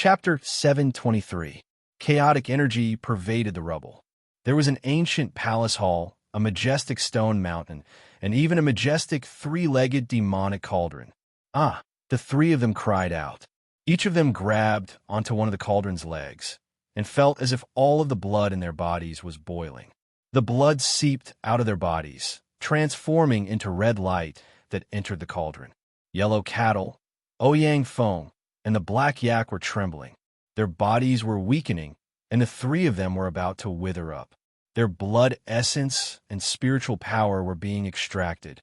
Chapter 723. Chaotic energy pervaded the rubble. There was an ancient palace hall, a majestic stone mountain, and even a majestic three-legged demonic cauldron. Ah, the three of them cried out. Each of them grabbed onto one of the cauldron's legs and felt as if all of the blood in their bodies was boiling. The blood seeped out of their bodies, transforming into red light that entered the cauldron. Yellow cattle, Ouyang Feng, and the black yak were trembling. Their bodies were weakening, and the three of them were about to wither up. Their blood essence and spiritual power were being extracted.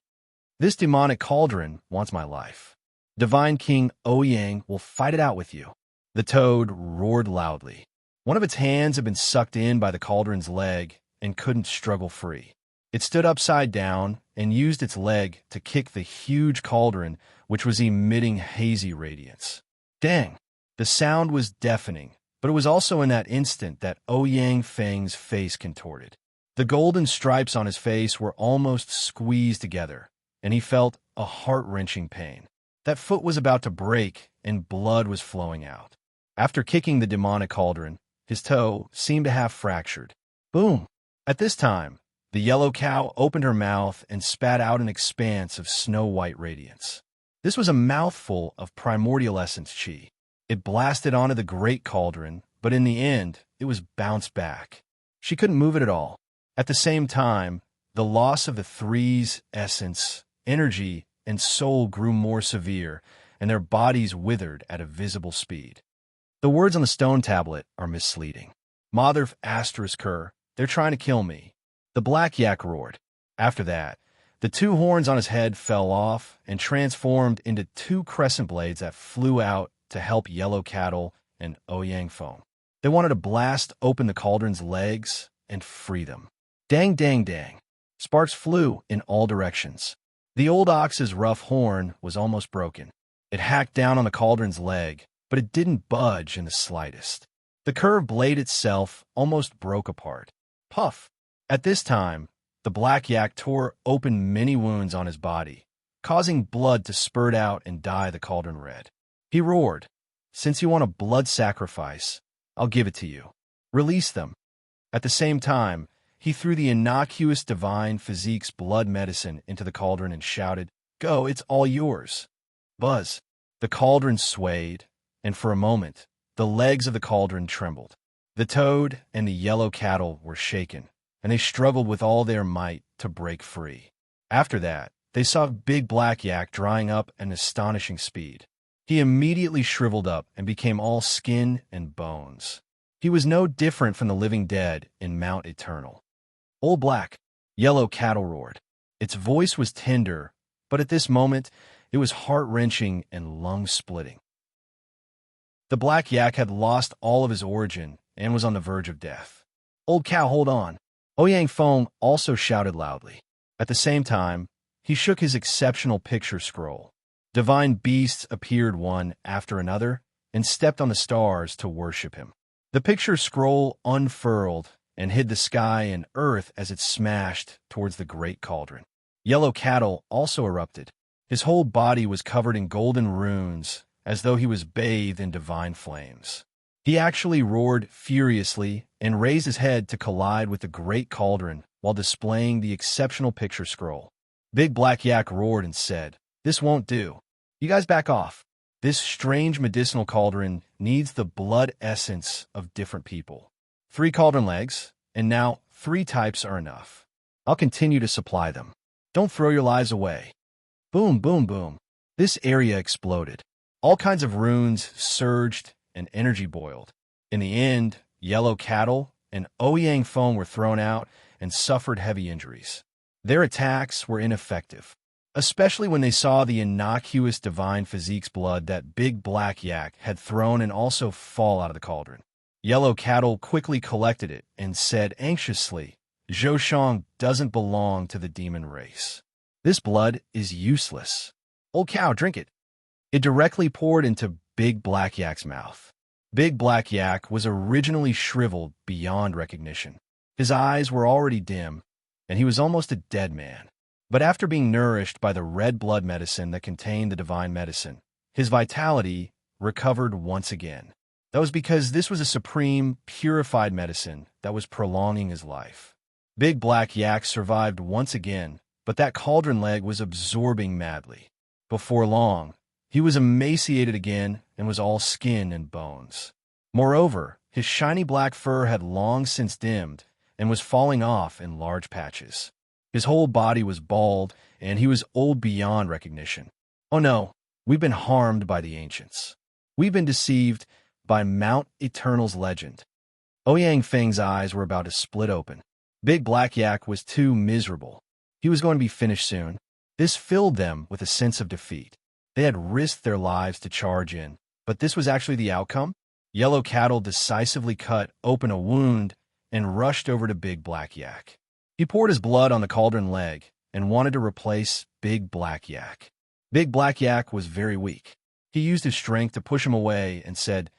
This demonic cauldron wants my life. Divine King Ouyang will fight it out with you. The toad roared loudly. One of its hands had been sucked in by the cauldron's leg and couldn't struggle free. It stood upside down and used its leg to kick the huge cauldron, which was emitting hazy radiance. Dang! The sound was deafening, but it was also in that instant that Ouyang Feng's face contorted. The golden stripes on his face were almost squeezed together, and he felt a heart-wrenching pain. That foot was about to break, and blood was flowing out. After kicking the demonic cauldron, his toe seemed to have fractured. Boom! At this time, the yellow cow opened her mouth and spat out an expanse of snow-white radiance. This was a mouthful of primordial essence chi. It blasted onto the great cauldron, but in the end, it was bounced back. She couldn't move it at all. At the same time, the loss of the three's essence, energy, and soul grew more severe, and their bodies withered at a visible speed. The words on the stone tablet are misleading. Mother asterisk her, they're trying to kill me. The black yak roared. After that, the two horns on his head fell off and transformed into two crescent blades that flew out to help yellow cattle and Ouyang Feng. They wanted to blast open the cauldron's legs and free them. Dang, dang, dang. Sparks flew in all directions. The old ox's rough horn was almost broken. It hacked down on the cauldron's leg, but it didn't budge in the slightest. The curved blade itself almost broke apart. Puff! At this time, the black yak tore open many wounds on his body, causing blood to spurt out and dye the cauldron red. He roared, "Since you want a blood sacrifice, I'll give it to you. Release them." At the same time, he threw the innocuous divine physique's blood medicine into the cauldron and shouted, "Go, it's all yours." Buzz. The cauldron swayed, and for a moment, the legs of the cauldron trembled. The toad and the yellow cattle were shaken, and they struggled with all their might to break free. After that, they saw Big Black Yak drying up at an astonishing speed. He immediately shriveled up and became all skin and bones. He was no different from the living dead in Mount Eternal. Old Black, Yellow Cattle roared. Its voice was tender, but at this moment, it was heart-wrenching and lung-splitting. The Black Yak had lost all of his origin and was on the verge of death. "Old cow, hold on." Ouyang Feng also shouted loudly. At the same time, he shook his exceptional picture scroll. Divine beasts appeared one after another and stepped on the stars to worship him. The picture scroll unfurled and hid the sky and earth as it smashed towards the great cauldron. Yellow Cattle also erupted. His whole body was covered in golden runes, as though he was bathed in divine flames. He actually roared furiously and raised his head to collide with the great cauldron while displaying the exceptional picture scroll. Big Black Yak roared and said, "This won't do. You guys back off. This strange medicinal cauldron needs the blood essence of different people. 3 cauldron legs, and now 3 types are enough. I'll continue to supply them. Don't throw your lives away." Boom, boom, boom. This area exploded. All kinds of runes surged and energy boiled. In the end, Yellow Cattle and Ouyang Feng were thrown out and suffered heavy injuries. Their attacks were ineffective, especially when they saw the innocuous divine physique's blood that Big Black Yak had thrown and also fall out of the cauldron. Yellow Cattle quickly collected it and said anxiously, "Zhoushang doesn't belong to the demon race. This blood is useless. Old cow, drink it." It directly poured into Big Black Yak's mouth. Big Black Yak was originally shriveled beyond recognition. His eyes were already dim, and he was almost a dead man. But after being nourished by the red blood medicine that contained the divine medicine, his vitality recovered once again. That was because this was a supreme, purified medicine that was prolonging his life. Big Black Yak survived once again, but that cauldron leg was absorbing madly. Before long, he was emaciated again and was all skin and bones. Moreover, his shiny black fur had long since dimmed and was falling off in large patches. His whole body was bald, and he was old beyond recognition. Oh no, we've been harmed by the ancients. We've been deceived by Mount Eternal's legend. Ouyang Feng's eyes were about to split open. Big Black Yak was too miserable. He was going to be finished soon. This filled them with a sense of defeat. They had risked their lives to charge in, but this was actually the outcome? Yellow Cattle decisively cut open a wound and rushed over to Big Black Yak. He poured his blood on the cauldron leg and wanted to replace Big Black Yak. Big Black Yak was very weak. He used his strength to push him away and said,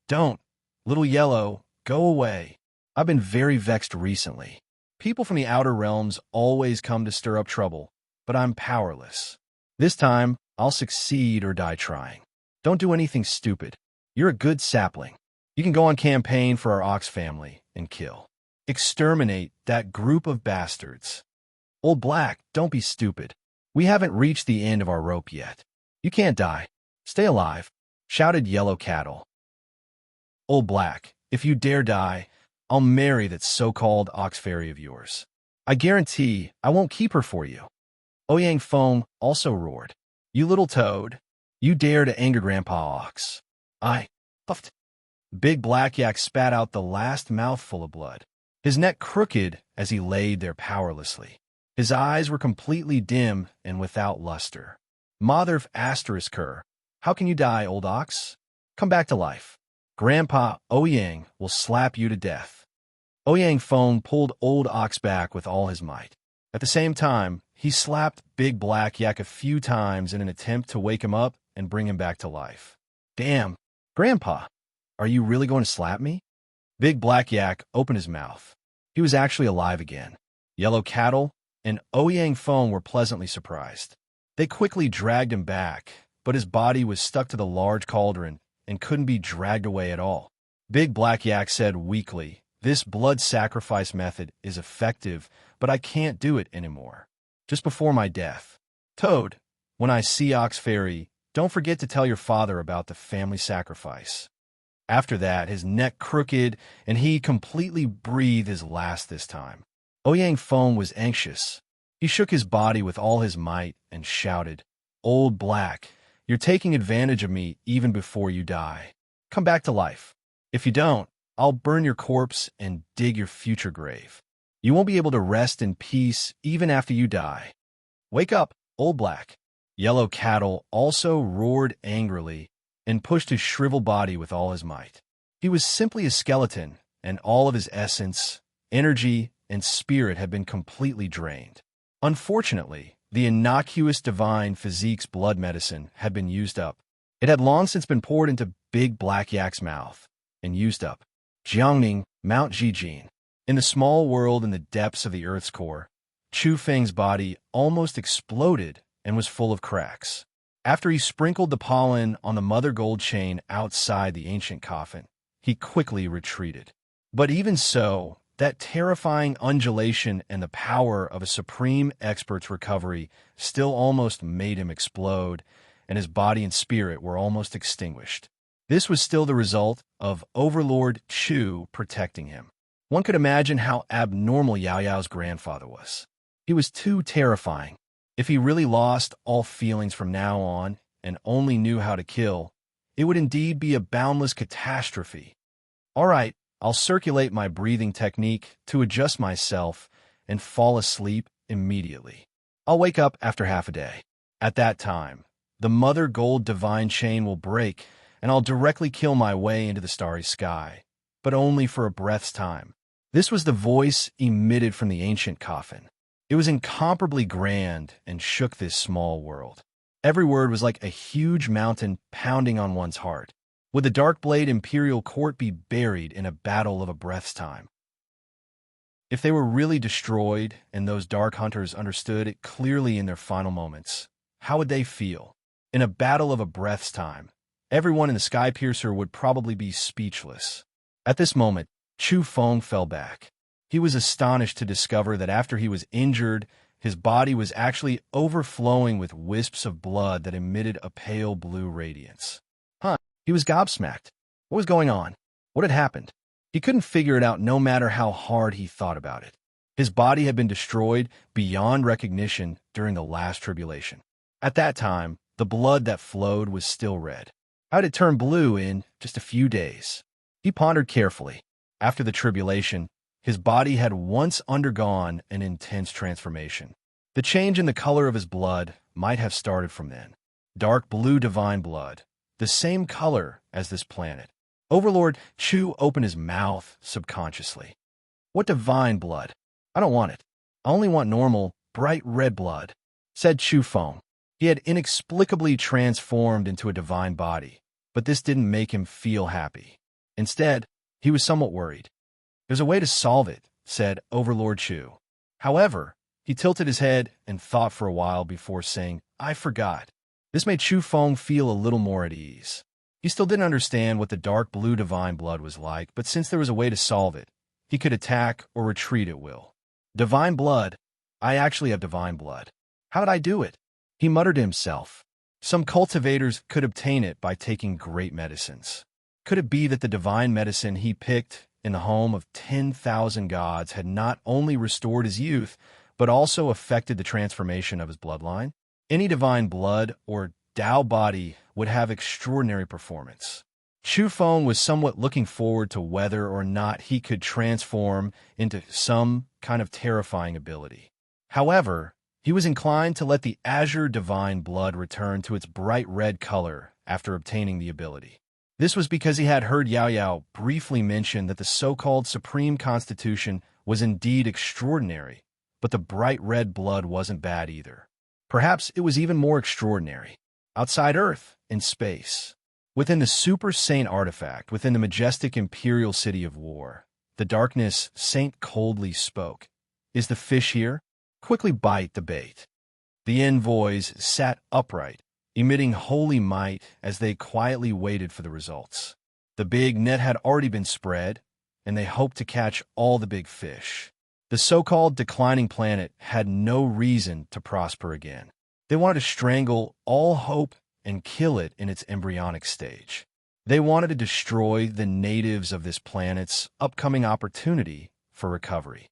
"Don't, little Yellow, go away. I've been very vexed recently. People from the outer realms always come to stir up trouble, but I'm powerless. This time, I'll succeed or die trying. Don't do anything stupid. You're a good sapling. You can go on campaign for our ox family and kill. Exterminate that group of bastards. Old Black, don't be stupid. We haven't reached the end of our rope yet. You can't die. Stay alive," shouted Yellow Cattle. "Old Black, if you dare die, I'll marry that so-called ox fairy of yours. I guarantee I won't keep her for you." Ouyang Feng also roared. "You little toad, you dare to anger Grandpa Ox." I puffed. Big Black Yak spat out the last mouthful of blood, his neck crooked as he laid there powerlessly. His eyes were completely dim and without luster. "Mother of Asterisker, how can you die, old ox? Come back to life. Grandpa Ouyang will slap you to death." Ouyang Feng pulled Old Ox back with all his might. At the same time, he slapped Big Black Yak a few times in an attempt to wake him up and bring him back to life. "Damn, Grandpa, are you really going to slap me?" Big Black Yak opened his mouth. He was actually alive again. Yellow Cattle and Ouyang Feng were pleasantly surprised. They quickly dragged him back, but his body was stuck to the large cauldron and couldn't be dragged away at all. Big Black Yak said weakly, "This blood sacrifice method is effective, but I can't do it anymore. Just before my death. Toad, when I see Ox Fairy, don't forget to tell your father about the family sacrifice." After that, his neck crooked, and he completely breathed his last this time. Ouyang Feng was anxious. He shook his body with all his might and shouted, "Old Black, you're taking advantage of me even before you die. Come back to life. If you don't, I'll burn your corpse and dig your future grave. You won't be able to rest in peace even after you die. Wake up, Old Black." Yellow Cattle also roared angrily and pushed his shriveled body with all his might. He was simply a skeleton, and all of his essence, energy, and spirit had been completely drained. Unfortunately, the innocuous divine physique's blood medicine had been used up. It had long since been poured into Big Black Yak's mouth and used up. Jiangning, Mount Jijin. In the small world in the depths of the Earth's core, Chu Feng's body almost exploded and was full of cracks. After he sprinkled the pollen on the mother gold chain outside the ancient coffin, he quickly retreated. But even so, that terrifying undulation and the power of a supreme expert's recovery still almost made him explode, and his body and spirit were almost extinguished. This was still the result of Overlord Chu protecting him. One could imagine how abnormal Yao Yao's grandfather was. He was too terrifying. If he really lost all feelings from now on and only knew how to kill, it would indeed be a boundless catastrophe. All right, I'll circulate my breathing technique to adjust myself and fall asleep immediately. I'll wake up after half a day. At that time, the mother gold divine chain will break, and I'll directly kill my way into the starry sky, but only for a breath's time. This was the voice emitted from the ancient coffin. It was incomparably grand and shook this small world. Every word was like a huge mountain pounding on one's heart. Would the Darkblade Imperial Court be buried in a battle of a breath's time? If they were really destroyed and those Dark Hunters understood it clearly in their final moments, how would they feel? In a battle of a breath's time, Everyone in the Skypiercer would probably be speechless. At this moment, Chu Feng fell back. He was astonished to discover that after he was injured, his body was actually overflowing with wisps of blood that emitted a pale blue radiance. He was gobsmacked. What was going on? What had happened? He couldn't figure it out no matter how hard he thought about it. His body had been destroyed beyond recognition during the last tribulation. At that time, the blood that flowed was still red. How did it turn blue in just a few days? He pondered carefully. After the tribulation, his body had once undergone an intense transformation. The change in the color of his blood might have started from then. Dark blue divine blood, the same color as this planet. Overlord Chu opened his mouth subconsciously. What divine blood? I don't want it. I only want normal, bright red blood, said Chu Feng. He had inexplicably transformed into a divine body, but this didn't make him feel happy. Instead, he was somewhat worried. There's a way to solve it, said Overlord Chu. However, he tilted his head and thought for a while before saying, I forgot. This made Chu Feng feel a little more at ease. He still didn't understand what the dark blue divine blood was like, but since there was a way to solve it, he could attack or retreat at will. Divine blood? I actually have divine blood. How'd I do it? He muttered to himself. Some cultivators could obtain it by taking great medicines. Could it be that the divine medicine he picked in the home of 10,000 gods had not only restored his youth, but also affected the transformation of his bloodline? Any divine blood or Tao body would have extraordinary performance. Chu Feng was somewhat looking forward to whether or not he could transform into some kind of terrifying ability. However, he was inclined to let the azure divine blood return to its bright red color after obtaining the ability. This was because he had heard Yao Yao briefly mention that the so-called Supreme Constitution was indeed extraordinary, but the bright red blood wasn't bad either. Perhaps it was even more extraordinary. Outside Earth, in space. Within the Super Saint artifact, within the majestic imperial city of war, the darkness Saint coldly spoke. Is the fish here? Quickly bite the bait. The envoys sat upright, emitting holy might as they quietly waited for the results. The big net had already been spread, and they hoped to catch all the big fish. The so-called declining planet had no reason to prosper again. They wanted to strangle all hope and kill it in its embryonic stage. They wanted to destroy the natives of this planet's upcoming opportunity for recovery.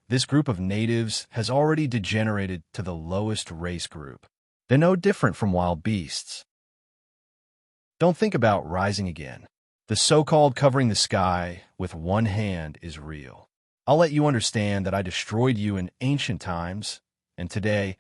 This group of natives, has already degenerated to the lowest race group. They're no different from wild beasts. Don't think about rising again. The so-called covering the sky with one hand is real. I'll let you understand that I destroyed you in ancient times, and today,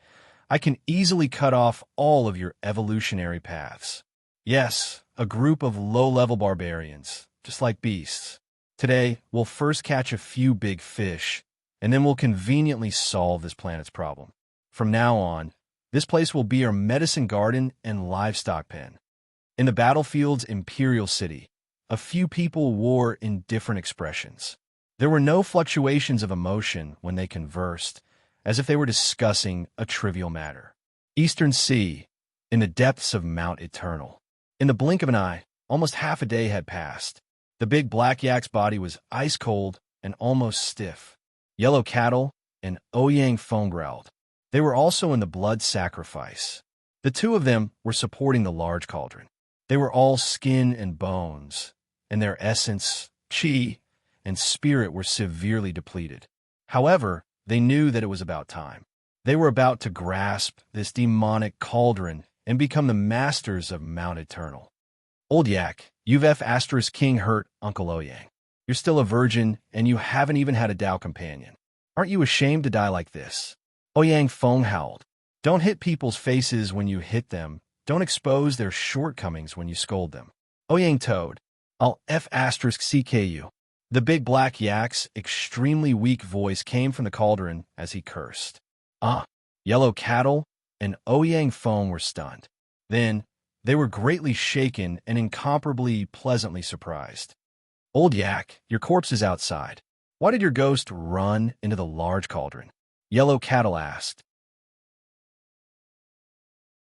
I can easily cut off all of your evolutionary paths. Yes, a group of low-level barbarians, just like beasts. Today, we'll first catch a few big fish, and then we'll conveniently solve this planet's problem. From now on, this place will be our medicine garden and livestock pen. In the battlefield's imperial city, a few people wore in different expressions. There were no fluctuations of emotion when they conversed, as if they were discussing a trivial matter. Eastern Sea, in the depths of Mount Eternal. In the blink of an eye, almost half a day had passed. The big black yak's body was ice cold and almost stiff. Yellow cattle and Ouyang foam growled. They were also in the blood sacrifice. The two of them were supporting the large cauldron. They were all skin and bones, and their essence, chi, and spirit were severely depleted. However, they knew that it was about time. They were about to grasp this demonic cauldron and become the masters of Mount Eternal. Old Yak, you've F** King hurt Uncle Ouyang. You're still a virgin, and you haven't even had a Tao companion. Aren't you ashamed to die like this? Ouyang Feng howled. Don't hit people's faces when you hit them. Don't expose their shortcomings when you scold them. Ouyang toad. I'll F** you. The big black yak's extremely weak voice came from the cauldron as he cursed. Yellow cattle and Ouyang Feng were stunned. Then, they were greatly shaken and incomparably pleasantly surprised. Old Yak, your corpse is outside. Why did your ghost run into the large cauldron? Yellow cattle asked.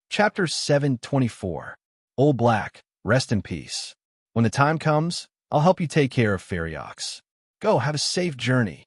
Chapter 724. Old Black, Rest in peace. When the time comes, I'll help you take care of Fairy Ox. Go, have a safe journey.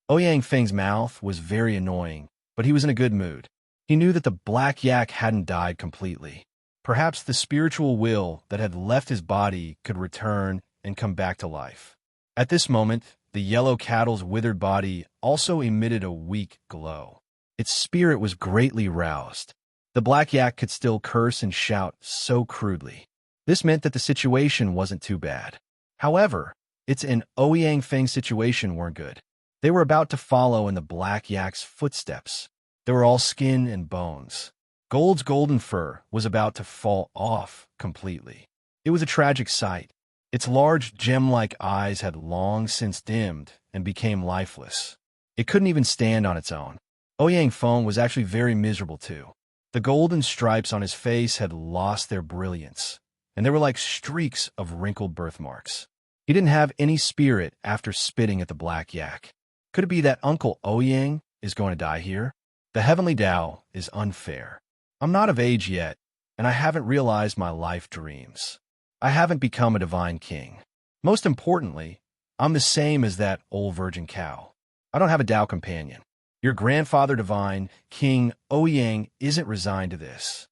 Ouyang Feng's mouth was very annoying, but he was in a good mood. He knew that the black yak hadn't died completely. Perhaps the spiritual will that had left his body could return and come back to life. At this moment, the yellow cattle's withered body also emitted a weak glow. Its spirit was greatly roused. The black yak could still curse and shout so crudely. This meant that the situation wasn't too bad. However, its and Ouyang Feng's situation weren't good. They were about to follow in the black yak's footsteps. They were all skin and bones. Gold's golden fur was about to fall off completely. It was a tragic sight. Its large gem-like eyes had long since dimmed and became lifeless. It couldn't even stand on its own. Ouyang Feng was actually very miserable too. The golden stripes on his face had lost their brilliance, and they were like streaks of wrinkled birthmarks. He didn't have any spirit after spitting at the black yak. Could it be that Uncle Ouyang is going to die here? The heavenly Tao is unfair. I'm not of age yet, and I haven't realized my life dreams. I haven't become a divine king. Most importantly, I'm the same as that old virgin cow. I don't have a Tao companion. Your grandfather divine, King Ouyang, isn't resigned to this.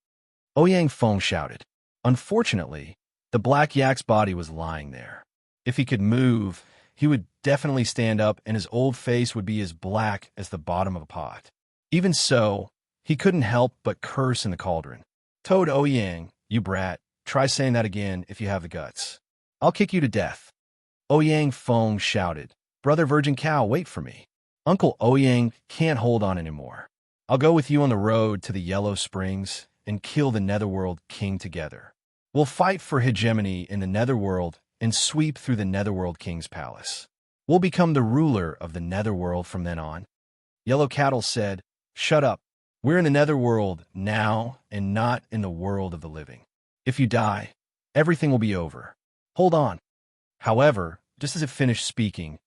Ouyang Feng shouted. Unfortunately, the black yak's body was lying there. If he could move, he would definitely stand up and his old face would be as black as the bottom of a pot. Even so, he couldn't help but curse in the cauldron. Toad Ouyang, you brat, try saying that again if you have the guts. I'll kick you to death. Ouyang Feng shouted. Brother Virgin Cow, wait for me. Uncle Ouyang can't hold on anymore. I'll go with you on the road to the Yellow Springs and kill the Netherworld King together. We'll fight for hegemony in the Netherworld and sweep through the Netherworld King's palace. We'll become the ruler of the Netherworld from then on. Yellow Cattle said, Shut up. We're in the Netherworld now and not in the world of the living. If you die, everything will be over. Hold on. However, just as it finished speaking,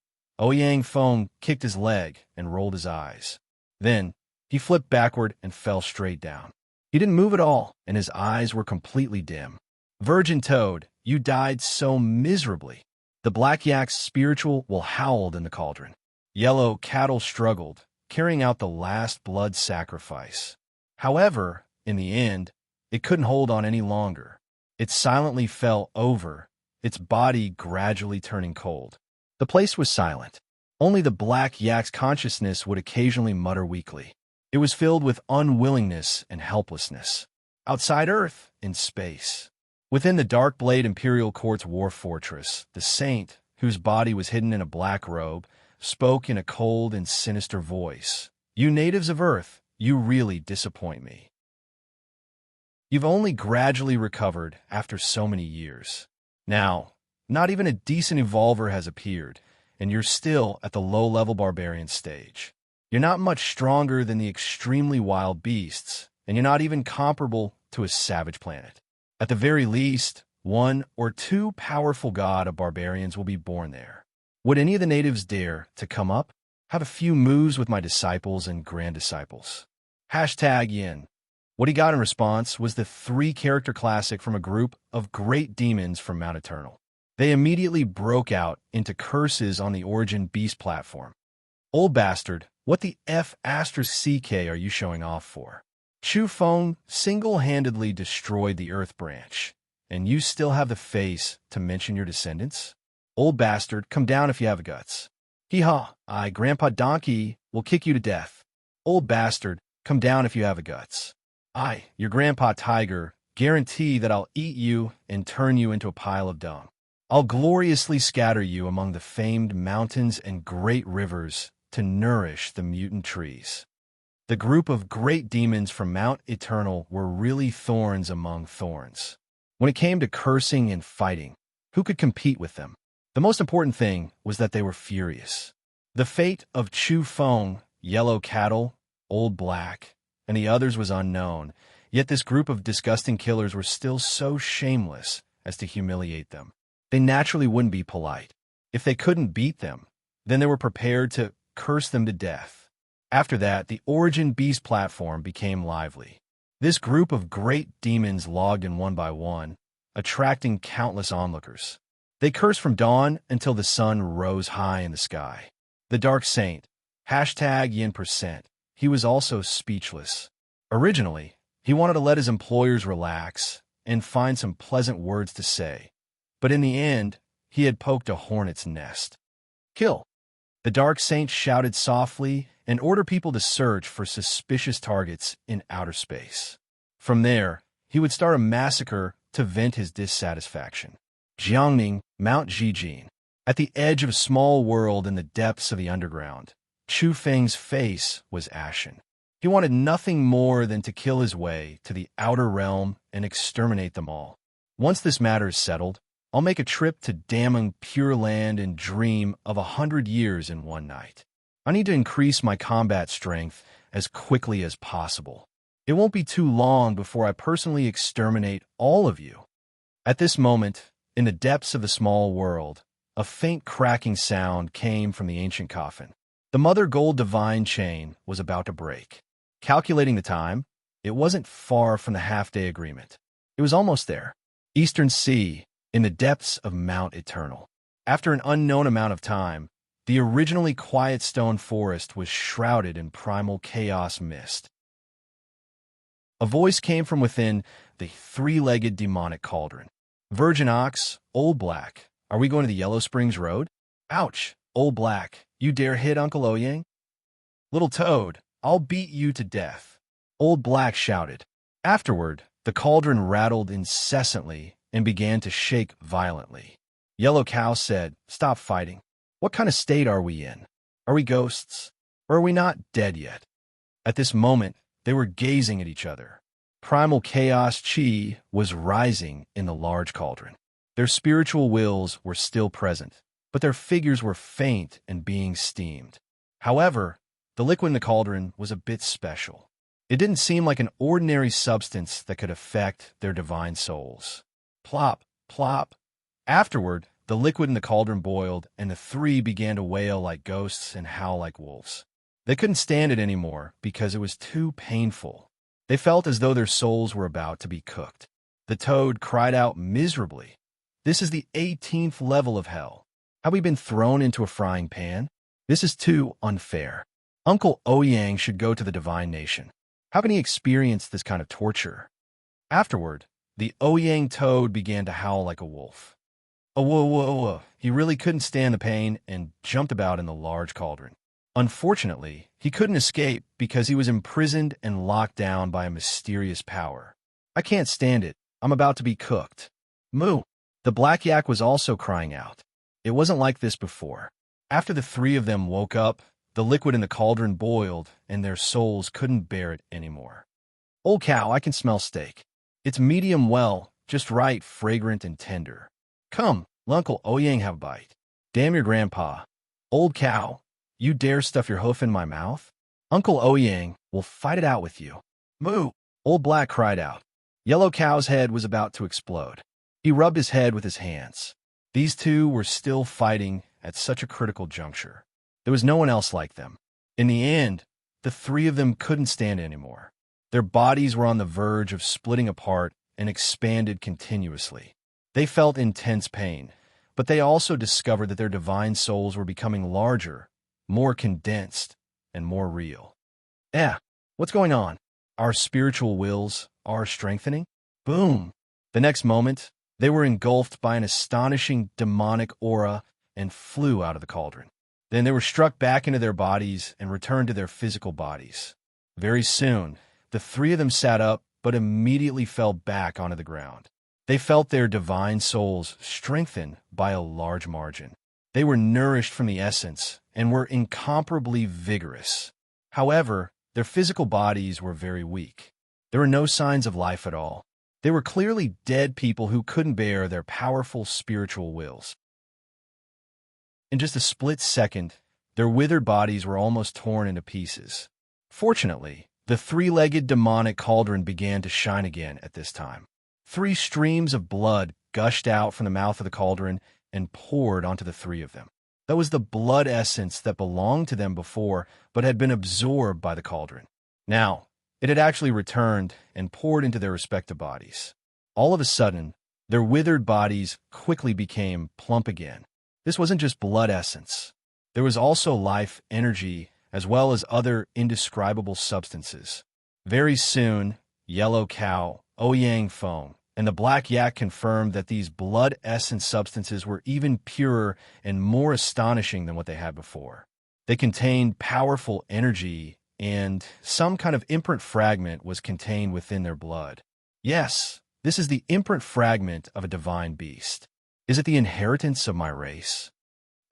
Ouyang Feng kicked his leg and rolled his eyes. Then, he flipped backward and fell straight down. He didn't move at all, and his eyes were completely dim. Virgin Toad, you died so miserably. The black yak's spiritual will howled in the cauldron. Yellow Cattle struggled, carrying out the last blood sacrifice. However, in the end, it couldn't hold on any longer. It silently fell over, its body gradually turning cold. The place was silent. Only the black yak's consciousness would occasionally mutter weakly. It was filled with unwillingness and helplessness. Outside Earth, in space. Within the Darkblade Imperial Court's war fortress, the saint, whose body was hidden in a black robe, spoke in a cold and sinister voice. You natives of Earth, you really disappoint me. You've only gradually recovered after so many years. Now, not even a decent evolver has appeared, and you're still at the low-level barbarian stage. You're not much stronger than the extremely wild beasts, and you're not even comparable to a savage planet. At the very least, one or two powerful god of barbarians will be born there. Would any of the natives dare to come up? Have a few moves with my disciples and grand-disciples. #Yin. What he got in response was the 3-character classic from a group of great demons from Mount Eternal. They immediately broke out into curses on the Origin Beast platform. Old bastard, what the F***CK are you showing off for? Chu Feng single-handedly destroyed the Earth Branch, and you still have the face to mention your descendants? Old bastard, come down if you have guts. Hee-haw, Grandpa Donkey will kick you to death. Old bastard, come down if you have guts. Your Grandpa Tiger, guarantee that I'll eat you and turn you into a pile of dung. I'll gloriously scatter you among the famed mountains and great rivers to nourish the mutant trees. The group of great demons from Mount Eternal were really thorns among thorns. When it came to cursing and fighting, who could compete with them? The most important thing was that they were furious. The fate of Chu Feng, Yellow Cattle, Old Black, and the others was unknown, yet this group of disgusting killers were still so shameless as to humiliate them. They naturally wouldn't be polite. If they couldn't beat them, then they were prepared to curse them to death. After that, the Origin Beast platform became lively. This group of great demons logged in one by one, attracting countless onlookers. They cursed from dawn until the sun rose high in the sky. The Dark Saint, hashtag yin%, he was also speechless. Originally, he wanted to let his employers relax and find some pleasant words to say, but in the end, he had poked a hornet's nest. Kill! The Dark Saint shouted softly and ordered people to search for suspicious targets in outer space. From there, he would start a massacre to vent his dissatisfaction. Jiangning, Mount Zhijin. At the edge of a small world in the depths of the underground, Chu Feng's face was ashen. He wanted nothing more than to kill his way to the outer realm and exterminate them all. Once this matter is settled, I'll make a trip to damning Pure Land and dream of 100 years in one night. I need to increase my combat strength as quickly as possible. It won't be too long before I personally exterminate all of you. At this moment, in the depths of the small world, a faint cracking sound came from the ancient coffin. The Mother Gold Divine Chain was about to break. Calculating the time, it wasn't far from the half-day agreement. It was almost there. Eastern Sea, in the depths of Mount Eternal. After an unknown amount of time, the originally quiet stone forest was shrouded in primal chaos mist. A voice came from within the three-legged demonic cauldron. Virgin Ox, Old Black, are we going to the Yellow Springs Road? Ouch, Old Black, you dare hit Uncle Ouyang? Little Toad, I'll beat you to death, Old Black shouted. Afterward, the cauldron rattled incessantly and began to shake violently. Yellow Cow said, "Stop fighting. What kind of state are we in? Are we ghosts? Or are we not dead yet?" At this moment, they were gazing at each other. Primal chaos chi was rising in the large cauldron. Their spiritual wills were still present, but their figures were faint and being steamed. However, the liquid in the cauldron was a bit special. It didn't seem like an ordinary substance that could affect their divine souls. Plop, plop. Afterward, the liquid in the cauldron boiled, and the three began to wail like ghosts and howl like wolves. They couldn't stand it anymore because it was too painful. They felt as though their souls were about to be cooked. The Toad cried out miserably, "This is the 18th level of hell. Have we been thrown into a frying pan? This is too unfair. Uncle Ouyang should go to the Divine Nation. How can he experience this kind of torture?" Afterward, the Ouyang Toad began to howl like a wolf. Oh, he really couldn't stand the pain and jumped about in the large cauldron. Unfortunately, he couldn't escape because he was imprisoned and locked down by a mysterious power. "I can't stand it. I'm about to be cooked." Moo! The Black Yak was also crying out. It wasn't like this before. After the three of them woke up, the liquid in the cauldron boiled, and their souls couldn't bear it anymore. "Old Cow, I can smell steak. It's medium well, just right, fragrant and tender. Come, let Uncle Ouyang have a bite. Damn your grandpa. Old Cow, you dare stuff your hoof in my mouth? Uncle Ouyang will fight it out with you." Moo! Old Black cried out. Yellow Cow's head was about to explode. He rubbed his head with his hands. These two were still fighting at such a critical juncture. There was no one else like them. In the end, the three of them couldn't stand anymore. Their bodies were on the verge of splitting apart and expanded continuously. They felt intense pain, but they also discovered that their divine souls were becoming larger, more condensed, and more real. What's going on? Our spiritual wills are strengthening? Boom! The next moment, they were engulfed by an astonishing demonic aura and flew out of the cauldron. Then they were struck back into their bodies and returned to their physical bodies. Very soon, the three of them sat up, but immediately fell back onto the ground. They felt their divine souls strengthen by a large margin. They were nourished from the essence and were incomparably vigorous. However, their physical bodies were very weak. There were no signs of life at all. They were clearly dead people who couldn't bear their powerful spiritual wills. In just a split second, their withered bodies were almost torn into pieces. Fortunately, the three-legged demonic cauldron began to shine again at this time. 3 streams of blood gushed out from the mouth of the cauldron and poured onto the three of them. That was the blood essence that belonged to them before, but had been absorbed by the cauldron. Now, it had actually returned and poured into their respective bodies. All of a sudden, Their withered bodies quickly became plump again. This wasn't just blood essence. There was also life energy, as well as other indescribable substances. Very soon, Yellow Cow, Ouyang Foam, and the Black Yak confirmed that these blood essence substances were even purer and more astonishing than what they had before. They contained powerful energy, and some kind of imprint fragment was contained within their blood. Yes, this is the imprint fragment of a divine beast. Is it the inheritance of my race?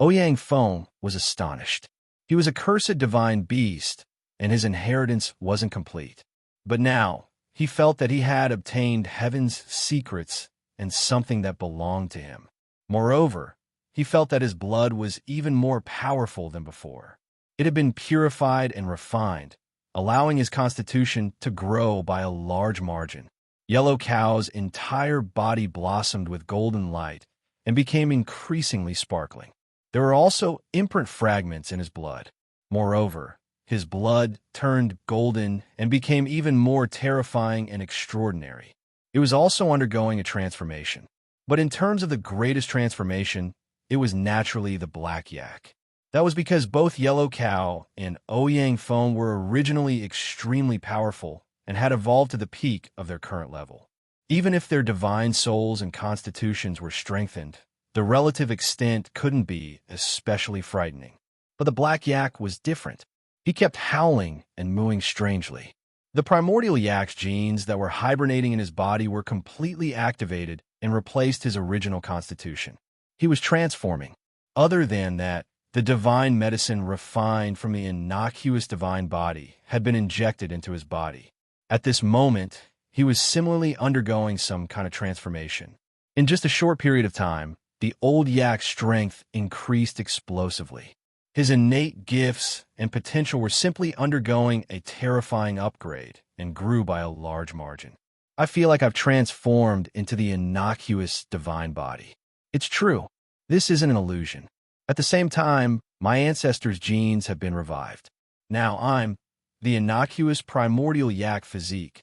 Ouyang Foam was astonished. He was a cursed divine beast, and his inheritance wasn't complete. But now, he felt that he had obtained heaven's secrets and something that belonged to him. Moreover, he felt that his blood was even more powerful than before. It had been purified and refined, allowing his constitution to grow by a large margin. Yellow Cow's entire body blossomed with golden light and became increasingly sparkling. There were also imprint fragments in his blood. Moreover, his blood turned golden and became even more terrifying and extraordinary. It was also undergoing a transformation. But in terms of the greatest transformation, it was naturally the Black Yak. That was because both Yellow Cow and Ouyang Foam were originally extremely powerful and had evolved to the peak of their current level. Even if their divine souls and constitutions were strengthened, the relative extent couldn't be especially frightening. But the Black Yak was different. He kept howling and mooing strangely. The primordial yak's genes that were hibernating in his body were completely activated and replaced his original constitution. He was transforming. Other than that, the divine medicine refined from the innocuous divine body had been injected into his body. At this moment, he was similarly undergoing some kind of transformation. In just a short period of time, the old yak's strength increased explosively. His innate gifts and potential were simply undergoing a terrifying upgrade and grew by a large margin. I feel like I've transformed into the innocuous divine body. It's true. This isn't an illusion. At the same time, my ancestors' genes have been revived. Now I'm the innocuous primordial yak physique.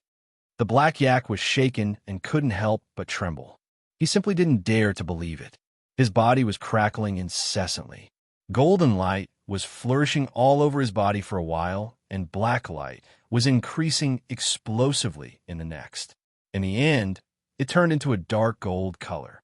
The Black Yak was shaken and couldn't help but tremble. He simply didn't dare to believe it. His body was crackling incessantly. Golden light was flourishing all over his body for a while, and black light was increasing explosively in the next. In the end, it turned into a dark gold color.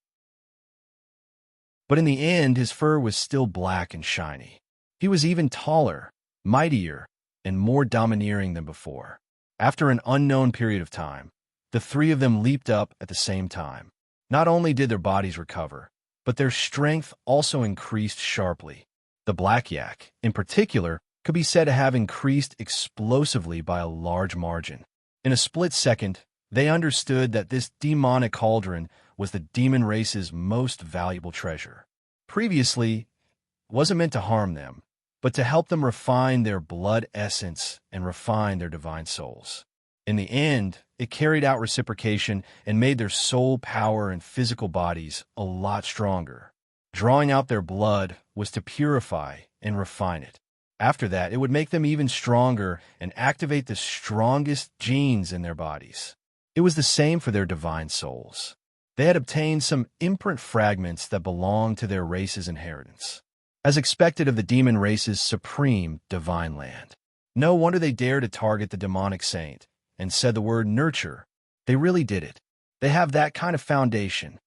But in the end, his fur was still black and shiny. He was even taller, mightier, and more domineering than before. After an unknown period of time, the three of them leaped up at the same time. Not only did their bodies recover, but their strength also increased sharply. The Black Yak, in particular, could be said to have increased explosively by a large margin. In a split second, they understood that this demonic cauldron was the demon race's most valuable treasure. Previously, it wasn't meant to harm them, but to help them refine their blood essence and refine their divine souls. In the end, it carried out reciprocation and made their soul power and physical bodies a lot stronger. Drawing out their blood was to purify and refine it. After that, it would make them even stronger and activate the strongest genes in their bodies. It was the same for their divine souls. They had obtained some imprint fragments that belonged to their race's inheritance, as expected of the demon race's supreme divine land. No wonder they dared to target the demonic saint and said the word nurture. They really did it. They have that kind of foundation.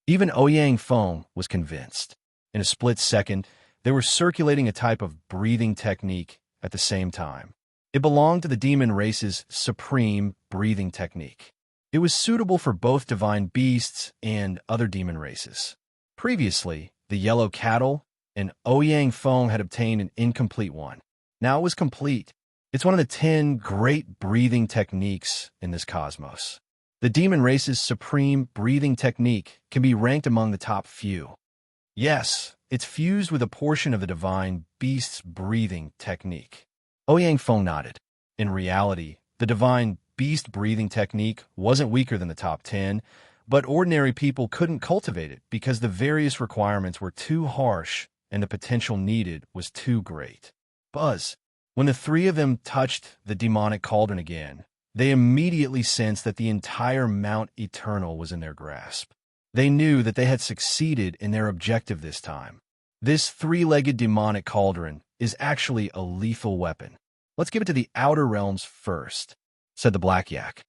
Even Ouyang Foam was convinced. In a split second, they were circulating a type of breathing technique at the same time. It belonged to the demon race's supreme breathing technique. It was suitable for both divine beasts and other demon races. Previously, the Yellow Cattle and Ouyang Foam had obtained an incomplete one. Now it was complete. It's one of the 10 great breathing techniques in this cosmos. The demon race's supreme breathing technique can be ranked among the top few. Yes, it's fused with a portion of the divine beast's breathing technique. Ouyang Foam nodded. In reality, the divine beast breathing technique wasn't weaker than the top 10, but ordinary people couldn't cultivate it because the various requirements were too harsh and the potential needed was too great. Buzz. When the three of them touched the demonic cauldron again, they immediately sensed that the entire Mount Eternal was in their grasp. They knew that they had succeeded in their objective this time. This three-legged demonic cauldron is actually a lethal weapon. Let's give it to the outer realms first, said the Black Yak.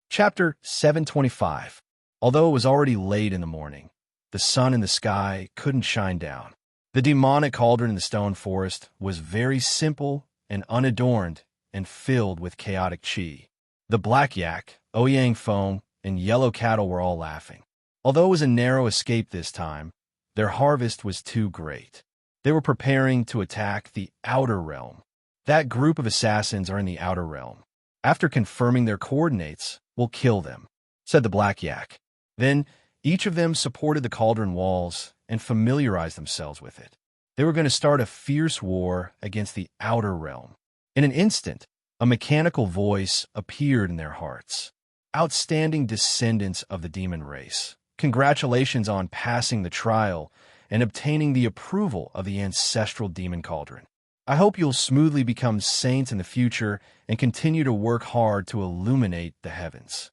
Chapter 725. Although it was already late in the morning, the sun in the sky couldn't shine down. The demonic cauldron in the stone forest was very simple and unadorned and filled with chaotic chi. The Black Yak, Ouyang Foam, and Yellow Cattle were all laughing. Although it was a narrow escape this time, their harvest was too great. They were preparing to attack the Outer Realm. That group of assassins are in the Outer Realm. After confirming their coordinates, we'll kill them, said the Black Yak. Then each of them supported the cauldron walls and familiarized themselves with it. They were going to start a fierce war against the Outer Realm. In an instant, a mechanical voice appeared in their hearts. Outstanding descendants of the demon race, congratulations on passing the trial and obtaining the approval of the ancestral demon cauldron. I hope you'll smoothly become saints in the future and continue to work hard to illuminate the heavens.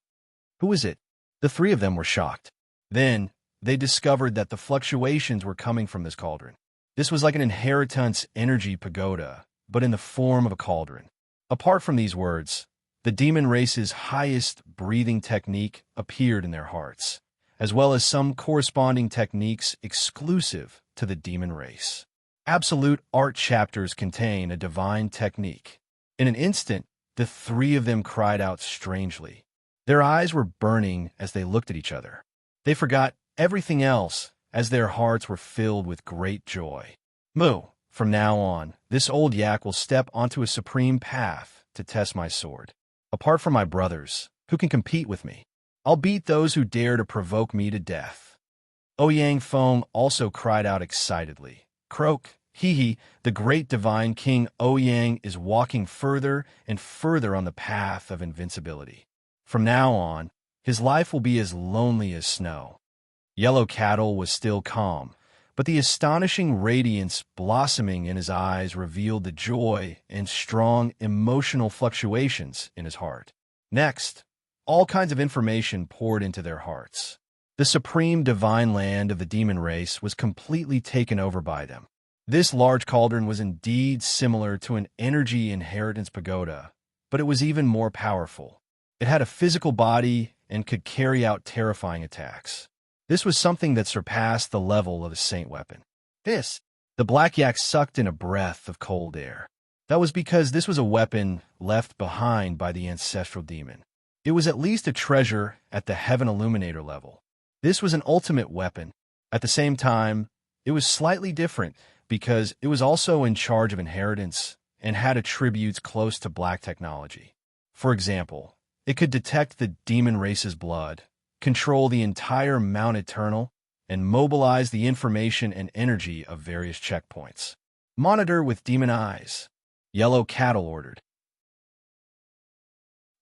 Who is it? The three of them were shocked. Then, they discovered that the fluctuations were coming from this cauldron. This was like an inheritance energy pagoda, but in the form of a cauldron. Apart from these words, the demon race's highest breathing technique appeared in their hearts, as well as some corresponding techniques exclusive to the demon race. Absolute art chapters contain a divine technique. In an instant, the three of them cried out strangely. Their eyes were burning as they looked at each other. They forgot everything else as their hearts were filled with great joy. Moo, from now on, this old yak will step onto a supreme path to test my sword. Apart from my brothers, who can compete with me? I'll beat those who dare to provoke me to death. Ouyang Foam also cried out excitedly. Croak, hee, the great divine king Ouyang is walking further and further on the path of invincibility. From now on, his life will be as lonely as snow. Yellow Cattle was still calm, but the astonishing radiance blossoming in his eyes revealed the joy and strong emotional fluctuations in his heart. Next, all kinds of information poured into their hearts. The supreme divine land of the demon race was completely taken over by them. This large cauldron was indeed similar to an energy inheritance pagoda, but it was even more powerful. It had a physical body and could carry out terrifying attacks. This was something that surpassed the level of a saint weapon. The Black Yak sucked in a breath of cold air. That was because this was a weapon left behind by the ancestral demon. It was at least a treasure at the Heaven Illuminator level. This was an ultimate weapon. At the same time, it was slightly different because it was also in charge of inheritance and had attributes close to black technology. For example, it could detect the demon race's blood, control the entire Mount Eternal, and mobilize the information and energy of various checkpoints. Monitor with demon eyes, Yellow Cattle ordered.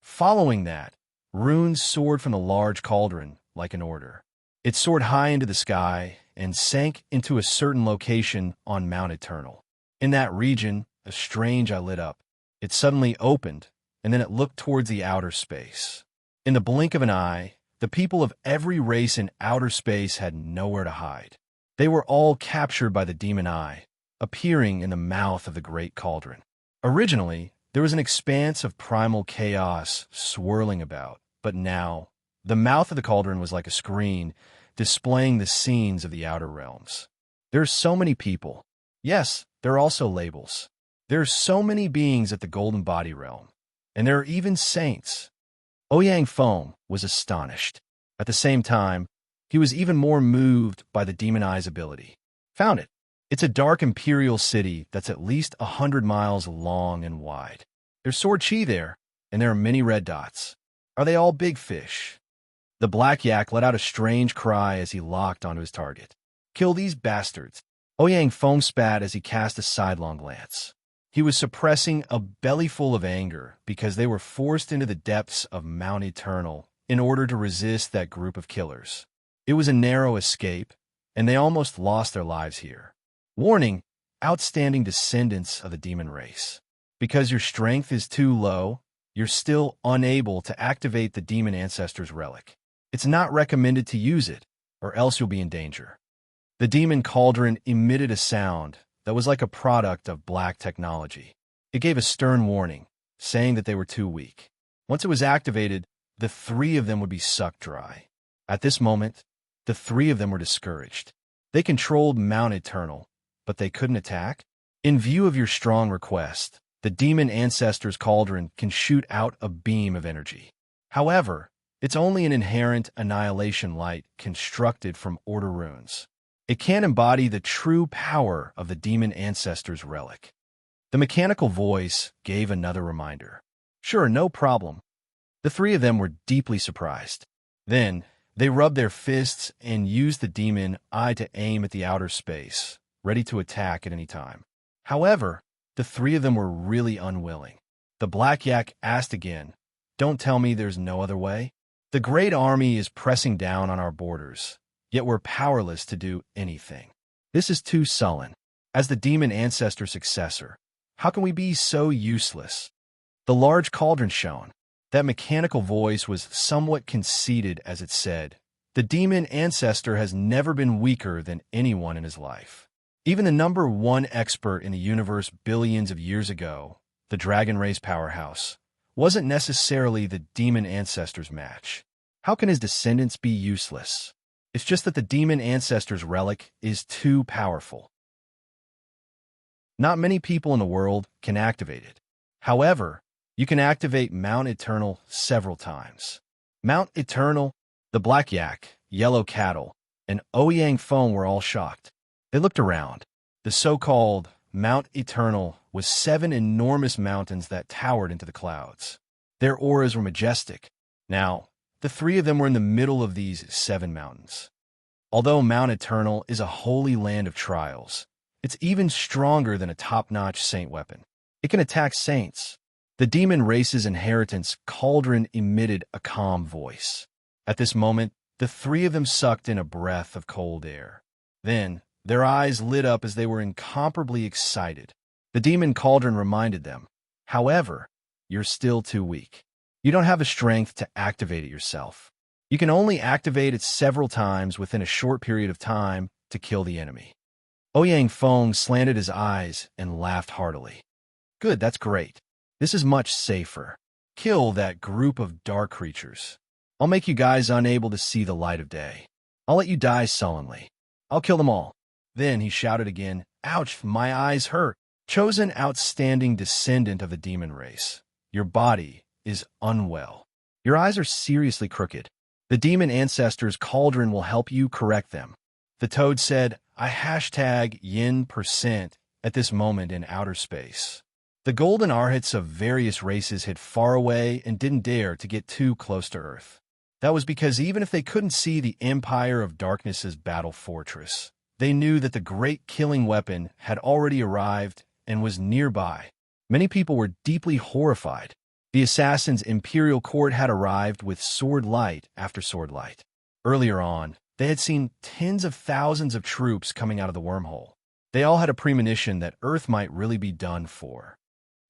Following that, runes soared from the large cauldron like an order. It soared high into the sky and sank into a certain location on Mount Eternal. In that region, a strange eye lit up. It suddenly opened, and then it looked towards the outer space. In the blink of an eye, the people of every race in outer space had nowhere to hide. They were all captured by the demon eye, appearing in the mouth of the great cauldron. Originally, there was an expanse of primal chaos swirling about, but now, the mouth of the cauldron was like a screen, displaying the scenes of the outer realms. There are so many people. Yes, there are also labels. There are so many beings at the Golden Body realm, and there are even saints. Ouyang Foam was astonished. At the same time, he was even more moved by the demon eye's ability. Found it. It's a dark imperial city that's at least 100 miles long and wide. There's sword chi there, and there are many red dots. Are they all big fish? The Black Yak let out a strange cry as he locked onto his target. Kill these bastards. Ouyang Foam spat as he cast a sidelong glance. He was suppressing a bellyful of anger because they were forced into the depths of Mount Eternal in order to resist that group of killers. It was a narrow escape, and they almost lost their lives here. Warning, outstanding descendants of the demon race. Because your strength is too low, you're still unable to activate the demon ancestor's relic. It's not recommended to use it, or else you'll be in danger. The demon cauldron emitted a sound that was like a product of black technology. It gave a stern warning, saying that they were too weak. Once it was activated, the three of them would be sucked dry. At this moment, the three of them were discouraged. They controlled Mount Eternal, but they couldn't attack. In view of your strong request, the demon ancestor's cauldron can shoot out a beam of energy. However, it's only an inherent annihilation light constructed from order runes. It can't embody the true power of the demon ancestor's relic. The mechanical voice gave another reminder. Sure, no problem. The three of them were deeply surprised. Then, they rubbed their fists and used the demon eye to aim at the outer space, ready to attack at any time. However, the three of them were really unwilling. The Black Yak asked again, "Don't tell me there's no other way? The great army is pressing down on our borders, yet we're powerless to do anything. This is too sullen. As the demon ancestor successor, how can we be so useless?" The large cauldron shone. That mechanical voice was somewhat conceited as it said, "The demon ancestor has never been weaker than anyone in his life. Even the #1 expert in the universe billions of years ago, the dragon race powerhouse, wasn't necessarily the demon ancestor's match. How can his descendants be useless? It's just that the demon ancestor's relic is too powerful. Not many people in the world can activate it. However, you can activate Mount Eternal several times. Mount Eternal, the Black Yak, Yellow Cattle, and Ouyang Feng were all shocked. They looked around. The so-called Mount Eternal was 7 enormous mountains that towered into the clouds. Their auras were majestic. Now, the three of them were in the middle of these 7 mountains. Although Mount Eternal is a holy land of trials, it's even stronger than a top-notch saint weapon. It can attack saints. The demon race's inheritance cauldron emitted a calm voice. At this moment, the three of them sucked in a breath of cold air. Then, their eyes lit up as they were incomparably excited. The demon cauldron reminded them, "However, you're still too weak. You don't have the strength to activate it yourself. You can only activate it several times within a short period of time to kill the enemy." Ouyang Feng slanted his eyes and laughed heartily. "Good, that's great. This is much safer. Kill that group of dark creatures. I'll make you guys unable to see the light of day. I'll let you die sullenly. I'll kill them all." Then he shouted again, "Ouch, my eyes hurt. Chosen outstanding descendant of the demon race, your body is unwell. Your eyes are seriously crooked. The demon ancestor's cauldron will help you correct them." The toad said, "I hashtag yin% at this moment in outer space." The golden arhats of various races hid far away and didn't dare to get too close to Earth. That was because even if they couldn't see the Empire of Darkness's battle fortress, they knew that the great killing weapon had already arrived and was nearby. Many people were deeply horrified. The assassin's imperial court had arrived with sword light after sword light. Earlier on, they had seen tens of thousands of troops coming out of the wormhole. They all had a premonition that Earth might really be done for.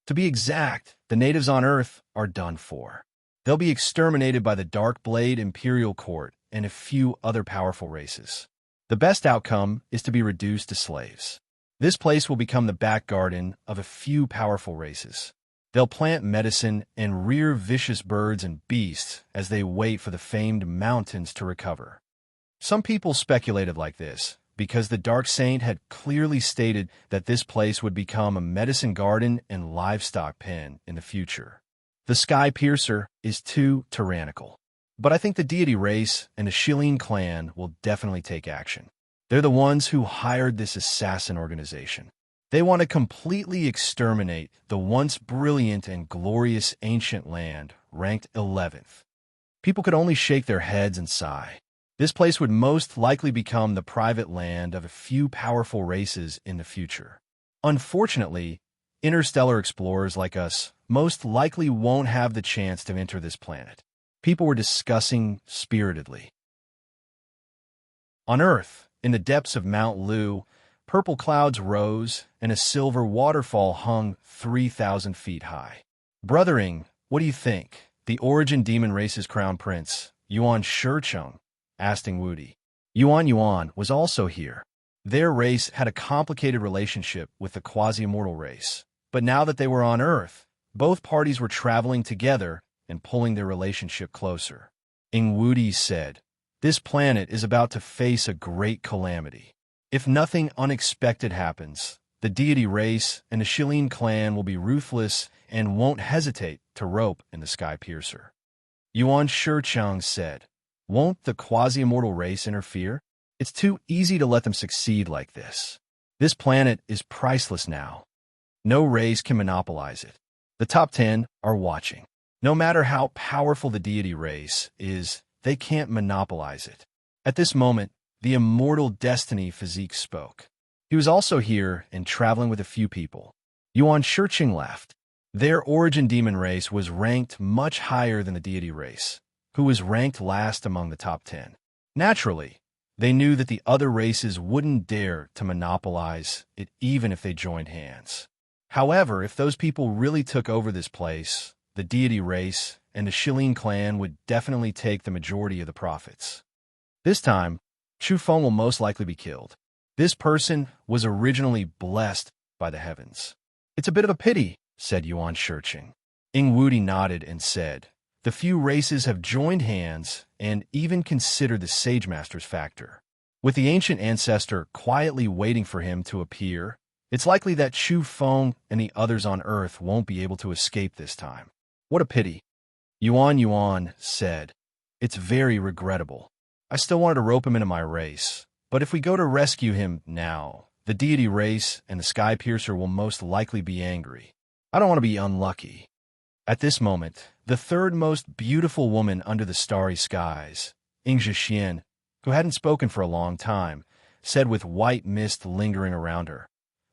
To be exact, the natives on Earth are done for. They'll be exterminated by the Dark Blade Imperial Court and a few other powerful races. The best outcome is to be reduced to slaves. This place will become the back garden of a few powerful races. They'll plant medicine and rear vicious birds and beasts as they wait for the famed mountains to recover. Some people speculated like this, because the Dark Saint had clearly stated that this place would become a medicine garden and livestock pen in the future. The Sky Piercer is too tyrannical. But I think the deity race and the Shilin clan will definitely take action. They're the ones who hired this assassin organization. They want to completely exterminate the once brilliant and glorious ancient land ranked 11th. People could only shake their heads and sigh. This place would most likely become the private land of a few powerful races in the future. Unfortunately, interstellar explorers like us most likely won't have the chance to enter this planet. People were discussing spiritedly. On Earth, in the depths of Mount Lu, purple clouds rose and a silver waterfall hung 3,000 feet high. Brothering What do you think? The origin demon race's crown prince, Yuan Shicheng, asked Ingwudi. Yuan was also here. Their race had a complicated relationship with the quasi-immortal race. But now that they were on Earth, both parties were traveling together and pulling their relationship closer. Ingwudi said, "This planet is about to face a great calamity. If nothing unexpected happens, the deity race and the Shilin clan will be ruthless and won't hesitate to rope in the Sky Piercer." Yuan Shicheng said, "Won't the quasi-immortal race interfere? It's too easy to let them succeed like this. This planet is priceless now. No race can monopolize it. The top 10 are watching. No matter how powerful the deity race is, they can't monopolize it." At this moment, the immortal destiny physique spoke. He was also here and traveling with a few people. Yuan Shicheng laughed. Their origin demon race was ranked much higher than the deity race, who was ranked last among the top 10. Naturally, they knew that the other races wouldn't dare to monopolize it even if they joined hands. However, if those people really took over this place, the deity race and the Shilin clan would definitely take the majority of the profits. This time, Chu Feng will most likely be killed. This person was originally blessed by the heavens. "It's a bit of a pity," said Yuan Shicheng. Ingwudi nodded and said, "The few races have joined hands and even considered the Sage Master's factor. With the ancient ancestor quietly waiting for him to appear, it's likely that Chu Feng and the others on Earth won't be able to escape this time. What a pity." Yuan said, "It's very regrettable. I still wanted to rope him into my race, but if we go to rescue him now, the deity race and the Sky Piercer will most likely be angry. I don't want to be unlucky." At this moment, the third most beautiful woman under the starry skies, Ingzhixian, who hadn't spoken for a long time, said with white mist lingering around her,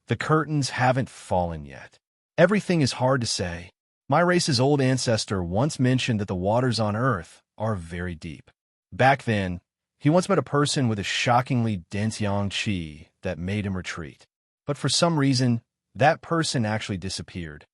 "The curtains haven't fallen yet. Everything is hard to say. My race's old ancestor once mentioned that the waters on Earth are very deep. Back then, he once met a person with a shockingly dense yang qi that made him retreat. But for some reason, that person actually disappeared.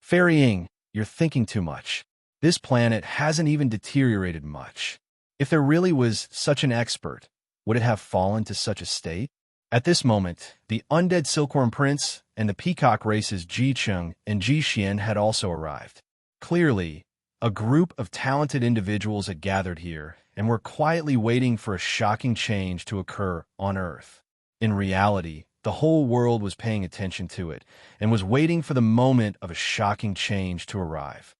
Fairy Ying, you're thinking too much. This planet hasn't even deteriorated much. If there really was such an expert, would it have fallen to such a state?" At this moment, the undead Silkworm Prince and the peacock races Jicheng and Jixian had also arrived. Clearly, a group of talented individuals had gathered here and were quietly waiting for a shocking change to occur on Earth. In reality, the whole world was paying attention to it and was waiting for the moment of a shocking change to arrive.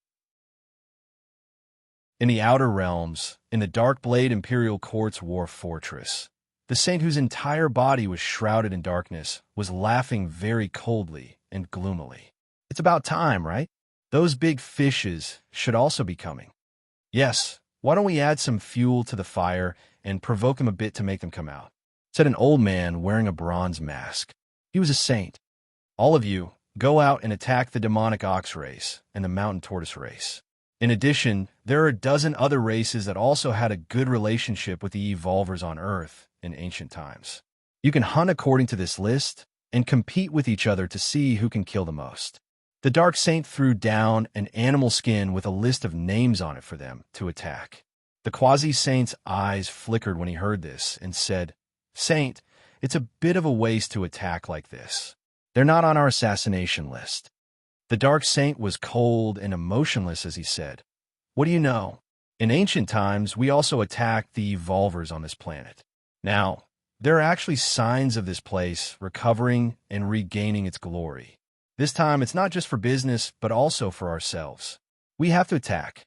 In the Outer Realms, in the Darkblade Imperial Court's war fortress, the saint whose entire body was shrouded in darkness was laughing very coldly and gloomily. "It's about time, right? Those big fishes should also be coming." "Yes, why don't we add some fuel to the fire and provoke them a bit to make them come out?" said an old man wearing a bronze mask. He was a saint. "All of you, go out and attack the demonic ox race and the mountain tortoise race." In addition, there are a dozen other races that also had a good relationship with the evolvers on Earth in ancient times. You can hunt according to this list and compete with each other to see who can kill the most. The Dark Saint threw down an animal skin with a list of names on it for them to attack. The Quasi-Saint's eyes flickered when he heard this and said, "Saint, it's a bit of a waste to attack like this. They're not on our assassination list." The Dark Saint was cold and emotionless as he said, "What do you know? In ancient times, we also attacked the evolvers on this planet. Now, there are actually signs of this place recovering and regaining its glory. This time, it's not just for business, but also for ourselves. We have to attack."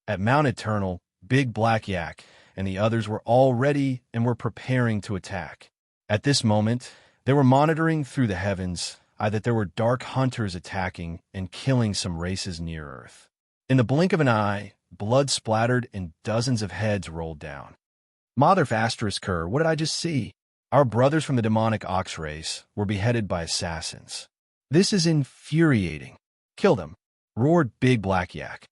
At Mount Eternal, Big Black Yak and the others were all ready and were preparing to attack. At this moment, they were monitoring through the heavens that there were dark hunters attacking and killing some races near Earth. In the blink of an eye, blood splattered and dozens of heads rolled down. "Mother of Asterisker, what did I just see? Our brothers from the demonic ox race were beheaded by assassins. This is infuriating. Kill them," roared Big Black Yak.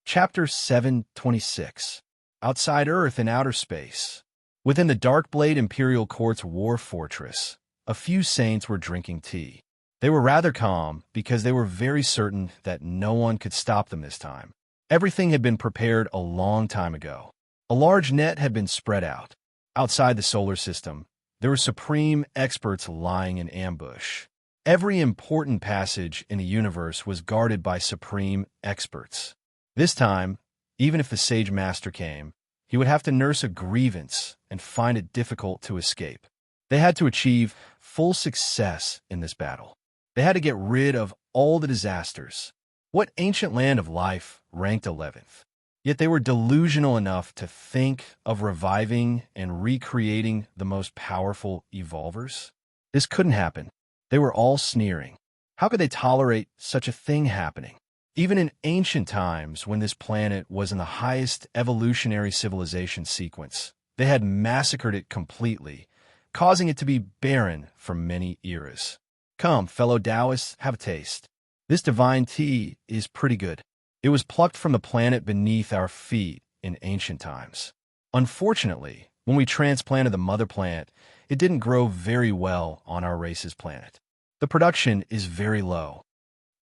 Chapter 726. Outside Earth in Outer Space. Within the Darkblade Imperial Court's war fortress, a few saints were drinking tea. They were rather calm because they were very certain that no one could stop them this time. Everything had been prepared a long time ago. A large net had been spread out. Outside the solar system, there were supreme experts lying in ambush. Every important passage in the universe was guarded by supreme experts. This time, even if the Sage Master came, he would have to nurse a grievance and find it difficult to escape. They had to achieve full success in this battle. They had to get rid of all the disasters. What ancient land of life ranked 11th? Yet they were delusional enough to think of reviving and recreating the most powerful evolvers? This couldn't happen. They were all sneering. How could they tolerate such a thing happening? Even in ancient times, when this planet was in the highest evolutionary civilization sequence, they had massacred it completely, causing it to be barren for many eras. Come, fellow Taoists, have a taste. This divine tea is pretty good. It was plucked from the planet beneath our feet in ancient times. Unfortunately, when we transplanted the mother plant, it didn't grow very well on our race's planet. The production is very low.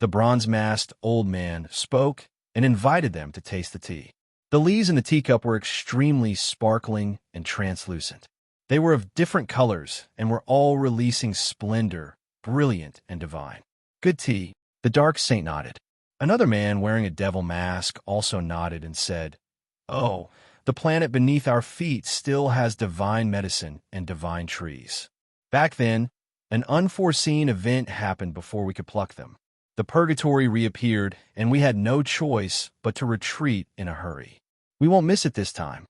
The bronze-masked old man spoke and invited them to taste the tea. The leaves in the teacup were extremely sparkling and translucent. They were of different colors and were all releasing splendor, brilliant and divine. Good tea, the dark saint nodded. Another man wearing a devil mask also nodded and said, "Oh, the planet beneath our feet still has divine medicine and divine trees." Back then, an unforeseen event happened before we could pluck them. The purgatory reappeared, and we had no choice but to retreat in a hurry. We won't miss it this time.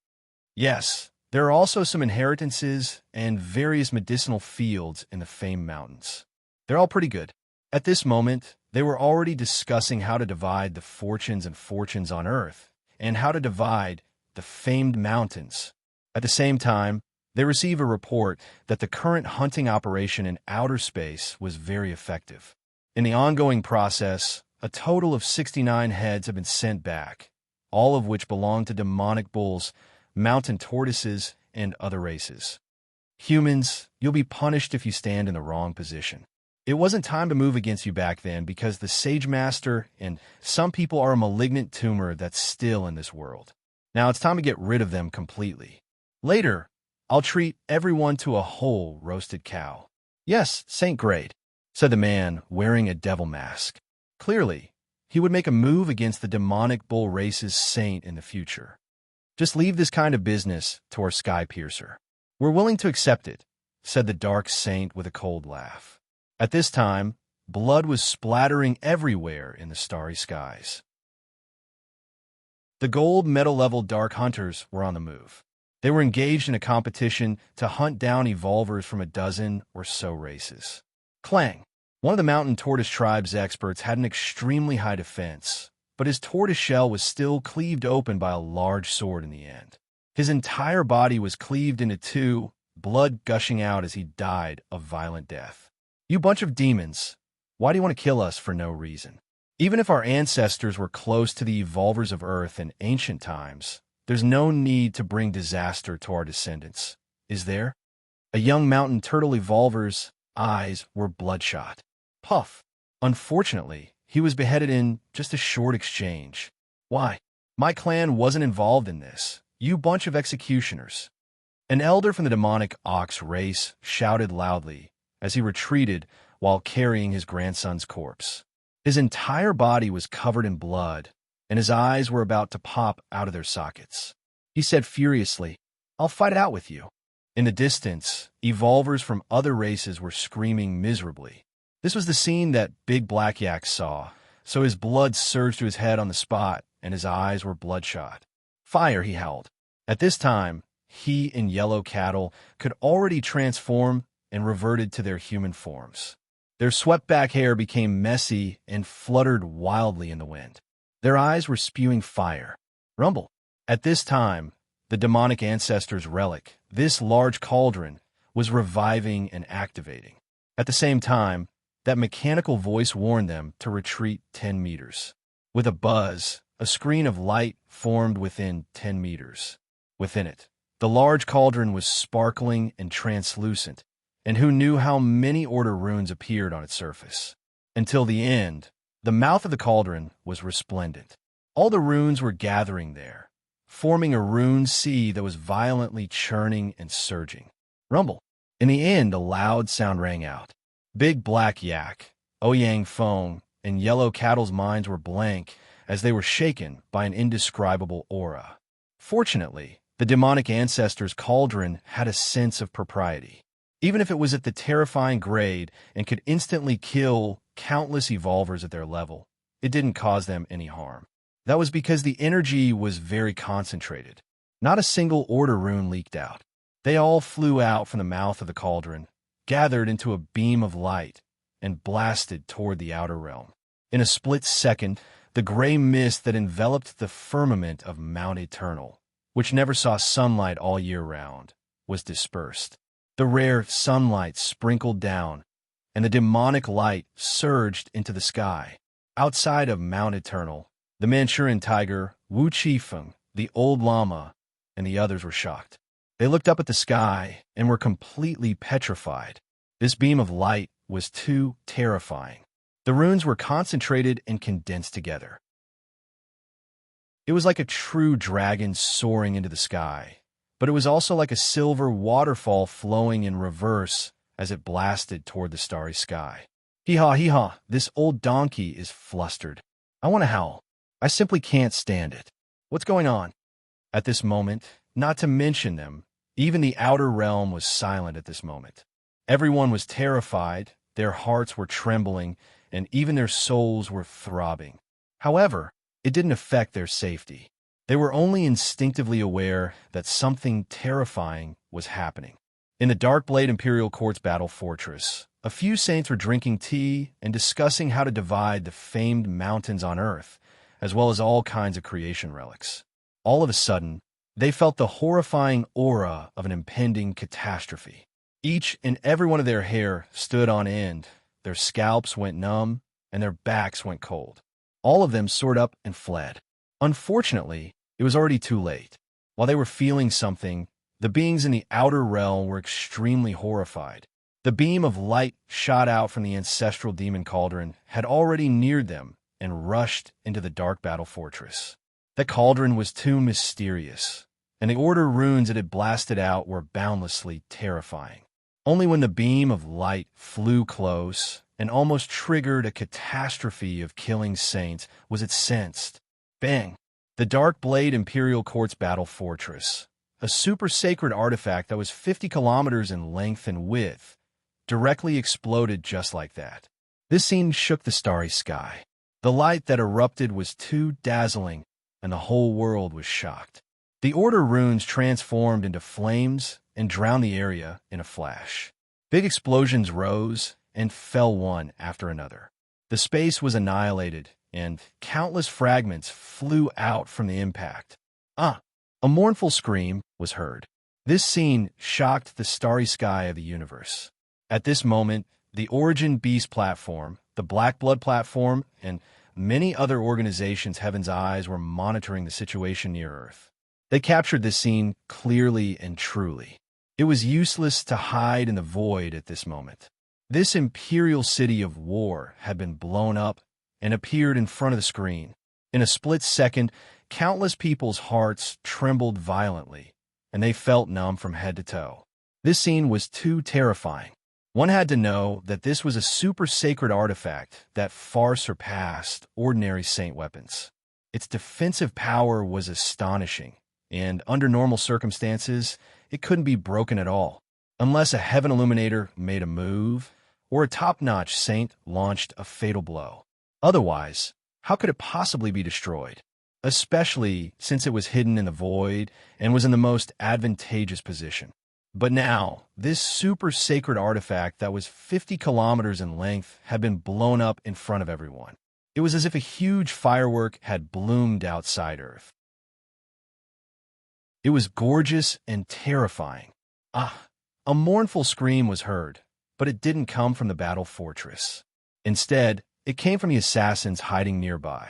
Yes, there are also some inheritances and various medicinal fields in the famed mountains. They're all pretty good. At this moment, they were already discussing how to divide the fortunes and fortunes on Earth, and how to divide the famed mountains. At the same time, they received a report that the current hunting operation in outer space was very effective. In the ongoing process, a total of 69 heads have been sent back, all of which belong to demonic bulls, mountain tortoises, and other races. Humans, you'll be punished if you stand in the wrong position. It wasn't time to move against you back then because the Sage Master and some people are a malignant tumor that's still in this world. Now it's time to get rid of them completely. Later, I'll treat everyone to a whole roasted cow. Yes, Saint Great, said the man wearing a devil mask. Clearly, he would make a move against the demonic bull race's saint in the future. Just leave this kind of business to our sky piercer. We're willing to accept it, said the dark saint with a cold laugh. At this time, blood was splattering everywhere in the starry skies. The gold medal-level Dark Hunters were on the move. They were engaged in a competition to hunt down evolvers from a dozen or so races. Clang! One of the mountain tortoise tribe's experts had an extremely high defense, but his tortoise shell was still cleaved open by a large sword in the end. His entire body was cleaved into two, blood gushing out as he died a violent death. You bunch of demons, why do you want to kill us for no reason? Even if our ancestors were close to the evolvers of Earth in ancient times, there's no need to bring disaster to our descendants, is there? A young mountain turtle evolver's eyes were bloodshot. Puff. Unfortunately, he was beheaded in just a short exchange. Why? My clan wasn't involved in this, you bunch of executioners. An elder from the demonic ox race shouted loudly as he retreated while carrying his grandson's corpse. His entire body was covered in blood, and his eyes were about to pop out of their sockets. He said furiously, "I'll fight it out with you." In the distance, evolvers from other races were screaming miserably. This was the scene that Big Black Yak saw, so his blood surged to his head on the spot, and his eyes were bloodshot. "Fire," he howled. At this time, he and Yellow Cattle could already transform and reverted to their human forms. Their swept-back hair became messy and fluttered wildly in the wind. Their eyes were spewing fire. Rumble. At this time, the demonic ancestor's relic, this large cauldron, was reviving and activating. At the same time, that mechanical voice warned them to retreat 10 meters. With a buzz, a screen of light formed within 10 meters. Within it, the large cauldron was sparkling and translucent, and who knew how many Order runes appeared on its surface. Until the end, the mouth of the cauldron was resplendent. All the runes were gathering there, forming a rune sea that was violently churning and surging. Rumble. In the end, a loud sound rang out. Big Black Yak, Ouyang Fong, and Yellow Cattle's minds were blank as they were shaken by an indescribable aura. Fortunately, the demonic ancestors' cauldron had a sense of propriety. Even if it was at the terrifying grade and could instantly kill countless evolvers at their level, it didn't cause them any harm. That was because the energy was very concentrated. Not a single Order rune leaked out. They all flew out from the mouth of the cauldron, gathered into a beam of light, and blasted toward the outer realm. In a split second, the gray mist that enveloped the firmament of Mount Eternal, which never saw sunlight all year round, was dispersed. The rare sunlight sprinkled down, and the demonic light surged into the sky. Outside of Mount Eternal, the Manchurian tiger, Wu Qifeng, the old llama, and the others were shocked. They looked up at the sky and were completely petrified. This beam of light was too terrifying. The runes were concentrated and condensed together. It was like a true dragon soaring into the sky, but it was also like a silver waterfall flowing in reverse as it blasted toward the starry sky. Hee-haw, this old donkey is flustered. I want to howl. I simply can't stand it. What's going on? At this moment, not to mention them, even the outer realm was silent at this moment. Everyone was terrified, their hearts were trembling, and even their souls were throbbing. However, it didn't affect their safety. They were only instinctively aware that something terrifying was happening. In the Darkblade Imperial Court's battle fortress, a few saints were drinking tea and discussing how to divide the famed mountains on Earth, as well as all kinds of creation relics. All of a sudden, they felt the horrifying aura of an impending catastrophe. Each and every one of their hair stood on end, their scalps went numb, and their backs went cold. All of them soared up and fled. Unfortunately, it was already too late. While they were feeling something, the beings in the outer realm were extremely horrified. The beam of light shot out from the ancestral demon cauldron had already neared them and rushed into the dark battle fortress. The cauldron was too mysterious, and the Order runes it had blasted out were boundlessly terrifying. Only when the beam of light flew close and almost triggered a catastrophe of killing saints was it sensed. Bang! The Darkblade Imperial Court's battle fortress, a super sacred artifact that was 50 kilometers in length and width, directly exploded just like that. This scene shook the starry sky. The light that erupted was too dazzling, and the whole world was shocked. The Order runes transformed into flames and drowned the area in a flash. Big explosions rose and fell one after another. The space was annihilated, and countless fragments flew out from the impact. A mournful scream was heard. This scene shocked the starry sky of the universe. At this moment, the Origin Beast platform, the Black Blood platform, and many other organizations' Heaven's Eyes were monitoring the situation near Earth. They captured this scene clearly and truly. It was useless to hide in the void at this moment. This imperial city of war had been blown up and appeared in front of the screen. In a split second, countless people's hearts trembled violently, and they felt numb from head to toe. This scene was too terrifying. One had to know that this was a super sacred artifact that far surpassed ordinary saint weapons. Its defensive power was astonishing, and under normal circumstances, it couldn't be broken at all, unless a Heaven Illuminator made a move or a top-notch saint launched a fatal blow. Otherwise, how could it possibly be destroyed? Especially since it was hidden in the void and was in the most advantageous position. But now, this super sacred artifact that was 50 kilometers in length had been blown up in front of everyone. It was as if a huge firework had bloomed outside Earth. It was gorgeous and terrifying. A mournful scream was heard, but it didn't come from the battle fortress. Instead, it came from the assassins hiding nearby.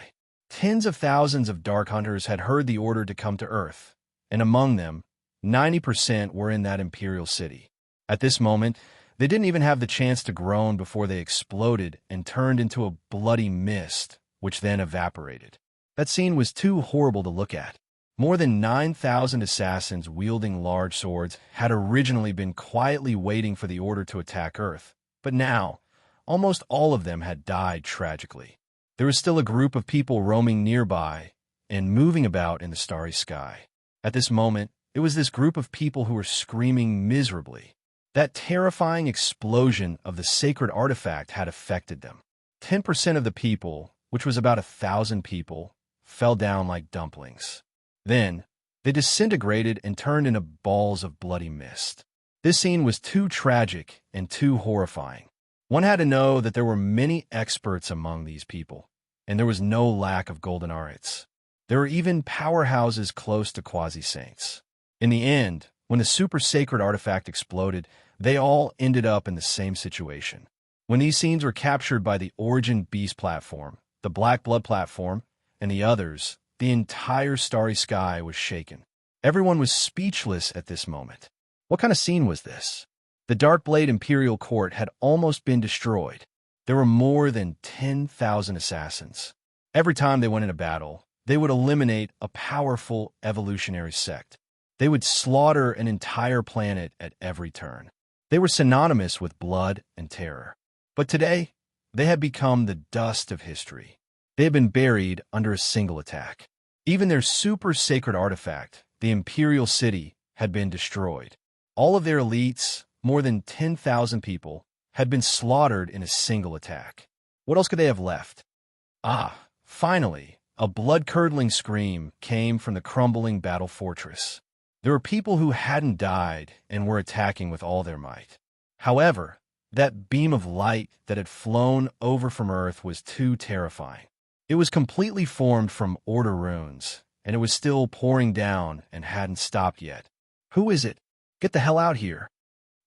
Tens of thousands of Dark Hunters had heard the order to come to Earth, and among them, 90% were in that imperial city. At this moment, They didn't even have the chance to groan before they exploded and turned into a bloody mist, which then evaporated. That scene was too horrible to look at. More than 9,000 assassins wielding large swords had originally been quietly waiting for the order to attack Earth, but now, almost all of them had died tragically. There was still a group of people roaming nearby and moving about in the starry sky. At this moment, it was this group of people who were screaming miserably. That terrifying explosion of the sacred artifact had affected them. 10% of the people, which was about 1,000 people, fell down like dumplings. Then, they disintegrated and turned into balls of bloody mist. This scene was too tragic and too horrifying. One had to know that there were many experts among these people, and there was no lack of golden arts. There were even powerhouses close to quasi-saints. In the end, when the super sacred artifact exploded, they all ended up in the same situation. When these scenes were captured by the Origin Beast platform, the Black Blood platform, and the others, the entire starry sky was shaken. Everyone was speechless at this moment. What kind of scene was this? The Darkblade Imperial Court had almost been destroyed. There were more than 10,000 assassins. Every time they went into battle, they would eliminate a powerful evolutionary sect. They would slaughter an entire planet at every turn. They were synonymous with blood and terror. But today, they had become the dust of history. They had been buried under a single attack. Even their super sacred artifact, the Imperial City, had been destroyed. All of their elites, more than 10,000 people, had been slaughtered in a single attack. What else could they have left? Finally, a blood-curdling scream came from the crumbling battle fortress. There were people who hadn't died and were attacking with all their might. However, that beam of light that had flown over from Earth was too terrifying. It was completely formed from Order runes, and it was still pouring down and hadn't stopped yet. Who is it? Get the hell out here.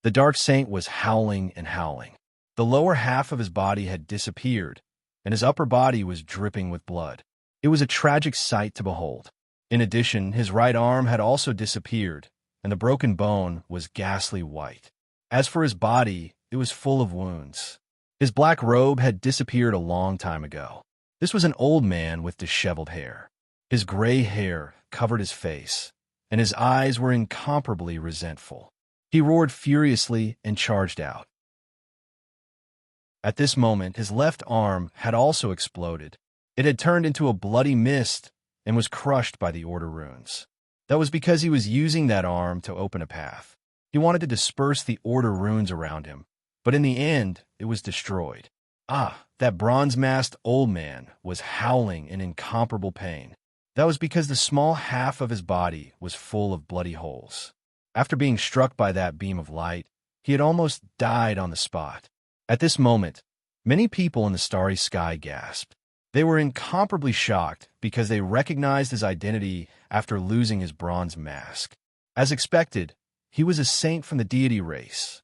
The Dark Saint was howling and howling. The lower half of his body had disappeared, and his upper body was dripping with blood. It was a tragic sight to behold. In addition, his right arm had also disappeared, and the broken bone was ghastly white. As for his body, it was full of wounds. His black robe had disappeared a long time ago. This was an old man with disheveled hair. His gray hair covered his face, and his eyes were incomparably resentful. He roared furiously and charged out. At this moment, his left arm had also exploded. It had turned into a bloody mist and was crushed by the Order runes. That was because he was using that arm to open a path. He wanted to disperse the Order runes around him, but in the end, it was destroyed. That bronze-masked old man was howling in incomparable pain. That was because the small half of his body was full of bloody holes. After being struck by that beam of light, he had almost died on the spot. At this moment, many people in the starry sky gasped. They were incomparably shocked because they recognized his identity after losing his bronze mask. As expected, he was a saint from the deity race.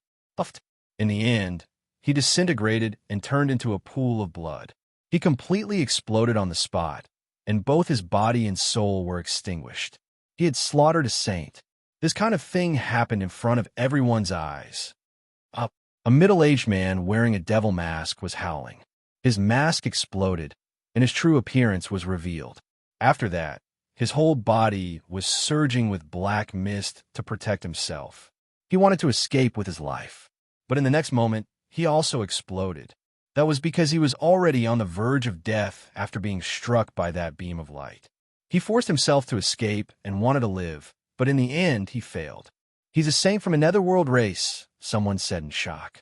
In the end, he disintegrated and turned into a pool of blood. He completely exploded on the spot, and both his body and soul were extinguished. He had slaughtered a saint. This kind of thing happened in front of everyone's eyes. A middle-aged man wearing a devil mask was howling. His mask exploded, and his true appearance was revealed. After that, his whole body was surging with black mist to protect himself. He wanted to escape with his life, but in the next moment, he also exploded. That was because he was already on the verge of death after being struck by that beam of light. He forced himself to escape and wanted to live, but in the end, he failed. He's a saint from a netherworld race, someone said in shock.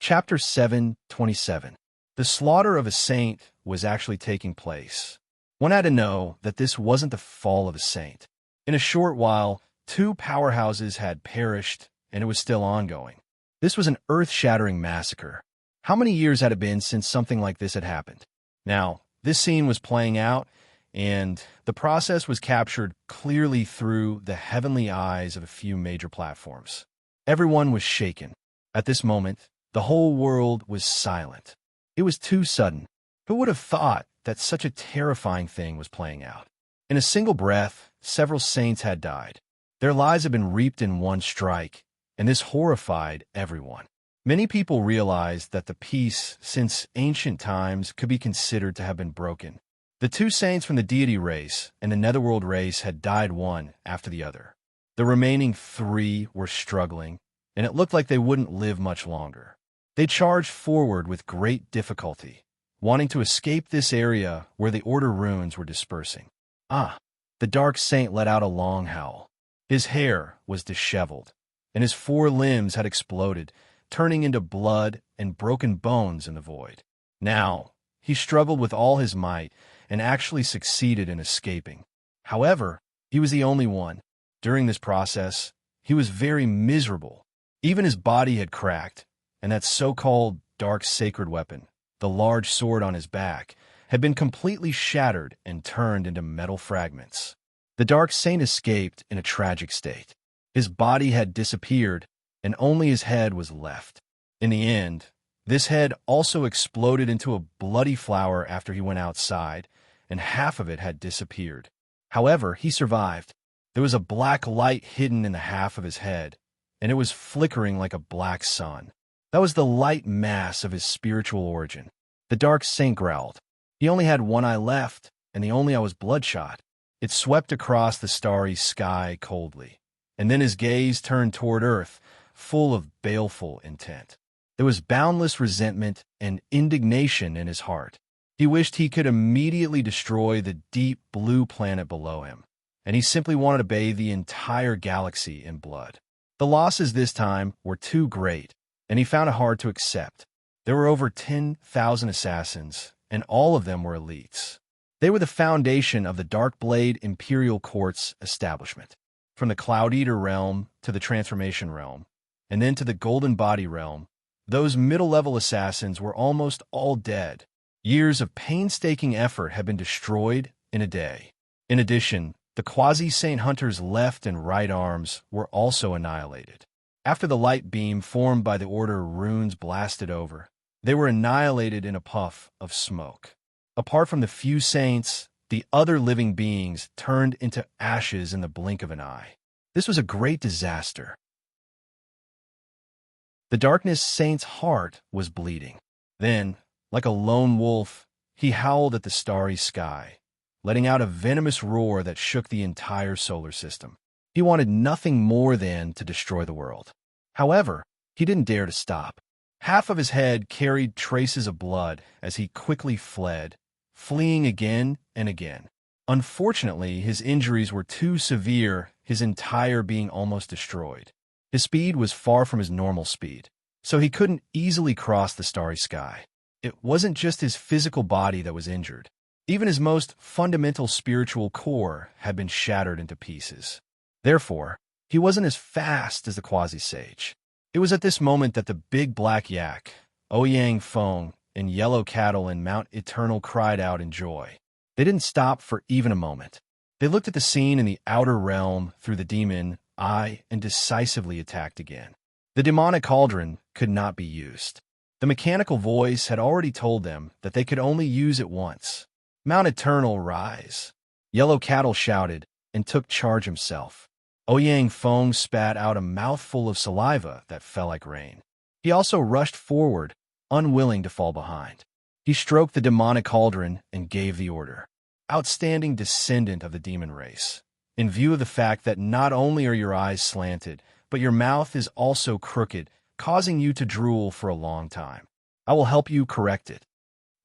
Chapter 7:27. The slaughter of a saint was actually taking place. One had to know that this wasn't the fall of a saint. In a short while, 2 powerhouses had perished, and it was still ongoing. This was an earth-shattering massacre. How many years had it been since something like this had happened? Now, this scene was playing out, and the process was captured clearly through the heavenly eyes of a few major platforms. Everyone was shaken. At this moment, the whole world was silent. It was too sudden. Who would have thought that such a terrifying thing was playing out? In a single breath, several saints had died. Their lives had been reaped in one strike, and this horrified everyone. Many people realized that the peace since ancient times could be considered to have been broken. The two saints from the deity race and the netherworld race had died one after the other. The remaining three were struggling, and it looked like they wouldn't live much longer. They charged forward with great difficulty, wanting to escape this area where the Order runes were dispersing. The dark saint let out a long howl. His hair was disheveled, and his 4 limbs had exploded, turning into blood and broken bones in the void. Now, he struggled with all his might and actually succeeded in escaping. However, he was the only one. During this process, he was very miserable. Even his body had cracked, and that so-called dark sacred weapon, the large sword on his back, had been completely shattered and turned into metal fragments. The dark saint escaped in a tragic state. His body had disappeared, and only his head was left. In the end, this head also exploded into a bloody flower after he went outside, and half of it had disappeared. However, he survived. There was a black light hidden in the half of his head, and it was flickering like a black sun. That was the light mass of his spiritual origin. The dark saint growled. He only had one eye left, and the only eye was bloodshot. It swept across the starry sky coldly, and then his gaze turned toward earth, full of baleful intent. There was boundless resentment and indignation in his heart. He wished he could immediately destroy the deep blue planet below him, and he simply wanted to bathe the entire galaxy in blood. The losses this time were too great, and he found it hard to accept. There were over 10,000 assassins, and all of them were elites. They were the foundation of the Darkblade Imperial Court's establishment. From the Cloud Eater realm to the Transformation realm, and then to the Golden Body realm, those middle-level assassins were almost all dead. Years of painstaking effort had been destroyed in a day. In addition, the Quasi-Saint Hunter's left and right arms were also annihilated. After the light beam formed by the Order runes blasted over, they were annihilated in a puff of smoke. Apart from the few saints, the other living beings turned into ashes in the blink of an eye. This was a great disaster. The Darkness Saint's heart was bleeding. Then, like a lone wolf, he howled at the starry sky, letting out a venomous roar that shook the entire solar system. He wanted nothing more than to destroy the world. However, he didn't dare to stop. Half of his head carried traces of blood as he quickly fled, fleeing again and again. Unfortunately, his injuries were too severe, his entire being almost destroyed. His speed was far from his normal speed, so he couldn't easily cross the starry sky. It wasn't just his physical body that was injured. Even his most fundamental spiritual core had been shattered into pieces. Therefore, he wasn't as fast as the Quasi-Sage. It was at this moment that the big black yak, Ouyang Feng, and yellow cattle in Mount Eternal cried out in joy. They didn't stop for even a moment. They looked at the scene in the outer realm through the demon eye and decisively attacked again. The demonic cauldron could not be used. The mechanical voice had already told them that they could only use it once. Mount Eternal, rise! Yellow cattle shouted and took charge himself. Ouyang Feng spat out a mouthful of saliva that fell like rain. He also rushed forward, unwilling to fall behind. He stroked the demonic cauldron and gave the order. Outstanding descendant of the demon race, in view of the fact that not only are your eyes slanted, but your mouth is also crooked, causing you to drool for a long time, I will help you correct it.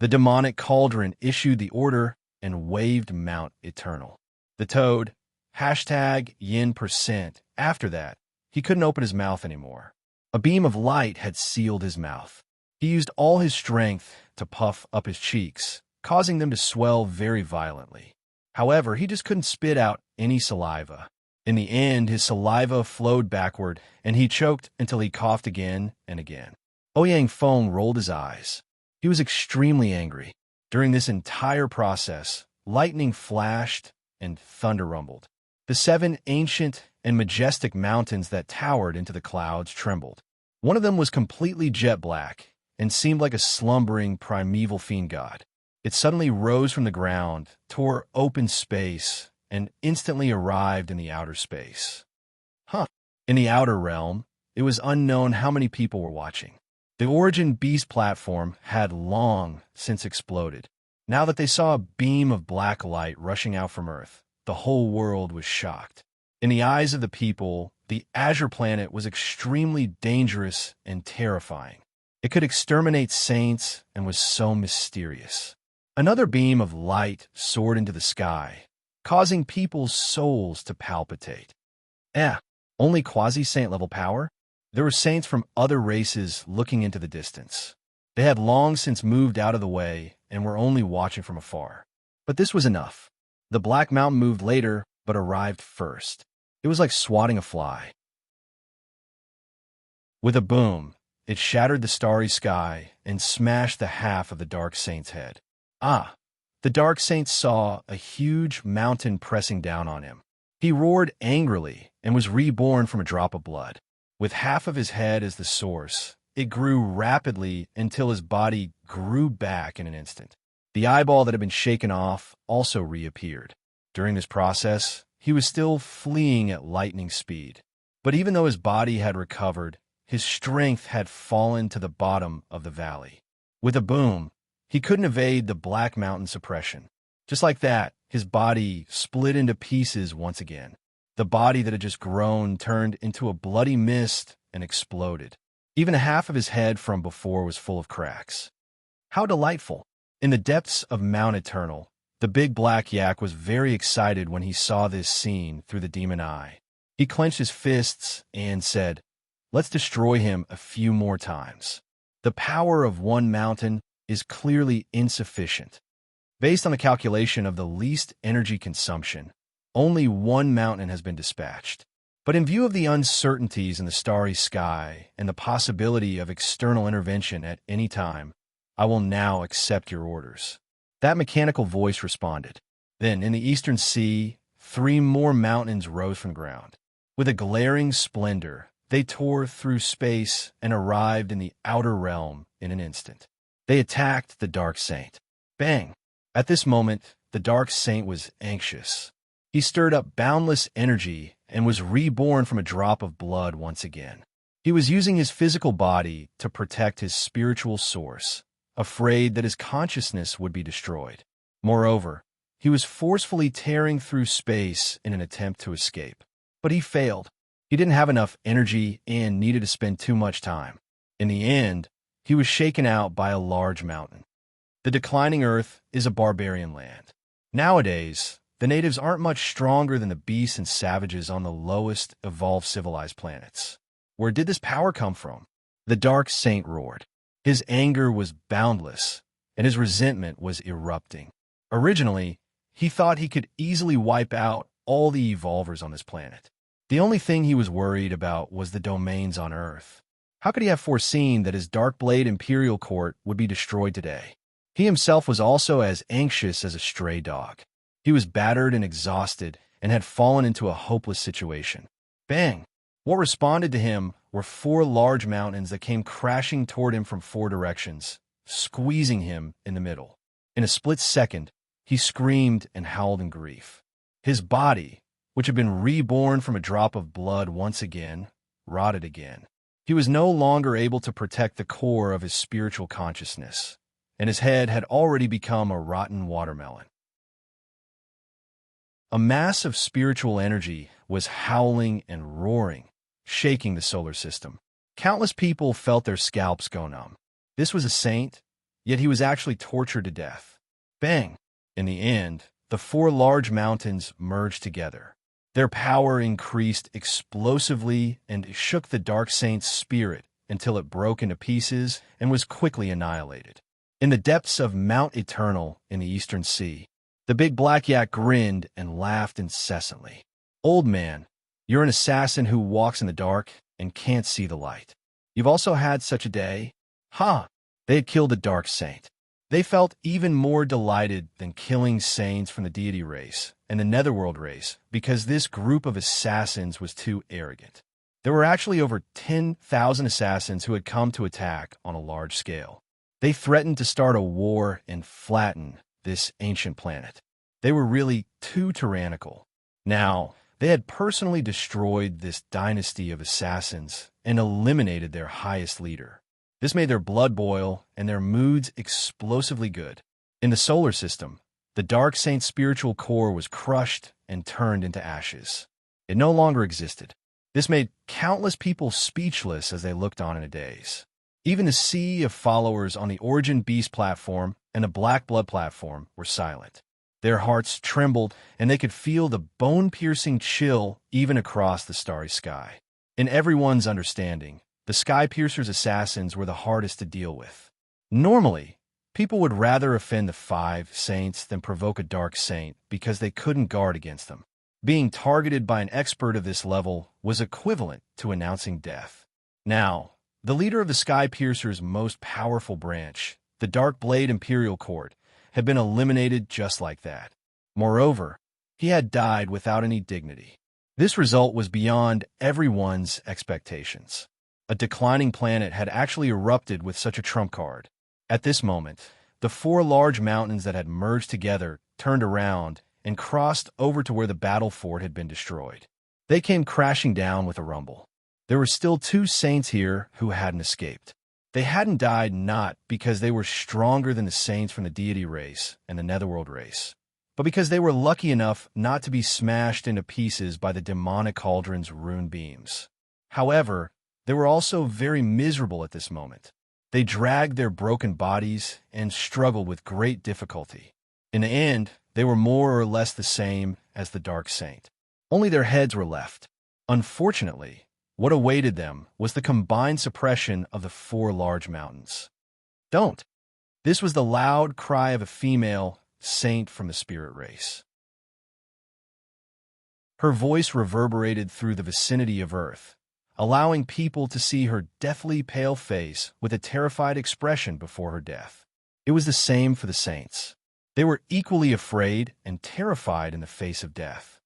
The demonic cauldron issued the order and waved Mount Eternal. The toad, #yin%, after that, he couldn't open his mouth anymore. A beam of light had sealed his mouth. He used all his strength to puff up his cheeks, causing them to swell very violently. However, he just couldn't spit out any saliva. In the end, his saliva flowed backward, and he choked until he coughed again and again. Ouyang Feng rolled his eyes. He was extremely angry. During this entire process, lightning flashed and thunder rumbled. The 7 ancient and majestic mountains that towered into the clouds trembled. One of them was completely jet black and seemed like a slumbering primeval fiend god. It suddenly rose from the ground, tore open space, and instantly arrived in the outer space. Huh. In the outer realm, it was unknown how many people were watching. The Origin Beast platform had long since exploded. Now that they saw a beam of black light rushing out from Earth, the whole world was shocked. In the eyes of the people, the Azure Planet was extremely dangerous and terrifying. It could exterminate saints and was so mysterious. Another beam of light soared into the sky, causing people's souls to palpitate. Only quasi-saint level power? There were saints from other races looking into the distance. They had long since moved out of the way and were only watching from afar. But this was enough. The Black Mountain moved later, but arrived first. It was like swatting a fly. With a boom, it shattered the starry sky and smashed the half of the Dark Saint's head. The Dark Saint saw a huge mountain pressing down on him. He roared angrily and was reborn from a drop of blood. With half of his head as the source, it grew rapidly until his body grew back in an instant. The eyeball that had been shaken off also reappeared. During this process, he was still fleeing at lightning speed. But even though his body had recovered, his strength had fallen to the bottom of the valley. With a boom, he couldn't evade the Black Mountain suppression. Just like that, his body split into pieces once again. The body that had just grown turned into a bloody mist and exploded. Even half of his head from before was full of cracks. How delightful! In the depths of Mount Eternal, the big black yak was very excited when he saw this scene through the demon eye. He clenched his fists and said, "Let's destroy him a few more times." The power of one mountain is clearly insufficient. Based on the calculation of the least energy consumption, only one mountain has been dispatched. But in view of the uncertainties in the starry sky and the possibility of external intervention at any time, I will now accept your orders. That mechanical voice responded. Then, in the eastern sea, 3 more mountains rose from the ground. With a glaring splendor, they tore through space and arrived in the outer realm in an instant. They attacked the Dark Saint. Bang! At this moment, the Dark Saint was anxious. He stirred up boundless energy and was reborn from a drop of blood once again. He was using his physical body to protect his spiritual source, afraid that his consciousness would be destroyed. Moreover, he was forcefully tearing through space in an attempt to escape. But he failed. He didn't have enough energy and needed to spend too much time. In the end, he was shaken out by a large mountain. The declining Earth is a barbarian land. Nowadays, the natives aren't much stronger than the beasts and savages on the lowest evolved civilized planets. Where did this power come from? The Dark Saint roared. His anger was boundless, and his resentment was erupting. Originally, he thought he could easily wipe out all the evolvers on this planet. The only thing he was worried about was the domains on Earth. How could he have foreseen that his Darkblade Imperial Court would be destroyed today? He himself was also as anxious as a stray dog. He was battered and exhausted and had fallen into a hopeless situation. Bang! What responded to him were 4 large mountains that came crashing toward him from 4 directions, squeezing him in the middle. In a split second, he screamed and howled in grief. His body, which had been reborn from a drop of blood once again, rotted again. He was no longer able to protect the core of his spiritual consciousness, and his head had already become a rotten watermelon. A mass of spiritual energy was howling and roaring, shaking the solar system. Countless people felt their scalps go numb. This was a saint, yet he was actually tortured to death. Bang! In the end, the 4 large mountains merged together. Their power increased explosively and shook the Dark Saint's spirit until it broke into pieces and was quickly annihilated. In the depths of Mount Eternal in the Eastern Sea, the big black yak grinned and laughed incessantly. "Old man, you're an assassin who walks in the dark and can't see the light. You've also had such a day." They had killed the Dark Saint. They felt even more delighted than killing saints from the deity race and the netherworld race because this group of assassins was too arrogant. There were actually over 10,000 assassins who had come to attack on a large scale. They threatened to start a war and flatten this ancient planet. They were really too tyrannical. Now, They had personally destroyed this dynasty of assassins and eliminated their highest leader. This made their blood boil and their moods explosively good. In the solar system, the Dark Saint's spiritual core was crushed and turned into ashes. It no longer existed. This made countless people speechless as they looked on in a daze. Even the sea of followers on the Origin Beast platform and the Black Blood platform were silent. Their hearts trembled, and they could feel the bone-piercing chill even across the starry sky. In everyone's understanding, the Sky-Piercer's assassins were the hardest to deal with. Normally, people would rather offend the 5 saints than provoke a Dark Saint because they couldn't guard against them. Being targeted by an expert of this level was equivalent to announcing death. Now, the leader of the Sky-Piercer's most powerful branch, the Dark Blade Imperial Court, had been eliminated just like that. Moreover, he had died without any dignity. This result was beyond everyone's expectations. A declining planet had actually erupted with such a trump card. At this moment, the 4 large mountains that had merged together turned around and crossed over to where the battle fort had been destroyed. They came crashing down with a rumble. There were still 2 saints here who hadn't escaped. They hadn't died not because they were stronger than the saints from the deity race and the netherworld race, but because they were lucky enough not to be smashed into pieces by the demonic cauldron's rune beams. However, they were also very miserable at this moment. They dragged their broken bodies and struggled with great difficulty. In the end, they were more or less the same as the Dark Saint. Only their heads were left. Unfortunately, what awaited them was the combined suppression of the 4 large mountains. Don't! This was the loud cry of a female saint from the spirit race. Her voice reverberated through the vicinity of Earth, allowing people to see her deathly pale face with a terrified expression before her death. It was the same for the saints. They were equally afraid and terrified in the face of death.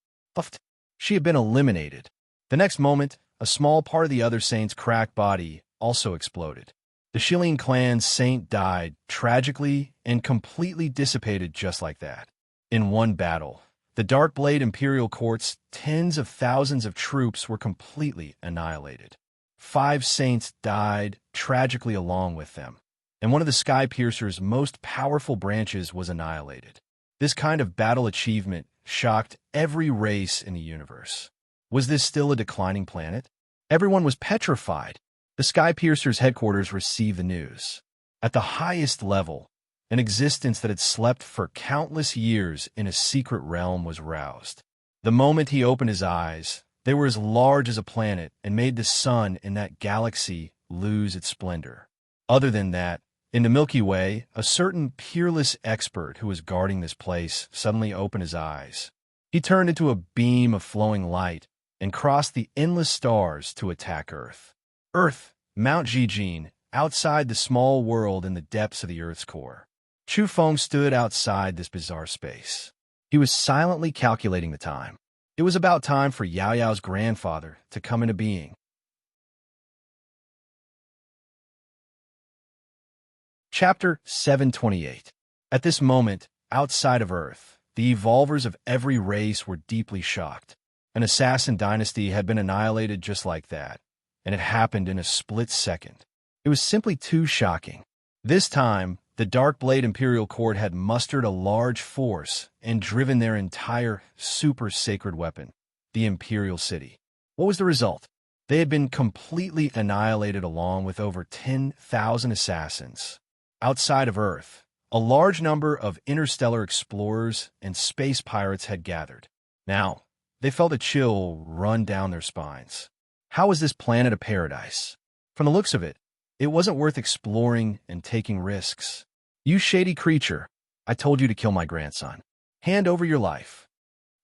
She had been eliminated. The next moment, a small part of the other saint's cracked body also exploded. The Shilling clan's saint died tragically and completely dissipated just like that. In one battle, the Dark Blade Imperial Court's tens of thousands of troops were completely annihilated. 5 saints died tragically along with them, and one of the Sky-Piercer's most powerful branches was annihilated. This kind of battle achievement shocked every race in the universe. Was this still a declining planet? Everyone was petrified. The Sky-Piercer's headquarters received the news. At the highest level, an existence that had slept for countless years in a secret realm was roused. The moment he opened his eyes, they were as large as a planet and made the sun in that galaxy lose its splendor. Other than that, in the Milky Way, a certain peerless expert who was guarding this place suddenly opened his eyes. He turned into a beam of flowing light and crossed the endless stars to attack Earth. Earth, Mount Jijin, outside the small world in the depths of the Earth's core. Chu Feng stood outside this bizarre space. He was silently calculating the time. It was about time for Yao Yao's grandfather to come into being. Chapter 728. At this moment, outside of Earth, the evolvers of every race were deeply shocked. An assassin dynasty had been annihilated just like that, and it happened in a split second. It was simply too shocking. This time, the Dark Blade Imperial Court had mustered a large force and driven their entire super-sacred weapon, the Imperial City. What was the result? They had been completely annihilated along with over 10,000 assassins. Outside of Earth, a large number of interstellar explorers and space pirates had gathered. Now, they felt a chill run down their spines. How was this planet a paradise? From the looks of it, it wasn't worth exploring and taking risks. You shady creature, I told you to kill my grandson. Hand over your life.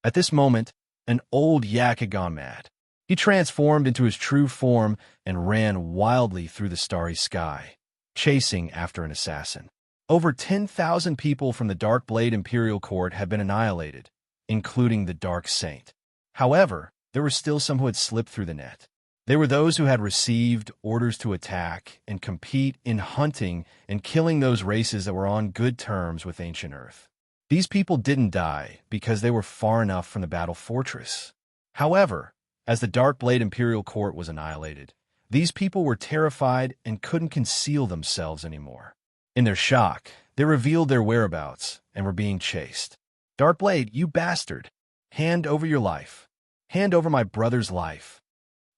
At this moment, an old yak had gone mad. He transformed into his true form and ran wildly through the starry sky, chasing after an assassin. Over 10,000 people from the Dark Blade Imperial Court had been annihilated, including the Dark Saint. However, there were still some who had slipped through the net. They were those who had received orders to attack and compete in hunting and killing those races that were on good terms with ancient Earth. These people didn't die because they were far enough from the battle fortress. However, as the Darkblade Imperial Court was annihilated, these people were terrified and couldn't conceal themselves anymore. In their shock, they revealed their whereabouts and were being chased. Darkblade, you bastard! Hand over your life. Hand over my brother's life.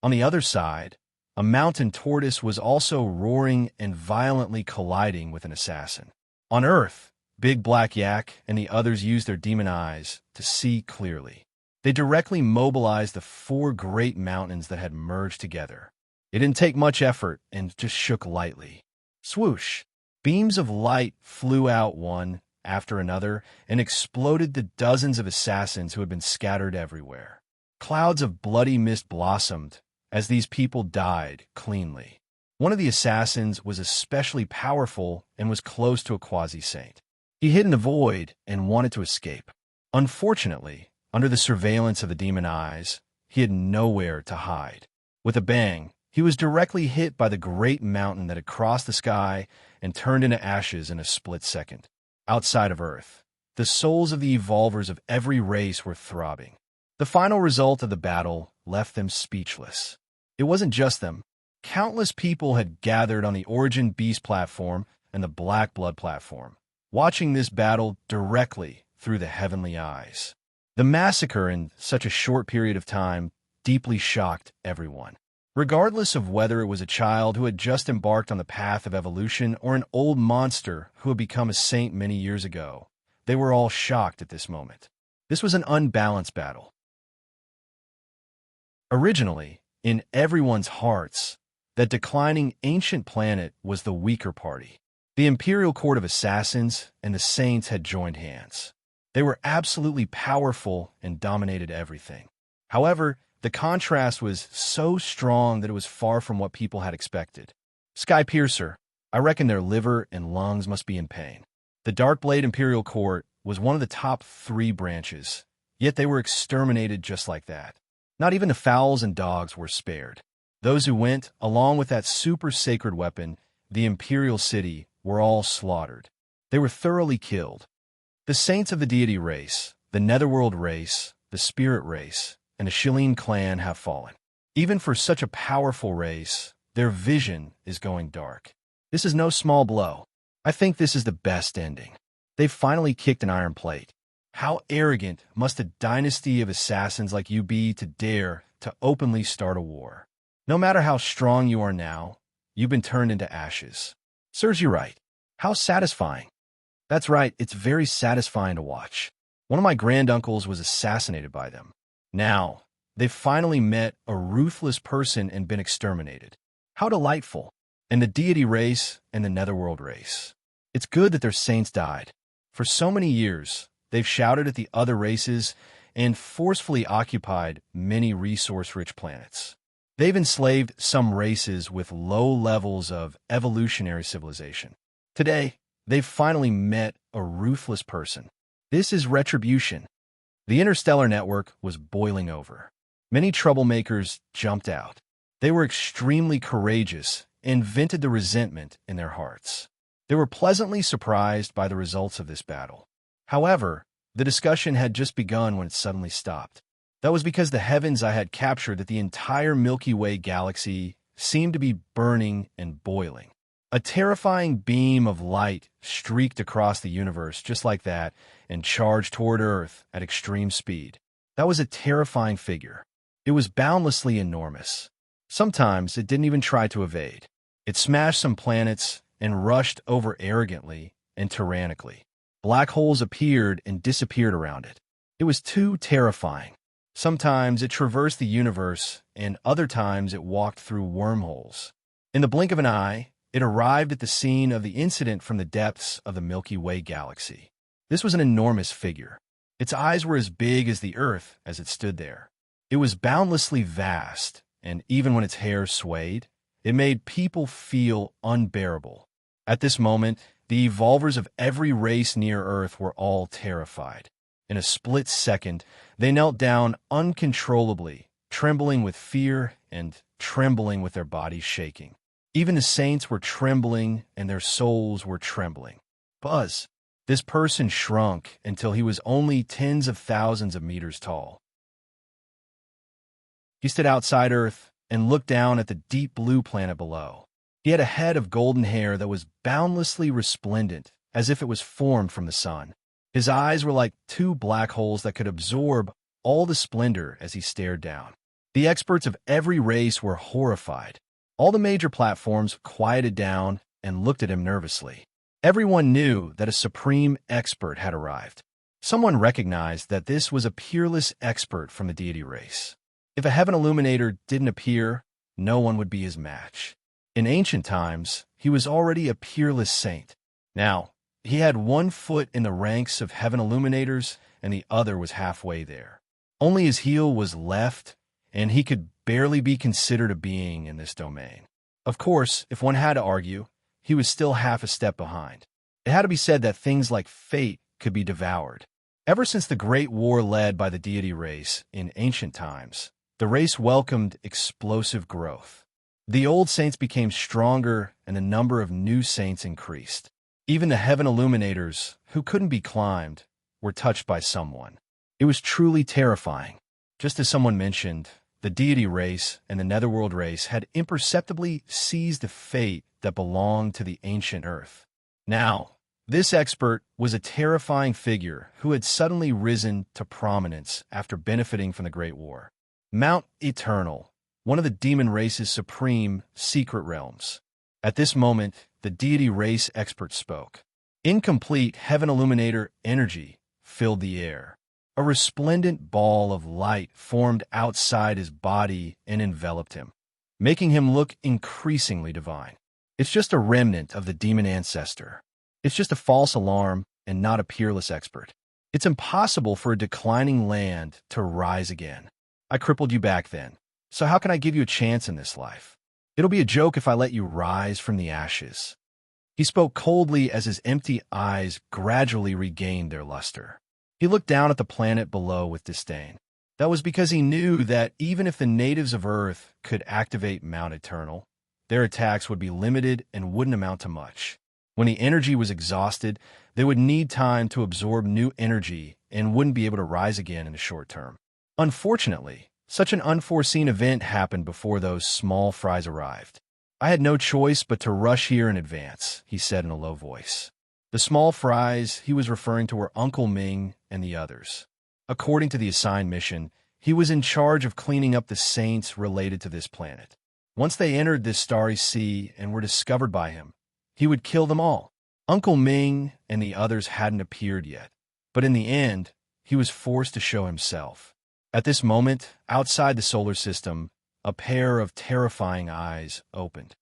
On the other side, a mountain tortoise was also roaring and violently colliding with an assassin. On Earth, Big Black Yak and the others used their demon eyes to see clearly. They directly mobilized the four great mountains that had merged together. It didn't take much effort and just shook lightly. Swoosh! Beams of light flew out one after another and exploded the dozens of assassins who had been scattered everywhere. Clouds of bloody mist blossomed as these people died cleanly. One of the assassins was especially powerful and was close to a quasi-saint. He hid in the void and wanted to escape. Unfortunately, under the surveillance of the demon eyes, he had nowhere to hide. With a bang, he was directly hit by the great mountain that had crossed the sky and turned into ashes in a split second. Outside of Earth, the souls of the evolvers of every race were throbbing. The final result of the battle left them speechless. It wasn't just them. Countless people had gathered on the Origin Beast platform and the Black Blood platform, watching this battle directly through the heavenly eyes. The massacre in such a short period of time deeply shocked everyone. Regardless of whether it was a child who had just embarked on the path of evolution or an old monster who had become a saint many years ago, they were all shocked at this moment. This was an unbalanced battle. Originally, in everyone's hearts, that declining ancient planet was the weaker party. The Imperial Court of Assassins and the Saints had joined hands. They were absolutely powerful and dominated everything. However, the contrast was so strong that it was far from what people had expected. Skypiercer, I reckon their liver and lungs must be in pain. The Darkblade Imperial Court was one of the top 3 branches, yet they were exterminated just like that. Not even the fowls and dogs were spared. Those who went, along with that super sacred weapon, the Imperial City, were all slaughtered. They were thoroughly killed. The saints of the deity race, the netherworld race, the spirit race, and the Shilin clan have fallen. Even for such a powerful race, their vision is going dark. This is no small blow. I think this is the best ending. They've finally kicked an iron plate. How arrogant must a dynasty of assassins like you be to dare to openly start a war? No matter how strong you are now, you've been turned into ashes. Serves you right. How satisfying. That's right, it's very satisfying to watch. One of my granduncles was assassinated by them. Now, they've finally met a ruthless person and been exterminated. How delightful. And the deity race and the netherworld race. It's good that their saints died. For so many years, they've shouted at the other races and forcefully occupied many resource-rich planets. They've enslaved some races with low levels of evolutionary civilization. Today, they've finally met a ruthless person. This is retribution. The interstellar network was boiling over. Many troublemakers jumped out. They were extremely courageous and vented the resentment in their hearts. They were pleasantly surprised by the results of this battle. However, the discussion had just begun when it suddenly stopped. That was because the heavens I had captured that the entire Milky Way galaxy seemed to be burning and boiling. A terrifying beam of light streaked across the universe just like that and charged toward Earth at extreme speed. That was a terrifying figure. It was boundlessly enormous. Sometimes it didn't even try to evade. It smashed some planets and rushed over arrogantly and tyrannically. Black holes appeared and disappeared around it. It was too terrifying. Sometimes it traversed the universe, and other times it walked through wormholes. In the blink of an eye, it arrived at the scene of the incident from the depths of the Milky Way galaxy. This was an enormous figure. Its eyes were as big as the Earth as it stood there. It was boundlessly vast, and even when its hair swayed, it made people feel unbearable. At this moment, the evolvers of every race near Earth were all terrified. In a split second, they knelt down uncontrollably, trembling with fear and trembling with their bodies shaking. Even the saints were trembling and their souls were trembling. Buzz, this person shrunk until he was only tens of thousands of meters tall. He stood outside Earth and looked down at the deep blue planet below. He had a head of golden hair that was boundlessly resplendent, as if it was formed from the sun. His eyes were like two black holes that could absorb all the splendor as he stared down. The experts of every race were horrified. All the major platforms quieted down and looked at him nervously. Everyone knew that a supreme expert had arrived. Someone recognized that this was a peerless expert from the deity race. If a heaven illuminator didn't appear, no one would be his match. In ancient times, he was already a peerless saint. Now, he had one foot in the ranks of heaven illuminators, and the other was halfway there. Only his heel was left, and he could barely be considered a being in this domain. Of course, if one had to argue, he was still half a step behind. It had to be said that things like fate could be devoured. Ever since the great war led by the deity race in ancient times, the race welcomed explosive growth. The old saints became stronger, and the number of new saints increased. Even the heaven illuminators, who couldn't be climbed, were touched by someone. It was truly terrifying. Just as someone mentioned, the deity race and the netherworld race had imperceptibly seized the fate that belonged to the ancient Earth. Now, this expert was a terrifying figure who had suddenly risen to prominence after benefiting from the Great War. Mount Eternal, one of the demon race's supreme secret realms. At this moment, the deity race expert spoke. Incomplete heaven illuminator energy filled the air. A resplendent ball of light formed outside his body and enveloped him, making him look increasingly divine. It's just a remnant of the demon ancestor. It's just a false alarm and not a peerless expert. It's impossible for a declining land to rise again. I crippled you back then, so how can I give you a chance in this life? It'll be a joke if I let you rise from the ashes. He spoke coldly as his empty eyes gradually regained their luster. He looked down at the planet below with disdain. That was because he knew that even if the natives of Earth could activate Mount Eternal, their attacks would be limited and wouldn't amount to much. When the energy was exhausted, they would need time to absorb new energy and wouldn't be able to rise again in the short term. Unfortunately, such an unforeseen event happened before those small fries arrived. I had no choice but to rush here in advance, he said in a low voice. The small fries he was referring to were Uncle Ming and the others. According to the assigned mission, he was in charge of cleaning up the saints related to this planet. Once they entered this starry sea and were discovered by him, he would kill them all. Uncle Ming and the others hadn't appeared yet, but in the end, he was forced to show himself. At this moment, outside the solar system, a pair of terrifying eyes opened.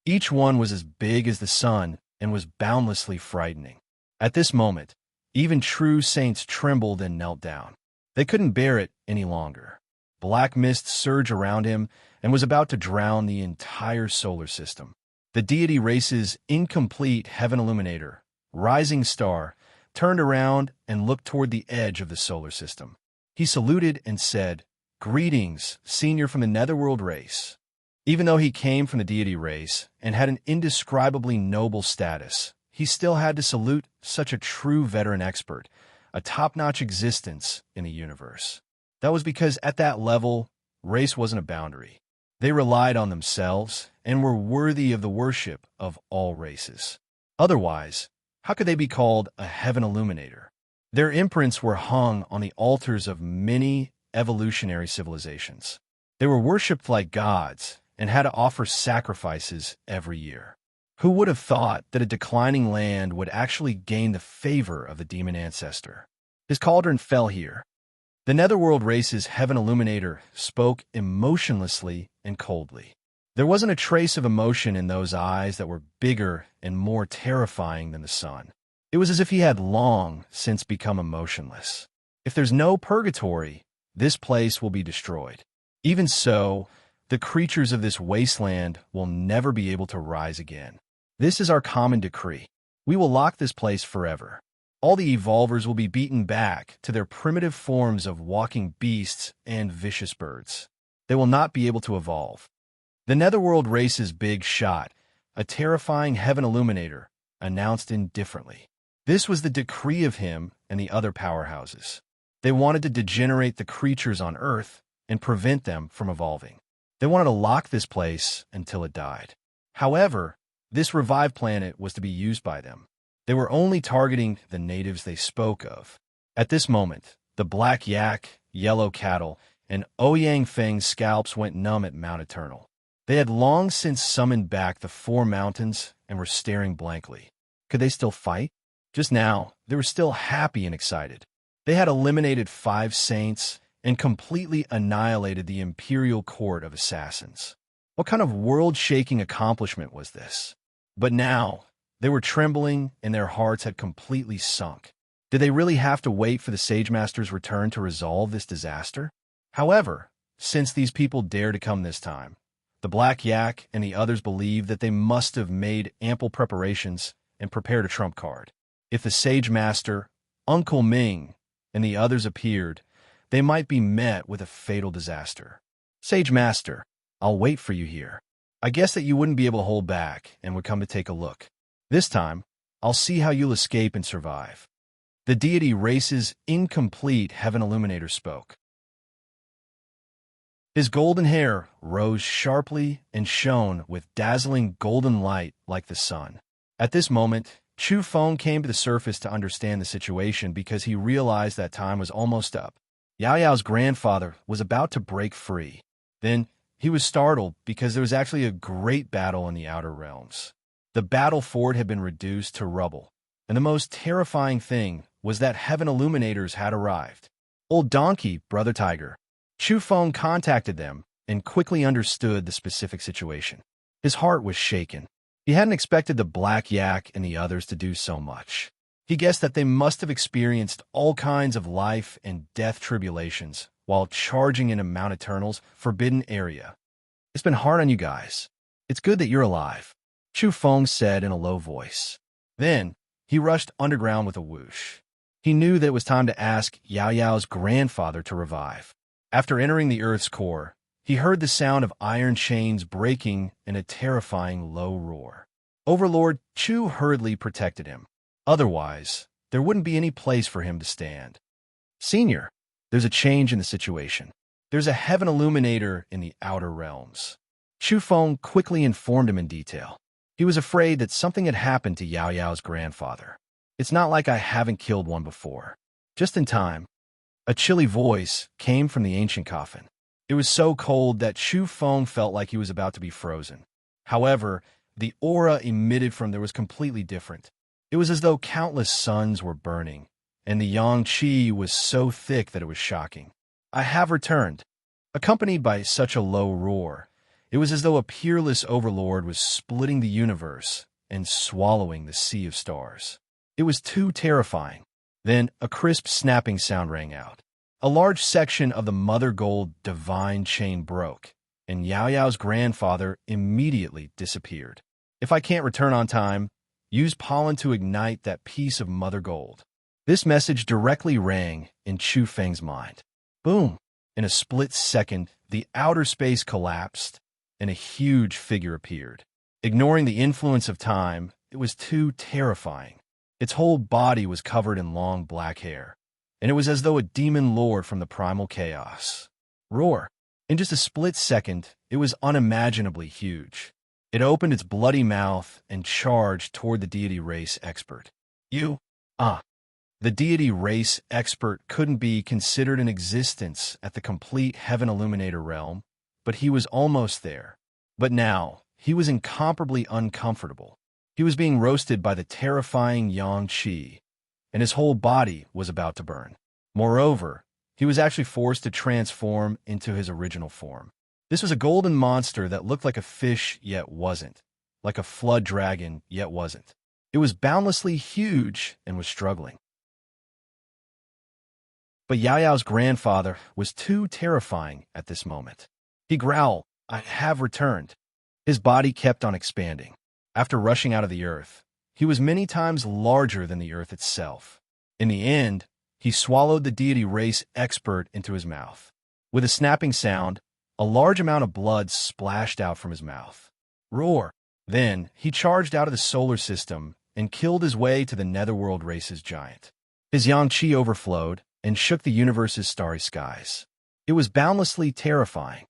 Each one was as big as the sun and was boundlessly frightening. At this moment, even true saints trembled and knelt down. They couldn't bear it any longer. Black mist surged around him and was about to drown the entire solar system. The deity race's incomplete heaven illuminator, rising star, turned around and looked toward the edge of the solar system. He saluted and said, "Greetings, senior from the netherworld race." Even though he came from the deity race and had an indescribably noble status, he still had to salute such a true veteran expert, a top-notch existence in the universe. That was because at that level, race wasn't a boundary. They relied on themselves and were worthy of the worship of all races. Otherwise, how could they be called a heaven illuminator? Their imprints were hung on the altars of many evolutionary civilizations. They were worshipped like gods and had to offer sacrifices every year. Who would have thought that a declining land would actually gain the favor of the demon ancestor? His cauldron fell here. The netherworld race's heaven illuminator spoke emotionlessly and coldly. There wasn't a trace of emotion in those eyes that were bigger and more terrifying than the sun. It was as if he had long since become emotionless. If there's no purgatory, this place will be destroyed. Even so, the creatures of this wasteland will never be able to rise again. This is our common decree. We will lock this place forever. All the evolvers will be beaten back to their primitive forms of walking beasts and vicious birds. They will not be able to evolve. The netherworld race's big shot, a terrifying heaven illuminator, announced indifferently. This was the decree of him and the other powerhouses. They wanted to degenerate the creatures on Earth and prevent them from evolving. They wanted to lock this place until it died. However, this revived planet was to be used by them. They were only targeting the natives they spoke of. At this moment, the black yak, yellow cattle, and Ouyang Feng's scalps went numb at Mount Eternal. They had long since summoned back the four mountains and were staring blankly. Could they still fight? Just now, they were still happy and excited. They had eliminated 5 saints and completely annihilated the imperial court of assassins. What kind of world-shaking accomplishment was this? But now, they were trembling and their hearts had completely sunk. Did they really have to wait for the Sage Master's return to resolve this disaster? However, since these people dared to come this time, the Black Yak and the others believed that they must have made ample preparations and prepared a trump card. If the Sage Master, Uncle Ming, and the others appeared, they might be met with a fatal disaster. Sage Master, I'll wait for you here. I guess that you wouldn't be able to hold back and would come to take a look. This time, I'll see how you'll escape and survive. The deity race's incomplete heaven illuminator spoke. His golden hair rose sharply and shone with dazzling golden light like the sun. At this moment, Chu Feng came to the surface to understand the situation because he realized that time was almost up. Yao Yao's grandfather was about to break free. Then, he was startled because there was actually a great battle in the Outer Realms. The battle fort had been reduced to rubble, and the most terrifying thing was that heaven illuminators had arrived. Old Donkey, Brother Tiger. Chu Feng contacted them and quickly understood the specific situation. His heart was shaken. He hadn't expected the Black Yak and the others to do so much. He guessed that they must have experienced all kinds of life and death tribulations while charging into Mount Eternal's forbidden area. It's been hard on you guys. It's good that you're alive, Chu Feng said in a low voice. Then, he rushed underground with a whoosh. He knew that it was time to ask Yao Yao's grandfather to revive. After entering the Earth's core, he heard the sound of iron chains breaking in a terrifying low roar. Overlord Chu hurriedly protected him. Otherwise, there wouldn't be any place for him to stand. Senior, there's a change in the situation. There's a heaven illuminator in the Outer Realms. Chu Feng quickly informed him in detail. He was afraid that something had happened to Yao Yao's grandfather. It's not like I haven't killed one before. Just in time. A chilly voice came from the ancient coffin. It was so cold that Chu Feng felt like he was about to be frozen. However, the aura emitted from there was completely different. It was as though countless suns were burning, and the yang qi was so thick that it was shocking. I have returned. Accompanied by such a low roar, it was as though a peerless overlord was splitting the universe and swallowing the sea of stars. It was too terrifying. Then a crisp snapping sound rang out. A large section of the Mother Gold divine chain broke, and Yao Yao's grandfather immediately disappeared. If I can't return on time, use pollen to ignite that piece of Mother Gold. This message directly rang in Chu Feng's mind. Boom! In a split second, the outer space collapsed, and a huge figure appeared. Ignoring the influence of time, it was too terrifying. Its whole body was covered in long black hair, and it was as though a demon lord from the primal chaos. Roar! In just a split second, it was unimaginably huge. It opened its bloody mouth and charged toward the deity race expert. The deity race expert couldn't be considered in existence at the complete heaven illuminator realm, but he was almost there. But now, he was incomparably uncomfortable. He was being roasted by the terrifying yang qi, and his whole body was about to burn. Moreover, he was actually forced to transform into his original form. This was a golden monster that looked like a fish yet wasn't, like a flood dragon yet wasn't. It was boundlessly huge and was struggling. But Yao Yao's grandfather was too terrifying at this moment. He growled, I have returned. His body kept on expanding. After rushing out of the earth, he was many times larger than the earth itself. In the end, he swallowed the deity race expert into his mouth. With a snapping sound, a large amount of blood splashed out from his mouth. Roar! Then, he charged out of the solar system and killed his way to the netherworld race's giant. His yang qi overflowed, and shook the universe's starry skies. It was boundlessly terrifying.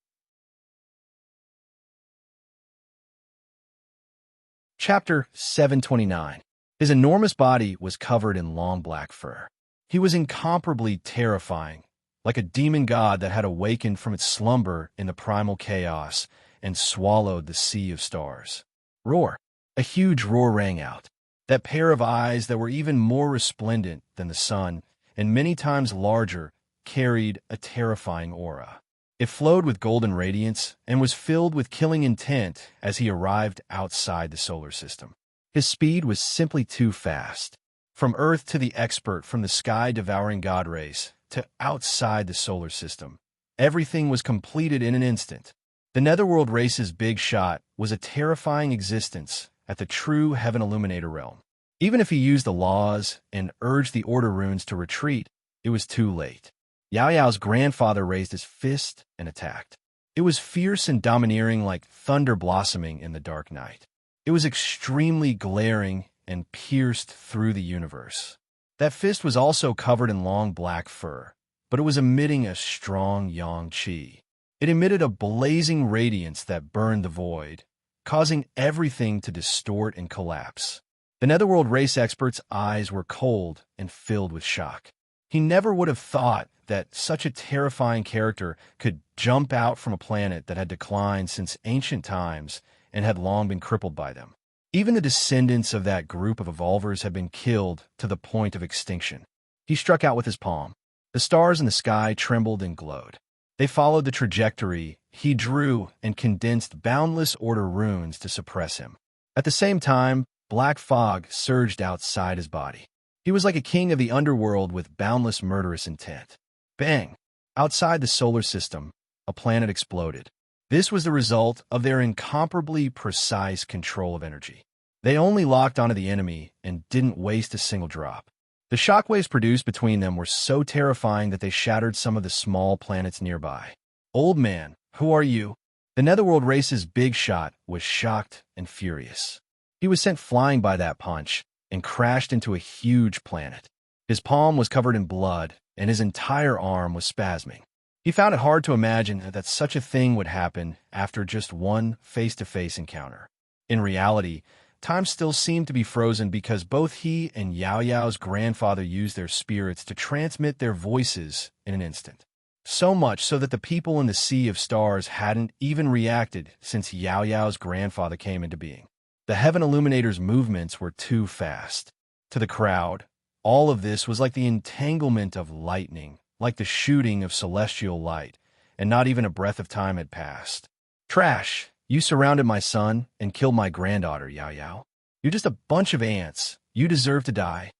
Chapter 729. His enormous body was covered in long black fur. He was incomparably terrifying, like a demon god that had awakened from its slumber in the primal chaos and swallowed the sea of stars. Roar! A huge roar rang out. That pair of eyes that were even more resplendent than the sun and many times larger carried a terrifying aura. It flowed with golden radiance and was filled with killing intent as he arrived outside the solar system. His speed was simply too fast. From Earth to the expert from the sky-devouring god race to outside the solar system, everything was completed in an instant. The Netherworld race's big shot was a terrifying existence at the true Heaven Illuminator realm. Even if he used the laws and urged the Order runes to retreat, it was too late. Yao Yao's grandfather raised his fist and attacked. It was fierce and domineering like thunder blossoming in the dark night. It was extremely glaring and pierced through the universe. That fist was also covered in long black fur, but it was emitting a strong yang qi. It emitted a blazing radiance that burned the void, causing everything to distort and collapse. The Netherworld race expert's eyes were cold and filled with shock. He never would have thought that such a terrifying character could jump out from a planet that had declined since ancient times and had long been crippled by them. Even the descendants of that group of evolvers had been killed to the point of extinction. He struck out with his palm. The stars in the sky trembled and glowed. They followed the trajectory he drew and condensed boundless order runes to suppress him. At the same time, black fog surged outside his body. He was like a king of the underworld with boundless murderous intent. Bang! Outside the solar system, a planet exploded. This was the result of their incomparably precise control of energy. They only locked onto the enemy and didn't waste a single drop. The shockwaves produced between them were so terrifying that they shattered some of the small planets nearby. Old man, who are you? The Netherworld race's big shot was shocked and furious. He was sent flying by that punch and crashed into a huge planet. His palm was covered in blood, and his entire arm was spasming. He found it hard to imagine that such a thing would happen after just one face-to-face encounter. In reality, time still seemed to be frozen because both he and Yao Yao's grandfather used their spirits to transmit their voices in an instant. So much so that the people in the Sea of Stars hadn't even reacted since Yao Yao's grandfather came into being. The Heaven Illuminator's movements were too fast. To the crowd, all of this was like the entanglement of lightning, like the shooting of celestial light, and not even a breath of time had passed. Trash! You surrounded my son and killed my granddaughter, Yao Yao. You're just a bunch of ants. You deserve to die.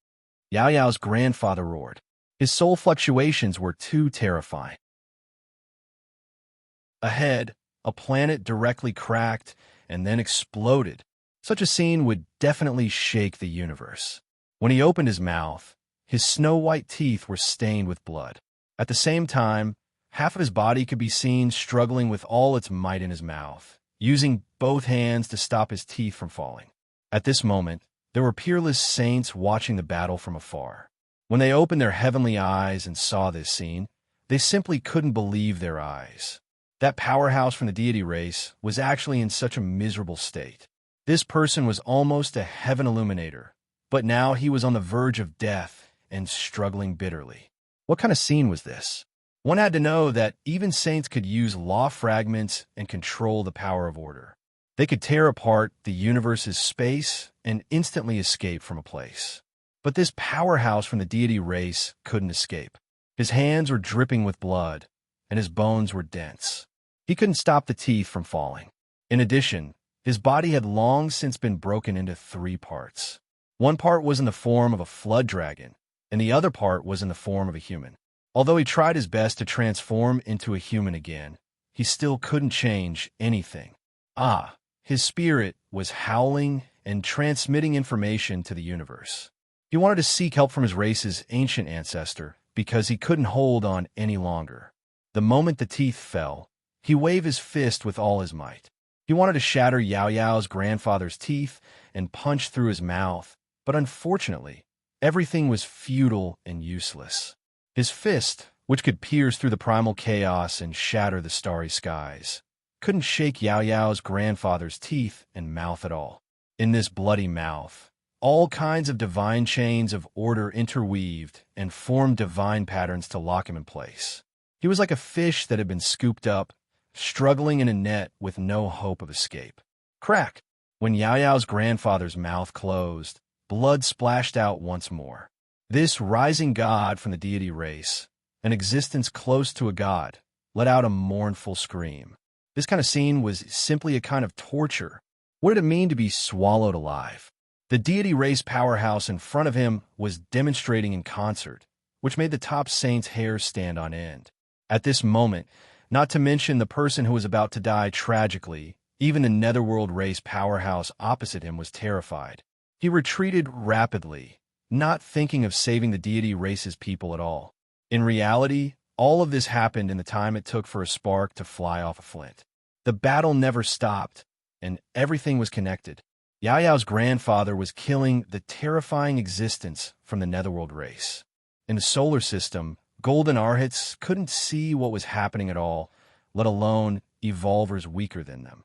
Yao Yao's grandfather roared. His soul fluctuations were too terrifying. Ahead, a planet directly cracked and then exploded. Such a scene would definitely shake the universe. When he opened his mouth, his snow-white teeth were stained with blood. At the same time, half of his body could be seen struggling with all its might in his mouth, using both hands to stop his teeth from falling. At this moment, there were peerless saints watching the battle from afar. When they opened their heavenly eyes and saw this scene, they simply couldn't believe their eyes. That powerhouse from the deity race was actually in such a miserable state. This person was almost a heaven illuminator, but now he was on the verge of death and struggling bitterly. What kind of scene was this? One had to know that even saints could use law fragments and control the power of order. They could tear apart the universe's space and instantly escape from a place. But this powerhouse from the deity race couldn't escape. His hands were dripping with blood, and his bones were dense. He couldn't stop the teeth from falling. In addition, his body had long since been broken into 3 parts. One part was in the form of a flood dragon, and the other part was in the form of a human. Although he tried his best to transform into a human again, he still couldn't change anything. His spirit was howling and transmitting information to the universe. He wanted to seek help from his race's ancient ancestor because he couldn't hold on any longer. The moment the teeth fell, he waved his fist with all his might. He wanted to shatter Yao Yao's grandfather's teeth and punch through his mouth, but unfortunately, everything was futile and useless. His fist, which could pierce through the primal chaos and shatter the starry skies, couldn't shake Yao Yao's grandfather's teeth and mouth at all. In this bloody mouth, all kinds of divine chains of order interweaved and formed divine patterns to lock him in place. He was like a fish that had been scooped up, struggling in a net with no hope of escape. Crack! When Yao Yao's grandfather's mouth closed, blood splashed out once more. This rising god from the deity race, an existence close to a god, let out a mournful scream. This kind of scene was simply a kind of torture. What did it mean to be swallowed alive? The deity race powerhouse in front of him was demonstrating in concert, which made the top saint's hair stand on end. At this moment, not to mention the person who was about to die tragically, even the netherworld race powerhouse opposite him was terrified. He retreated rapidly, not thinking of saving the deity race's people at all. In reality, all of this happened in the time it took for a spark to fly off a flint. The battle never stopped, and everything was connected. Yao Yao's grandfather was killing the terrifying existence from the netherworld race. In the solar system, golden arhats couldn't see what was happening at all, let alone evolvers weaker than them.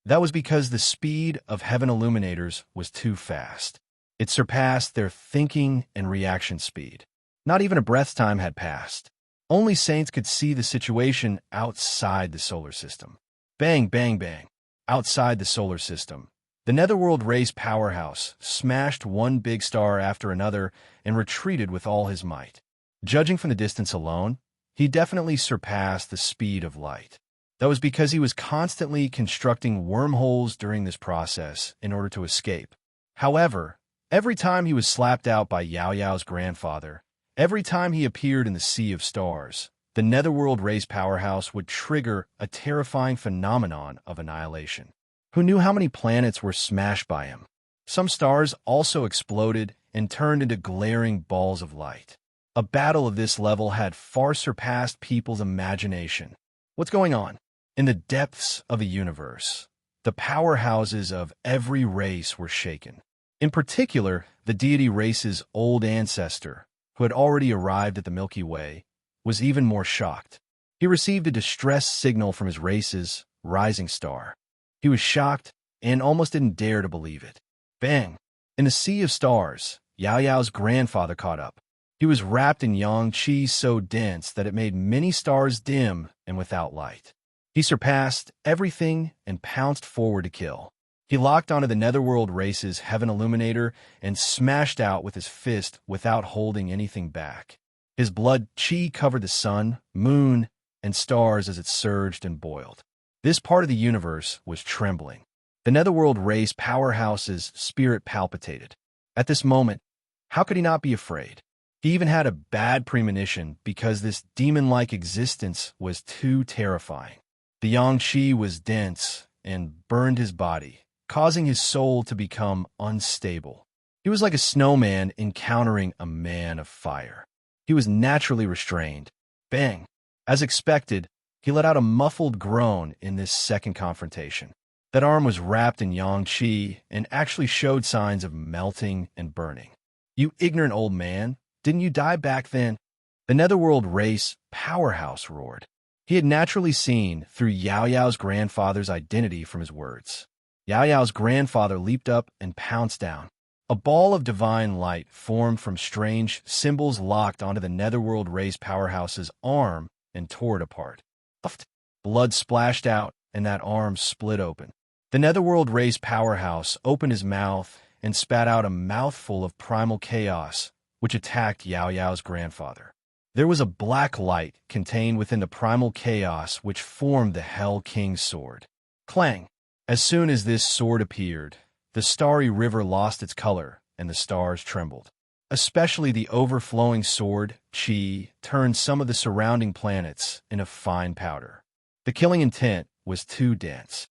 That was because the speed of heaven illuminators was too fast. It surpassed their thinking and reaction speed. Not even a breath's time had passed. Only saints could see the situation outside the solar system. Bang, bang, bang. Outside the solar system, the netherworld race powerhouse smashed one big star after another and retreated with all his might. Judging from the distance alone, he definitely surpassed the speed of light. That was because he was constantly constructing wormholes during this process in order to escape. However, every time he was slapped out by Yao Yao's grandfather, every time he appeared in the sea of stars, the netherworld race powerhouse would trigger a terrifying phenomenon of annihilation. Who knew how many planets were smashed by him? Some stars also exploded and turned into glaring balls of light. A battle of this level had far surpassed people's imagination. What's going on? In the depths of the universe, the powerhouses of every race were shaken. In particular, the deity race's old ancestor, who had already arrived at the Milky Way, was even more shocked. He received a distress signal from his race's rising star. He was shocked and almost didn't dare to believe it. Bang! In the sea of stars, Yao Yao's grandfather caught up. He was wrapped in yang qi so dense that it made many stars dim and without light. He surpassed everything and pounced forward to kill. He locked onto the netherworld race's heaven illuminator and smashed out with his fist without holding anything back. His blood qi covered the sun, moon, and stars as it surged and boiled. This part of the universe was trembling. The netherworld race powerhouse's spirit palpitated. At this moment, how could he not be afraid? He even had a bad premonition because this demon-like existence was too terrifying. The yang qi was dense and burned his body, causing his soul to become unstable. He was like a snowman encountering a man of fire. He was naturally restrained. Bang! As expected, he let out a muffled groan in this second confrontation. That arm was wrapped in yang qi and actually showed signs of melting and burning. You ignorant old man, didn't you die back then? The netherworld race powerhouse roared. He had naturally seen through Yao Yao's grandfather's identity from his words. Yao Yao's grandfather leaped up and pounced down. A ball of divine light formed from strange symbols locked onto the netherworld race powerhouse's arm and tore it apart. Blood splashed out, and that arm split open. The netherworld race powerhouse opened his mouth and spat out a mouthful of primal chaos, which attacked Yao Yao's grandfather. There was a black light contained within the primal chaos which formed the Hell King's sword. Clang! As soon as this sword appeared, the starry river lost its color and the stars trembled. Especially the overflowing sword, qi, turned some of the surrounding planets into fine powder. The killing intent was too dense.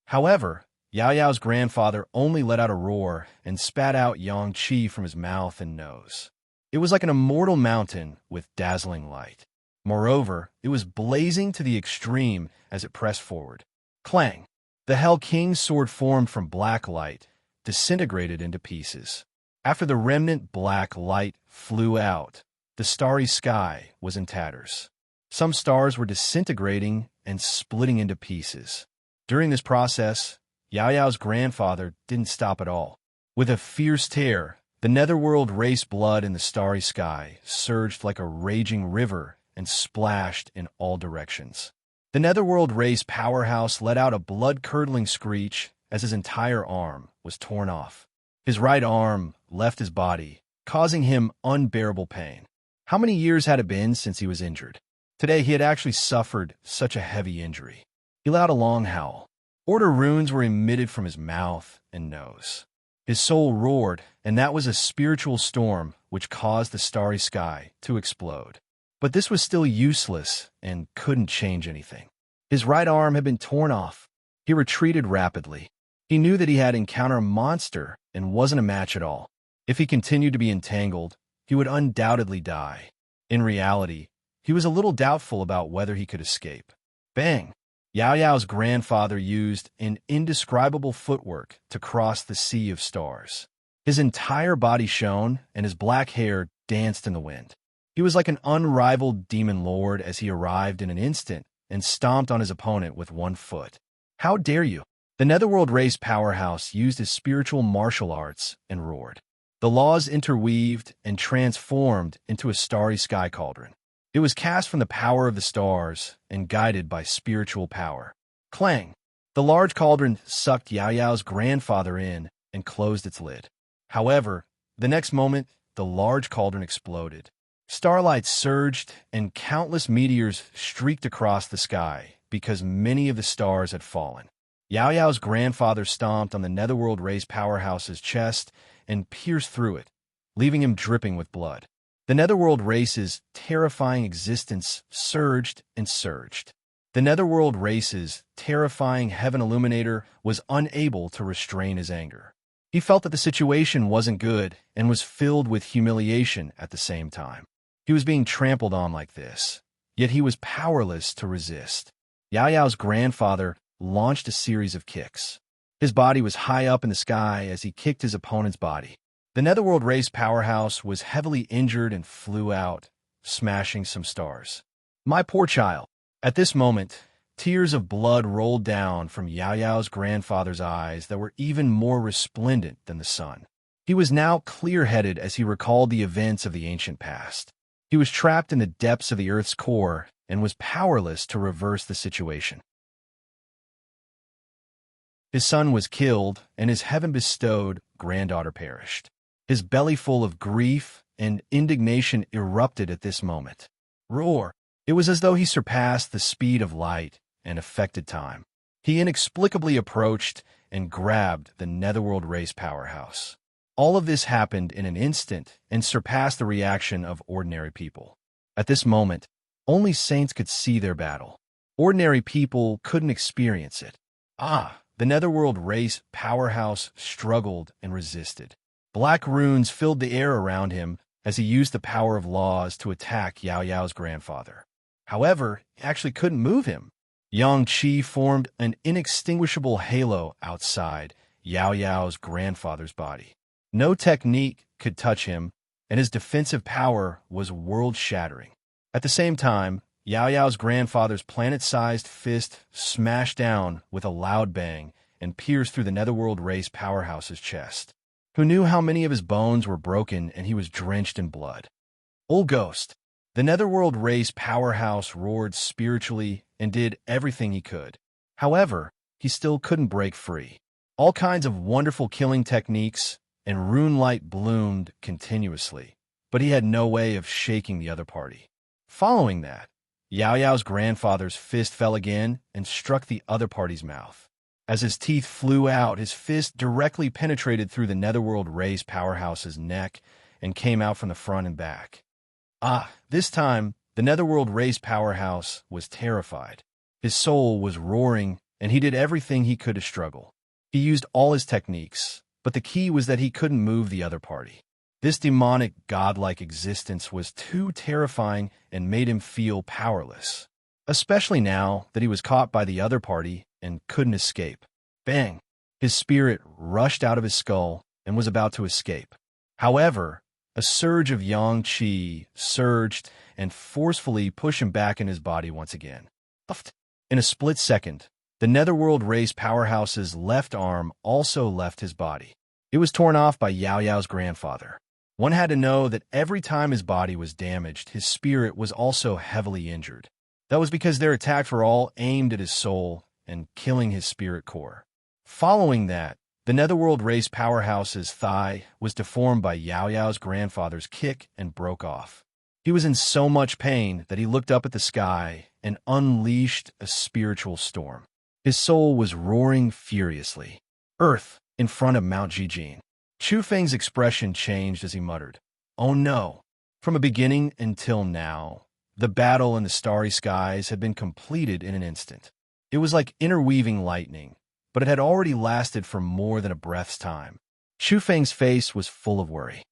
However, Yao Yao's grandfather only let out a roar and spat out yang qi from his mouth and nose. It was like an immortal mountain with dazzling light. Moreover, it was blazing to the extreme as it pressed forward. Clang! The Hell King's sword formed from black light, disintegrated into pieces. After the remnant black light flew out, the starry sky was in tatters. Some stars were disintegrating and splitting into pieces. During this process, Yao Yao's grandfather didn't stop at all. With a fierce tear, the netherworld race blood in the starry sky surged like a raging river and splashed in all directions. The netherworld race powerhouse let out a blood-curdling screech as his entire arm was torn off. His right arm left his body, causing him unbearable pain. How many years had it been since he was injured? Today he had actually suffered such a heavy injury. He let out a long howl. Order runes were emitted from his mouth and nose. His soul roared, and that was a spiritual storm which caused the starry sky to explode. But this was still useless and couldn't change anything. His right arm had been torn off. He retreated rapidly. He knew that he had encountered a monster and wasn't a match at all. If he continued to be entangled, he would undoubtedly die. In reality, he was a little doubtful about whether he could escape. Bang! Yao Yao's grandfather used an indescribable footwork to cross the sea of stars. His entire body shone, and his black hair danced in the wind. He was like an unrivaled demon lord as he arrived in an instant and stomped on his opponent with one foot. How dare you! The netherworld race powerhouse used his spiritual martial arts and roared. The laws interweaved and transformed into a starry sky cauldron. It was cast from the power of the stars and guided by spiritual power. Clang! The large cauldron sucked Yao Yao's grandfather in and closed its lid. However, the next moment, the large cauldron exploded. Starlight surged and countless meteors streaked across the sky because many of the stars had fallen. Yao Yao's grandfather stomped on the netherworld race powerhouse's chest and pierced through it, leaving him dripping with blood. The netherworld race's terrifying existence surged and surged. The netherworld race's terrifying heaven illuminator was unable to restrain his anger. He felt that the situation wasn't good and was filled with humiliation at the same time. He was being trampled on like this, yet he was powerless to resist. Yao Yao's grandfather launched a series of kicks. His body was high up in the sky as he kicked his opponent's body. The netherworld race powerhouse was heavily injured and flew out, smashing some stars. My poor child. At this moment, tears of blood rolled down from Yao Yao's grandfather's eyes that were even more resplendent than the sun. He was now clear-headed as he recalled the events of the ancient past. He was trapped in the depths of the Earth's core and was powerless to reverse the situation. His son was killed, and his heaven-bestowed granddaughter perished. His belly full of grief and indignation erupted at this moment. Roar! It was as though he surpassed the speed of light and affected time. He inexplicably approached and grabbed the netherworld race powerhouse. All of this happened in an instant and surpassed the reaction of ordinary people. At this moment, only saints could see their battle. Ordinary people couldn't experience it. The netherworld race powerhouse struggled and resisted. Black runes filled the air around him as he used the power of laws to attack Yao Yao's grandfather. However, he actually couldn't move him. Yang Qi formed an inextinguishable halo outside Yao Yao's grandfather's body. No technique could touch him, and his defensive power was world-shattering. At the same time, Yao Yao's grandfather's planet-sized fist smashed down with a loud bang and pierced through the netherworld race powerhouse's chest. Who knew how many of his bones were broken and he was drenched in blood? Old Ghost! The netherworld race powerhouse roared spiritually and did everything he could. However, he still couldn't break free. All kinds of wonderful killing techniques and rune light bloomed continuously, but he had no way of shaking the other party. Following that, Yao Yao's grandfather's fist fell again and struck the other party's mouth. As his teeth flew out, his fist directly penetrated through the netherworld race powerhouse's neck and came out from the front and back. This time, the netherworld race powerhouse was terrified. His soul was roaring, and he did everything he could to struggle. He used all his techniques, but the key was that he couldn't move the other party. This demonic, godlike existence was too terrifying and made him feel powerless, especially now that he was caught by the other party and couldn't escape. Bang! His spirit rushed out of his skull and was about to escape. However, a surge of yang qi surged and forcefully pushed him back in his body once again. In a split second, the Netherworld race powerhouse's left arm also left his body. It was torn off by Yao Yao's grandfather. One had to know that every time his body was damaged, his spirit was also heavily injured. That was because their attacks were all aimed at his soul and killing his spirit core. Following that, the Netherworld race powerhouse's thigh was deformed by Yao Yao's grandfather's kick and broke off. He was in so much pain that he looked up at the sky and unleashed a spiritual storm. His soul was roaring furiously. Earth, in front of Mount Jijin. Chu Feng's expression changed as he muttered, "Oh no." From a beginning until now, the battle in the starry skies had been completed in an instant. It was like interweaving lightning, but it had already lasted for more than a breath's time. Chu Feng's face was full of worry.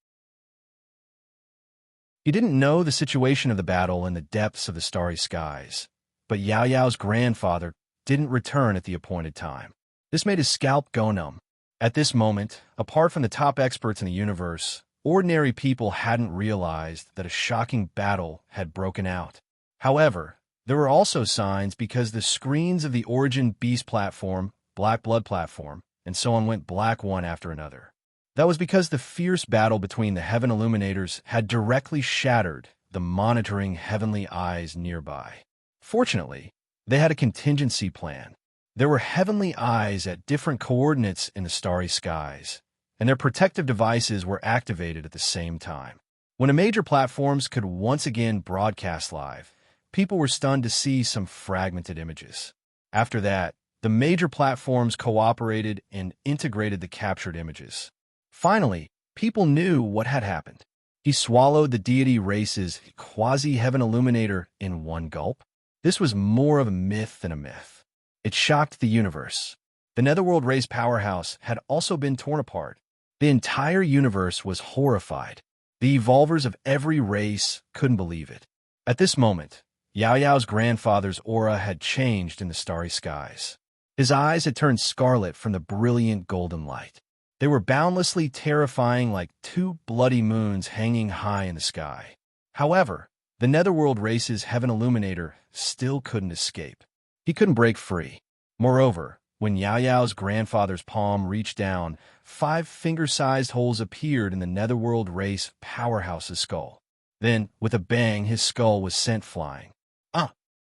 He didn't know the situation of the battle in the depths of the starry skies, but Yao Yao's grandfather didn't return at the appointed time. This made his scalp go numb. At this moment, apart from the top experts in the universe, ordinary people hadn't realized that a shocking battle had broken out. However, there were also signs because the screens of the Origin Beast platform, Black Blood platform, and so on went black one after another. That was because the fierce battle between the Heaven Illuminators had directly shattered the monitoring heavenly eyes nearby. Fortunately, they had a contingency plan. There were heavenly eyes at different coordinates in the starry skies, and their protective devices were activated at the same time. When a major platforms could once again broadcast live, people were stunned to see some fragmented images. After that, the major platforms cooperated and integrated the captured images. Finally, people knew what had happened. He swallowed the deity race's quasi-heaven illuminator in one gulp. This was more of a myth than a myth. It shocked the universe. The Netherworld race powerhouse had also been torn apart. The entire universe was horrified. The evolvers of every race couldn't believe it. At this moment, Yao Yao's grandfather's aura had changed in the starry skies. His eyes had turned scarlet from the brilliant golden light. They were boundlessly terrifying like two bloody moons hanging high in the sky. However, the Netherworld race's heaven illuminator still couldn't escape. He couldn't break free. Moreover, when Yao Yao's grandfather's palm reached down, 5 finger-sized holes appeared in the Netherworld race powerhouse's skull. Then, with a bang, his skull was sent flying.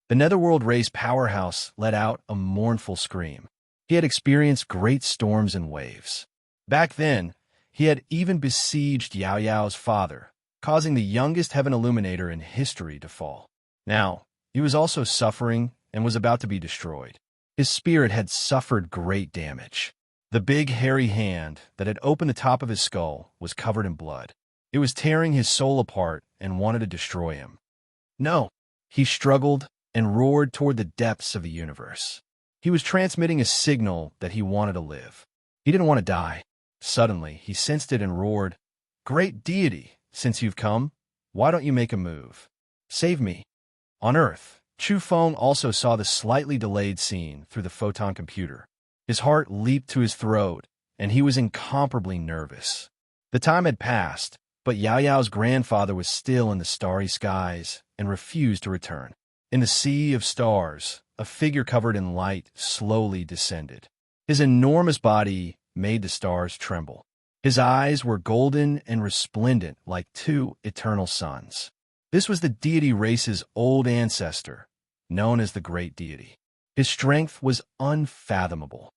The Netherworld race powerhouse let out a mournful scream. He had experienced great storms and waves. Back then, he had even besieged Yao Yao's father, causing the youngest heaven illuminator in history to fall. Now, he was also suffering and was about to be destroyed. His spirit had suffered great damage. The big hairy hand that had opened the top of his skull was covered in blood. It was tearing his soul apart and wanted to destroy him. No, he struggled and roared toward the depths of the universe. He was transmitting a signal that he wanted to live. He didn't want to die. Suddenly, he sensed it and roared, "Great deity, since you've come, why don't you make a move? Save me." On Earth, Chu Feng also saw the slightly delayed scene through the photon computer. His heart leaped to his throat, and he was incomparably nervous. The time had passed, but Yao Yao's grandfather was still in the starry skies and refused to return. In the sea of stars, a figure covered in light slowly descended. His enormous body made the stars tremble. His eyes were golden and resplendent like 2 eternal suns. This was the deity race's old ancestor, known as the Great Deity. His strength was unfathomable.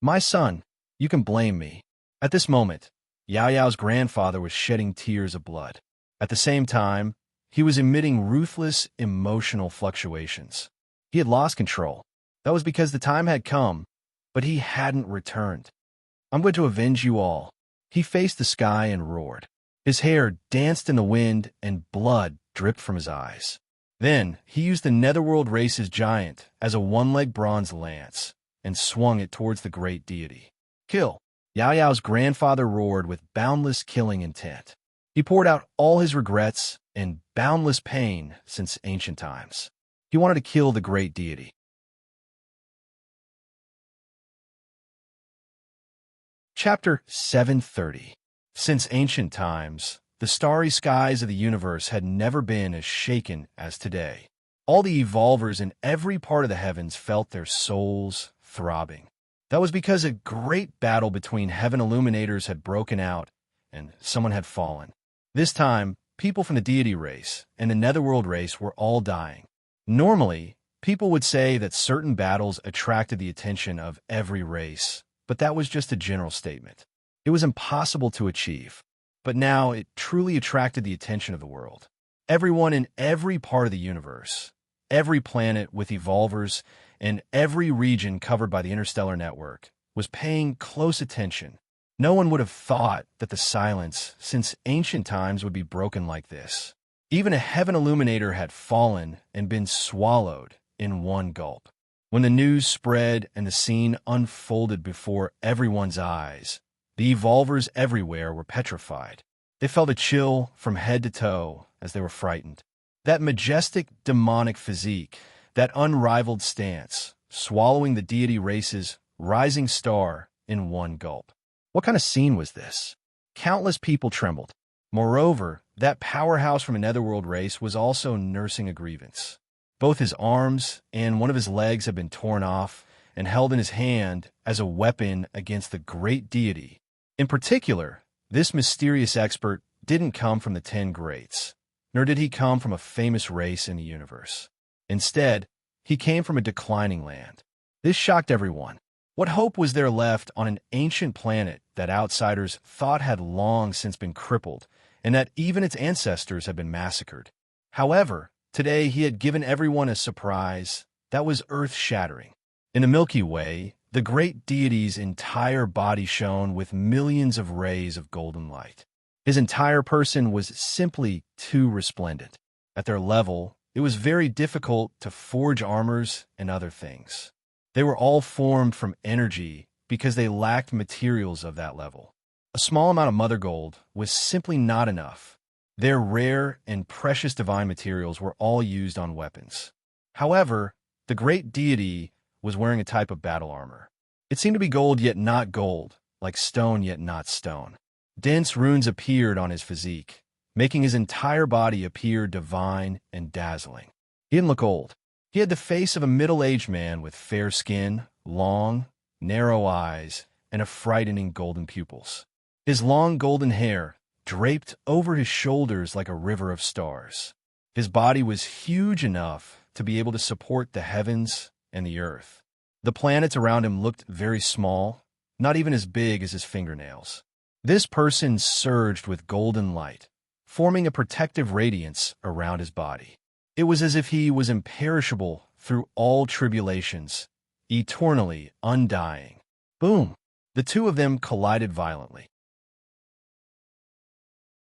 "My son, you can blame me." At this moment, Yao Yao's grandfather was shedding tears of blood. At the same time, he was emitting ruthless emotional fluctuations. He had lost control. That was because the time had come, but he hadn't returned. "I'm going to avenge you all." He faced the sky and roared. His hair danced in the wind and blood dripped from his eyes. Then, he used the Netherworld race's giant as a one-legged bronze lance and swung it towards the great deity. "Kill!" Yao Yao's grandfather roared with boundless killing intent. He poured out all his regrets and boundless pain since ancient times. He wanted to kill the great deity. Chapter 730. Since ancient times, the starry skies of the universe had never been as shaken as today. All the evolvers in every part of the heavens felt their souls throbbing. That was because a great battle between heaven illuminators had broken out, and someone had fallen. This time, people from the deity race and the netherworld race were all dying. Normally, people would say that certain battles attracted the attention of every race, but that was just a general statement. It was impossible to achieve, but now it truly attracted the attention of the world. Everyone in every part of the universe, every planet with evolvers, and every region covered by the interstellar network was paying close attention. No one would have thought that the silence since ancient times would be broken like this. Even a heaven illuminator had fallen and been swallowed in one gulp. When the news spread and the scene unfolded before everyone's eyes, the evolvers everywhere were petrified. They felt a chill from head to toe as they were frightened. That majestic demonic physique, that unrivaled stance, swallowing the deity race's rising star in one gulp. What kind of scene was this? Countless people trembled. Moreover, that powerhouse from a netherworld race was also nursing a grievance. Both his arms and one of his legs had been torn off and held in his hand as a weapon against the great deity. In particular, this mysterious expert didn't come from the 10 greats, nor did he come from a famous race in the universe. Instead, he came from a declining land. This shocked everyone. What hope was there left on an ancient planet that outsiders thought had long since been crippled, and that even its ancestors had been massacred? However, today he had given everyone a surprise that was earth-shattering. In the Milky Way, the great deity's entire body shone with millions of rays of golden light. His entire person was simply too resplendent. At their level, it was very difficult to forge armors and other things. They were all formed from energy because they lacked materials of that level. A small amount of mother gold was simply not enough. Their rare and precious divine materials were all used on weapons. However, the great deity was wearing a type of battle armor. It seemed to be gold yet not gold, like stone yet not stone. Dense runes appeared on his physique, making his entire body appear divine and dazzling. He didn't look old. He had the face of a middle-aged man with fair skin, long, narrow eyes, and a frightening golden pupils. His long golden hair draped over his shoulders like a river of stars. His body was huge enough to be able to support the heavens and the earth. The planets around him looked very small, not even as big as his fingernails. This person surged with golden light, forming a protective radiance around his body. It was as if he was imperishable through all tribulations, eternally undying. Boom! The two of them collided violently.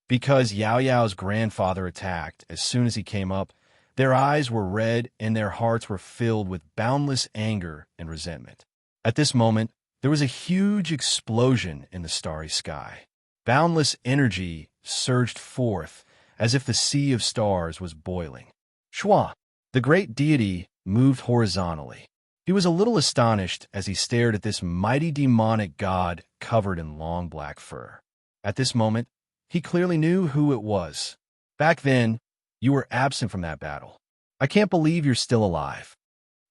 Because Yao Yao's grandfather attacked as soon as he came up, their eyes were red and their hearts were filled with boundless anger and resentment. At this moment, there was a huge explosion in the starry sky. Boundless energy surged forth as if the sea of stars was boiling. Shua, the great deity, moved horizontally. He was a little astonished as he stared at this mighty demonic god covered in long black fur. At this moment, he clearly knew who it was. Back then, you were absent from that battle. I can't believe you're still alive.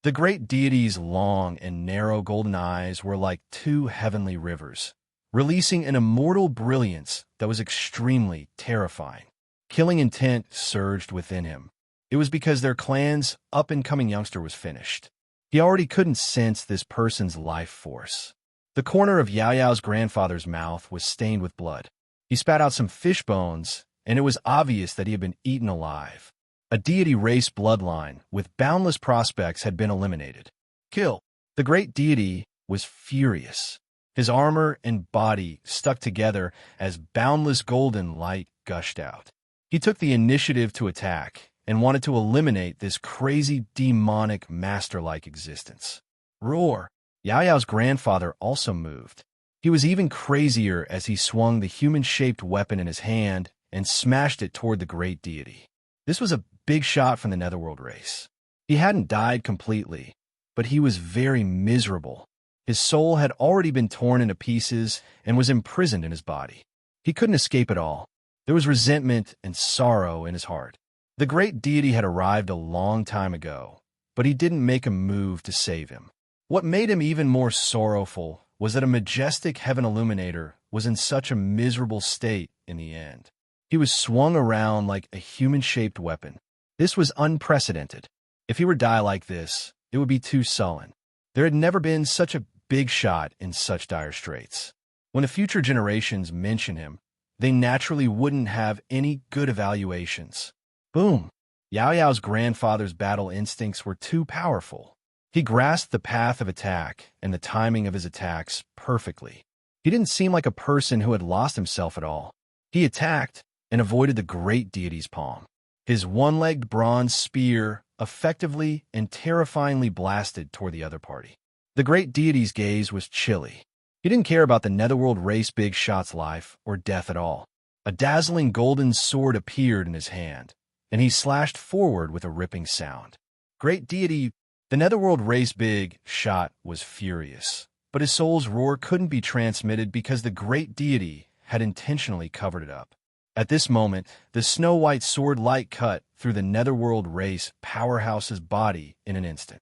The great deity's long and narrow golden eyes were like two heavenly rivers, releasing an immortal brilliance that was extremely terrifying. Killing intent surged within him. It was because their clan's up-and-coming youngster was finished. He already couldn't sense this person's life force. The corner of Yao Yao's grandfather's mouth was stained with blood. He spat out some fish bones, and it was obvious that he had been eaten alive. A deity race bloodline with boundless prospects had been eliminated. Kill. The great deity was furious. His armor and body stuck together as boundless golden light gushed out. He took the initiative to attack and wanted to eliminate this crazy, demonic, master-like existence. Roar! Yao Yao's grandfather also moved. He was even crazier as he swung the human-shaped weapon in his hand and smashed it toward the great deity. This was a big shot from the netherworld race. He hadn't died completely, but he was very miserable. His soul had already been torn into pieces and was imprisoned in his body. He couldn't escape it all. There was resentment and sorrow in his heart. The great deity had arrived a long time ago, but he didn't make a move to save him. What made him even more sorrowful was that a majestic heaven illuminator was in such a miserable state in the end. He was swung around like a human-shaped weapon. This was unprecedented. If he were to die like this, it would be too sullen. There had never been such a big shot in such dire straits. When the future generations mention him, they naturally wouldn't have any good evaluations. Boom! Yao Yao's grandfather's battle instincts were too powerful. He grasped the path of attack and the timing of his attacks perfectly. He didn't seem like a person who had lost himself at all. He attacked and avoided the great deity's palm. His one-legged bronze spear effectively and terrifyingly blasted toward the other party. The great deity's gaze was chilly. He didn't care about the netherworld race big shot's life or death at all. A dazzling golden sword appeared in his hand, and he slashed forward with a ripping sound. Great deity, the netherworld race big shot was furious, but his soul's roar couldn't be transmitted because the great deity had intentionally covered it up. At this moment, the snow-white sword light cut through the netherworld race powerhouse's body in an instant.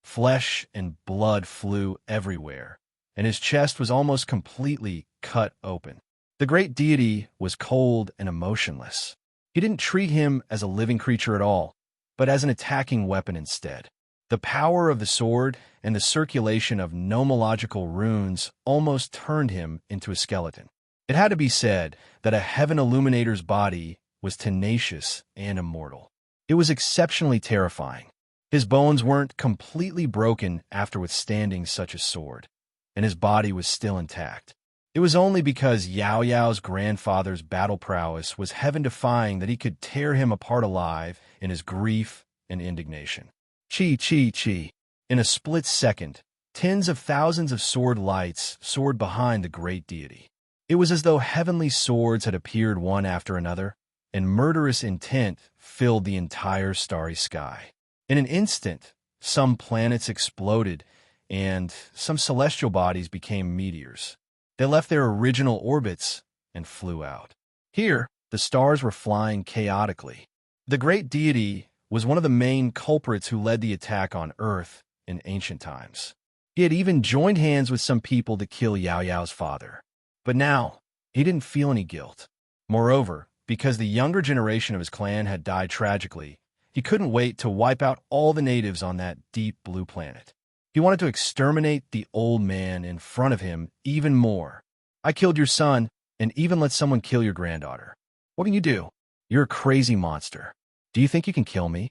Flesh and blood flew everywhere, and his chest was almost completely cut open. The great deity was cold and emotionless. He didn't treat him as a living creature at all, but as an attacking weapon instead. The power of the sword and the circulation of nomological runes almost turned him into a skeleton. It had to be said that a heaven illuminator's body was tenacious and immortal. It was exceptionally terrifying. His bones weren't completely broken after withstanding such a sword, and his body was still intact. It was only because Yao Yao's grandfather's battle prowess was heaven-defying that he could tear him apart alive in his grief and indignation. Chi, chi, chi. In a split second, tens of thousands of sword lights soared behind the great deity. It was as though heavenly swords had appeared one after another, and murderous intent filled the entire starry sky. In an instant, some planets exploded, and some celestial bodies became meteors. They left their original orbits and flew out. Here, the stars were flying chaotically. The great deity was one of the main culprits who led the attack on Earth in ancient times. He had even joined hands with some people to kill Yao Yao's father. But now, he didn't feel any guilt. Moreover, because the younger generation of his clan had died tragically, he couldn't wait to wipe out all the natives on that deep blue planet. He wanted to exterminate the old man in front of him even more. I killed your son, and even let someone kill your granddaughter. What can you do? You're a crazy monster. Do you think you can kill me?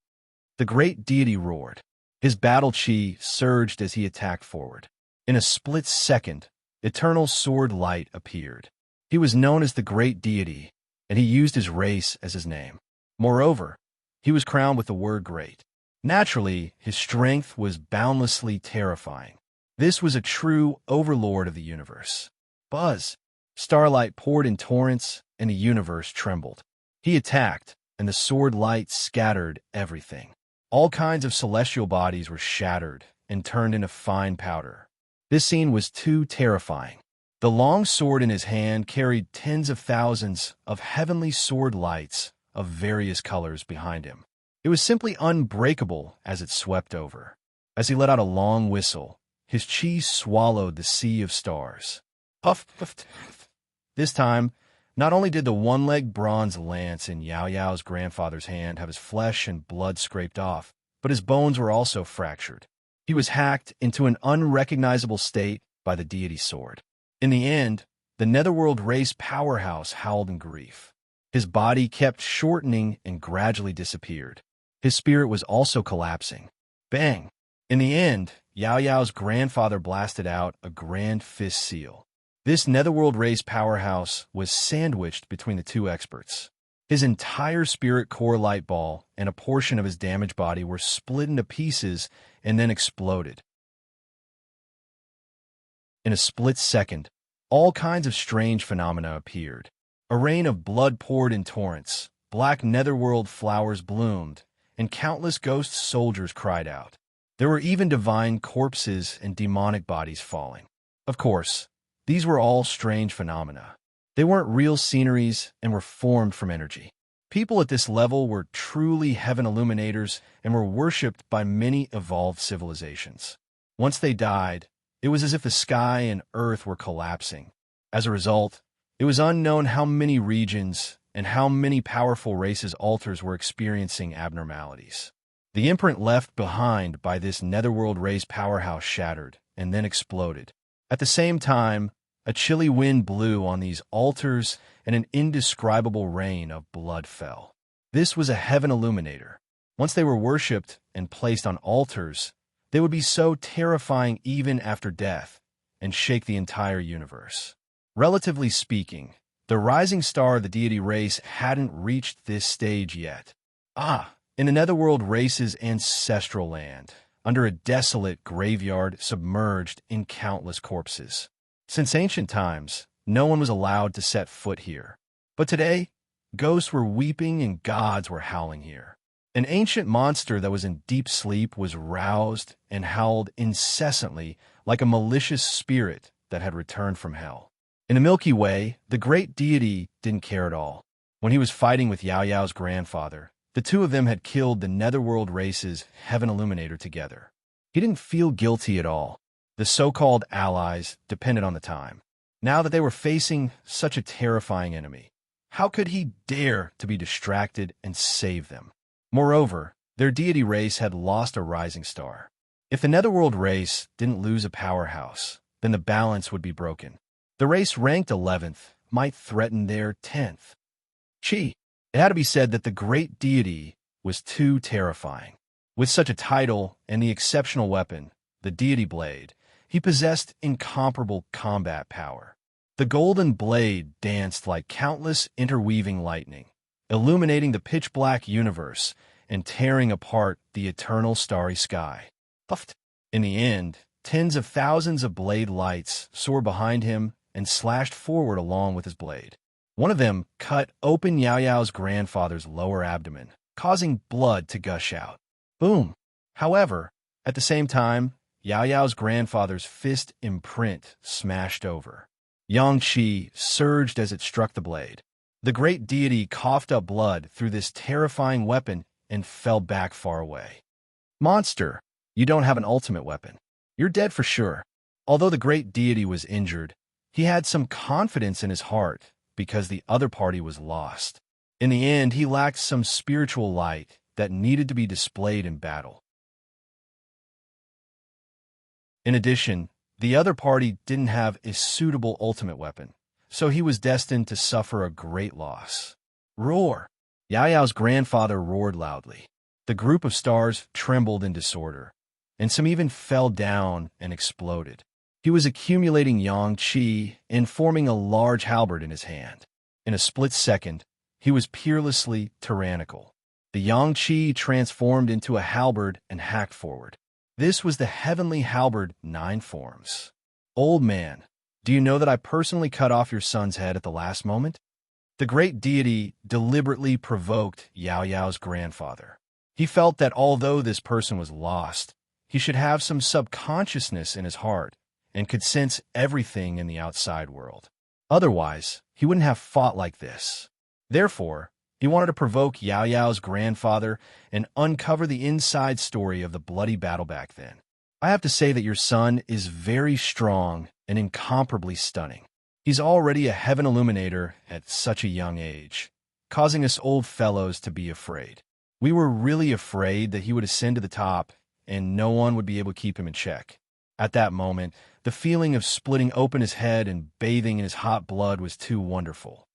The great deity roared. His battle chi surged as he attacked forward. In a split second, eternal sword light appeared. He was known as the great deity, and he used his race as his name. Moreover, he was crowned with the word great. Naturally, his strength was boundlessly terrifying. This was a true overlord of the universe. Buzz! Starlight poured in torrents, and the universe trembled. He attacked, and the sword light scattered everything. All kinds of celestial bodies were shattered and turned into fine powder. This scene was too terrifying. The long sword in his hand carried tens of thousands of heavenly sword lights of various colors behind him. It was simply unbreakable as it swept over. As he let out a long whistle, his chi swallowed the sea of stars. Puff, puff, puff. This time, not only did the one-legged bronze lance in Yao Yao's grandfather's hand have his flesh and blood scraped off, but his bones were also fractured. He was hacked into an unrecognizable state by the deity's sword. In the end, the netherworld race powerhouse howled in grief. His body kept shortening and gradually disappeared. His spirit was also collapsing. Bang! In the end, Yao Yao's grandfather blasted out a grand fist seal. This netherworld race powerhouse was sandwiched between the two experts. His entire spirit core light ball and a portion of his damaged body were split into pieces and then exploded. In a split second, all kinds of strange phenomena appeared. A rain of blood poured in torrents, black netherworld flowers bloomed, and countless ghost soldiers cried out. There were even divine corpses and demonic bodies falling. Of course, these were all strange phenomena. They weren't real sceneries and were formed from energy. People at this level were truly heaven illuminators and were worshipped by many evolved civilizations. Once they died, it was as if the sky and earth were collapsing. As a result, it was unknown how many regions and how many powerful races' altars were experiencing abnormalities. The imprint left behind by this netherworld race powerhouse shattered and then exploded. At the same time, a chilly wind blew on these altars and an indescribable rain of blood fell. This was a heaven illuminator. Once they were worshipped and placed on altars, they would be so terrifying even after death and shake the entire universe. Relatively speaking, the rising star of the deity race hadn't reached this stage yet. In the netherworld race's ancestral land, under a desolate graveyard submerged in countless corpses. Since ancient times, no one was allowed to set foot here. But today, ghosts were weeping and gods were howling here. An ancient monster that was in deep sleep was roused and howled incessantly like a malicious spirit that had returned from hell. In the Milky Way, the great deity didn't care at all. When he was fighting with Yao Yao's grandfather, the two of them had killed the netherworld race's heaven illuminator together. He didn't feel guilty at all. The so-called allies depended on the time. Now that they were facing such a terrifying enemy, how could he dare to be distracted and save them? Moreover, their deity race had lost a rising star. If the netherworld race didn't lose a powerhouse, then the balance would be broken. The race ranked 11th might threaten their 10th. It had to be said that the great deity was too terrifying. With such a title and the exceptional weapon, the deity blade, he possessed incomparable combat power. The golden blade danced like countless interweaving lightning, illuminating the pitch-black universe and tearing apart the eternal starry sky. In the end, tens of thousands of blade lights soared behind him and slashed forward along with his blade. One of them cut open Yao Yao's grandfather's lower abdomen, causing blood to gush out. Boom! However, at the same time, Yao Yao's grandfather's fist imprint smashed over. Yang Qi surged as it struck the blade. The great deity coughed up blood through this terrifying weapon and fell back far away. Monster, you don't have an ultimate weapon. You're dead for sure. Although the great deity was injured, he had some confidence in his heart because the other party was lost. In the end, he lacked some spiritual light that needed to be displayed in battle. In addition, the other party didn't have a suitable ultimate weapon, so he was destined to suffer a great loss. Roar! Yao Yao's grandfather roared loudly. The group of stars trembled in disorder, and some even fell down and exploded. He was accumulating yang qi and forming a large halberd in his hand. In a split second, he was peerlessly tyrannical. The yang qi transformed into a halberd and hacked forward. This was the heavenly halberd 9 forms. Old man, do you know that I personally cut off your son's head at the last moment? The great deity deliberately provoked Yao Yao's grandfather. He felt that although this person was lost, he should have some subconsciousness in his heart and could sense everything in the outside world. Otherwise, he wouldn't have fought like this. Therefore, he wanted to provoke Yao Yao's grandfather and uncover the inside story of the bloody battle back then. I have to say that your son is very strong and incomparably stunning. He's already a heaven illuminator at such a young age, causing us old fellows to be afraid. We were really afraid that he would ascend to the top and no one would be able to keep him in check. At that moment, the feeling of splitting open his head and bathing in his hot blood was too wonderful.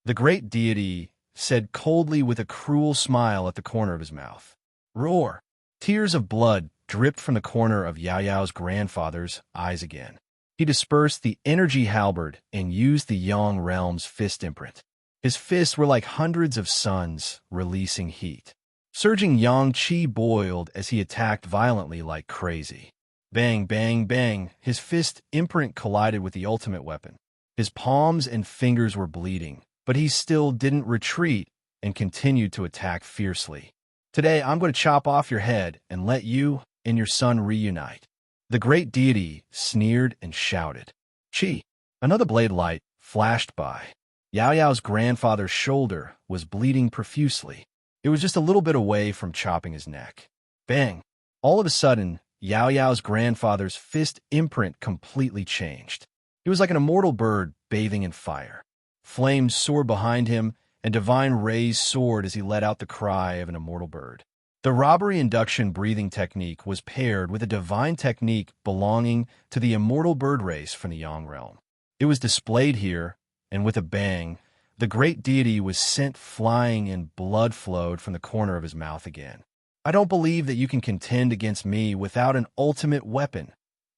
The great deity said coldly with a cruel smile at the corner of his mouth. Roar! Tears of blood dripped from the corner of Yao Yao's grandfather's eyes again. He dispersed the energy halberd and used the Yang realm's fist imprint. His fists were like hundreds of suns releasing heat. Surging yang qi boiled as he attacked violently like crazy. Bang, bang, bang, his fist imprint collided with the ultimate weapon. His palms and fingers were bleeding, but he still didn't retreat and continued to attack fiercely. Today, I'm going to chop off your head and let you and your son reunite." The great deity sneered and shouted. Chi. Another blade light flashed by. Yao Yao's grandfather's shoulder was bleeding profusely. It was just a little bit away from chopping his neck. Bang! All of a sudden, Yao Yao's grandfather's fist imprint completely changed. He was like an immortal bird bathing in fire. Flames soared behind him, and divine rays soared as he let out the cry of an immortal bird. The robbery induction breathing technique was paired with a divine technique belonging to the immortal bird race from the Yang realm. It was displayed here, and with a bang, the great deity was sent flying and blood flowed from the corner of his mouth again. "I don't believe that you can contend against me without an ultimate weapon,"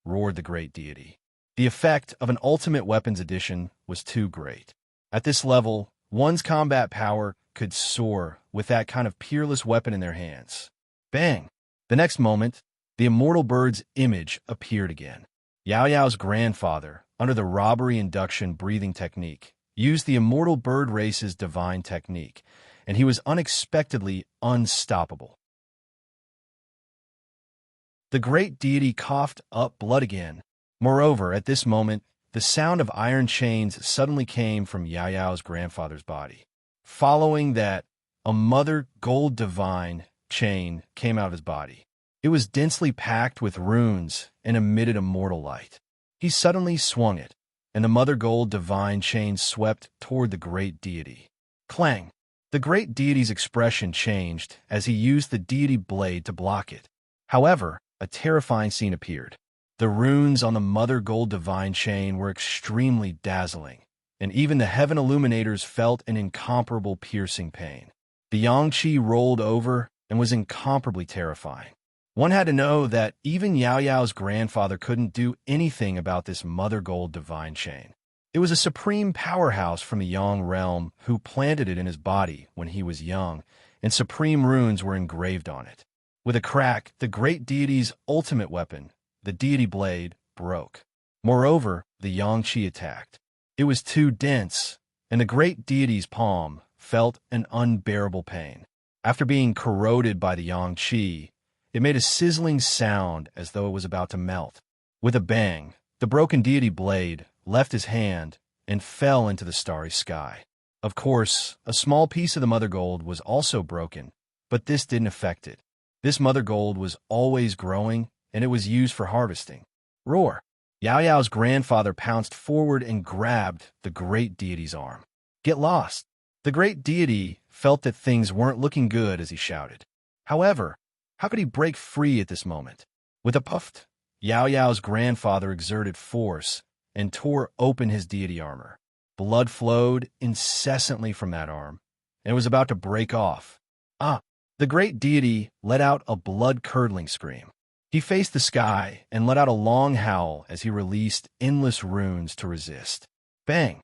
roared the great deity. The effect of an ultimate weapons addition was too great. At this level, one's combat power could soar with that kind of peerless weapon in their hands. Bang! The next moment, the immortal bird's image appeared again. Yao Yao's grandfather, under the robbery induction breathing technique, used the immortal bird race's divine technique, and he was unexpectedly unstoppable. The great deity coughed up blood again. Moreover, at this moment, the sound of iron chains suddenly came from Yao Yao's grandfather's body. Following that, a mother gold divine chain came out of his body. It was densely packed with runes and emitted immortal light. He suddenly swung it, and the mother gold divine chain swept toward the great deity. Clang! The great deity's expression changed as he used the deity blade to block it. However, a terrifying scene appeared. The runes on the mother gold divine chain were extremely dazzling, and even the heaven illuminators felt an incomparable piercing pain. The Yang Qi rolled over and was incomparably terrifying. One had to know that even Yao Yao's grandfather couldn't do anything about this mother gold divine chain. It was a supreme powerhouse from the Yang realm who planted it in his body when he was young, and supreme runes were engraved on it. With a crack, the great deity's ultimate weapon, the deity blade, broke. Moreover, the Yang Qi attacked. It was too dense, and the great deity's palm felt an unbearable pain. After being corroded by the Yang Qi, it made a sizzling sound as though it was about to melt. With a bang, the broken deity blade left his hand and fell into the starry sky. Of course, a small piece of the mother gold was also broken, but this didn't affect it. This mother gold was always growing, and it was used for harvesting. Roar! Yao Yao's grandfather pounced forward and grabbed the great deity's arm. Get lost! The great deity felt that things weren't looking good as he shouted. However, how could he break free at this moment? With a puff, Yao Yao's grandfather exerted force and tore open his deity armor. Blood flowed incessantly from that arm, and it was about to break off. The great deity let out a blood-curdling scream. He faced the sky and let out a long howl as he released endless runes to resist. Bang!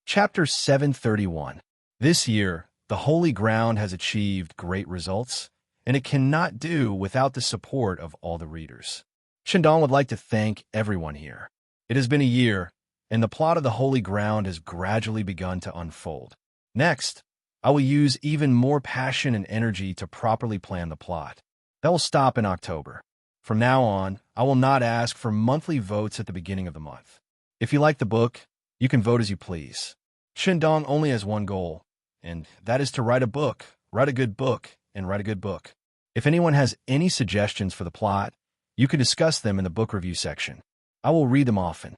Chapter 731. This year, the Holy Ground has achieved great results, and it cannot do without the support of all the readers. Shandong would like to thank everyone here. It has been a year, and the plot of the Holy Ground has gradually begun to unfold. Next, I will use even more passion and energy to properly plan the plot. That will stop in October. From now on, I will not ask for monthly votes at the beginning of the month. If you like the book, you can vote as you please. Shandong only has one goal, and that is to write a book, write a good book, and write a good book. If anyone has any suggestions for the plot, you can discuss them in the book review section. I will read them often.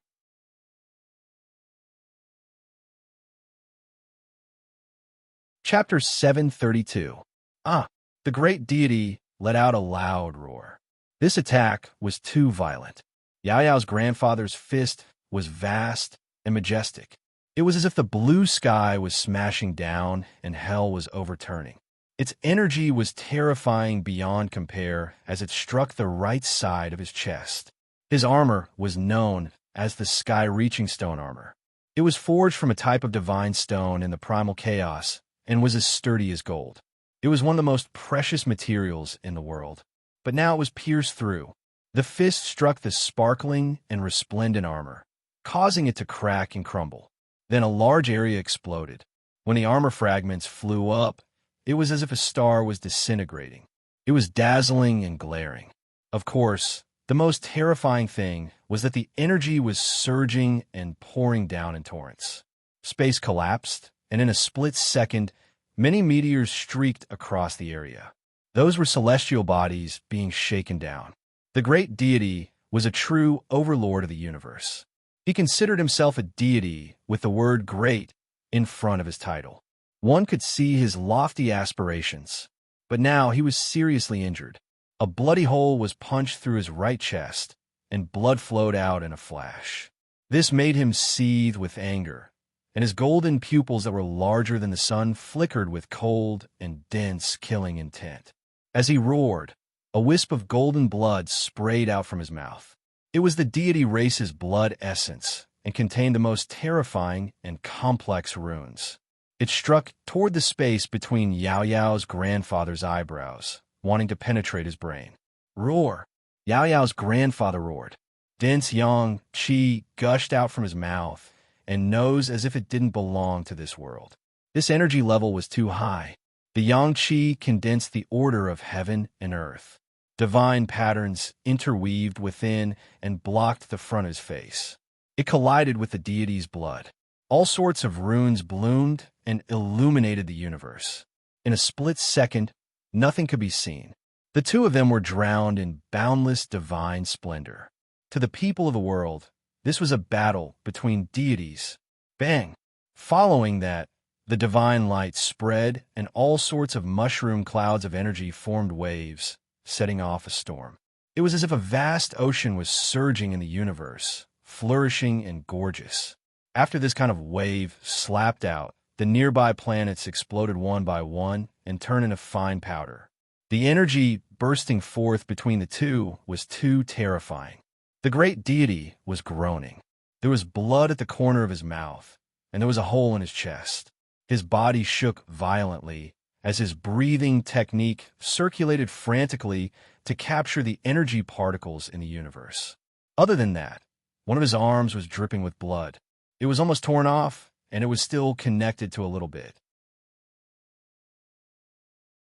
Chapter 732. The great deity let out a loud roar. This attack was too violent. Yao Yao's grandfather's fist was vast and majestic. It was as if the blue sky was smashing down and hell was overturning. Its energy was terrifying beyond compare as it struck the right side of his chest. His armor was known as the Sky-Reaching Stone armor. It was forged from a type of divine stone in the primal chaos and was as sturdy as gold. It was one of the most precious materials in the world, but now it was pierced through. The fist struck the sparkling and resplendent armor, causing it to crack and crumble. Then a large area exploded. When the armor fragments flew up, it was as if a star was disintegrating. It was dazzling and glaring. Of course, the most terrifying thing was that the energy was surging and pouring down in torrents. Space collapsed, and in a split second, many meteors streaked across the area. Those were celestial bodies being shaken down. The great deity was a true overlord of the universe. He considered himself a deity with the word great in front of his title. One could see his lofty aspirations, but now he was seriously injured. A bloody hole was punched through his right chest, and blood flowed out in a flash. This made him seethe with anger, and his golden pupils that were larger than the sun flickered with cold and dense killing intent. As he roared, a wisp of golden blood sprayed out from his mouth. It was the deity race's blood essence and contained the most terrifying and complex runes. It struck toward the space between Yao Yao's grandfather's eyebrows, wanting to penetrate his brain. Roar! Yao Yao's grandfather roared. Dense yang qi gushed out from his mouth and nose as if it didn't belong to this world. This energy level was too high. The yang qi condensed the order of heaven and earth. Divine patterns interweaved within and blocked the front of his face. It collided with the deity's blood. All sorts of runes bloomed and illuminated the universe. In a split second, nothing could be seen. The two of them were drowned in boundless divine splendor. To the people of the world, this was a battle between deities. Bang! Following that, the divine light spread and all sorts of mushroom clouds of energy formed waves, setting off a storm. It was as if a vast ocean was surging in the universe, flourishing and gorgeous. After this kind of wave slapped out, the nearby planets exploded one by one and turned into fine powder. The energy bursting forth between the two was too terrifying. The great deity was groaning. There was blood at the corner of his mouth, and there was a hole in his chest. His body shook violently as his breathing technique circulated frantically to capture the energy particles in the universe. Other than that, one of his arms was dripping with blood. It was almost torn off, and it was still connected to a little bit.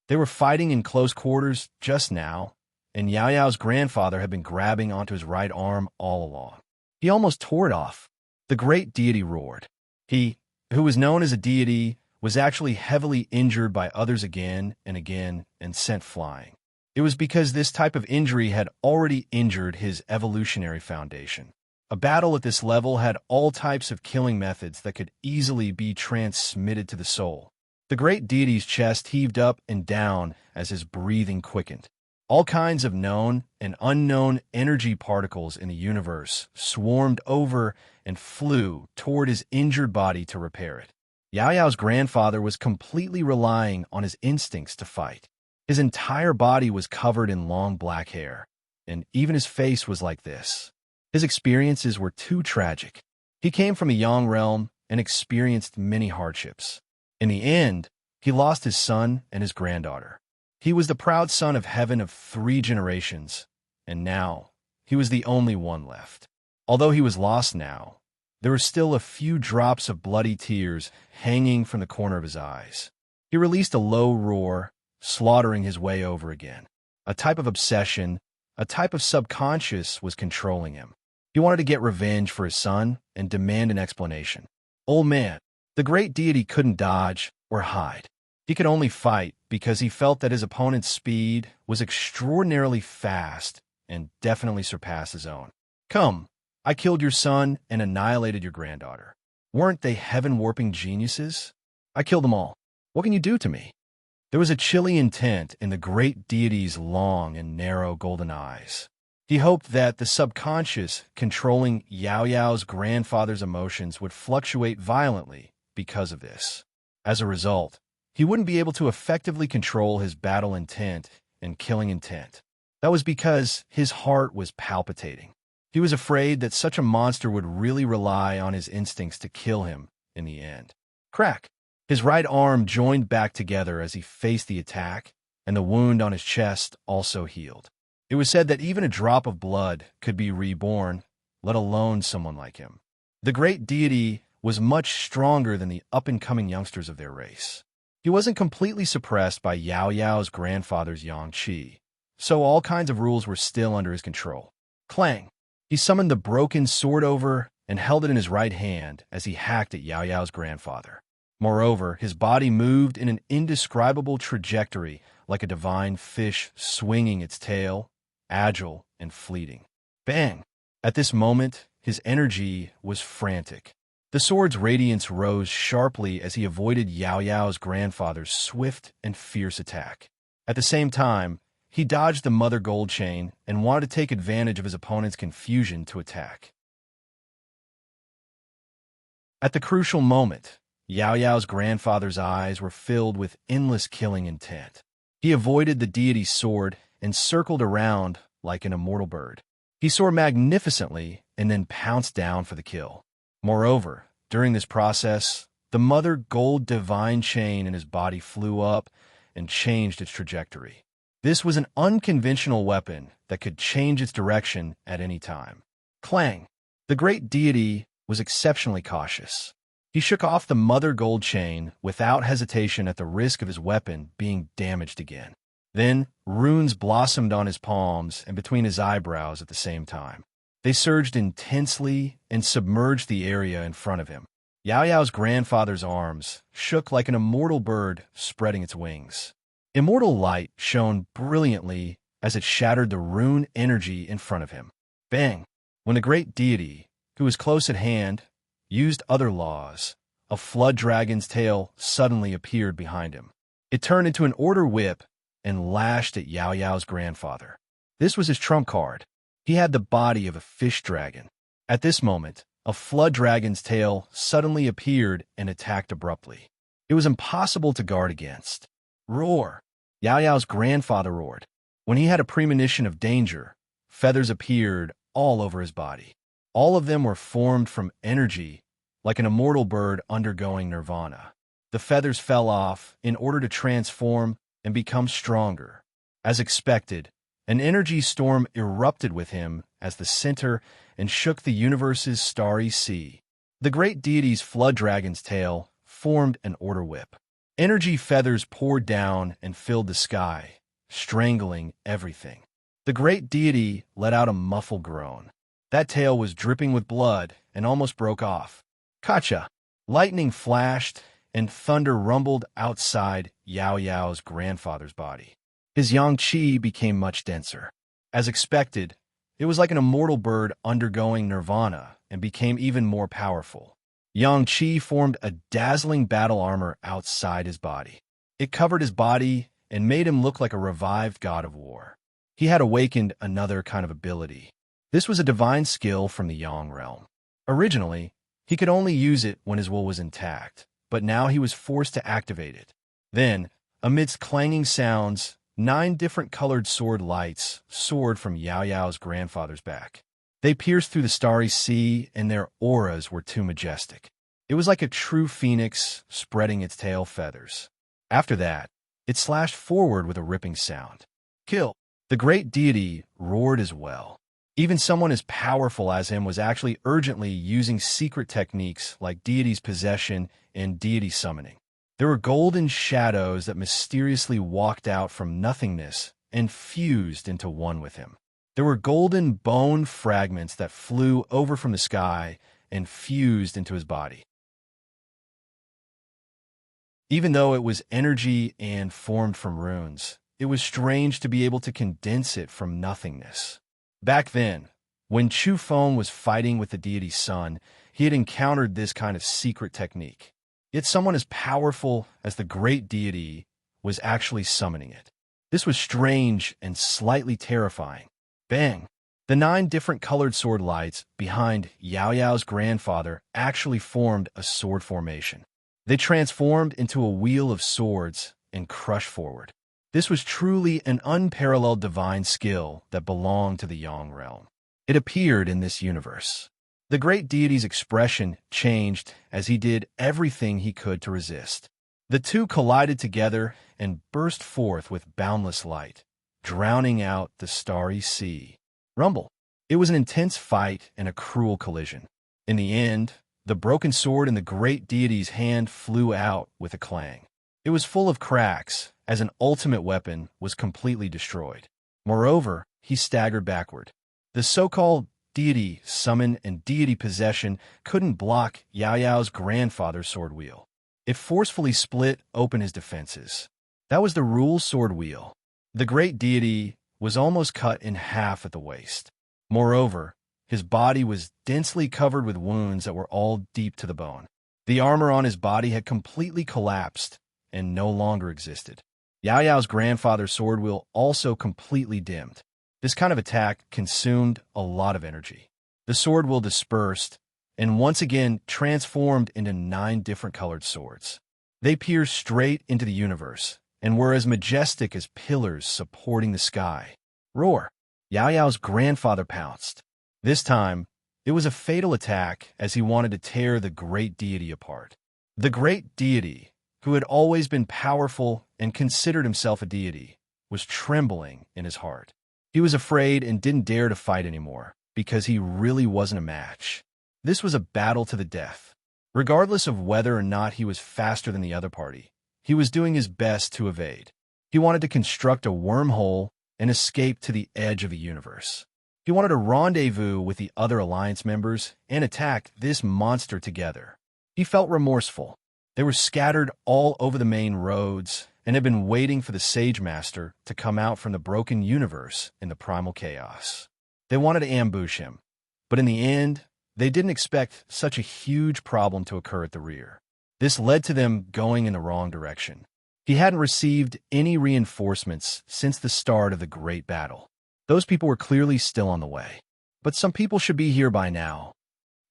They were fighting in close quarters just now, and Yao Yao's grandfather had been grabbing onto his right arm all along. He almost tore it off. The great deity roared. He, who was known as a deity, was actually heavily injured by others again and sent flying. It was because this type of injury had already injured his evolutionary foundation. A battle at this level had all types of killing methods that could easily be transmitted to the soul. The great deity's chest heaved up and down as his breathing quickened. All kinds of known and unknown energy particles in the universe swarmed over and flew toward his injured body to repair it. Yao Yao's grandfather was completely relying on his instincts to fight. His entire body was covered in long black hair, and even his face was like this. His experiences were too tragic. He came from a Yang realm and experienced many hardships. In the end, he lost his son and his granddaughter. He was the proud son of heaven of 3 generations, and now he was the only one left. Although he was lost now, there were still a few drops of bloody tears hanging from the corner of his eyes. He released a low roar, slaughtering his way over again. A type of obsession, a type of subconscious was controlling him. He wanted to get revenge for his son and demand an explanation. Old man, the great deity couldn't dodge or hide. He could only fight because he felt that his opponent's speed was extraordinarily fast and definitely surpassed his own. Come, I killed your son and annihilated your granddaughter. Weren't they heaven-warping geniuses? I killed them all. What can you do to me? There was a chilly intent in the great deity's long and narrow golden eyes. He hoped that the subconscious controlling Yao Yao's grandfather's emotions would fluctuate violently because of this. As a result, he wouldn't be able to effectively control his battle intent and killing intent. That was because his heart was palpitating. He was afraid that such a monster would really rely on his instincts to kill him in the end. Crack! His right arm joined back together as he faced the attack, and the wound on his chest also healed. It was said that even a drop of blood could be reborn, let alone someone like him. The great deity was much stronger than the up-and-coming youngsters of their race. He wasn't completely suppressed by Yao Yao's grandfather's Yang Qi, so all kinds of rules were still under his control. Clang! He summoned the broken sword over and held it in his right hand as he hacked at Yao Yao's grandfather. Moreover, his body moved in an indescribable trajectory like a divine fish swinging its tail, agile and fleeting. Bang! At this moment, his energy was frantic. The sword's radiance rose sharply as he avoided Yao Yao's grandfather's swift and fierce attack. At the same time, he dodged the mother gold chain and wanted to take advantage of his opponent's confusion to attack. At the crucial moment, Yao Yao's grandfather's eyes were filled with endless killing intent. He avoided the deity's sword and circled around like an immortal bird. He soared magnificently and then pounced down for the kill. Moreover, during this process, the mother gold divine chain in his body flew up and changed its trajectory. This was an unconventional weapon that could change its direction at any time. Clang! The great deity was exceptionally cautious. He shook off the mother gold chain without hesitation at the risk of his weapon being damaged again. Then, runes blossomed on his palms and between his eyebrows at the same time. They surged intensely and submerged the area in front of him. Yao Yao's grandfather's arms shook like an immortal bird spreading its wings. Immortal light shone brilliantly as it shattered the rune energy in front of him. Bang! When the great deity, who was close at hand, used other laws, a flood dragon's tail suddenly appeared behind him. It turned into an order whip and lashed at Yao Yao's grandfather. This was his trump card. He had the body of a fish dragon. At this moment, a flood dragon's tail suddenly appeared and attacked abruptly. It was impossible to guard against. Roar! Yao Yao's grandfather roared. When he had a premonition of danger, feathers appeared all over his body. All of them were formed from energy, like an immortal bird undergoing nirvana. The feathers fell off in order to transform and become stronger. As expected, an energy storm erupted with him as the center and shook the universe's starry sea. The great deity's flood dragon's tail formed an order whip. Energy feathers poured down and filled the sky, strangling everything. The great deity let out a muffled groan. That tail was dripping with blood and almost broke off. Kacha! Lightning flashed and thunder rumbled outside Yao Yao's grandfather's body. His Yang Qi became much denser. As expected, it was like an immortal bird undergoing nirvana and became even more powerful. Yang Qi formed a dazzling battle armor outside his body. It covered his body and made him look like a revived god of war. He had awakened another kind of ability. This was a divine skill from the Yang realm. Originally, he could only use it when his will was intact, but now he was forced to activate it. Then, amidst clanging sounds, 9 different colored sword lights soared from Yao Yao's grandfather's back. They pierced through the starry sea, and their auras were too majestic. It was like a true phoenix spreading its tail feathers. After that, it slashed forward with a ripping sound. Kill! The great deity roared as well. Even someone as powerful as him was actually urgently using secret techniques like deity's possession and deity summoning. There were golden shadows that mysteriously walked out from nothingness and fused into one with him. There were golden bone fragments that flew over from the sky and fused into his body. Even though it was energy and formed from runes, it was strange to be able to condense it from nothingness. Back then, when Chu Feng was fighting with the deity's son, he had encountered this kind of secret technique. Yet someone as powerful as the great deity was actually summoning it. This was strange and slightly terrifying. Bang! The 9 different colored sword lights behind Yao Yao's grandfather actually formed a sword formation. They transformed into a wheel of swords and crushed forward. This was truly an unparalleled divine skill that belonged to the Yang realm. It appeared in this universe. The great deity's expression changed as he did everything he could to resist. The two collided together and burst forth with boundless light, drowning out the starry sea. Rumble. It was an intense fight and a cruel collision. In the end, the broken sword in the great deity's hand flew out with a clang. It was full of cracks, as an ultimate weapon was completely destroyed. Moreover, he staggered backward. The so-called deity summon and deity possession couldn't block Yao Yao's grandfather's sword wheel. It forcefully split open his defenses. That was the rule sword wheel. The great deity was almost cut in half at the waist. Moreover, his body was densely covered with wounds that were all deep to the bone. The armor on his body had completely collapsed and no longer existed. Yao Yao's grandfather's sword wheel also completely dimmed. This kind of attack consumed a lot of energy. The sword wheel dispersed and once again transformed into 9 different colored swords. They pierced straight into the universe and were as majestic as pillars supporting the sky. Roar! Yao Yao's grandfather pounced. This time, it was a fatal attack as he wanted to tear the great deity apart. The great deity, who had always been powerful and considered himself a deity, was trembling in his heart. He was afraid and didn't dare to fight anymore because he really wasn't a match. This was a battle to the death. Regardless of whether or not he was faster than the other party, he was doing his best to evade. He wanted to construct a wormhole and escape to the edge of the universe. He wanted to rendezvous with the other alliance members and attack this monster together. He felt remorseful. They were scattered all over the main roads and had been waiting for the Sage Master to come out from the broken universe in the primal chaos. They wanted to ambush him, but in the end, they didn't expect such a huge problem to occur at the rear. This led to them going in the wrong direction. He hadn't received any reinforcements since the start of the great battle. Those people were clearly still on the way. But some people should be here by now.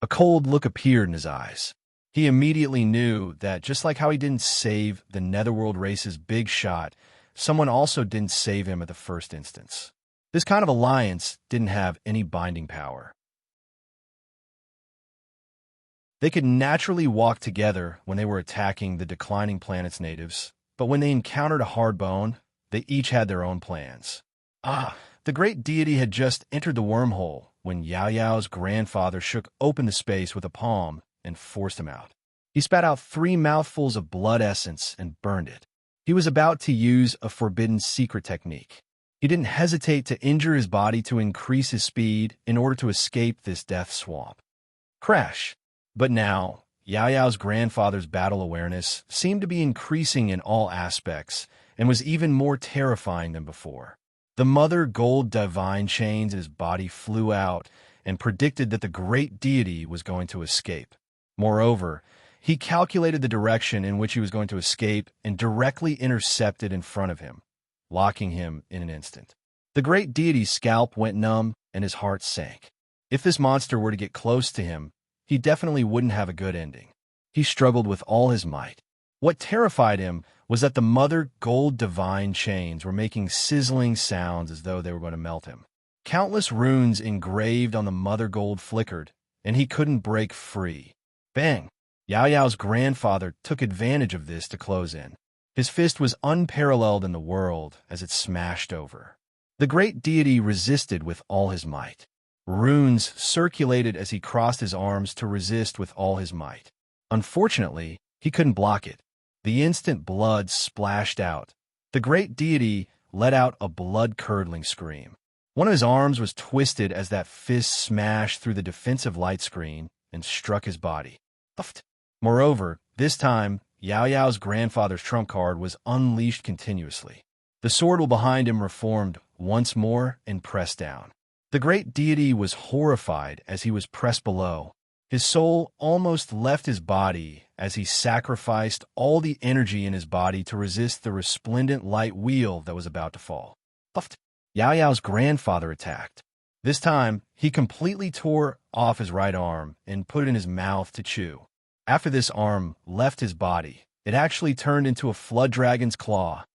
A cold look appeared in his eyes. He immediately knew that just like how he didn't save the Netherworld race's big shot, someone also didn't save him at the first instance. This kind of alliance didn't have any binding power. They could naturally walk together when they were attacking the declining planet's natives, but when they encountered a hard bone, they each had their own plans. The great deity had just entered the wormhole when Yao Yao's grandfather shook open the space with a palm and forced him out. He spat out 3 mouthfuls of blood essence and burned it. He was about to use a forbidden secret technique. He didn't hesitate to injure his body to increase his speed in order to escape this death swamp. Crash! But now, Yao Yao's grandfather's battle awareness seemed to be increasing in all aspects and was even more terrifying than before. The mother gold divine chains in his body flew out and predicted that the great deity was going to escape. Moreover, he calculated the direction in which he was going to escape and directly intercepted in front of him, locking him in an instant. The great deity's scalp went numb and his heart sank. If this monster were to get close to him, he definitely wouldn't have a good ending. He struggled with all his might. What terrified him was that the mother gold divine chains were making sizzling sounds as though they were going to melt him. Countless runes engraved on the mother gold flickered, and he couldn't break free. Bang! Yao Yao's grandfather took advantage of this to close in. His fist was unparalleled in the world as it smashed over. The great deity resisted with all his might. Runes circulated as he crossed his arms to resist with all his might. Unfortunately, he couldn't block it. The instant blood splashed out. The great deity let out a blood-curdling scream. One of his arms was twisted as that fist smashed through the defensive light screen and struck his body. Uffed. Moreover, this time, Yao Yao's grandfather's trump card was unleashed continuously. The sword wheel behind him reformed once more and pressed down. The great deity was horrified as he was pressed below. His soul almost left his body as he sacrificed all the energy in his body to resist the resplendent light wheel that was about to fall. Puffed. Yao Yao's grandfather attacked. This time, he completely tore off his right arm and put it in his mouth to chew. After this arm left his body, it actually turned into a flood dragon's claw.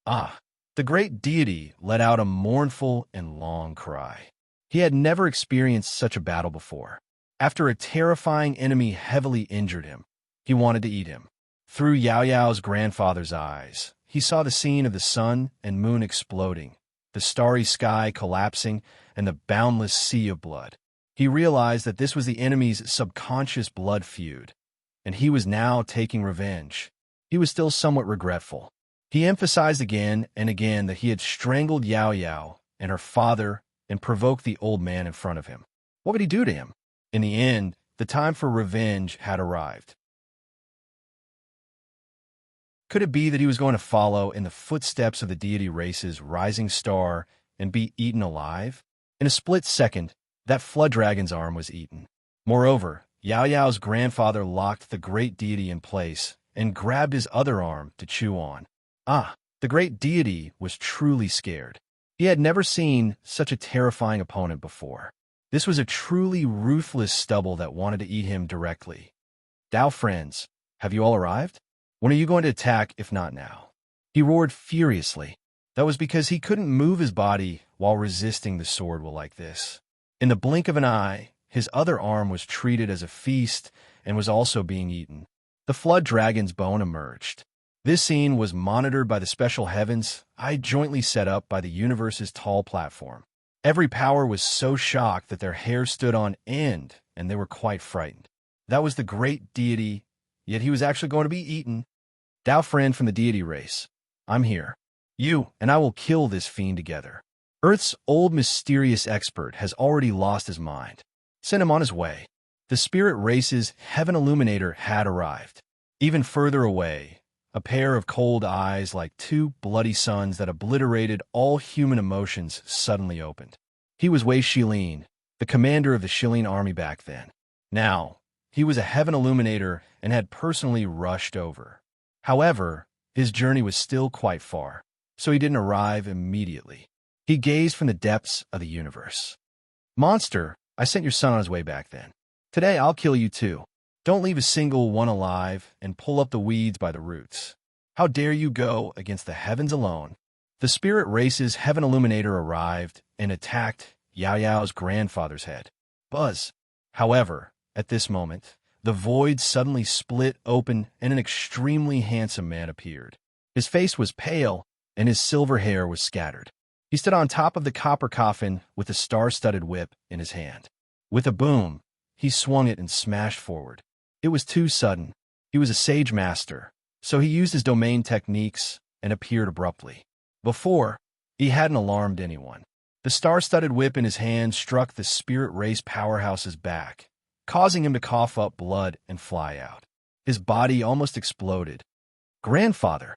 The great deity let out a mournful and long cry. He had never experienced such a battle before. After a terrifying enemy heavily injured him, he wanted to eat him. Through Yao Yao's grandfather's eyes, he saw the scene of the sun and moon exploding, the starry sky collapsing, and the boundless sea of blood. He realized that this was the enemy's subconscious blood feud, and he was now taking revenge. he was still somewhat regretful. He emphasized again and again that he had strangled Yao Yao and her father and provoked the old man in front of him. What would he do to him? In the end, the time for revenge had arrived. Could it be that he was going to follow in the footsteps of the deity race's rising star and be eaten alive? In a split second, that flood dragon's arm was eaten. Moreover, Yao Yao's grandfather locked the great deity in place and grabbed his other arm to chew on. The great deity was truly scared. He had never seen such a terrifying opponent before. This was a truly ruthless stubble that wanted to eat him directly. Dao friends, have you all arrived? When are you going to attack if not now? He roared furiously. That was because he couldn't move his body while resisting the sword will like this. In the blink of an eye, his other arm was treated as a feast and was also being eaten. The flood dragon's bone emerged. This scene was monitored by the special heavens I jointly set up by the universe's tall platform. Every power was so shocked that their hair stood on end, and they were quite frightened. That was the great deity, yet he was actually going to be eaten. Dao friend from the deity race, I'm here. You and I will kill this fiend together. Earth's old mysterious expert has already lost his mind. Send him on his way. The spirit race's heaven illuminator had arrived. Even further away, a pair of cold eyes like two bloody suns that obliterated all human emotions suddenly opened. He was Wei Shilin, the commander of the Shilin army back then. Now, he was a heaven illuminator and had personally rushed over. However, his journey was still quite far, so he didn't arrive immediately. He gazed from the depths of the universe. Monster, I sent your son on his way back then. Today I'll kill you too. Don't leave a single one alive and pull up the weeds by the roots. How dare you go against the heavens alone? The spirit race's heaven illuminator arrived and attacked Yao Yao's grandfather's head. Buzz. However, at this moment, the void suddenly split open and an extremely handsome man appeared. His face was pale and his silver hair was scattered. He stood on top of the copper coffin with a star-studded whip in his hand. With a boom, he swung it and smashed forward. It was too sudden. He was a sage master, so he used his domain techniques and appeared abruptly. Before, he hadn't alarmed anyone. The star-studded whip in his hand struck the spirit race powerhouse's back, causing him to cough up blood and fly out. His body almost exploded. Grandfather!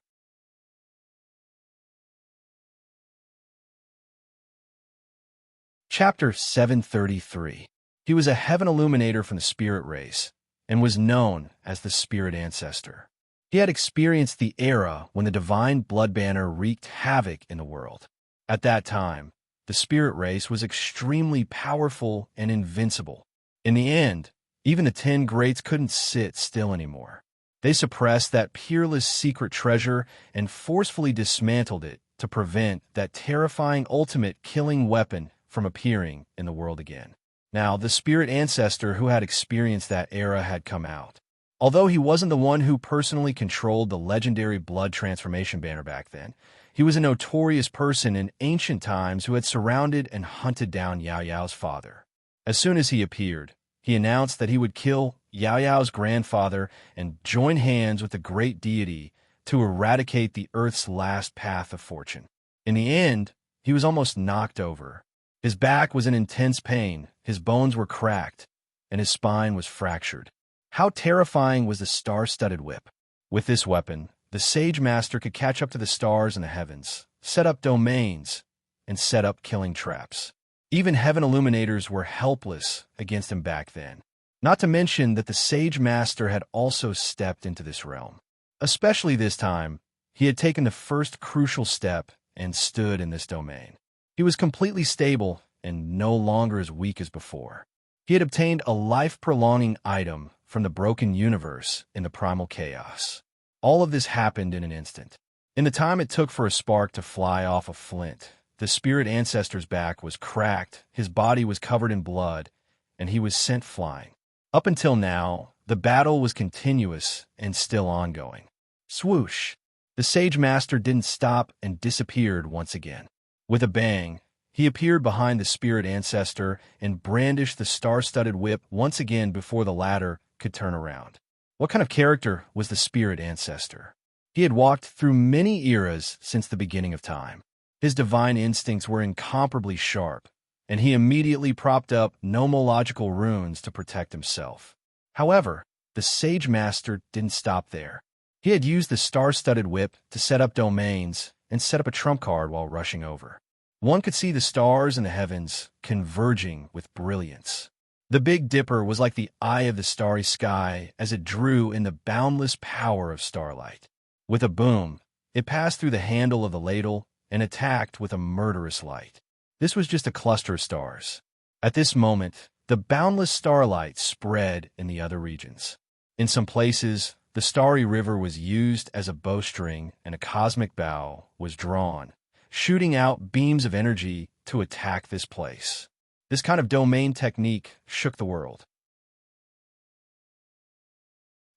Chapter 733. He was a heaven illuminator from the spirit race and was known as the spirit ancestor. He had experienced the era when the divine blood banner wreaked havoc in the world. At that time, the spirit race was extremely powerful and invincible. In the end, even the 10 greats couldn't sit still anymore. They suppressed that peerless secret treasure and forcefully dismantled it to prevent that terrifying ultimate killing weapon from appearing in the world again. Now, the spirit ancestor who had experienced that era had come out. Although he wasn't the one who personally controlled the legendary blood transformation banner back then, he was a notorious person in ancient times who had surrounded and hunted down Yao Yao's father. As soon as he appeared, he announced that he would kill Yao Yao's grandfather and join hands with the great deity to eradicate the Earth's last path of fortune. In the end, he was almost knocked over. His back was in intense pain, his bones were cracked, and his spine was fractured. How terrifying was the star-studded whip? With this weapon, the Sage Master could catch up to the stars in the heavens, set up domains, and set up killing traps. Even heaven illuminators were helpless against him back then. Not to mention that the Sage Master had also stepped into this realm. Especially this time, he had taken the first crucial step and stood in this domain. He was completely stable and no longer as weak as before. He had obtained a life-prolonging item from the broken universe in the primal chaos. All of this happened in an instant. In the time it took for a spark to fly off a flint, the spirit ancestor's back was cracked, his body was covered in blood, and he was sent flying. Up until now, the battle was continuous and still ongoing. Swoosh! The Sage Master didn't stop and disappeared once again. With a bang, he appeared behind the spirit ancestor and brandished the star-studded whip once again before the latter could turn around. What kind of character was the spirit ancestor? He had walked through many eras since the beginning of time. His divine instincts were incomparably sharp, and he immediately propped up nomological runes to protect himself. However, the Sage Master didn't stop there. He had used the star-studded whip to set up domains and set up a trump card while rushing over. One could see the stars in the heavens converging with brilliance. The Big Dipper was like the eye of the starry sky as it drew in the boundless power of starlight. With a boom, it passed through the handle of the ladle and attacked with a murderous light. This was just a cluster of stars. At this moment, the boundless starlight spread in the other regions. In some places, the starry river was used as a bowstring and a cosmic bow was drawn, shooting out beams of energy to attack this place. This kind of domain technique shook the world.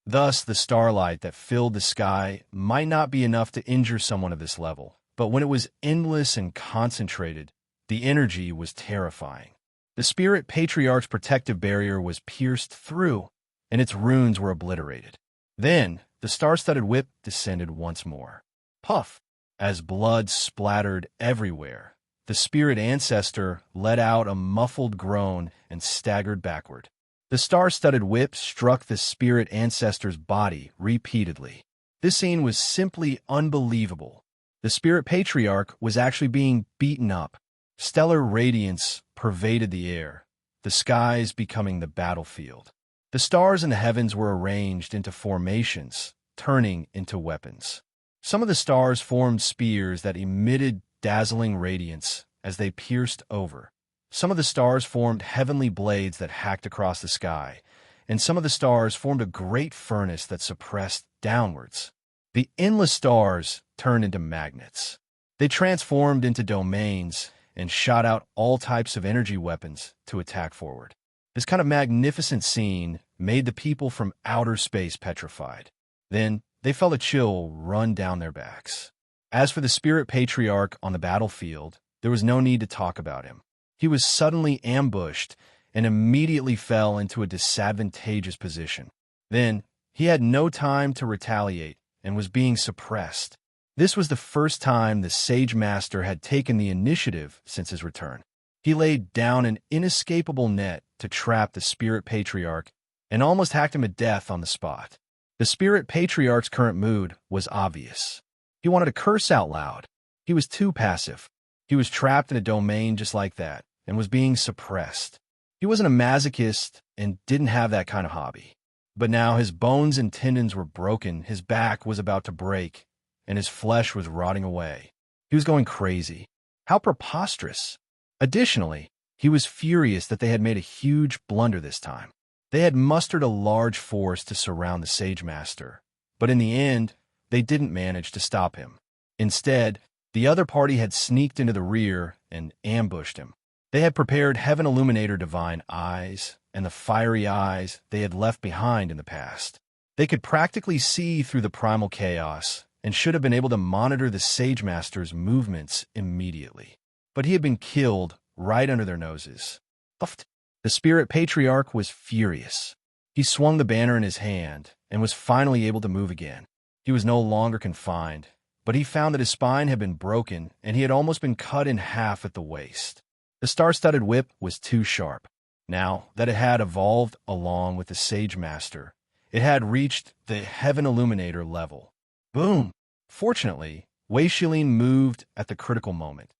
Thus, the starlight that filled the sky might not be enough to injure someone of this level, but when it was endless and concentrated, the energy was terrifying. The Spirit Patriarch's protective barrier was pierced through, and its runes were obliterated. Then, the star-studded whip descended once more. Puff! As blood splattered everywhere, the spirit ancestor let out a muffled groan and staggered backward. The star-studded whip struck the spirit ancestor's body repeatedly. This scene was simply unbelievable. The Spirit Patriarch was actually being beaten up. Stellar radiance pervaded the air, the skies becoming the battlefield. The stars in the heavens were arranged into formations, turning into weapons. Some of the stars formed spears that emitted dazzling radiance as they pierced over. Some of the stars formed heavenly blades that hacked across the sky, and some of the stars formed a great furnace that suppressed downwards. The endless stars turned into magnets. They transformed into domains and shot out all types of energy weapons to attack forward. This kind of magnificent scene made the people from outer space petrified. Then they felt a chill run down their backs. As for the Spirit Patriarch on the battlefield, there was no need to talk about him. He was suddenly ambushed and immediately fell into a disadvantageous position. Then he had no time to retaliate and was being suppressed. This was the first time the Sage Master had taken the initiative since his return. He laid down an inescapable net to trap the Spirit Patriarch and almost hacked him to death on the spot. The Spirit Patriarch's current mood was obvious. He wanted to curse out loud. He was too passive. He was trapped in a domain just like that and was being suppressed. He wasn't a masochist and didn't have that kind of hobby. But now his bones and tendons were broken, his back was about to break, and his flesh was rotting away. He was going crazy. How preposterous! Additionally, he was furious that they had made a huge blunder this time. They had mustered a large force to surround the Sage Master, but in the end, they didn't manage to stop him. Instead, the other party had sneaked into the rear and ambushed him. They had prepared Heaven Illuminator Divine Eyes and the fiery eyes they had left behind in the past. They could practically see through the primal chaos and should have been able to monitor the Sage Master's movements immediately. But he had been killed right under their noses. The Spirit Patriarch was furious. He swung the banner in his hand and was finally able to move again. He was no longer confined, but he found that his spine had been broken and he had almost been cut in half at the waist. The star-studded whip was too sharp. Now that it had evolved along with the Sage Master, it had reached the Heaven Illuminator level. Boom! Fortunately, Wei Shilin moved at the critical moment.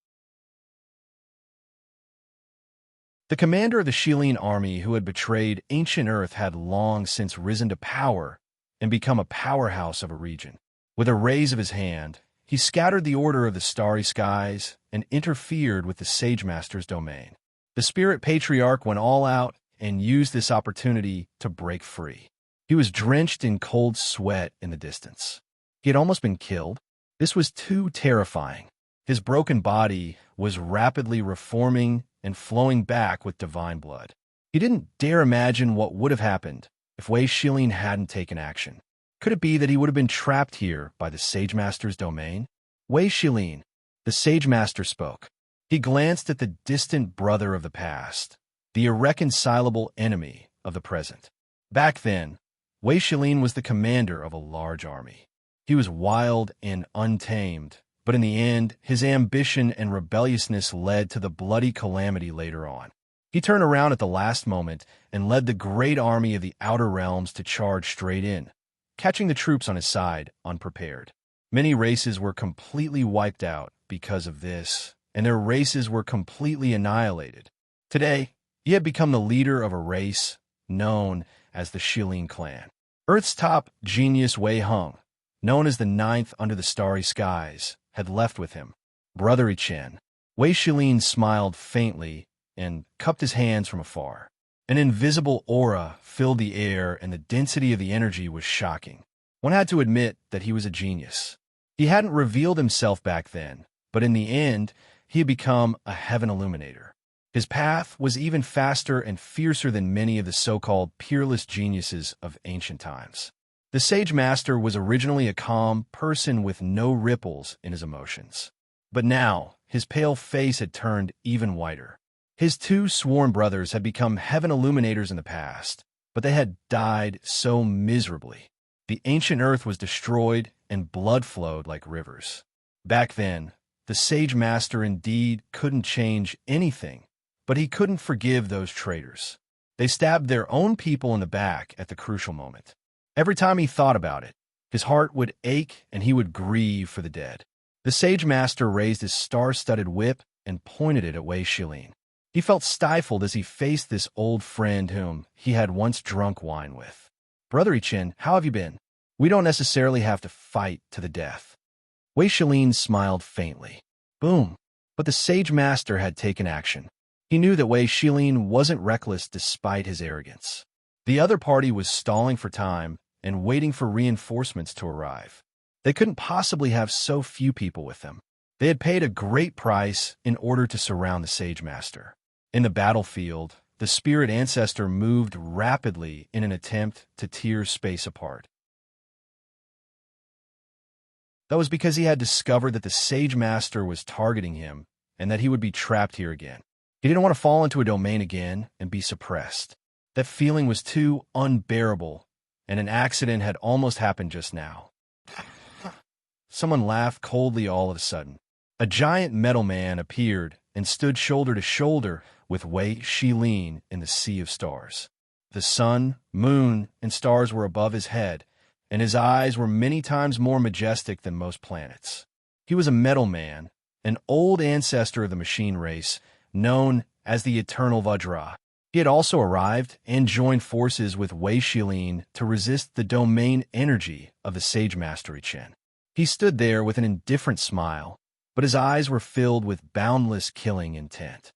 The commander of the Shilin army who had betrayed ancient Earth had long since risen to power and become a powerhouse of a region. With a raise of his hand, he scattered the order of the starry skies and interfered with the Sage Master's domain. The Spirit Patriarch went all out and used this opportunity to break free. He was drenched in cold sweat in the distance. He had almost been killed. This was too terrifying. His broken body was rapidly reforming and flowing back with divine blood. He didn't dare imagine what would have happened if Wei Shilin hadn't taken action. Could it be that he would have been trapped here by the Sage Master's domain? Wei Shilin, the Sage Master spoke. He glanced at the distant brother of the past, the irreconcilable enemy of the present. Back then, Wei Shilin was the commander of a large army. He was wild and untamed, but in the end, his ambition and rebelliousness led to the bloody calamity later on. He turned around at the last moment and led the great army of the Outer Realms to charge straight in, catching the troops on his side unprepared. Many races were completely wiped out because of this, and their races were completely annihilated. Today, he had become the leader of a race known as the Shilin clan. Earth's top genius Wei Hung, known as the Ninth under the starry skies, had left with him. Brother Chen. Wei Shilin smiled faintly and cupped his hands from afar. An invisible aura filled the air, and the density of the energy was shocking. One had to admit that he was a genius. He hadn't revealed himself back then, but in the end, he had become a heaven illuminator. His path was even faster and fiercer than many of the so-called peerless geniuses of ancient times. The Sage Master was originally a calm person with no ripples in his emotions. But now, his pale face had turned even whiter. His two sworn brothers had become heaven illuminators in the past, but they had died so miserably. The ancient earth was destroyed and blood flowed like rivers. Back then, the Sage Master indeed couldn't change anything, but he couldn't forgive those traitors. They stabbed their own people in the back at the crucial moment. Every time he thought about it, his heart would ache and he would grieve for the dead. The Sage Master raised his star-studded whip and pointed it at Wei Shilin. He felt stifled as he faced this old friend whom he had once drunk wine with. Brother Chen, how have you been? We don't necessarily have to fight to the death. Wei Shilin smiled faintly. Boom. But the Sage Master had taken action. He knew that Wei Shilin wasn't reckless despite his arrogance. The other party was stalling for time and waiting for reinforcements to arrive. They couldn't possibly have so few people with them. They had paid a great price in order to surround the Sage Master. In the battlefield, the spirit ancestor moved rapidly in an attempt to tear space apart. That was because he had discovered that the Sage Master was targeting him and that he would be trapped here again. He didn't want to fall into a domain again and be suppressed. That feeling was too unbearable, and an accident had almost happened just now. Someone laughed coldly all of a sudden. A giant metal man appeared and stood shoulder to shoulder with Wei Shilin in the sea of stars. The sun, moon, and stars were above his head, and his eyes were many times more majestic than most planets. He was a metal man, an old ancestor of the machine race, known as the Eternal Vajra. He had also arrived and joined forces with Wei Shilin to resist the domain energy of the Sage Master Chen. He stood there with an indifferent smile, but his eyes were filled with boundless killing intent.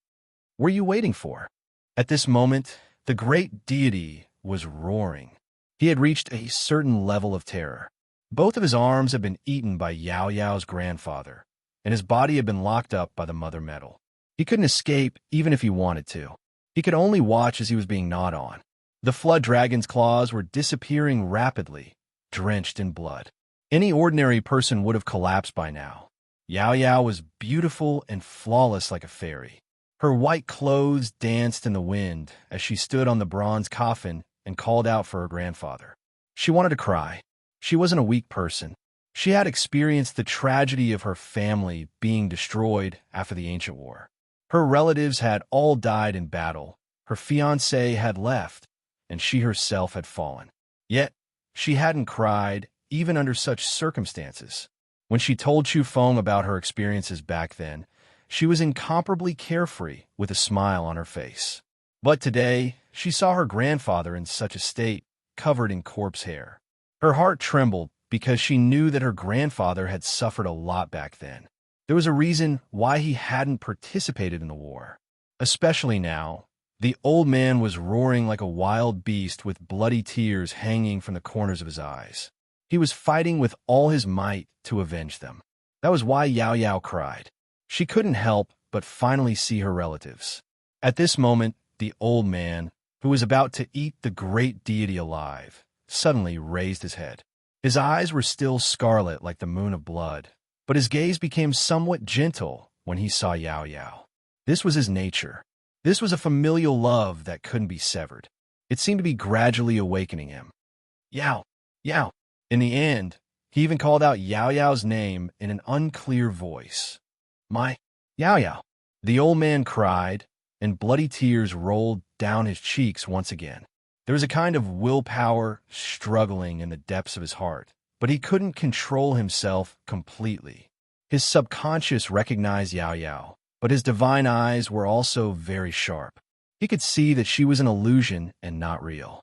What were you waiting for? At this moment, the great deity was roaring. He had reached a certain level of terror. Both of his arms had been eaten by Yao Yao's grandfather, and his body had been locked up by the Mother Metal. He couldn't escape even if he wanted to. He could only watch as he was being gnawed on. The Flood Dragon's claws were disappearing rapidly, drenched in blood. Any ordinary person would have collapsed by now. Yao Yao was beautiful and flawless like a fairy. Her white clothes danced in the wind as she stood on the bronze coffin and called out for her grandfather. She wanted to cry. She wasn't a weak person. She had experienced the tragedy of her family being destroyed after the ancient war. Her relatives had all died in battle, her fiancé had left, and she herself had fallen. Yet, she hadn't cried, even under such circumstances. When she told Chu Feng about her experiences back then, she was incomparably carefree with a smile on her face. But today, she saw her grandfather in such a state, covered in corpse hair. Her heart trembled because she knew that her grandfather had suffered a lot back then. There was a reason why he hadn't participated in the war. Especially now, the old man was roaring like a wild beast with bloody tears hanging from the corners of his eyes. He was fighting with all his might to avenge them. That was why Yao Yao cried. She couldn't help but finally see her relatives. At this moment, the old man, who was about to eat the great deity alive, suddenly raised his head. His eyes were still scarlet like the moon of blood, but his gaze became somewhat gentle when he saw Yao Yao. This was his nature. This was a familial love that couldn't be severed. It seemed to be gradually awakening him. Yao, Yao. In the end, He even called out Yao Yao's name in an unclear voice. "My Yao Yao!" The old man cried, and bloody tears rolled down his cheeks once again. There was a kind of willpower struggling in the depths of his heart, but he couldn't control himself completely. His subconscious recognized Yao Yao, but his divine eyes were also very sharp. He could see that she was an illusion and not real.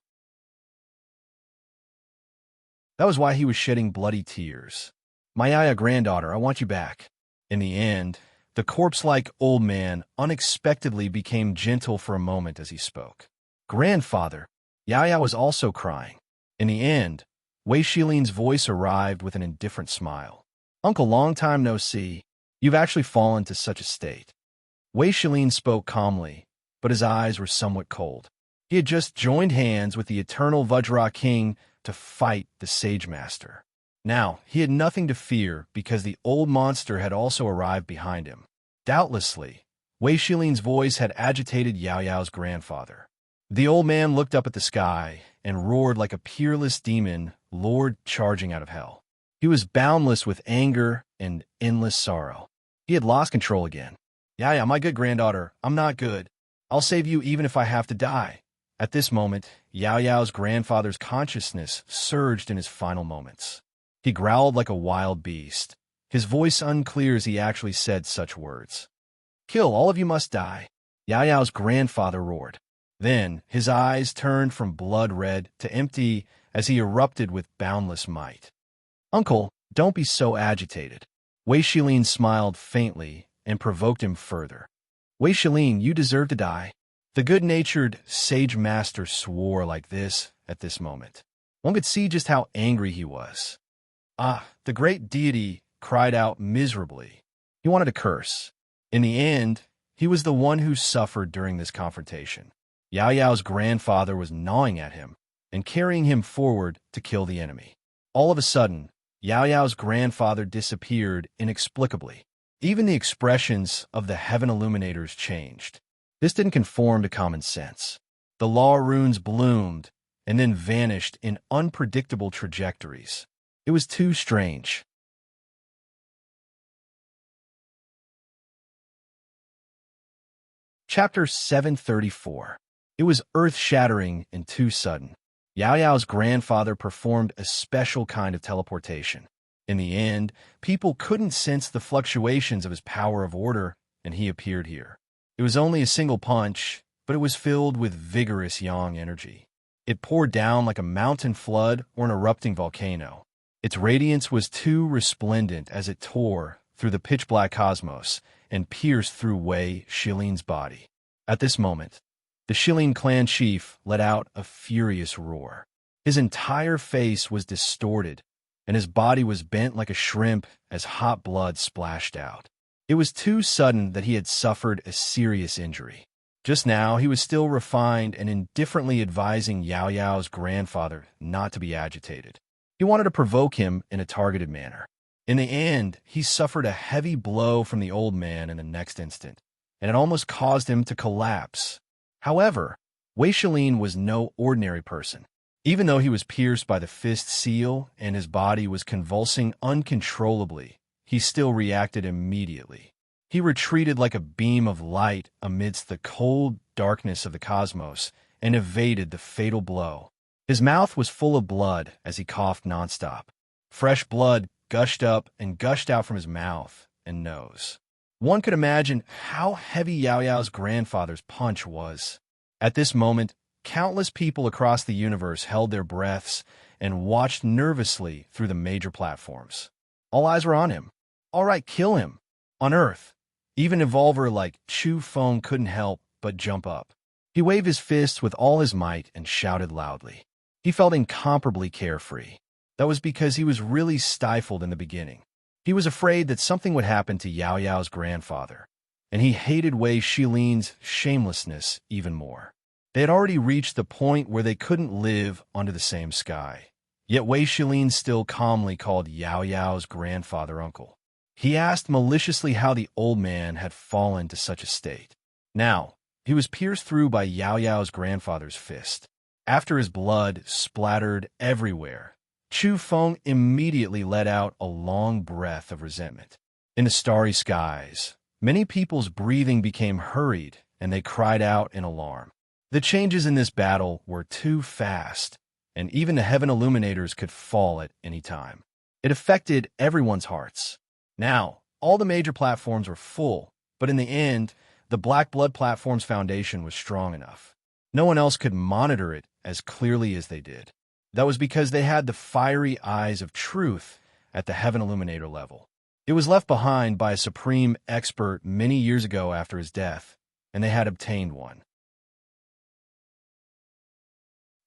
That was why he was shedding bloody tears. "My Yaya granddaughter, I want you back." In the end, the corpse-like old man unexpectedly became gentle for a moment as he spoke. "Grandfather." Yaya was also crying. In the end, Wei Shilin's voice arrived with an indifferent smile. "Uncle, long time no see. You've actually fallen to such a state." Wei Shilin spoke calmly, but his eyes were somewhat cold. He had just joined hands with the eternal Vajra King to fight the Sage Master. Now, he had nothing to fear because the old monster had also arrived behind him. Doubtlessly, Wei Shilin's voice had agitated Yao Yao's grandfather. The old man looked up at the sky and roared like a peerless demon lord charging out of hell. He was boundless with anger and endless sorrow. He had lost control again. "Yaya, my good granddaughter, I'm not good. I'll save you even if I have to die." At this moment, Yao Yao's grandfather's consciousness surged in his final moments. He growled like a wild beast, his voice unclear as he actually said such words. "Kill, all of you must die," Yao Yao's grandfather roared. Then, his eyes turned from blood red to empty as he erupted with boundless might. "Uncle, don't be so agitated." Wei Shilin smiled faintly and provoked him further. "Wei Shilin, you deserve to die." The good-natured sage master swore like this at this moment. One could see just how angry he was. The great deity cried out miserably. He wanted to curse. In the end, he was the one who suffered during this confrontation. Yao Yao's grandfather was gnawing at him and carrying him forward to kill the enemy. All of a sudden, Yao Yao's grandfather disappeared inexplicably. Even the expressions of the heaven illuminators changed. This didn't conform to common sense. The law runes bloomed and then vanished in unpredictable trajectories. It was too strange. Chapter 734. It was earth-shattering and too sudden. Yao Yao's grandfather performed a special kind of teleportation. In the end, people couldn't sense the fluctuations of his power of order, and he appeared here. It was only a single punch, but it was filled with vigorous yang energy. It poured down like a mountain flood or an erupting volcano. Its radiance was too resplendent as it tore through the pitch-black cosmos and pierced through Wei Shilin's body. At this moment, the Shilin clan chief let out a furious roar. His entire face was distorted, and his body was bent like a shrimp as hot blood splashed out. It was too sudden that he had suffered a serious injury. Just now, he was still refined and indifferently advising Yao Yao's grandfather not to be agitated. He wanted to provoke him in a targeted manner. In the end, he suffered a heavy blow from the old man in the next instant, and it almost caused him to collapse. However, Wei Shilin was no ordinary person. Even though he was pierced by the fist seal and his body was convulsing uncontrollably, he still reacted immediately. He retreated like a beam of light amidst the cold darkness of the cosmos and evaded the fatal blow. His mouth was full of blood as he coughed nonstop. Fresh blood gushed up and gushed out from his mouth and nose. One could imagine how heavy Yao Yao's grandfather's punch was. At this moment, countless people across the universe held their breaths and watched nervously through the major platforms. All eyes were on him. All right, kill him. On Earth, even Evolver like Chu Feng couldn't help but jump up. He waved his fists with all his might and shouted loudly. He felt incomparably carefree. That was because he was really stifled in the beginning. He was afraid that something would happen to Yao Yao's grandfather, and he hated Wei Shilin's shamelessness even more. They had already reached the point where they couldn't live under the same sky. Yet Wei Shilin still calmly called Yao Yao's grandfather uncle. He asked maliciously how the old man had fallen to such a state. Now, he was pierced through by Yao Yao's grandfather's fist. After his blood splattered everywhere, Chu Feng immediately let out a long breath of resentment. In the starry skies, many people's breathing became hurried, and they cried out in alarm. The changes in this battle were too fast, and even the heaven illuminators could fall at any time. It affected everyone's hearts. Now, all the major platforms were full, but in the end, the Black Blood Platform's foundation was strong enough. No one else could monitor it as clearly as they did. That was because they had the fiery eyes of truth at the Heaven Illuminator level. It was left behind by a supreme expert many years ago after his death, and they had obtained one.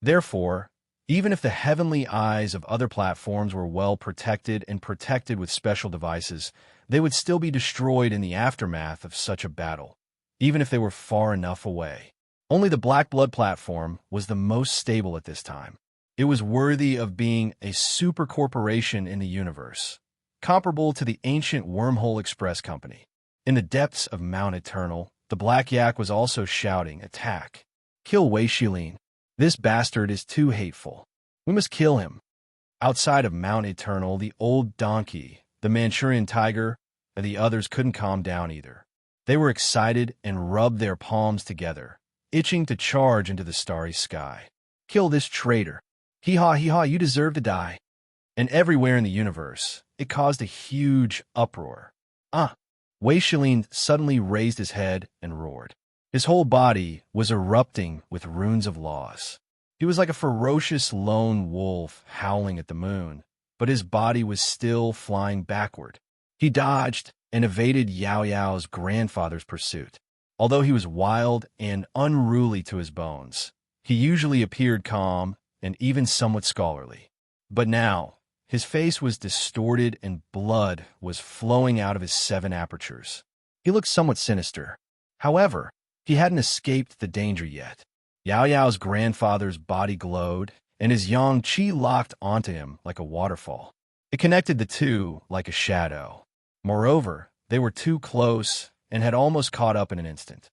Therefore, even if the heavenly eyes of other platforms were well protected and protected with special devices, they would still be destroyed in the aftermath of such a battle, even if they were far enough away. Only the Black Blood Platform was the most stable at this time. It was worthy of being a super corporation in the universe, comparable to the ancient Wormhole Express Company. In the depths of Mount Eternal, the Black Yak was also shouting, "Attack! Kill Wei Shilin! This bastard is too hateful. We must kill him." Outside of Mount Eternal, the old donkey, the Manchurian tiger, and the others couldn't calm down either. They were excited and rubbed their palms together, itching to charge into the starry sky. "Kill this traitor! Hee-haw, hee-haw, you deserve to die!" And everywhere in the universe, it caused a huge uproar. Wei Shilin suddenly raised his head and roared. His whole body was erupting with runes of laws. He was like a ferocious lone wolf howling at the moon, but his body was still flying backward. He dodged and evaded Yao Yao's grandfather's pursuit. Although he was wild and unruly to his bones, he usually appeared calm and even somewhat scholarly. But now, his face was distorted and blood was flowing out of his 7 apertures. He looked somewhat sinister. However, he hadn't escaped the danger yet. Yao Yao's grandfather's body glowed, and his yang qi locked onto him like a waterfall. It connected the two like a shadow. Moreover, they were too close and had almost caught up in an instant.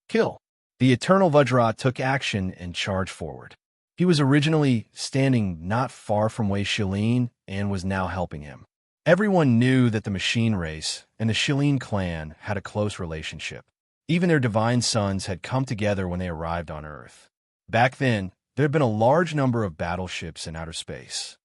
"Kill!" The Eternal Vajra took action and charged forward. He was originally standing not far from Wei Shilin and was now helping him. Everyone knew that the machine race and the Shilin clan had a close relationship. Even their divine sons had come together when they arrived on Earth. Back then, there had been a large number of battleships in outer space.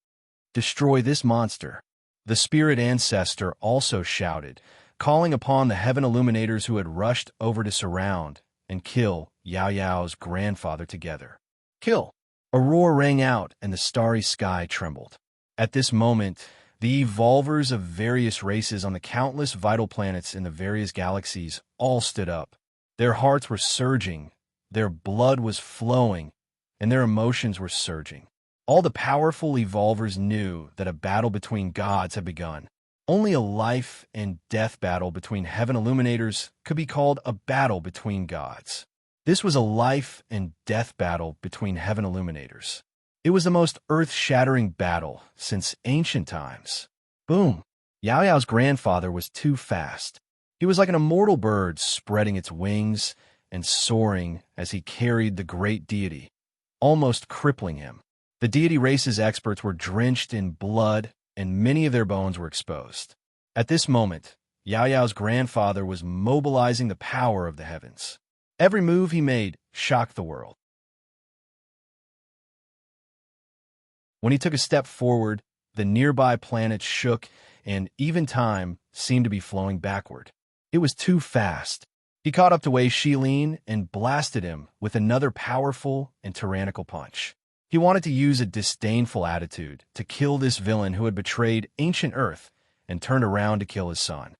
"Destroy this monster!" The spirit ancestor also shouted, calling upon the heaven illuminators who had rushed over to surround and kill Yao Yao's grandfather together. "Kill!" A roar rang out and the starry sky trembled. At this moment, the evolvers of various races on the countless vital planets in the various galaxies all stood up. Their hearts were surging, their blood was flowing, and their emotions were surging. All the powerful evolvers knew that a battle between gods had begun. Only a life and death battle between heaven illuminators could be called a battle between gods. This was a life and death battle between heaven illuminators. It was the most earth-shattering battle since ancient times. Boom! Yao Yao's grandfather was too fast. He was like an immortal bird spreading its wings and soaring as he carried the great deity, almost crippling him. The deity race's experts were drenched in blood and many of their bones were exposed. At this moment, Yao Yao's grandfather was mobilizing the power of the heavens. Every move he made shocked the world. When he took a step forward, the nearby planets shook and even time seemed to be flowing backward. It was too fast. He caught up to Wei Shilin and blasted him with another powerful and tyrannical punch. He wanted to use a disdainful attitude to kill this villain who had betrayed ancient Earth and turned around to kill his son.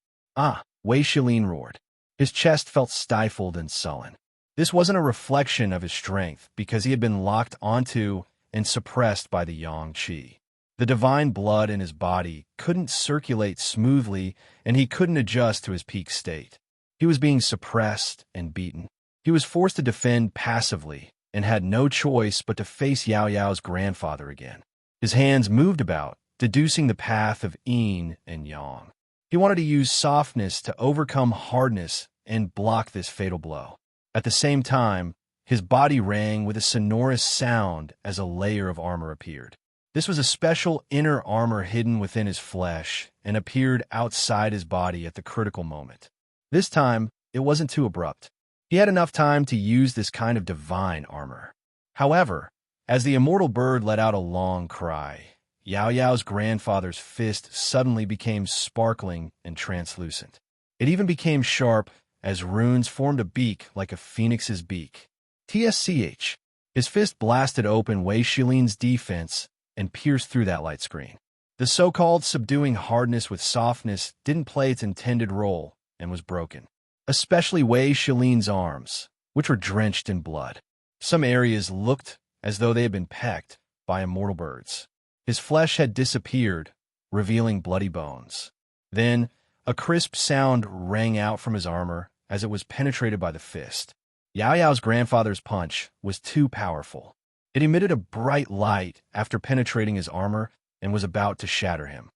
Wei Shilin roared. His chest felt stifled and sullen. This wasn't a reflection of his strength because he had been locked onto and suppressed by the yang qi. The divine blood in his body couldn't circulate smoothly and he couldn't adjust to his peak state. He was being suppressed and beaten. He was forced to defend passively and had no choice but to face Yao Yao's grandfather again. His hands moved about, deducing the path of yin and yang. He wanted to use softness to overcome hardness and block this fatal blow. At the same time, his body rang with a sonorous sound as a layer of armor appeared. This was a special inner armor hidden within his flesh and appeared outside his body at the critical moment. This time, it wasn't too abrupt. He had enough time to use this kind of divine armor. However, as the immortal bird let out a long cry, Yao Yao's grandfather's fist suddenly became sparkling and translucent. It even became sharp as runes formed a beak like a phoenix's beak. TSCH. His fist blasted open Wei Shilin's defense and pierced through that light screen. The so-called subduing hardness with softness didn't play its intended role and was broken, especially Wei Shilin's arms, which were drenched in blood. Some areas looked as though they had been pecked by immortal birds. His flesh had disappeared, revealing bloody bones. Then, a crisp sound rang out from his armor as it was penetrated by the fist. Yao Yao's grandfather's punch was too powerful. It emitted a bright light after penetrating his armor and was about to shatter him.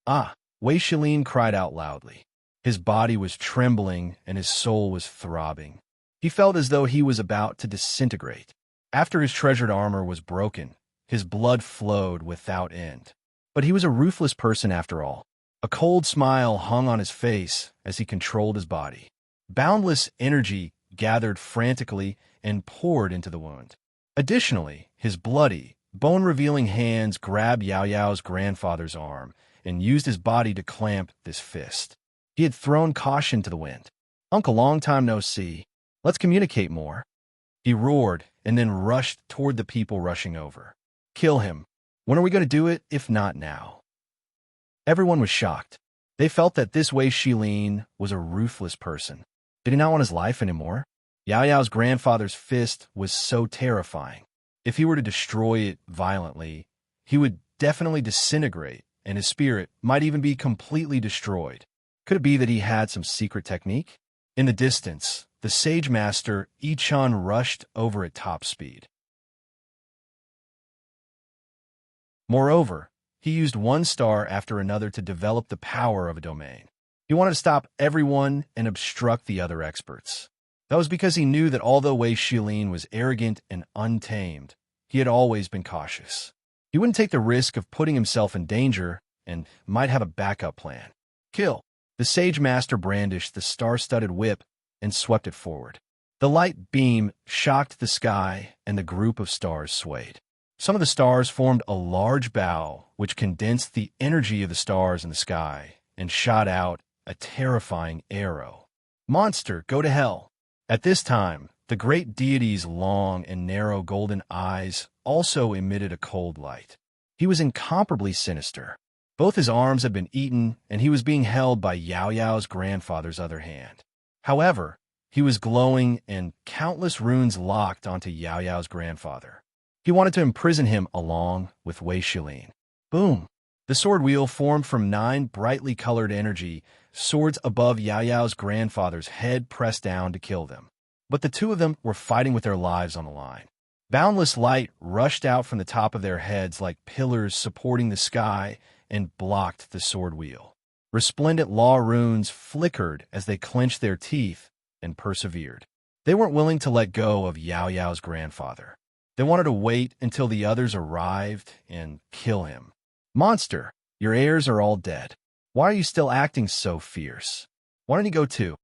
Ah! Wei Shilin cried out loudly. His body was trembling and his soul was throbbing. He felt as though he was about to disintegrate. After his treasured armor was broken, his blood flowed without end. But he was a ruthless person after all. A cold smile hung on his face as he controlled his body. Boundless energy gathered frantically and poured into the wound. Additionally, his bloody, bone-revealing hands grabbed Yao Yao's grandfather's arm and used his body to clamp this fist. He had thrown caution to the wind. "Uncle, long time no see. Let's communicate more." He roared and then rushed toward the people rushing over. "Kill him. When are we going to do it, if not now?" Everyone was shocked. They felt that this Wei Shilin was a ruthless person. Did he not want his life anymore? Yao Yao's grandfather's fist was so terrifying. If he were to destroy it violently, he would definitely disintegrate, and his spirit might even be completely destroyed. Could it be that he had some secret technique? In the distance, the Sage Master Yi-chan rushed over at top speed. Moreover, he used one star after another to develop the power of a domain. He wanted to stop everyone and obstruct the other experts. That was because he knew that although Wei Shilin was arrogant and untamed, he had always been cautious. He wouldn't take the risk of putting himself in danger and might have a backup plan. Kill! The Sage Master brandished the star-studded whip and swept it forward. The light beam shocked the sky and the group of stars swayed. Some of the stars formed a large bow, which condensed the energy of the stars in the sky and shot out a terrifying arrow. "Monster, go to hell!" At this time, the great deity's long and narrow golden eyes also emitted a cold light. He was incomparably sinister. Both his arms had been eaten, and he was being held by Yao Yao's grandfather's other hand. However, he was glowing, and countless runes locked onto Yao Yao's grandfather. He wanted to imprison him along with Wei Shilin. Boom! The sword wheel formed from 9 brightly colored energy, swords above Yao Yao's grandfather's head pressed down to kill them. But the two of them were fighting with their lives on the line. Boundless light rushed out from the top of their heads like pillars supporting the sky and blocked the sword wheel. Resplendent law runes flickered as they clenched their teeth and persevered. They weren't willing to let go of Yao Yao's grandfather. They wanted to wait until the others arrived and kill him. "Monster, your heirs are all dead. Why are you still acting so fierce? Why don't you go too?"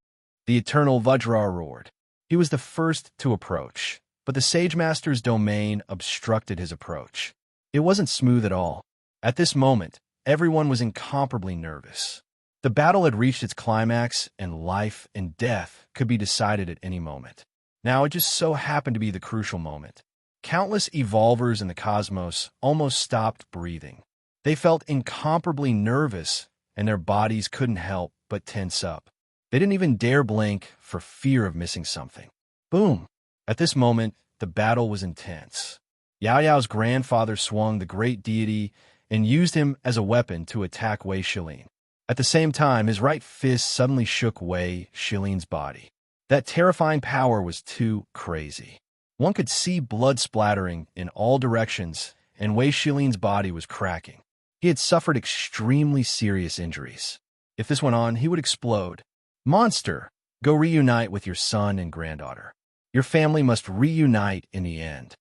The eternal Vajra roared. He was the first to approach, but the Sage Master's domain obstructed his approach. It wasn't smooth at all. At this moment, everyone was incomparably nervous. The battle had reached its climax, and life and death could be decided at any moment. Now, it just so happened to be the crucial moment. Countless evolvers in the cosmos almost stopped breathing. They felt incomparably nervous, and their bodies couldn't help but tense up. They didn't even dare blink for fear of missing something. Boom! At this moment, the battle was intense. Yao Yao's grandfather swung the great deity and used him as a weapon to attack Wei Shilin. At the same time, his right fist suddenly shook Wei Shilin's body. That terrifying power was too crazy. One could see blood splattering in all directions, and Wei Shilin's body was cracking. He had suffered extremely serious injuries. If this went on, he would explode. "Monster, go reunite with your son and granddaughter. Your family must reunite in the end."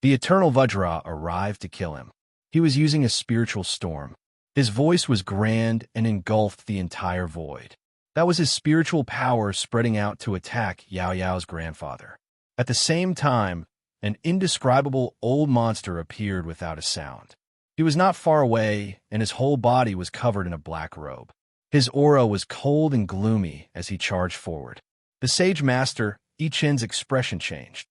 The eternal Vajra arrived to kill him. He was using a spiritual storm. His voice was grand and engulfed the entire void. That was his spiritual power spreading out to attack Yao Yao's grandfather. At the same time, an indescribable old monster appeared without a sound. He was not far away, and his whole body was covered in a black robe. His aura was cold and gloomy as he charged forward. The sage master, Yi Chen's expression changed.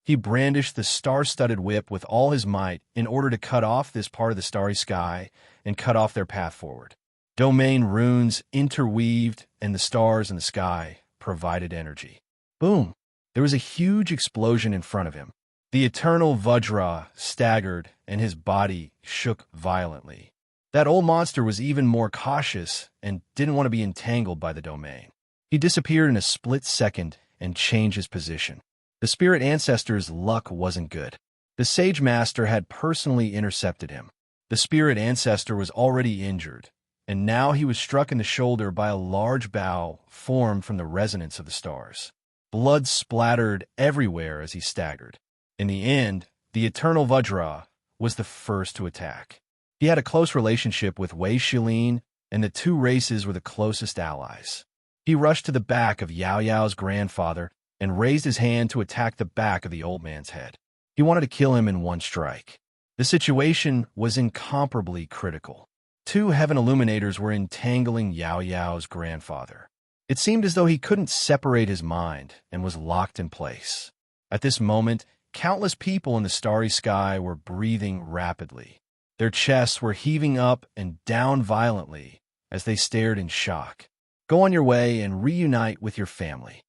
He brandished the star-studded whip with all his might in order to cut off this part of the starry sky and cut off their path forward. Domain runes interweaved, and the stars in the sky provided energy. Boom! There was a huge explosion in front of him. The eternal Vajra staggered, and his body shook violently. That old monster was even more cautious and didn't want to be entangled by the domain. He disappeared in a split second and changed his position. The spirit ancestor's luck wasn't good. The sage master had personally intercepted him. The spirit ancestor was already injured, and now he was struck in the shoulder by a large bough formed from the resonance of the stars. Blood splattered everywhere as he staggered. In the end, the eternal Vajra was the first to attack. He had a close relationship with Wei Shilin, and the two races were the closest allies. He rushed to the back of Yao Yao's grandfather and raised his hand to attack the back of the old man's head. He wanted to kill him in one strike. The situation was incomparably critical. Two heaven illuminators were entangling Yao Yao's grandfather. It seemed as though he couldn't separate his mind and was locked in place. At this moment, countless people in the starry sky were breathing rapidly. Their chests were heaving up and down violently as they stared in shock. Go on your way and reunite with your family.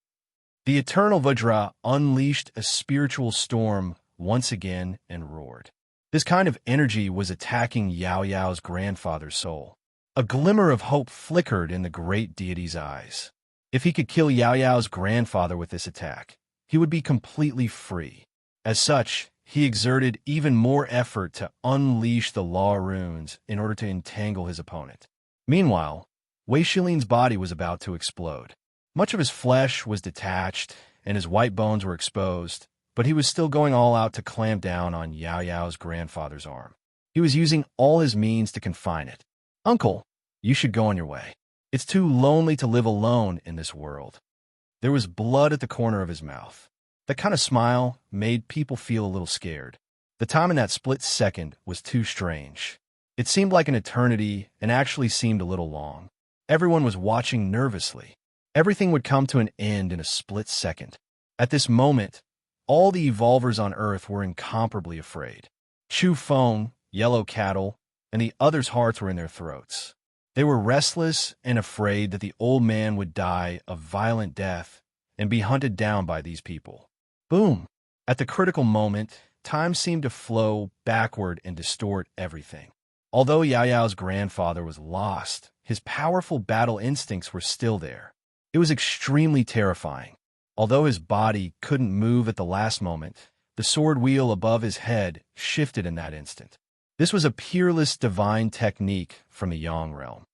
The eternal Vajra unleashed a spiritual storm once again and roared. This kind of energy was attacking Yao Yao's grandfather's soul. A glimmer of hope flickered in the great deity's eyes. If he could kill Yao Yao's grandfather with this attack, he would be completely free. As such, he exerted even more effort to unleash the law runes in order to entangle his opponent. Meanwhile, Wei Shilin's body was about to explode. Much of his flesh was detached, and his white bones were exposed, but he was still going all out to clamp down on Yao Yao's grandfather's arm. He was using all his means to confine it. "Uncle, you should go on your way. It's too lonely to live alone in this world." There was blood at the corner of his mouth. That kind of smile made people feel a little scared. The time in that split second was too strange. It seemed like an eternity and actually seemed a little long. Everyone was watching nervously. Everything would come to an end in a split second. At this moment, all the evolvers on Earth were incomparably afraid. Chu Feng, Yellow Cattle, and the others' hearts were in their throats. They were restless and afraid that the old man would die a violent death and be hunted down by these people. Boom! At the critical moment, time seemed to flow backward and distort everything. Although Yao Yao's grandfather was lost, his powerful battle instincts were still there. It was extremely terrifying. Although his body couldn't move at the last moment, the sword wheel above his head shifted in that instant. This was a peerless divine technique from the Yang realm.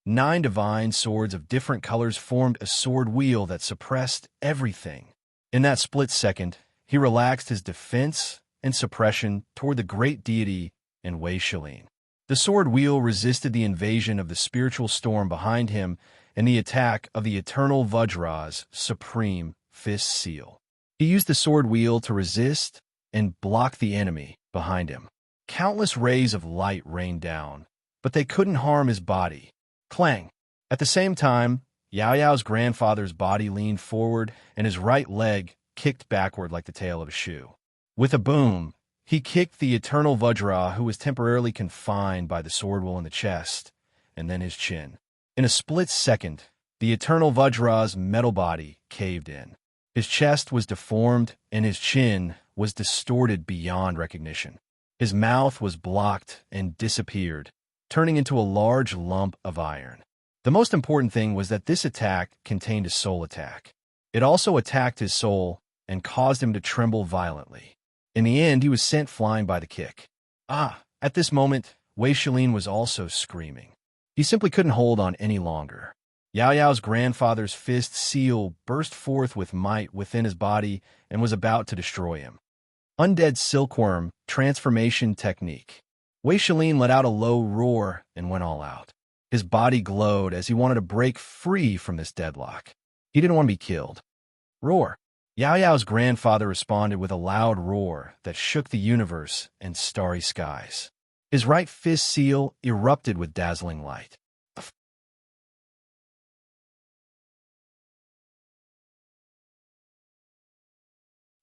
9 divine swords of different colors formed a sword wheel that suppressed everything. In that split second, he relaxed his defense and suppression toward the great deity and Wei Shilin. The sword wheel resisted the invasion of the spiritual storm behind him and the attack of the eternal Vajra's supreme fist seal. He used the sword wheel to resist and block the enemy behind him. Countless rays of light rained down, but they couldn't harm his body. Clang! At the same time, Yao Yao's grandfather's body leaned forward and his right leg kicked backward like the tail of a shoe. With a boom, he kicked the eternal Vajra, who was temporarily confined by the sword wheel in the chest, and then his chin. In a split second, the eternal Vajra's metal body caved in. His chest was deformed, and his chin was distorted beyond recognition. His mouth was blocked and disappeared, turning into a large lump of iron. The most important thing was that this attack contained a soul attack. It also attacked his soul and caused him to tremble violently. In the end, he was sent flying by the kick. At this moment, Wei Shilin was also screaming. He simply couldn't hold on any longer. Yao Yao's grandfather's fist seal burst forth with might within his body and was about to destroy him. Undead silkworm transformation technique. Wei Shiling let out a low roar and went all out. His body glowed as he wanted to break free from this deadlock. He didn't want to be killed. Roar. Yao Yao's grandfather responded with a loud roar that shook the universe and starry skies. His right fist seal erupted with dazzling light.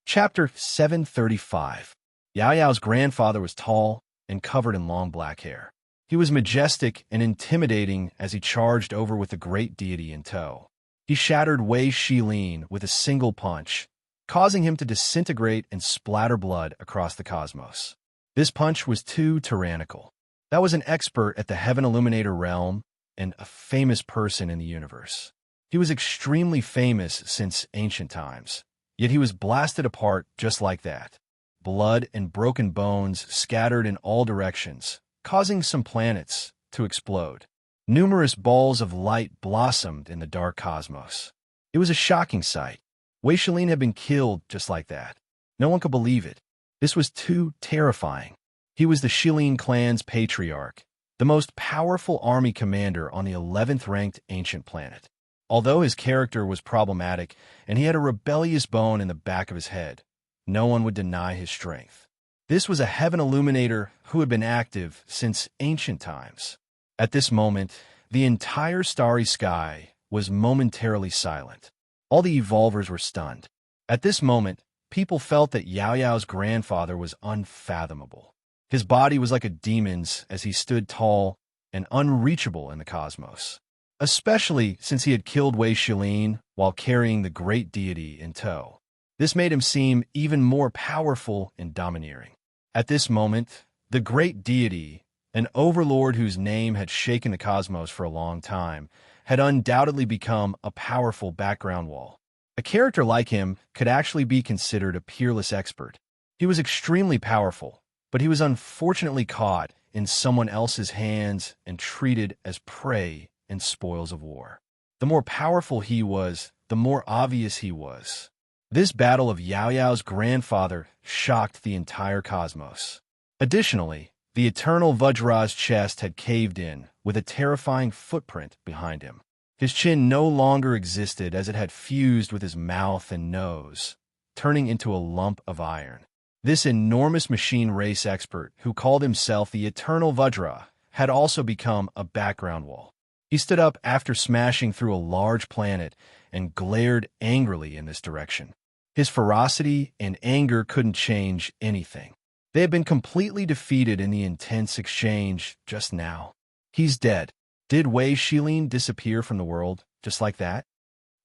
Chapter 735. Yao Yao's grandfather was tall and covered in long black hair. He was majestic and intimidating as he charged over with the great deity in tow. He shattered Wei Shiling with a single punch, causing him to disintegrate and splatter blood across the cosmos. This punch was too tyrannical. That was an expert at the Heaven Illuminator realm and a famous person in the universe. He was extremely famous since ancient times, yet he was blasted apart just like that. Blood and broken bones scattered in all directions, causing some planets to explode. Numerous balls of light blossomed in the dark cosmos. It was a shocking sight. Wei Shiling had been killed just like that. No one could believe it. This was too terrifying. He was the Shiling clan's patriarch, the most powerful army commander on the 11th-ranked ancient planet. Although his character was problematic and he had a rebellious bone in the back of his head, no one would deny his strength. This was a Heaven Illuminator who had been active since ancient times. At this moment, the entire starry sky was momentarily silent. All the evolvers were stunned. At this moment, people felt that Yao Yao's grandfather was unfathomable. His body was like a demon's as he stood tall and unreachable in the cosmos, especially since he had killed Wei Shiling while carrying the great deity in tow. This made him seem even more powerful and domineering. At this moment, the great deity, an overlord whose name had shaken the cosmos for a long time, had undoubtedly become a powerful background wall. A character like him could actually be considered a peerless expert. He was extremely powerful, but he was unfortunately caught in someone else's hands and treated as prey and spoils of war. The more powerful he was, the more obvious he was. This battle of Yao Yao's grandfather shocked the entire cosmos. Additionally, the eternal Vajra's chest had caved in, with a terrifying footprint behind him. His chin no longer existed as it had fused with his mouth and nose, turning into a lump of iron. This enormous machine race expert, who called himself the Eternal Vajra, had also become a background wall. He stood up after smashing through a large planet and glared angrily in this direction. His ferocity and anger couldn't change anything. They had been completely defeated in the intense exchange just now. He's dead. Did Wei Shiling disappear from the world just like that?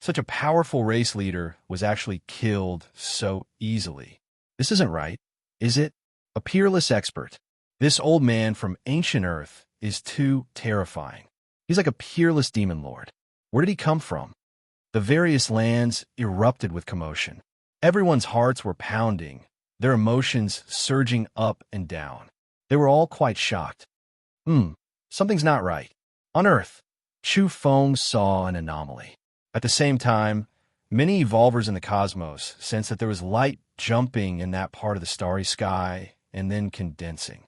Such a powerful race leader was actually killed so easily. This isn't right, is it? A peerless expert. This old man from ancient Earth is too terrifying. He's like a peerless demon lord. Where did he come from? The various lands erupted with commotion. Everyone's hearts were pounding, their emotions surging up and down. They were all quite shocked. Something's not right. On Earth, Chu Feng saw an anomaly. At the same time, many evolvers in the cosmos sensed that there was light jumping in that part of the starry sky and then condensing.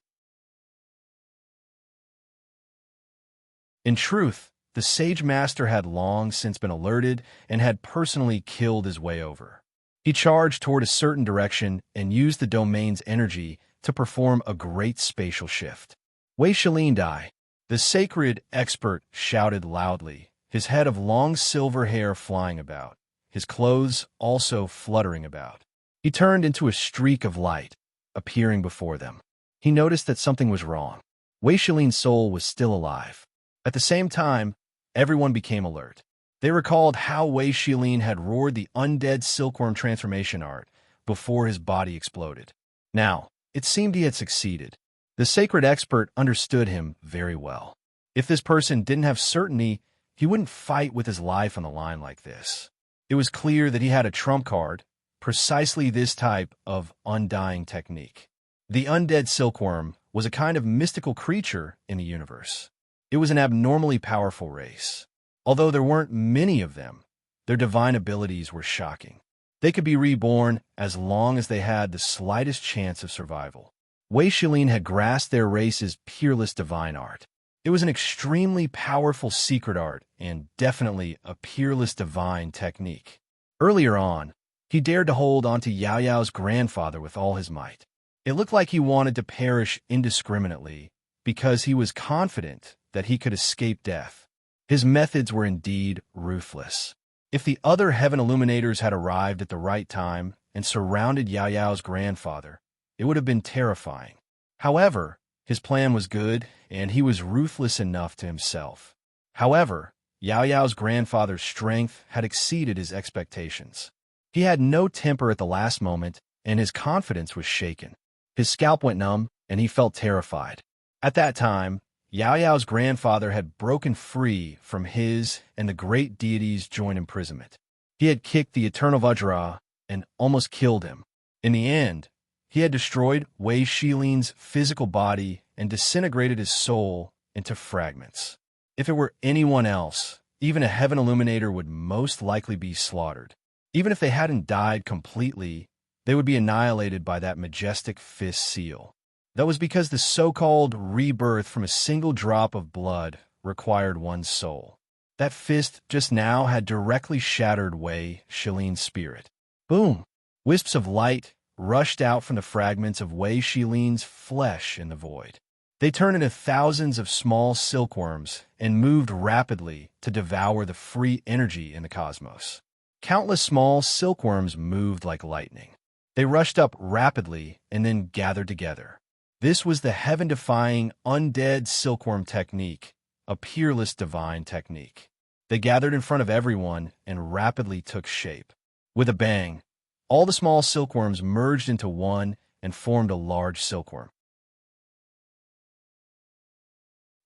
In truth, the Sage Master had long since been alerted and had personally killed his way over. He charged toward a certain direction and used the domain's energy to perform a great spatial shift. Wei Shiling Dai, the sacred expert, shouted loudly, his head of long silver hair flying about, his clothes also fluttering about. He turned into a streak of light, appearing before them. He noticed that something was wrong. Wei Shiling's soul was still alive. At the same time, everyone became alert. They recalled how Wei Shiling had roared the undead silkworm transformation art before his body exploded. Now, it seemed he had succeeded. The sacred expert understood him very well. If this person didn't have certainty, he wouldn't fight with his life on the line like this. It was clear that he had a trump card, precisely this type of undying technique. The undead silkworm was a kind of mystical creature in the universe. It was an abnormally powerful race. Although there weren't many of them, their divine abilities were shocking. They could be reborn as long as they had the slightest chance of survival. Wei Shilin had grasped their race's peerless divine art. It was an extremely powerful secret art and definitely a peerless divine technique. Earlier on, he dared to hold onto Yao Yao's grandfather with all his might. It looked like he wanted to perish indiscriminately because he was confident that he could escape death. His methods were indeed ruthless. If the other heaven illuminators had arrived at the right time and surrounded Yao Yao's grandfather, it would have been terrifying. However, his plan was good, and he was ruthless enough to himself. However, Yao Yao's grandfather's strength had exceeded his expectations. He had no temper at the last moment, and his confidence was shaken. His scalp went numb, and he felt terrified. At that time, Yao Yao's grandfather had broken free from his and the great deity's joint imprisonment. He had kicked the eternal Vajra and almost killed him. In the end, he had destroyed Wei Shilin's physical body and disintegrated his soul into fragments. If it were anyone else, even a heaven illuminator would most likely be slaughtered. Even if they hadn't died completely, they would be annihilated by that majestic fist seal. That was because the so-called rebirth from a single drop of blood required one's soul. That fist just now had directly shattered Wei Shilin's spirit. Boom! Wisps of light rushed out from the fragments of Wei Shilin's flesh in the void. They turned into thousands of small silkworms and moved rapidly to devour the free energy in the cosmos. Countless small silkworms moved like lightning. They rushed up rapidly and then gathered together. This was the heaven-defying undead silkworm technique, a peerless divine technique. They gathered in front of everyone and rapidly took shape. With a bang, all the small silkworms merged into one and formed a large silkworm.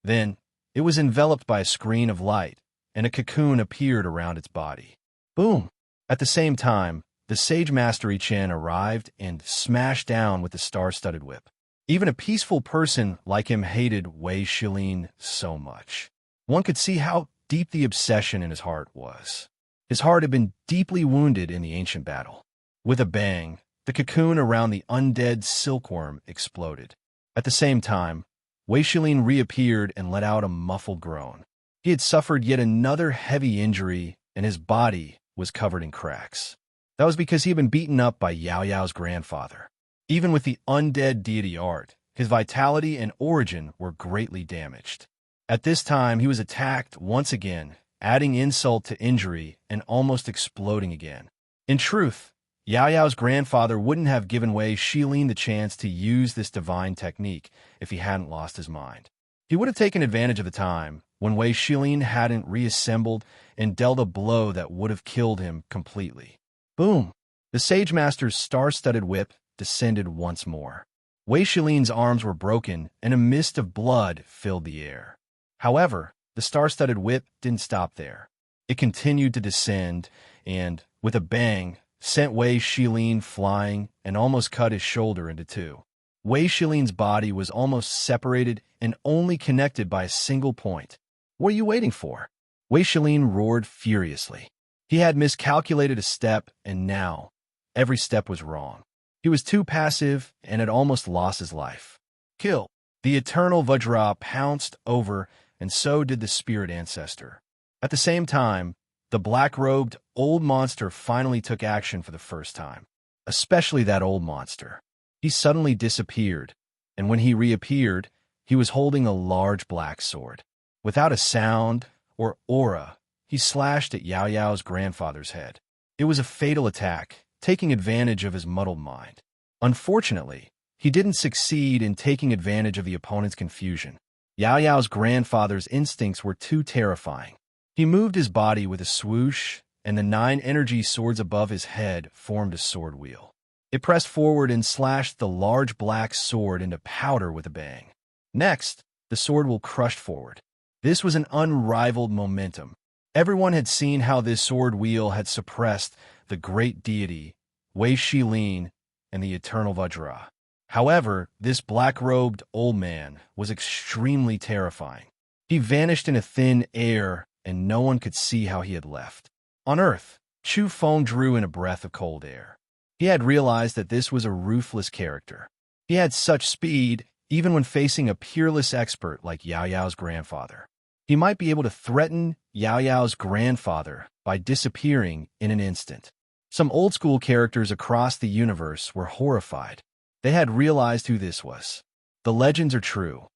Then, it was enveloped by a screen of light, and a cocoon appeared around its body. Boom! At the same time, the Sage Master I Chen arrived and smashed down with the star-studded whip. Even a peaceful person like him hated Wei Shilin so much. One could see how deep the obsession in his heart was. His heart had been deeply wounded in the ancient battle. With a bang, the cocoon around the undead silkworm exploded. At the same time, Wei Shilin reappeared and let out a muffled groan. He had suffered yet another heavy injury, and his body was covered in cracks. That was because he had been beaten up by Yao Yao's grandfather. Even with the undead deity art, his vitality and origin were greatly damaged. At this time, he was attacked once again, adding insult to injury and almost exploding again. In truth, Yao Yao's grandfather wouldn't have given Wei Shilin the chance to use this divine technique if he hadn't lost his mind. He would have taken advantage of the time when Wei Shilin hadn't reassembled and dealt a blow that would have killed him completely. Boom! The Sage Master's star-studded whip descended once more. Wei Shilin's arms were broken, and a mist of blood filled the air. However, the star-studded whip didn't stop there. It continued to descend, and, with a bang, sent Wei Shilin flying and almost cut his shoulder into two. Wei Shilin's body was almost separated and only connected by a single point. What are you waiting for? Wei Shilin roared furiously. He had miscalculated a step, and now, every step was wrong. He was too passive and had almost lost his life. Kill! The eternal Vajra pounced over, and so did the spirit ancestor. At the same time, the black-robed old monster finally took action for the first time. Especially that old monster. He suddenly disappeared, and when he reappeared, he was holding a large black sword. Without a sound or aura, he slashed at Yao Yao's grandfather's head. It was a fatal attack, taking advantage of his muddled mind. Unfortunately, he didn't succeed in taking advantage of the opponent's confusion. Yao Yao's grandfather's instincts were too terrifying. He moved his body with a swoosh, and the 9 energy swords above his head formed a sword wheel. It pressed forward and slashed the large black sword into powder with a bang. Next, the sword wheel crushed forward. This was an unrivaled momentum. Everyone had seen how this sword wheel had suppressed the great deity, Wei Shilin, and the eternal Vajra. However, this black-robed old man was extremely terrifying. He vanished in a thin air and no one could see how he had left. On Earth, Chu Feng drew in a breath of cold air. He had realized that this was a ruthless character. He had such speed, even when facing a peerless expert like Yao Yao's grandfather. He might be able to threaten Yao Yao's grandfather by disappearing in an instant. Some old-school characters across the universe were horrified. They had realized who this was. The legends are true.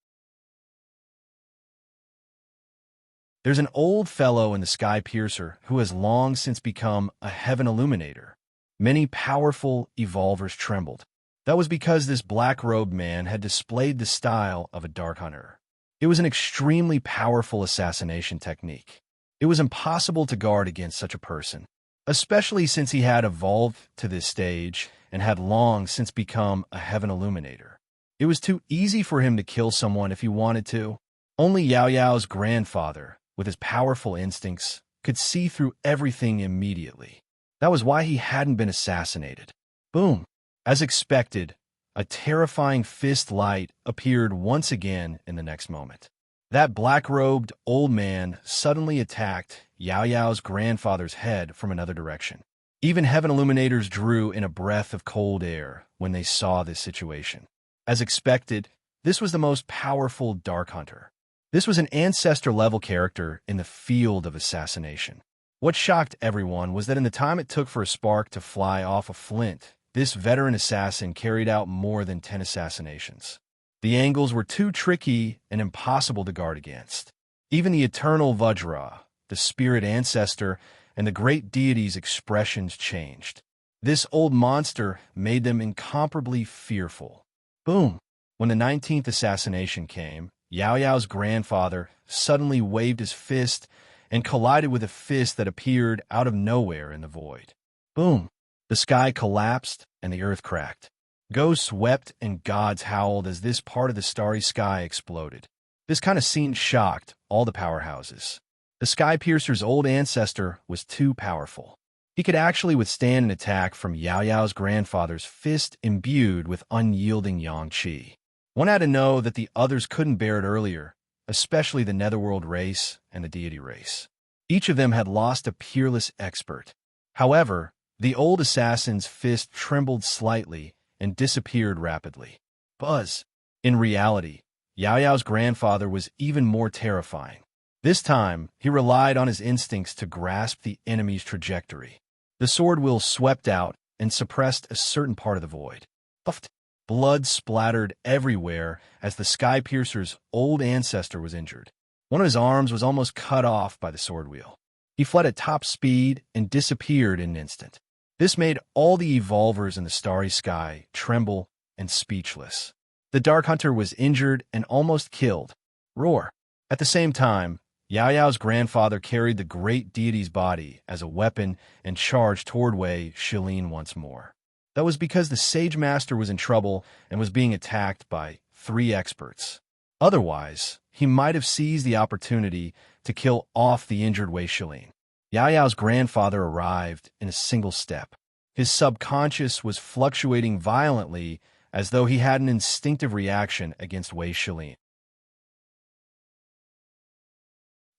There's an old fellow in the Sky Piercer who has long since become a heaven illuminator. Many powerful evolvers trembled. That was because this black-robed man had displayed the style of a Dark Hunter. It was an extremely powerful assassination technique. It was impossible to guard against such a person, especially since he had evolved to this stage and had long since become a heaven illuminator. It was too easy for him to kill someone if he wanted to. Only Yao Yao's grandfather, with his powerful instincts, could see through everything immediately. That was why he hadn't been assassinated. Boom! As expected, a terrifying fist light appeared once again in the next moment. That black-robed old man suddenly attacked Yao Yao's grandfather's head from another direction. Even heaven illuminators drew in a breath of cold air when they saw this situation. As expected, this was the most powerful Dark Hunter. This was an ancestor-level character in the field of assassination. What shocked everyone was that in the time it took for a spark to fly off a flint, this veteran assassin carried out more than 10 assassinations. The angles were too tricky and impossible to guard against. Even the eternal Vajra, the spirit ancestor, and the great deity's expressions changed. This old monster made them incomparably fearful. Boom! When the 19th assassination came, Yao Yao's grandfather suddenly waved his fist and collided with a fist that appeared out of nowhere in the void. Boom! The sky collapsed and the earth cracked. Ghosts wept and gods howled as this part of the starry sky exploded. This kind of scene shocked all the powerhouses. The Sky Piercer's old ancestor was too powerful. He could actually withstand an attack from Yao Yao's grandfather's fist imbued with unyielding yang qi. One had to know that the others couldn't bear it earlier, especially the Netherworld race and the deity race. Each of them had lost a peerless expert. However, the old assassin's fist trembled slightly and disappeared rapidly. Buzz! In reality, Yao Yao's grandfather was even more terrifying. This time, he relied on his instincts to grasp the enemy's trajectory. The sword wheel swept out and suppressed a certain part of the void. Puffed! Blood splattered everywhere as the Sky Piercer's old ancestor was injured. One of his arms was almost cut off by the sword wheel. He fled at top speed and disappeared in an instant. This made all the evolvers in the starry sky tremble and speechless. The Dark Hunter was injured and almost killed. Roar! At the same time, Yao Yao's grandfather carried the great deity's body as a weapon and charged toward Wei Shilin once more. That was because the Sage Master was in trouble and was being attacked by 3 experts. Otherwise, he might have seized the opportunity to kill off the injured Wei Shilin. Yao Yao's grandfather arrived in a single step. His subconscious was fluctuating violently as though he had an instinctive reaction against Wei Shilin.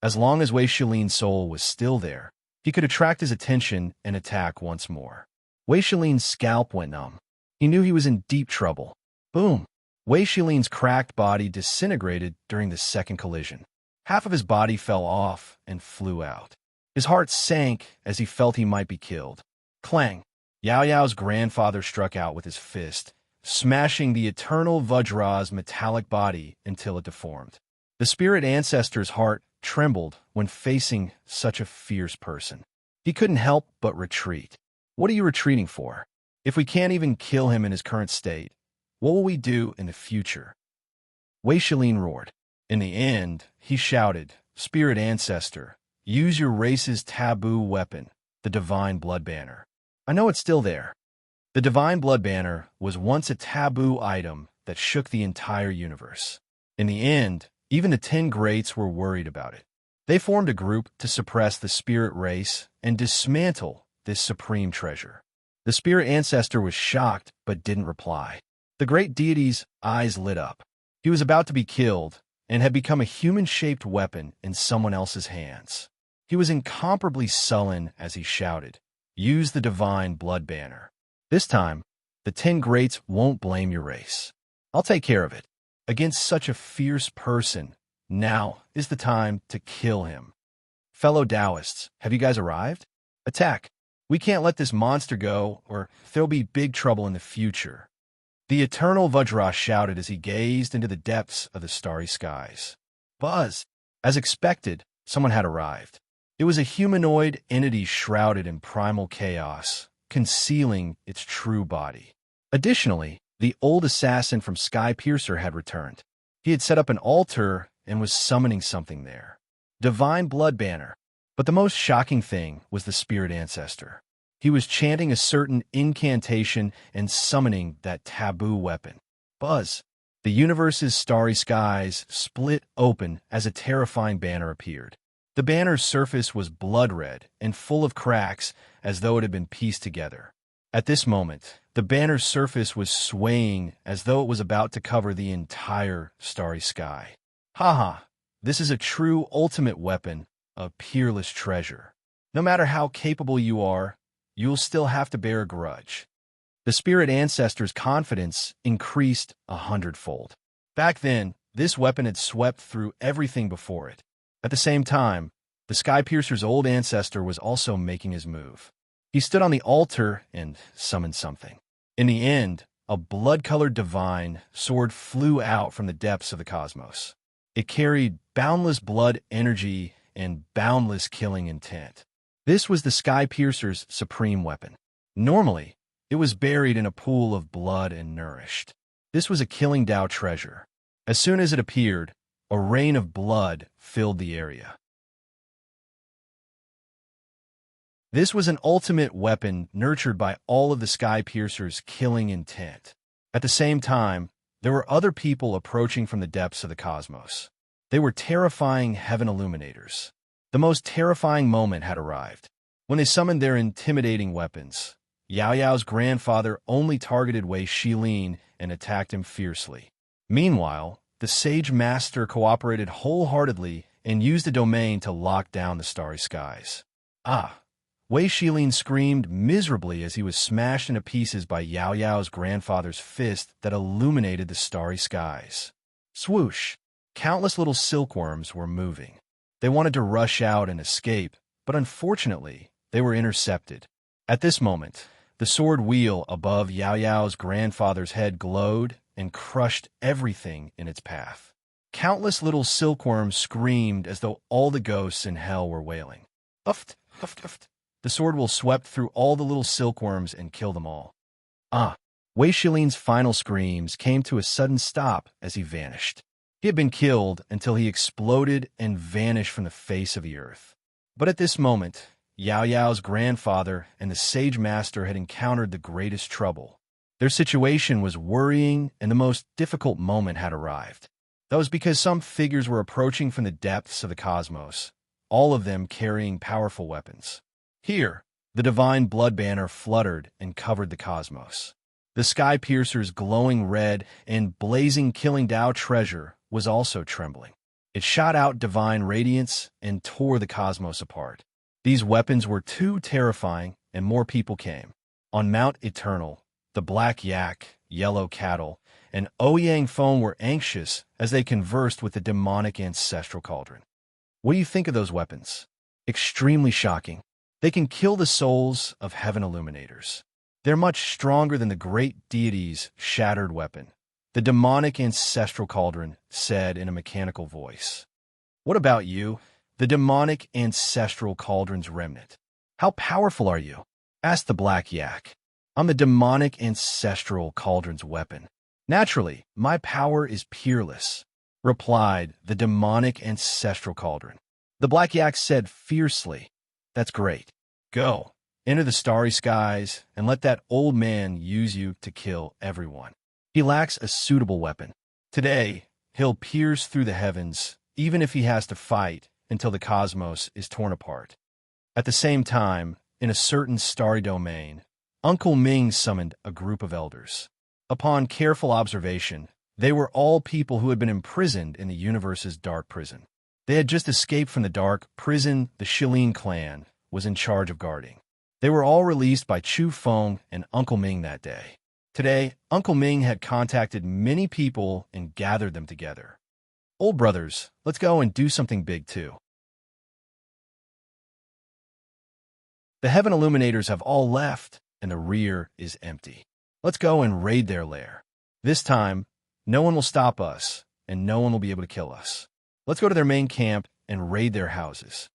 As long as Wei Shilin's soul was still there, he could attract his attention and attack once more. Wei Shilin's scalp went numb. He knew he was in deep trouble. Boom! Wei Shilin's cracked body disintegrated during the second collision. Half of his body fell off and flew out. His heart sank as he felt he might be killed. Clang! Yao Yao's grandfather struck out with his fist, smashing the eternal Vajra's metallic body until it deformed. The spirit ancestor's heart trembled when facing such a fierce person. He couldn't help but retreat. What are you retreating for? If we can't even kill him in his current state, what will we do in the future? Wei Shilin roared. In the end, he shouted, "Spirit Ancestor, use your race's taboo weapon, the Divine Blood Banner." I know it's still there. The Divine Blood Banner was once a taboo item that shook the entire universe. In the end, even the 10 Greats were worried about it. They formed a group to suppress the spirit race and dismantle this supreme treasure. The spirit ancestor was shocked but didn't reply. The great deity's eyes lit up. He was about to be killed and had become a human-shaped weapon in someone else's hands. He was incomparably sullen as he shouted, "Use the divine blood banner. This time, the 10 greats won't blame your race. I'll take care of it. Against such a fierce person, now is the time to kill him. Fellow Taoists, have you guys arrived? Attack! We can't let this monster go, or there'll be big trouble in the future." The eternal Vajra shouted as he gazed into the depths of the starry skies. Buzz! As expected, someone had arrived. It was a humanoid entity shrouded in primal chaos, concealing its true body. Additionally, the old assassin from Skypiercer had returned. He had set up an altar and was summoning something there. Divine blood banner. But the most shocking thing was the spirit ancestor. He was chanting a certain incantation and summoning that taboo weapon. Buzz! The universe's starry skies split open as a terrifying banner appeared. The banner's surface was blood red and full of cracks as though it had been pieced together. At this moment, the banner's surface was swaying as though it was about to cover the entire starry sky. Haha, this is a true ultimate weapon, a peerless treasure. No matter how capable you are, you'll still have to bear a grudge. The spirit ancestor's confidence increased 100-fold. Back then, this weapon had swept through everything before it. At the same time, the Skypiercer's old ancestor was also making his move. He stood on the altar and summoned something. In the end, a blood-colored divine sword flew out from the depths of the cosmos. It carried boundless blood energy and boundless killing intent. This was the Skypiercer's supreme weapon. Normally, it was buried in a pool of blood and nourished. This was a killing Tao treasure. As soon as it appeared, a rain of blood filled the area. This was an ultimate weapon nurtured by all of the Skypiercer's killing intent. At the same time, there were other people approaching from the depths of the cosmos. They were terrifying heaven illuminators. The most terrifying moment had arrived. When they summoned their intimidating weapons, Yao Yao's grandfather only targeted Wei Shilin and attacked him fiercely. Meanwhile, the Sage Master cooperated wholeheartedly and used a domain to lock down the starry skies. Wei Shilin screamed miserably as he was smashed into pieces by Yao Yao's grandfather's fist that illuminated the starry skies. Swoosh! Countless little silkworms were moving. They wanted to rush out and escape, but unfortunately, they were intercepted. At this moment, the sword wheel above Yao Yao's grandfather's head glowed and crushed everything in its path. Countless little silkworms screamed as though all the ghosts in hell were wailing. Uft, uft, uft. The sword wheel swept through all the little silkworms and killed them all. Wei Shilin's final screams came to a sudden stop as he vanished. He had been killed until he exploded and vanished from the face of the earth. But at this moment, Yao Yao's grandfather and the Sage Master had encountered the greatest trouble. Their situation was worrying, and the most difficult moment had arrived. That was because some figures were approaching from the depths of the cosmos, all of them carrying powerful weapons. Here, the divine blood banner fluttered and covered the cosmos. The Skypiercer's glowing red and blazing killing Tao treasure was also trembling. It shot out divine radiance and tore the cosmos apart. These weapons were too terrifying, and more people came. On Mount Eternal, the Black Yak, Yellow Cattle, and Ouyang Phone were anxious as they conversed with the demonic ancestral cauldron. What do you think of those weapons? Extremely shocking. They can kill the souls of heaven illuminators. They're much stronger than the great deity's shattered weapon, the demonic ancestral cauldron said in a mechanical voice. What about you, the demonic ancestral cauldron's remnant? How powerful are you? Asked the Black Yak. I'm the demonic ancestral cauldron's weapon. Naturally, my power is peerless, replied the demonic ancestral cauldron. The Black Yak said fiercely, That's great. Go, enter the starry skies, and let that old man use you to kill everyone. He lacks a suitable weapon. Today, he'll pierce through the heavens, even if he has to fight until the cosmos is torn apart. At the same time, in a certain starry domain, Uncle Ming summoned a group of elders. Upon careful observation, they were all people who had been imprisoned in the universe's dark prison. They had just escaped from the dark prison the Shilin clan was in charge of guarding. They were all released by Chu Feng and Uncle Ming that day. Today, Uncle Ming had contacted many people and gathered them together. Old brothers, let's go and do something big too. The Heaven Illuminators have all left, and the rear is empty. Let's go and raid their lair. This time, no one will stop us, and no one will be able to kill us. Let's go to their main camp and raid their houses.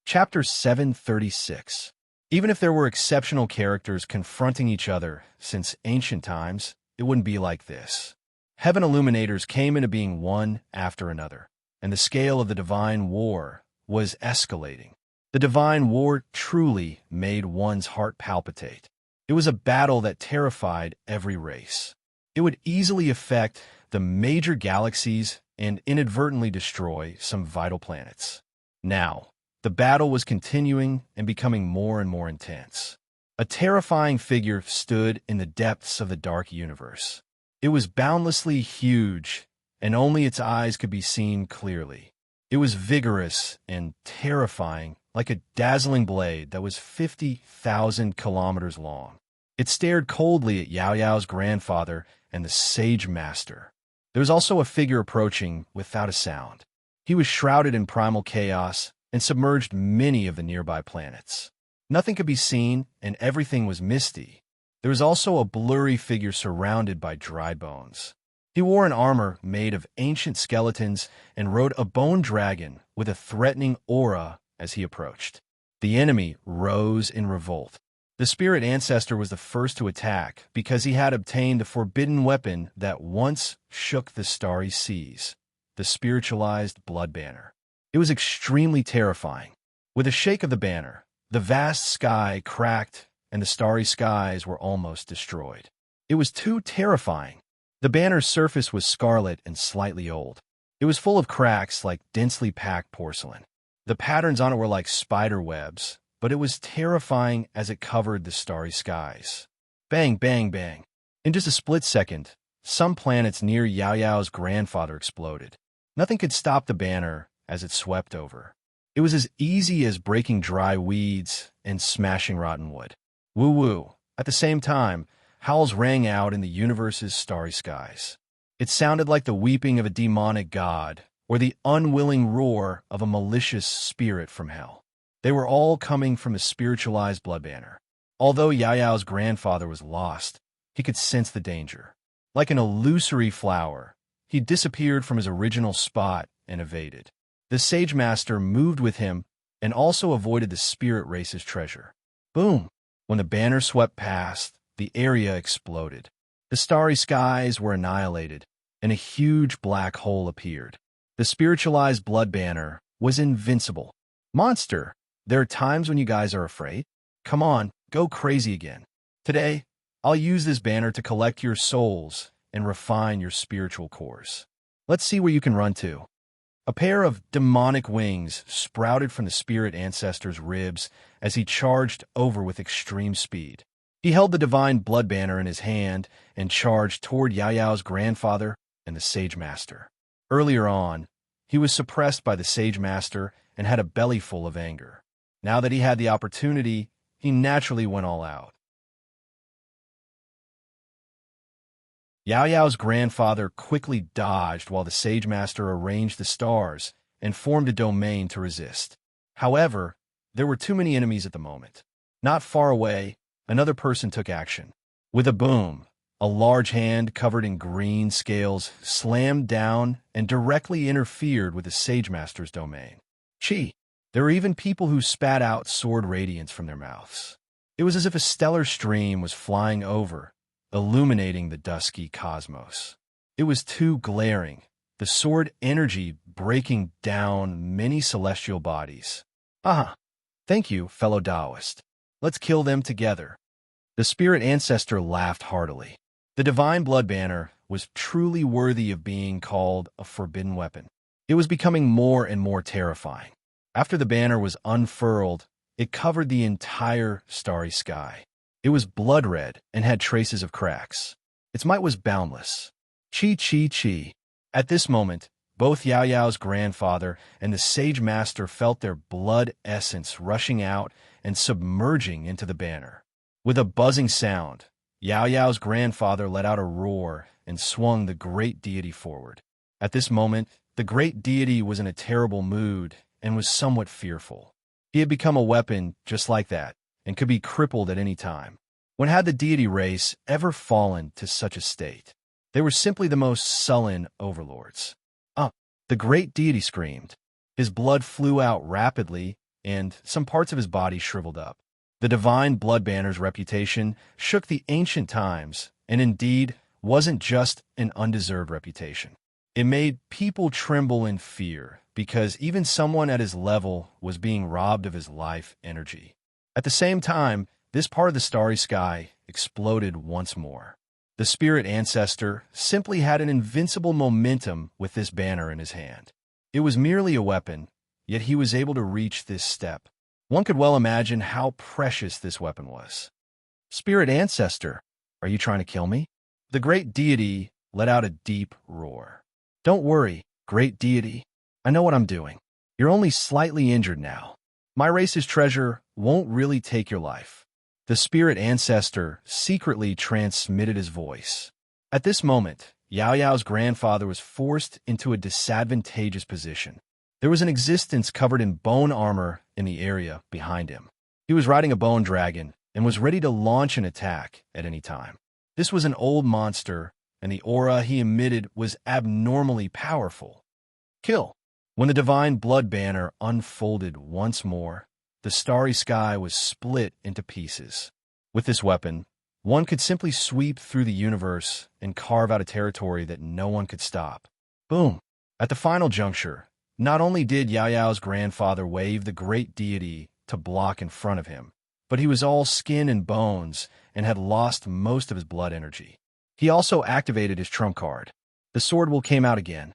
Chapter 736. Even if there were exceptional characters confronting each other since ancient times, it wouldn't be like this. Heaven Illuminators came into being one after another, and the scale of the divine war was escalating. The divine war truly made one's heart palpitate. It was a battle that terrified every race. It would easily affect the major galaxies and inadvertently destroy some vital planets. Now, the battle was continuing and becoming more and more intense. A terrifying figure stood in the depths of the dark universe. It was boundlessly huge, and only its eyes could be seen clearly. It was vigorous and terrifying, like a dazzling blade that was 50,000 kilometers long. It stared coldly at Yao Yao's grandfather and the Sage Master. There was also a figure approaching without a sound. He was shrouded in primal chaos and submerged many of the nearby planets. Nothing could be seen, and everything was misty. There was also a blurry figure surrounded by dry bones. He wore an armor made of ancient skeletons and rode a bone dragon with a threatening aura as he approached. The enemy rose in revolt. The spirit ancestor was the first to attack because he had obtained the forbidden weapon that once shook the starry seas, the spiritualized blood banner. It was extremely terrifying. With a shake of the banner, the vast sky cracked and the starry skies were almost destroyed. It was too terrifying. The banner's surface was scarlet and slightly old. It was full of cracks like densely packed porcelain. The patterns on it were like spider webs, but it was terrifying as it covered the starry skies. Bang, bang, bang. In just a split second, some planets near Yao Yao's grandfather exploded. Nothing could stop the banner as it swept over. It was as easy as breaking dry weeds and smashing rotten wood. Woo-woo. At the same time, howls rang out in the universe's starry skies. It sounded like the weeping of a demonic god or the unwilling roar of a malicious spirit from hell. They were all coming from the spiritualized blood banner. Although Yao Yao's grandfather was lost, he could sense the danger. Like an illusory flower, he disappeared from his original spot and evaded. The Sage Master moved with him and also avoided the spirit race's treasure. Boom! When the banner swept past, the area exploded. The starry skies were annihilated, and a huge black hole appeared. The spiritualized blood banner was invincible. Monster! There are times when you guys are afraid. Come on, go crazy again. Today, I'll use this banner to collect your souls and refine your spiritual cores. Let's see where you can run to. A pair of demonic wings sprouted from the spirit ancestor's ribs as he charged over with extreme speed. He held the divine blood banner in his hand and charged toward Yao Yao's grandfather and the Sage Master. Earlier on, he was suppressed by the Sage Master and had a belly full of anger. Now that he had the opportunity, he naturally went all out. Yao Yao's grandfather quickly dodged while the Sage Master arranged the stars and formed a domain to resist. However, there were too many enemies at the moment. Not far away, another person took action. With a boom, a large hand covered in green scales slammed down and directly interfered with the Sage Master's domain. Chi! There were even people who spat out sword radiance from their mouths. It was as if a stellar stream was flying over, illuminating the dusky cosmos. It was too glaring, the sword energy breaking down many celestial bodies. Ah, thank you, fellow Taoist. Let's kill them together. The spirit ancestor laughed heartily. The divine blood banner was truly worthy of being called a forbidden weapon. It was becoming more and more terrifying. After the banner was unfurled, it covered the entire starry sky. It was blood red and had traces of cracks. Its might was boundless. Chi chi chi. At this moment, both Yao Yao's grandfather and the sage master felt their blood essence rushing out and submerging into the banner. With a buzzing sound, Yao Yao's grandfather let out a roar and swung the great deity forward. At this moment, the great deity was in a terrible mood and was somewhat fearful. He had become a weapon just like that and could be crippled at any time. When had the deity race ever fallen to such a state? They were simply the most sullen overlords. The great deity screamed. His blood flew out rapidly, and some parts of his body shriveled up. The divine blood banner's reputation shook the ancient times, and indeed wasn't just an undeserved reputation. It made people tremble in fear, because even someone at his level was being robbed of his life energy. At the same time, this part of the starry sky exploded once more. The spirit ancestor simply had an invincible momentum with this banner in his hand. It was merely a weapon, yet he was able to reach this step. One could well imagine how precious this weapon was. Spirit ancestor, are you trying to kill me? The great deity let out a deep roar. Don't worry, great deity. I know what I'm doing. You're only slightly injured now. My race's treasure won't really take your life. The spirit ancestor secretly transmitted his voice. At this moment, Yao Yao's grandfather was forced into a disadvantageous position. There was an existence covered in bone armor in the area behind him. He was riding a bone dragon and was ready to launch an attack at any time. This was an old monster, and the aura he emitted was abnormally powerful. Kill! When the divine blood banner unfolded once more, the starry sky was split into pieces. With this weapon, one could simply sweep through the universe and carve out a territory that no one could stop. Boom! At the final juncture, not only did Yao Yao's grandfather wave the great deity to block in front of him, but he was all skin and bones and had lost most of his blood energy. He also activated his trump card. The sword will came out again.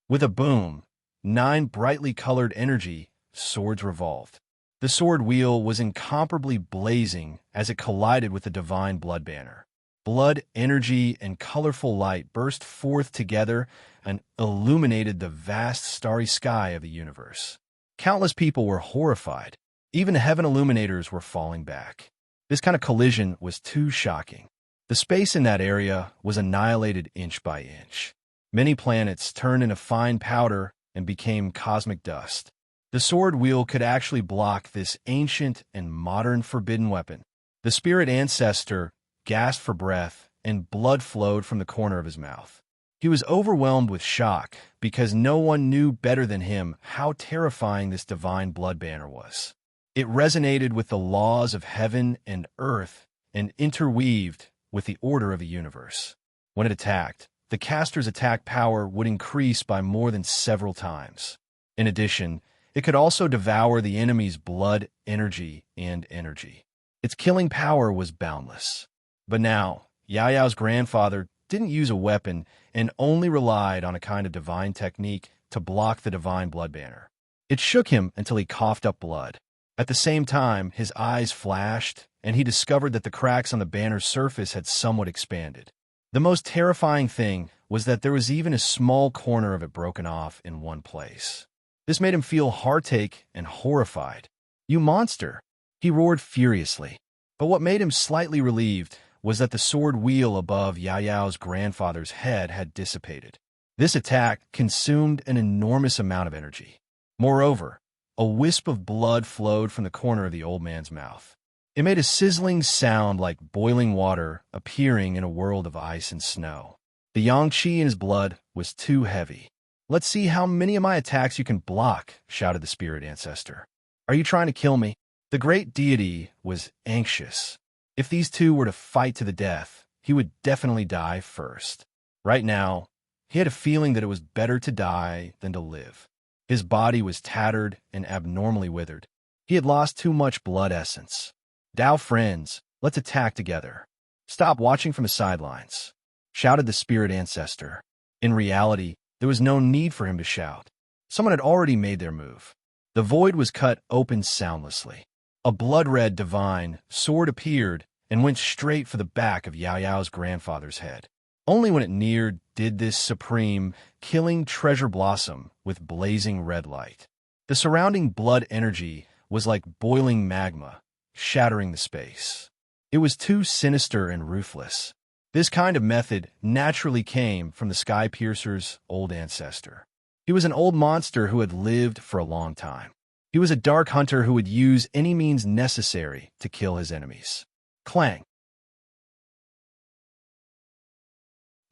With a boom, 9 brightly colored energy swords revolved. The sword wheel was incomparably blazing as it collided with the divine blood banner. Blood, energy, and colorful light burst forth together and illuminated the vast starry sky of the universe. Countless people were horrified. Even heaven illuminators were falling back. This kind of collision was too shocking. The space in that area was annihilated inch by inch. Many planets turned into fine powder and became cosmic dust. The sword wheel could actually block this ancient and modern forbidden weapon. The spirit ancestor gasped for breath, and blood flowed from the corner of his mouth. He was overwhelmed with shock because no one knew better than him how terrifying this divine blood banner was. It resonated with the laws of heaven and earth and interweaved with the order of the universe. When it attacked, the caster's attack power would increase by more than several times. In addition, it could also devour the enemy's blood, energy, and energy. Its killing power was boundless. But now, Yao Yao's grandfather didn't use a weapon and only relied on a kind of divine technique to block the divine blood banner. It shook him until he coughed up blood. At the same time, his eyes flashed, and he discovered that the cracks on the banner's surface had somewhat expanded. The most terrifying thing was that there was even a small corner of it broken off in one place. This made him feel heartache and horrified. "You monster!" he roared furiously. But what made him slightly relieved was that the sword wheel above Yao Yao's grandfather's head had dissipated. This attack consumed an enormous amount of energy. Moreover, a wisp of blood flowed from the corner of the old man's mouth. It made a sizzling sound like boiling water appearing in a world of ice and snow. The yang qi in his blood was too heavy. "Let's see how many of my attacks you can block," shouted the spirit ancestor. "Are you trying to kill me?" The great deity was anxious. If these two were to fight to the death, he would definitely die first. Right now, he had a feeling that it was better to die than to live. His body was tattered and abnormally withered. He had lost too much blood essence. "Dao friends, let's attack together. Stop watching from the sidelines," shouted the spirit ancestor. In reality, there was no need for him to shout. Someone had already made their move. The void was cut open soundlessly. A blood-red divine sword appeared and went straight for the back of Yao Yao's grandfather's head. Only when it neared did this supreme, killing treasure blossom with blazing red light. The surrounding blood energy was like boiling magma, shattering the space. It was too sinister and ruthless. This kind of method naturally came from the Sky Piercer's old ancestor. He was an old monster who had lived for a long time. He was a dark hunter who would use any means necessary to kill his enemies. Clang!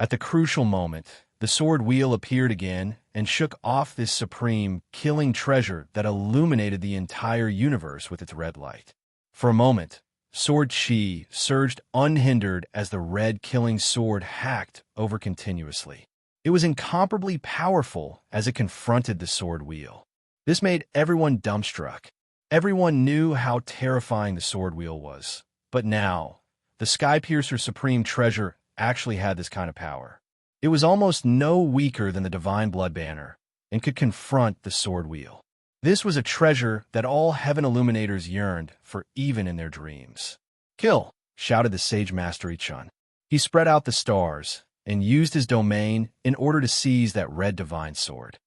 At the crucial moment, the sword wheel appeared again and shook off this supreme, killing treasure that illuminated the entire universe with its red light. For a moment, sword chi surged unhindered as the red killing sword hacked over continuously. It was incomparably powerful as it confronted the sword wheel. This made everyone dumbstruck. Everyone knew how terrifying the sword wheel was. But now, the Sky Piercer's supreme treasure actually had this kind of power. It was almost no weaker than the divine blood banner and could confront the sword wheel. This was a treasure that all heaven illuminators yearned for even in their dreams. "Kill!" shouted the Sage Master Ichun. He spread out the stars and used his domain in order to seize that red divine sword.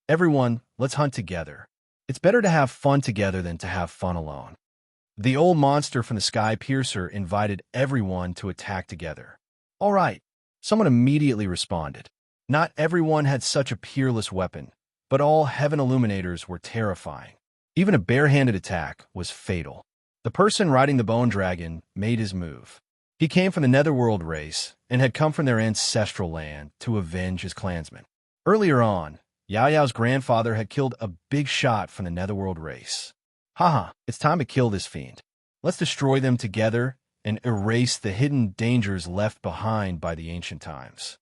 Everyone, let's hunt together. It's better to have fun together than to have fun alone. The old monster from the Sky Piercer invited everyone to attack together. All right, someone immediately responded. Not everyone had such a peerless weapon, but all heaven illuminators were terrifying. Even a barehanded attack was fatal. The person riding the bone dragon made his move. He came from the Netherworld race and had come from their ancestral land to avenge his clansmen. Earlier on, Yao Yao's grandfather had killed a big shot from the Netherworld race. Haha, it's time to kill this fiend. Let's destroy them together and erase the hidden dangers left behind by the ancient times.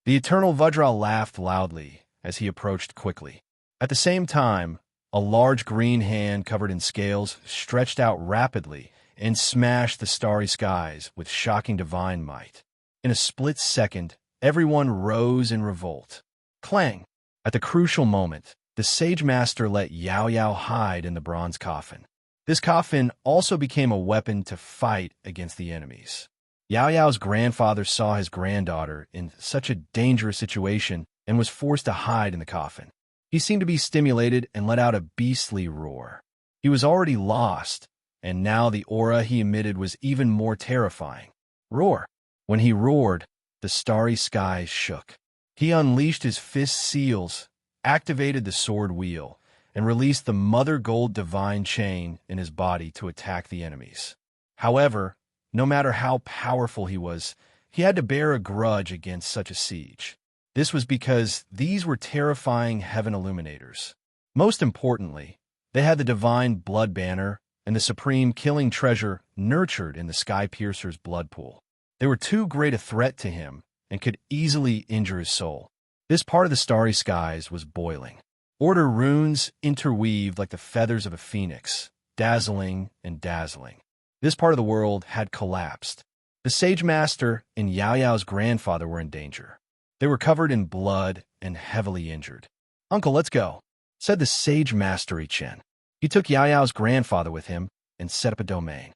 The Eternal Vajra laughed loudly as he approached quickly. At the same time, a large green hand covered in scales stretched out rapidly and smashed the starry skies with shocking divine might. In a split second, everyone rose in revolt. Clang! At the crucial moment, the Sage Master let Yao Yao hide in the bronze coffin. This coffin also became a weapon to fight against the enemies. Yao Yao's grandfather saw his granddaughter in such a dangerous situation and was forced to hide in the coffin. He seemed to be stimulated and let out a beastly roar. He was already lost, and now the aura he emitted was even more terrifying. Roar! When he roared, the starry skies shook. He unleashed his fist seals, activated the sword wheel, and released the Mother Gold divine chain in his body to attack the enemies. However, no matter how powerful he was, he had to bear a grudge against such a siege. This was because these were terrifying heaven illuminators. Most importantly, they had the divine blood banner and the supreme killing treasure nurtured in the Sky Piercer's blood pool. They were too great a threat to him and could easily injure his soul. This part of the starry skies was boiling. Order runes interweaved like the feathers of a phoenix, dazzling and dazzling. This part of the world had collapsed. The Sage Master and Yao Yao's grandfather were in danger. They were covered in blood and heavily injured. "Uncle, let's go," said the Sage Master Ichen. He took Yao Yao's grandfather with him and set up a domain.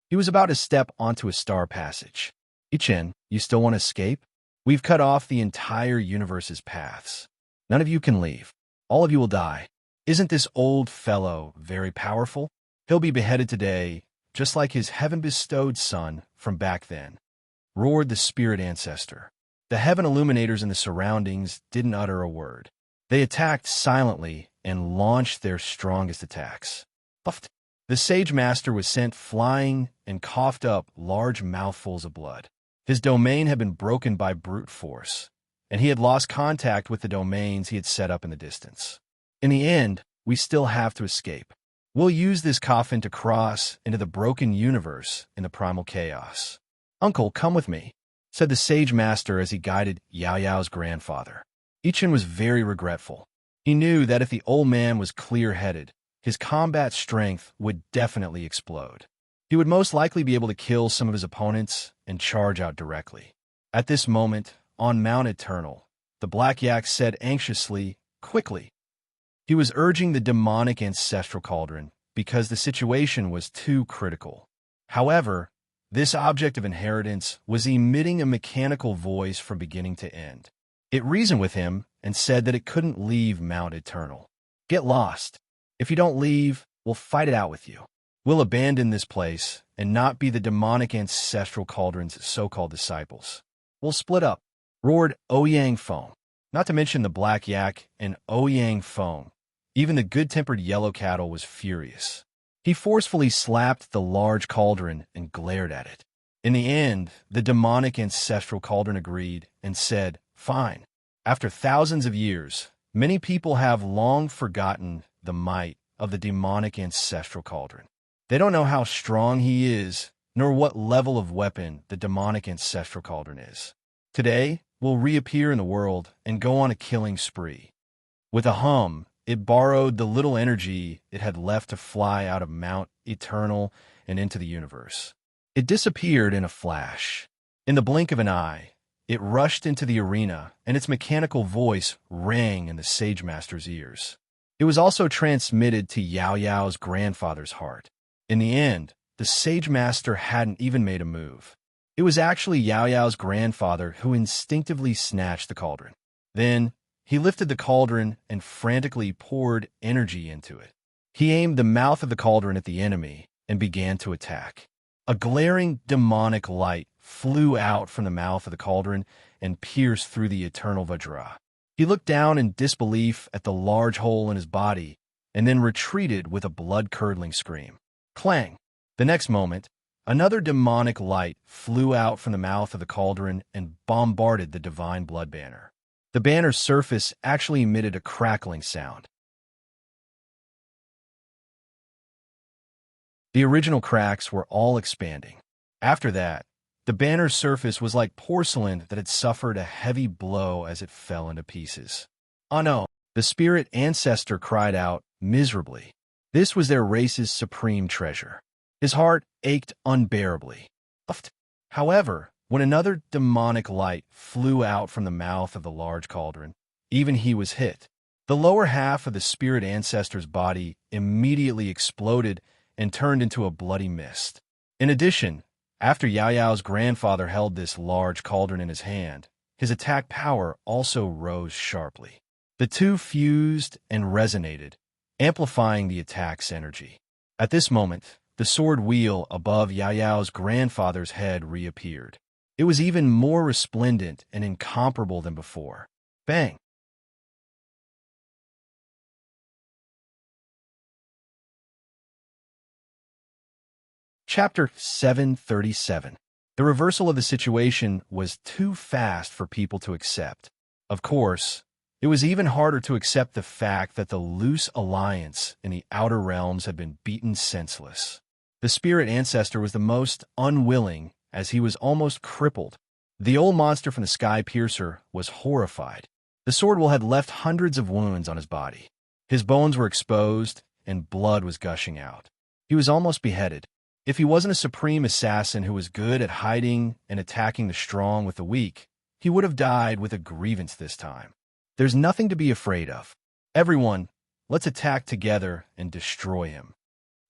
He was about to step onto a star passage. "Ichen, you still want to escape? We've cut off the entire universe's paths. None of you can leave. All of you will die. Isn't this old fellow very powerful? He'll be beheaded today, just like his heaven-bestowed son from back then," roared the spirit ancestor. The heaven illuminators in the surroundings didn't utter a word. They attacked silently and launched their strongest attacks. Puffed. The Sage Master was sent flying and coughed up large mouthfuls of blood. His domain had been broken by brute force, and he had lost contact with the domains he had set up in the distance. In the end, we still have to escape. We'll use this coffin to cross into the broken universe in the primal chaos. "Uncle, come with me," said the Sage Master as he guided Yao Yao's grandfather. Ichen was very regretful. He knew that if the old man was clear-headed, his combat strength would definitely explode. He would most likely be able to kill some of his opponents and charge out directly. At this moment, on Mount Eternal, the black yak said anxiously, quickly. He was urging the demonic ancestral cauldron because the situation was too critical. However, this object of inheritance was emitting a mechanical voice from beginning to end. It reasoned with him and said that it couldn't leave Mount Eternal. Get lost. If you don't leave, we'll fight it out with you. We'll abandon this place and not be the demonic ancestral cauldron's so-called disciples. We'll split up, roared Ouyang Fong. Not to mention the black yak and Ouyang Fong. Even the good-tempered yellow cattle was furious. He forcefully slapped the large cauldron and glared at it. In the end, the demonic ancestral cauldron agreed and said, "Fine." After thousands of years, many people have long forgotten the might of the demonic ancestral cauldron. They don't know how strong he is, nor what level of weapon the demonic ancestral cauldron is. Today, will reappear in the world and go on a killing spree. With a hum, it borrowed the little energy it had left to fly out of Mount Eternal and into the universe. It disappeared in a flash. In the blink of an eye, it rushed into the arena, and its mechanical voice rang in the Sage Master's ears. It was also transmitted to Yao Yao's grandfather's heart. In the end, the Sage Master hadn't even made a move. It was actually Yao Yao's grandfather who instinctively snatched the cauldron. Then, he lifted the cauldron and frantically poured energy into it. He aimed the mouth of the cauldron at the enemy and began to attack. A glaring demonic light flew out from the mouth of the cauldron and pierced through the eternal Vajra. He looked down in disbelief at the large hole in his body and then retreated with a blood-curdling scream. Clang! The next moment, another demonic light flew out from the mouth of the cauldron and bombarded the divine blood banner. The banner's surface actually emitted a crackling sound. The original cracks were all expanding. After that, the banner's surface was like porcelain that had suffered a heavy blow as it fell into pieces. Oh no! The spirit ancestor cried out miserably. This was their race's supreme treasure. His heart ached unbearably. However, when another demonic light flew out from the mouth of the large cauldron, even he was hit. The lower half of the spirit ancestor's body immediately exploded and turned into a bloody mist. In addition, after Yao Yao's grandfather held this large cauldron in his hand, his attack power also rose sharply. The two fused and resonated, amplifying the attack's energy. At this moment, the sword wheel above Yao Yao's grandfather's head reappeared. It was even more resplendent and incomparable than before. Bang! Chapter 737. The reversal of the situation was too fast for people to accept. Of course, it was even harder to accept the fact that the loose alliance in the outer realms had been beaten senseless. The spirit ancestor was the most unwilling, as he was almost crippled. The old monster from the Sky Piercer was horrified. The swordwell had left hundreds of wounds on his body. His bones were exposed, and blood was gushing out. He was almost beheaded. If he wasn't a supreme assassin who was good at hiding and attacking the strong with the weak, he would have died with a grievance this time. There's nothing to be afraid of. Everyone, let's attack together and destroy him.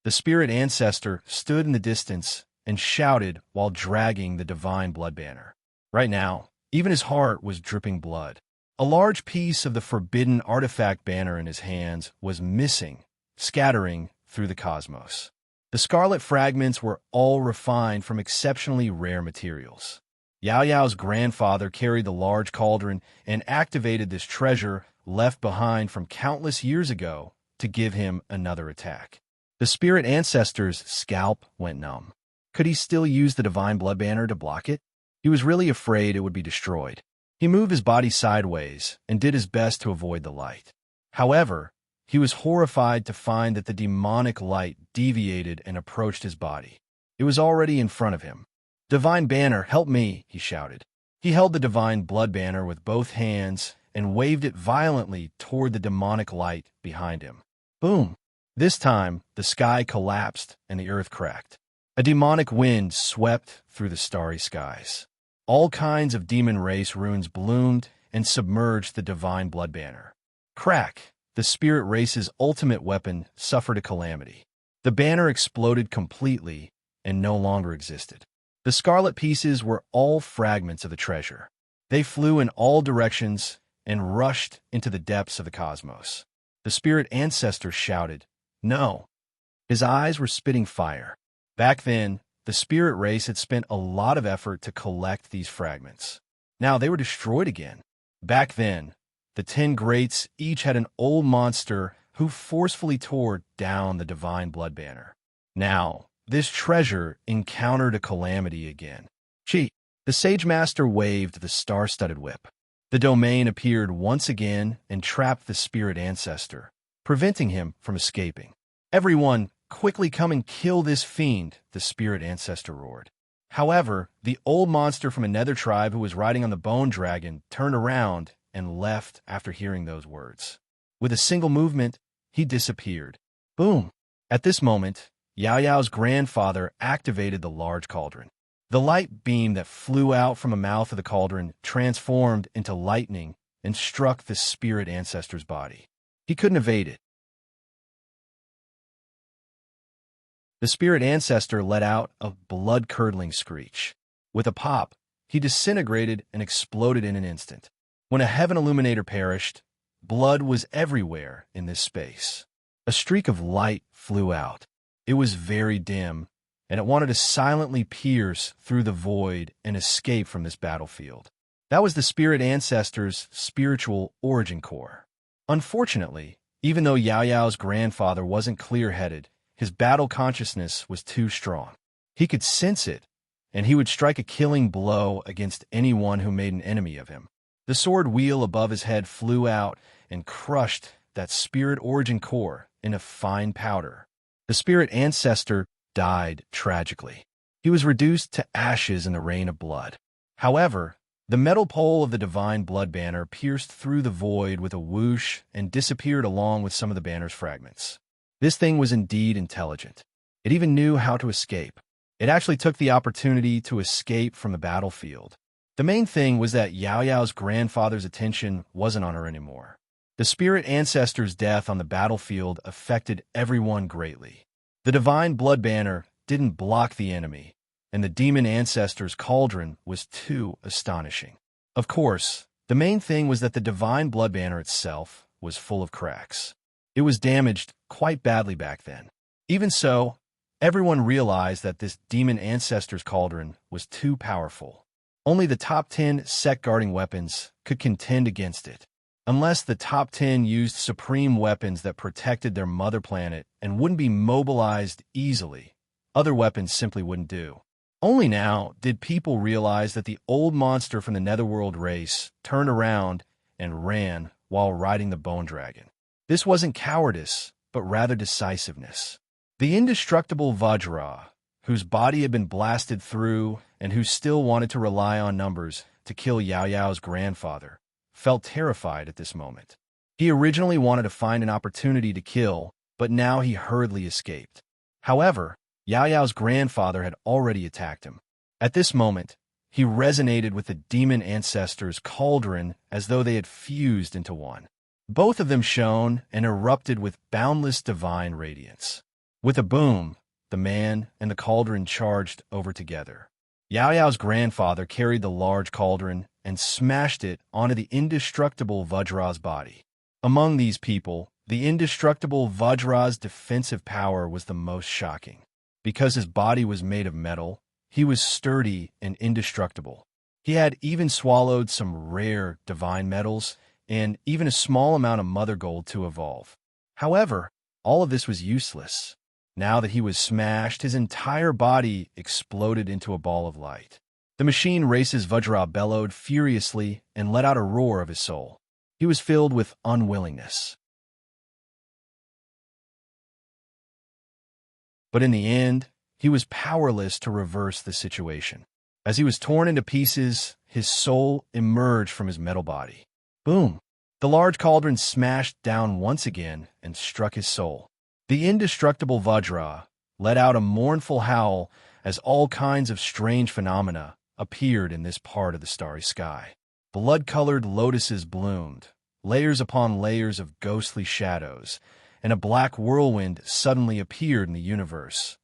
The spirit ancestor stood in the distance and shouted while dragging the divine blood banner. Right now, even his heart was dripping blood. A large piece of the forbidden artifact banner in his hands was missing, scattering through the cosmos. The scarlet fragments were all refined from exceptionally rare materials. Yao Yao's grandfather carried the large cauldron and activated this treasure left behind from countless years ago to give him another attack. The spirit ancestor's scalp went numb. Could he still use the divine blood banner to block it? He was really afraid it would be destroyed. He moved his body sideways and did his best to avoid the light. However, he was horrified to find that the demonic light deviated and approached his body. It was already in front of him. "Divine banner, help me," he shouted. He held the divine blood banner with both hands and waved it violently toward the demonic light behind him. Boom! This time, the sky collapsed and the earth cracked. A demonic wind swept through the starry skies. All kinds of demon race runes bloomed and submerged the divine blood banner. Crack! The spirit race's ultimate weapon suffered a calamity. The banner exploded completely and no longer existed. The scarlet pieces were all fragments of the treasure. They flew in all directions and rushed into the depths of the cosmos. The spirit ancestor shouted, "No!" His eyes were spitting fire. Back then, the spirit race had spent a lot of effort to collect these fragments. Now they were destroyed again. Back then, the 10 greats each had an old monster who forcefully tore down the divine blood banner. Now, this treasure encountered a calamity again. Chi! The Sage Master waved the star-studded whip. The domain appeared once again and trapped the spirit ancestor, preventing him from escaping. "Everyone, quickly come and kill this fiend," the spirit ancestor roared. However, the old monster from another tribe who was riding on the bone dragon turned around and left after hearing those words. With a single movement, he disappeared. Boom! At this moment, Yao Yao's grandfather activated the large cauldron. The light beam that flew out from the mouth of the cauldron transformed into lightning and struck the spirit ancestor's body. He couldn't evade it. The spirit ancestor let out a blood-curdling screech. With a pop, he disintegrated and exploded in an instant. When a heaven illuminator perished, blood was everywhere in this space. A streak of light flew out. It was very dim, and it wanted to silently pierce through the void and escape from this battlefield. That was the spirit ancestor's spiritual origin core. Unfortunately, even though Yao Yao's grandfather wasn't clear-headed, his battle consciousness was too strong. He could sense it, and he would strike a killing blow against anyone who made an enemy of him. The sword wheel above his head flew out and crushed that spirit origin core in a fine powder. The spirit ancestor died tragically. He was reduced to ashes in the rain of blood. However, the metal pole of the divine blood banner pierced through the void with a whoosh and disappeared along with some of the banner's fragments. This thing was indeed intelligent. It even knew how to escape. It actually took the opportunity to escape from the battlefield. The main thing was that Yao Yao's grandfather's attention wasn't on her anymore. The spirit ancestor's death on the battlefield affected everyone greatly. The divine blood banner didn't block the enemy, and the demon ancestor's cauldron was too astonishing. Of course, the main thing was that the divine blood banner itself was full of cracks. It was damaged quite badly back then. Even so, everyone realized that this demon ancestor's cauldron was too powerful. Only the top 10 sect-guarding weapons could contend against it. Unless the top 10 used supreme weapons that protected their mother planet and wouldn't be mobilized easily, other weapons simply wouldn't do. Only now did people realize that the old monster from the Netherworld race turned around and ran while riding the bone dragon. This wasn't cowardice, but rather decisiveness. The indestructible Vajra, whose body had been blasted through and who still wanted to rely on numbers to kill Yao Yao's grandfather, felt terrified at this moment. He originally wanted to find an opportunity to kill, but now he hurriedly escaped. However, Yao Yao's grandfather had already attacked him. At this moment, he resonated with the demon ancestor's cauldron as though they had fused into one. Both of them shone and erupted with boundless divine radiance. With a boom, the man and the cauldron charged over together. Yao Yao's grandfather carried the large cauldron and smashed it onto the indestructible Vajra's body. Among these people, the indestructible Vajra's defensive power was the most shocking. Because his body was made of metal, he was sturdy and indestructible. He had even swallowed some rare divine metals and even a small amount of mother gold to evolve. However, all of this was useless. Now that he was smashed, his entire body exploded into a ball of light. The machine race's Vajra bellowed furiously and let out a roar of his soul. He was filled with unwillingness. But in the end, he was powerless to reverse the situation. As he was torn into pieces, his soul emerged from his metal body. Boom! The large cauldron smashed down once again and struck his soul. The indestructible Vajra let out a mournful howl as all kinds of strange phenomena appeared in this part of the starry sky. Blood-colored lotuses bloomed, layers upon layers of ghostly shadows, and a black whirlwind suddenly appeared in the universe.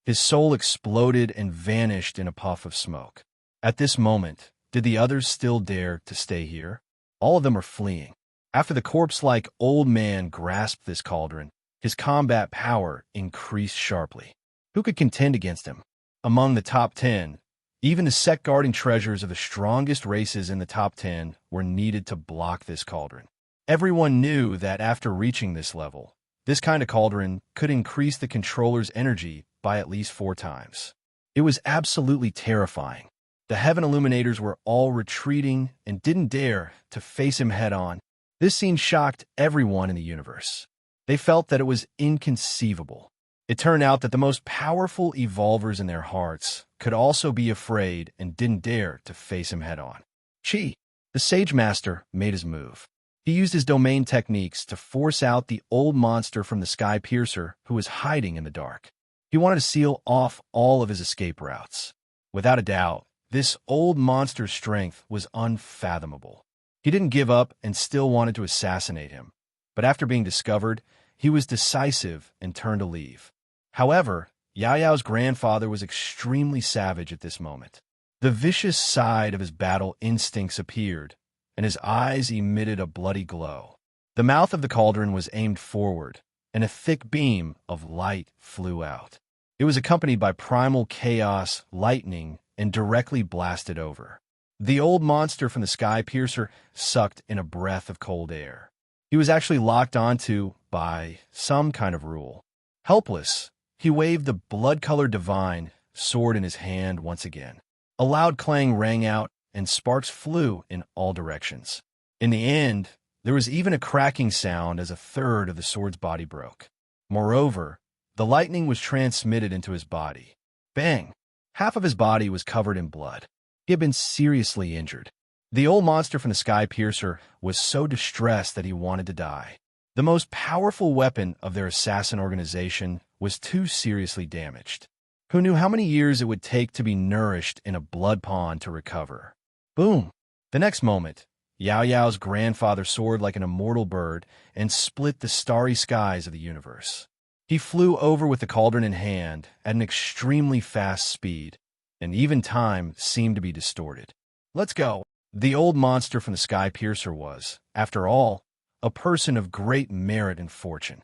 His soul exploded and vanished in a puff of smoke. At this moment, did the others still dare to stay here? All of them were fleeing. After the corpse-like old man grasped this cauldron, his combat power increased sharply. Who could contend against him? Among the top 10, even the sect-guarding treasures of the strongest races in the top 10 were needed to block this cauldron. Everyone knew that after reaching this level, this kind of cauldron could increase the controller's energy by at least 4 times. It was absolutely terrifying. The Heaven Illuminators were all retreating and didn't dare to face him head-on. This scene shocked everyone in the universe. They felt that it was inconceivable. It turned out that the most powerful evolvers in their hearts could also be afraid and didn't dare to face him head-on. Chi, the Sage Master, made his move. He used his domain techniques to force out the old monster from the Sky Piercer who was hiding in the dark. He wanted to seal off all of his escape routes. Without a doubt, this old monster's strength was unfathomable. He didn't give up and still wanted to assassinate him. But after being discovered, he was decisive and turned to leave. However, Yao's grandfather was extremely savage at this moment. The vicious side of his battle instincts appeared, and his eyes emitted a bloody glow. The mouth of the cauldron was aimed forward, and a thick beam of light flew out. It was accompanied by primal chaos, lightning, and directly blasted over. The old monster from the Sky Piercer sucked in a breath of cold air. He was actually locked onto by some kind of rule. Helpless, he waved the blood-colored divine sword in his hand once again. A loud clang rang out, and sparks flew in all directions. In the end, there was even a cracking sound as a third of the sword's body broke. Moreover, the lightning was transmitted into his body. Bang! Half of his body was covered in blood. He had been seriously injured. The old monster from the Sky Piercer was so distressed that he wanted to die. The most powerful weapon of their assassin organization was too seriously damaged. Who knew how many years it would take to be nourished in a blood pond to recover? Boom! The next moment, Yao's grandfather soared like an immortal bird and split the starry skies of the universe. He flew over with the cauldron in hand at an extremely fast speed, and even time seemed to be distorted. Let's go! The old monster from the Sky Piercer was, after all, a person of great merit and fortune.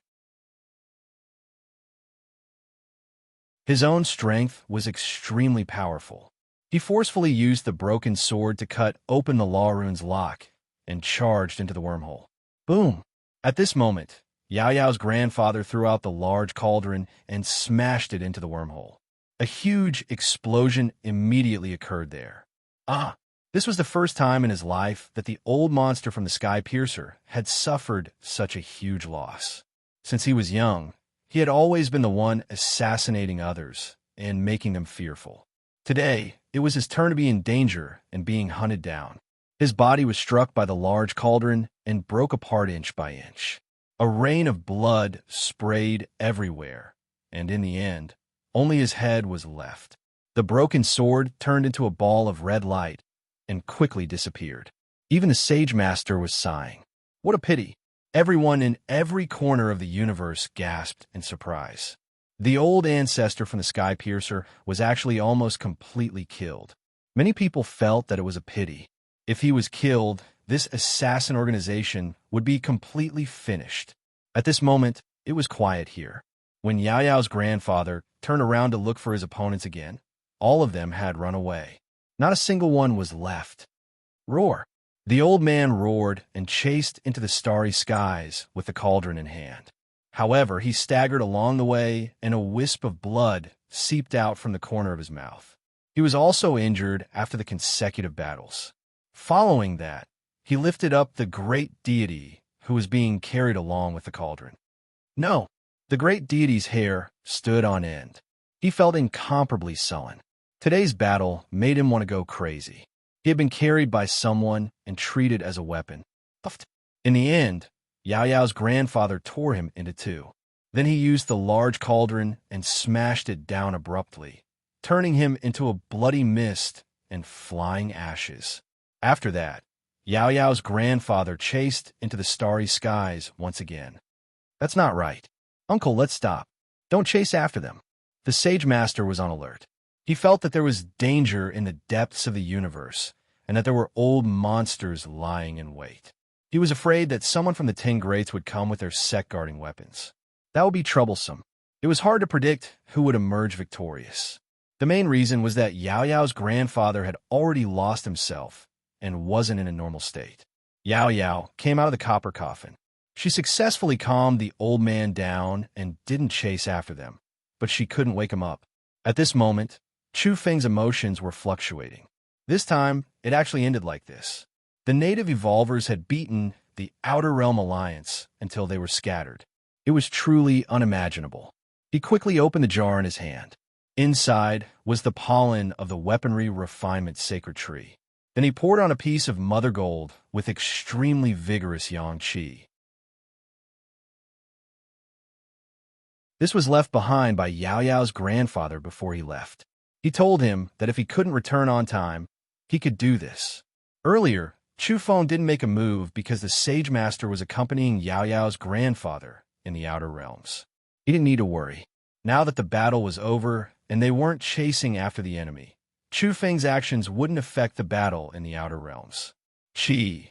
His own strength was extremely powerful. He forcefully used the broken sword to cut open the Law Rune's lock and charged into the wormhole. Boom! At this moment, Yao's grandfather threw out the large cauldron and smashed it into the wormhole. A huge explosion immediately occurred there. This was the first time in his life that the old monster from the Sky Piercer had suffered such a huge loss. Since he was young, he had always been the one assassinating others and making them fearful. Today, it was his turn to be in danger and being hunted down. His body was struck by the large cauldron and broke apart inch by inch. A rain of blood sprayed everywhere, and in the end, only his head was left. The broken sword turned into a ball of red light and quickly disappeared. Even the Sage Master was sighing. What a pity! Everyone in every corner of the universe gasped in surprise. The old ancestor from the Sky Piercer was actually almost completely killed. Many people felt that it was a pity. If he was killed, this assassin organization would be completely finished. At this moment, it was quiet here. When Yao's grandfather turned around to look for his opponents again, all of them had run away. Not a single one was left. Roar! The old man roared and chased into the starry skies with the cauldron in hand. However, he staggered along the way, and a wisp of blood seeped out from the corner of his mouth. He was also injured after the consecutive battles. Following that, he lifted up the great deity who was being carried along with the cauldron. No, the great deity's hair stood on end. He felt incomparably sullen. Today's battle made him want to go crazy. He had been carried by someone and treated as a weapon. In the end, Yao's grandfather tore him into two. Then he used the large cauldron and smashed it down abruptly, turning him into a bloody mist and flying ashes. After that, Yao Yao's grandfather chased into the starry skies once again. That's not right. Uncle, let's stop. Don't chase after them. The Sage Master was on alert. He felt that there was danger in the depths of the universe, and that there were old monsters lying in wait. He was afraid that someone from the Ten Greats would come with their sect-guarding weapons. That would be troublesome. It was hard to predict who would emerge victorious. The main reason was that Yao Yao's grandfather had already lost himself and wasn't in a normal state. Yao Yao came out of the copper coffin. She successfully calmed the old man down and didn't chase after them, but she couldn't wake him up. At this moment, Chu Feng's emotions were fluctuating. This time, it actually ended like this. The native evolvers had beaten the Outer Realm Alliance until they were scattered. It was truly unimaginable. He quickly opened the jar in his hand. Inside was the pollen of the weaponry refinement sacred tree. Then he poured on a piece of mother gold with extremely vigorous yang qi. This was left behind by Yao Yao's grandfather before he left. He told him that if he couldn't return on time, he could do this. Earlier, Chu Feng didn't make a move because the Sage Master was accompanying Yao Yao's grandfather in the Outer Realms. He didn't need to worry. Now that the battle was over and they weren't chasing after the enemy, Chu Feng's actions wouldn't affect the battle in the Outer Realms. Qi.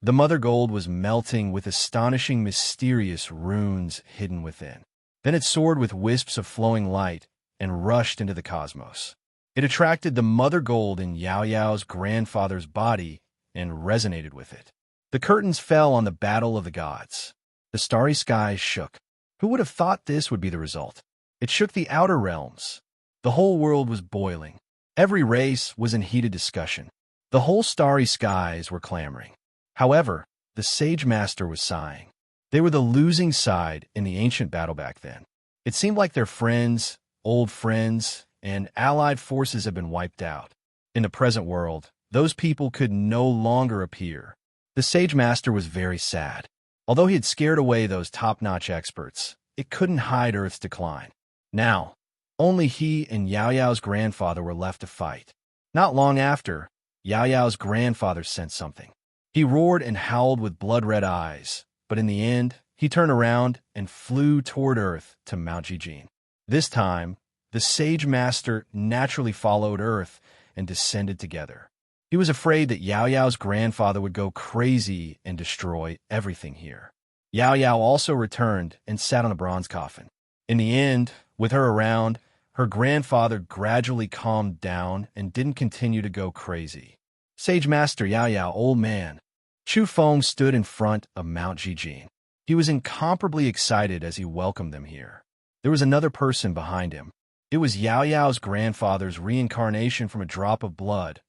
The mother gold was melting with astonishing mysterious runes hidden within. Then it soared with wisps of flowing light and rushed into the cosmos. It attracted the mother gold in Yao Yao's grandfather's body and resonated with it. The curtains fell on the battle of the gods. The starry skies shook. Who would have thought this would be the result? It shook the outer realms. The whole world was boiling. Every race was in heated discussion. The whole starry skies were clamoring. However, the Sage Master was sighing. They were the losing side in the ancient battle back then. It seemed like their friends, old friends, and allied forces had been wiped out. In the present world, those people could no longer appear. The Sage Master was very sad. Although he had scared away those top-notch experts, it couldn't hide Earth's decline. Now, only he and Yao Yao's grandfather were left to fight. Not long after, Yao Yao's grandfather sensed something. He roared and howled with blood-red eyes, but in the end, he turned around and flew toward Earth to Mount Jijin. This time, the Sage Master naturally followed Earth and descended together. He was afraid that Yao Yao's grandfather would go crazy and destroy everything here. Yao Yao also returned and sat on a bronze coffin. In the end, with her around, her grandfather gradually calmed down and didn't continue to go crazy. Sage Master Yao Yao, old man. Chu Feng stood in front of Mount Jijin. He was incomparably excited as he welcomed them here. There was another person behind him. It was Yao Yao's grandfather's reincarnation from a drop of blood,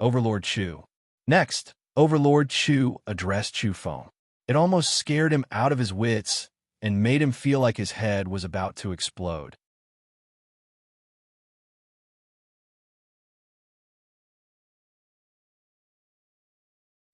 Overlord Chu. Next, Overlord Chu addressed Chu Feng. It almost scared him out of his wits and made him feel like his head was about to explode.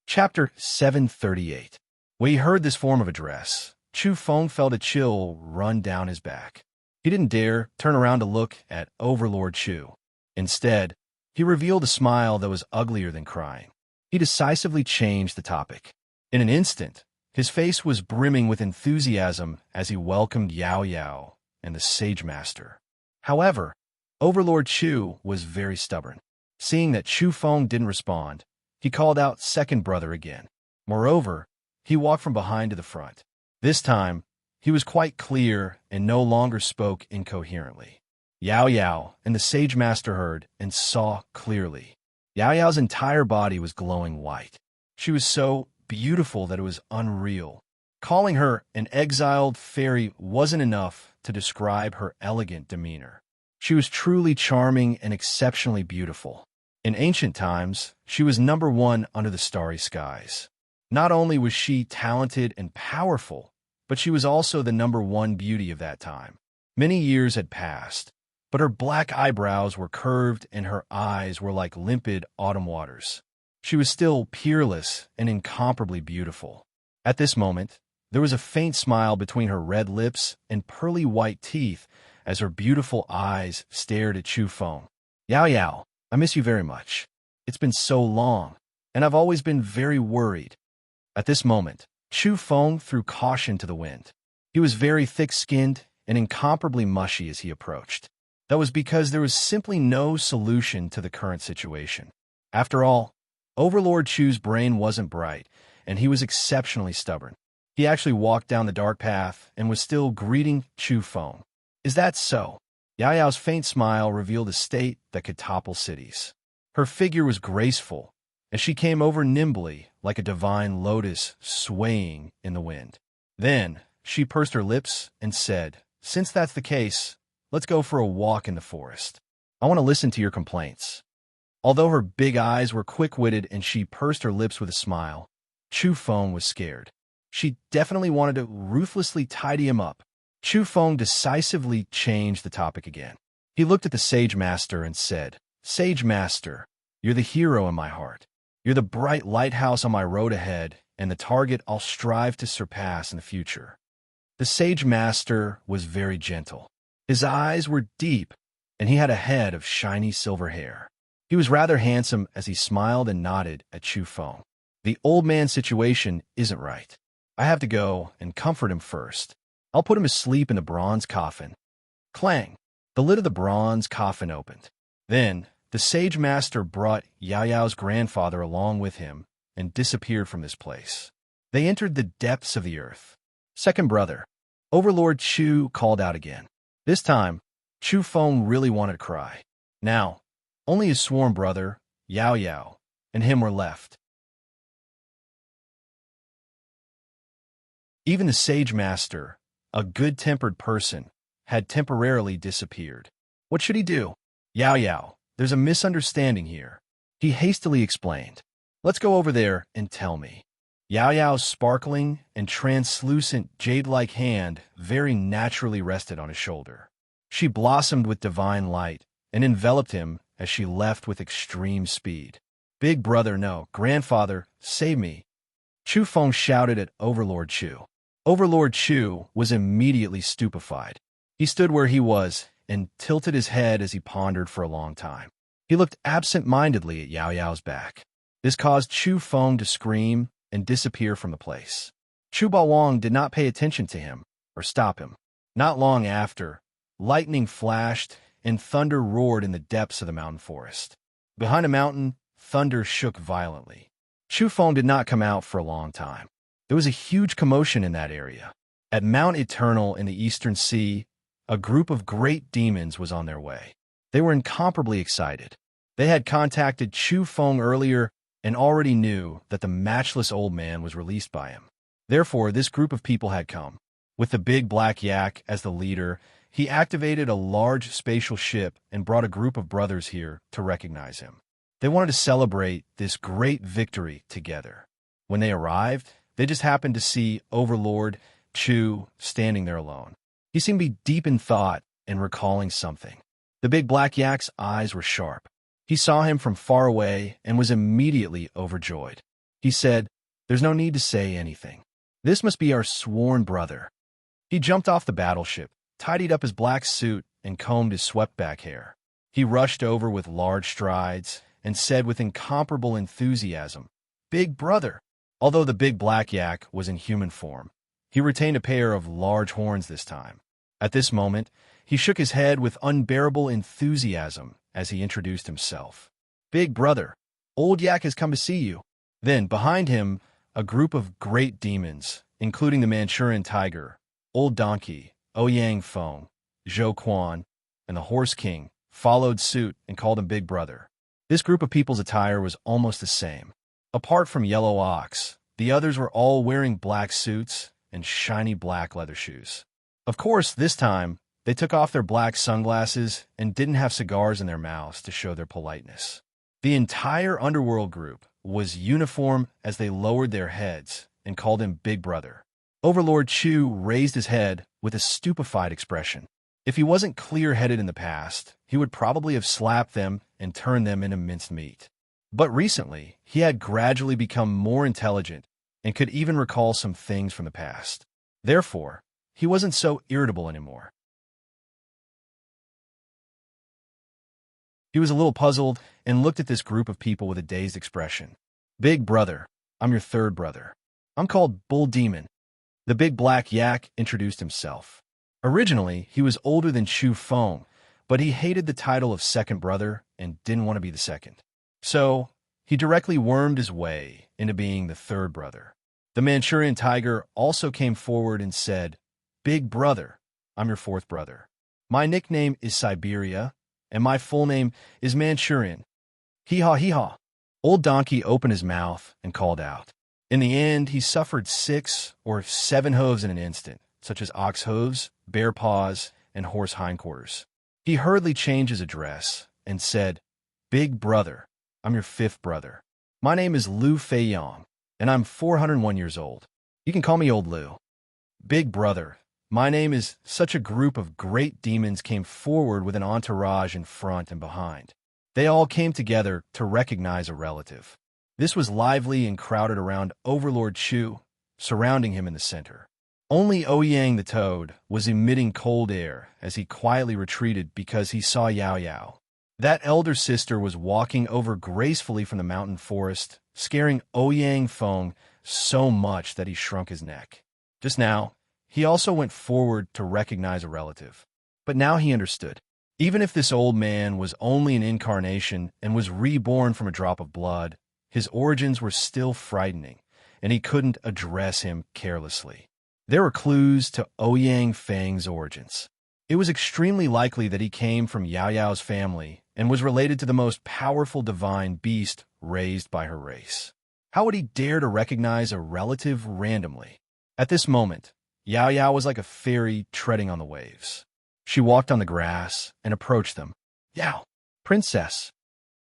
Chapter 738. When he heard this form of address, Chu Feng felt a chill run down his back. He didn't dare turn around to look at Overlord Chu. Instead, he revealed a smile that was uglier than crying. He decisively changed the topic. In an instant, his face was brimming with enthusiasm as he welcomed Yao Yao and the Sage Master. However, Overlord Chu was very stubborn. Seeing that Chu Feng didn't respond, he called out second brother again. Moreover, he walked from behind to the front. This time, he was quite clear and no longer spoke incoherently. Yao Yao and the Sage Master heard and saw clearly. Yao Yao's entire body was glowing white. She was so beautiful that it was unreal. Calling her an exiled fairy wasn't enough to describe her elegant demeanor. She was truly charming and exceptionally beautiful. In ancient times, she was number one under the starry skies. Not only was she talented and powerful, but she was also the number one beauty of that time. Many years had passed, but her black eyebrows were curved and her eyes were like limpid autumn waters. She was still peerless and incomparably beautiful. At this moment, there was a faint smile between her red lips and pearly white teeth as her beautiful eyes stared at Chu Feng. Yao Yao, I miss you very much. It's been so long, and I've always been very worried." At this moment, Chu Feng threw caution to the wind. He was very thick-skinned and incomparably mushy as he approached. That was because there was simply no solution to the current situation. After all, Overlord Chu's brain wasn't bright, and he was exceptionally stubborn. He actually walked down the dark path and was still greeting Chu Feng. "Is that so?" Yao Yao's faint smile revealed a state that could topple cities. Her figure was graceful, and she came over nimbly like a divine lotus swaying in the wind. Then she pursed her lips and said, "Since that's the case, let's go for a walk in the forest. I want to listen to your complaints." Although her big eyes were quick-witted and she pursed her lips with a smile, Chu Feng was scared. She definitely wanted to ruthlessly tidy him up. Chu Feng decisively changed the topic again. He looked at the Sage Master and said, "Sage Master, you're the hero in my heart. You're the bright lighthouse on my road ahead and the target I'll strive to surpass in the future." The Sage Master was very gentle. His eyes were deep, and he had a head of shiny silver hair. He was rather handsome as he smiled and nodded at Chu Feng. "The old man's situation isn't right. I have to go and comfort him first. I'll put him asleep in the bronze coffin." Clang! The lid of the bronze coffin opened. Then the Sage Master brought Yao Yao's grandfather along with him and disappeared from this place. They entered the depths of the earth. "Second brother," Overlord Chu called out again. This time, Chu Feng really wanted to cry. Now, only his sworn brother, Yao Yao, and him were left. Even the Sage Master, a good-tempered person, had temporarily disappeared. What should he do? "Yao Yao, there's a misunderstanding here," he hastily explained. "Let's go over there and tell me." Yao Yao's sparkling and translucent jade-like hand very naturally rested on his shoulder. She blossomed with divine light and enveloped him as she left with extreme speed. "Big brother, no, grandfather, save me!" Chu Feng shouted at Overlord Chu. Overlord Chu was immediately stupefied. He stood where he was and tilted his head as he pondered for a long time. He looked absent-mindedly at Yao Yao's back. This caused Chu Feng to scream and disappear from the place. Chu Baowang did not pay attention to him or stop him. Not long after, lightning flashed and thunder roared in the depths of the mountain forest. Behind a mountain, thunder shook violently. Chu Feng did not come out for a long time. There was a huge commotion in that area. At Mount Eternal in the Eastern Sea, a group of great demons was on their way. They were incomparably excited. They had contacted Chu Feng earlier and already knew that the matchless old man was released by him. Therefore, this group of people had come. With the big black yak as the leader, he activated a large spatial ship and brought a group of brothers here to recognize him. They wanted to celebrate this great victory together. When they arrived, they just happened to see Overlord Chu standing there alone. He seemed to be deep in thought and recalling something. The big black yak's eyes were sharp. He saw him from far away and was immediately overjoyed. He said, "There's no need to say anything. This must be our sworn brother." He jumped off the battleship, tidied up his black suit, and combed his swept-back hair. He rushed over with large strides and said with incomparable enthusiasm, "Big brother." Although the big black yak was in human form, he retained a pair of large horns this time. At this moment, he shook his head with unbearable enthusiasm as he introduced himself. "Big brother, Old Yak has come to see you." Then, behind him, a group of great demons, including the Manchurian Tiger, Old Donkey, Ouyang Feng, Zhou Quan, and the Horse King, followed suit and called him Big Brother. This group of people's attire was almost the same. Apart from Yellow Ox, the others were all wearing black suits and shiny black leather shoes. Of course, this time, they took off their black sunglasses and didn't have cigars in their mouths to show their politeness. The entire underworld group was uniform as they lowered their heads and called him Big Brother. Overlord Chu raised his head with a stupefied expression. If he wasn't clear-headed in the past, he would probably have slapped them and turned them into minced meat. But recently, he had gradually become more intelligent and could even recall some things from the past. Therefore, he wasn't so irritable anymore. He was a little puzzled and looked at this group of people with a dazed expression. "Big brother, I'm your third brother. I'm called Bull Demon." The big black yak introduced himself. Originally, he was older than Chu Feng, but he hated the title of second brother and didn't want to be the second. So, he directly wormed his way into being the third brother. The Manchurian tiger also came forward and said, "Big brother, I'm your fourth brother. My nickname is Siberia, and my full name is Manchurian." Hee-haw, hee-haw. Old Donkey opened his mouth and called out. In the end, he suffered 6 or 7 hooves in an instant, such as ox hooves, bear paws, and horse hindquarters. He hurriedly changed his address and said, "Big brother, I'm your fifth brother. My name is Lu Feiyong, and I'm 401 years old. You can call me Old Lu." "Big brother, my name is..." Such a group of great demons came forward with an entourage in front and behind. They all came together to recognize a relative. This was lively and crowded around Overlord Chu, surrounding him in the center. Only Ouyang the Toad was emitting cold air as he quietly retreated because he saw Yao Yao. That elder sister was walking over gracefully from the mountain forest, scaring Ouyang Feng so much that he shrunk his neck. Just now, he also went forward to recognize a relative. But now he understood. Even if this old man was only an incarnation and was reborn from a drop of blood, his origins were still frightening, and he couldn't address him carelessly. There were clues to Ouyang Feng's origins. It was extremely likely that he came from Yao Yao's family and was related to the most powerful divine beast raised by her race. How would he dare to recognize a relative randomly? At this moment, Yao Yao was like a fairy treading on the waves. She walked on the grass and approached them. "Yao, princess."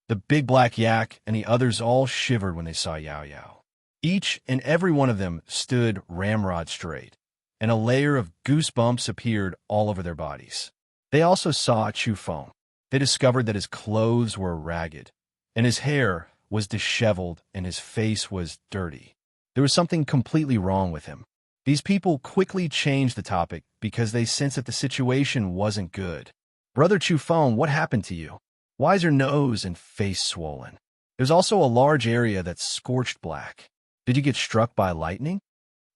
The big black yak and the others all shivered when they saw Yao Yao. Each and every one of them stood ramrod straight, and a layer of goosebumps appeared all over their bodies. They also saw Chu Feng. They discovered that his clothes were ragged, and his hair was disheveled, and his face was dirty. There was something completely wrong with him. These people quickly changed the topic because they sensed that the situation wasn't good. "Brother Chu Feng, what happened to you? Why is your nose and face swollen? There's also a large area that's scorched black. Did you get struck by lightning?"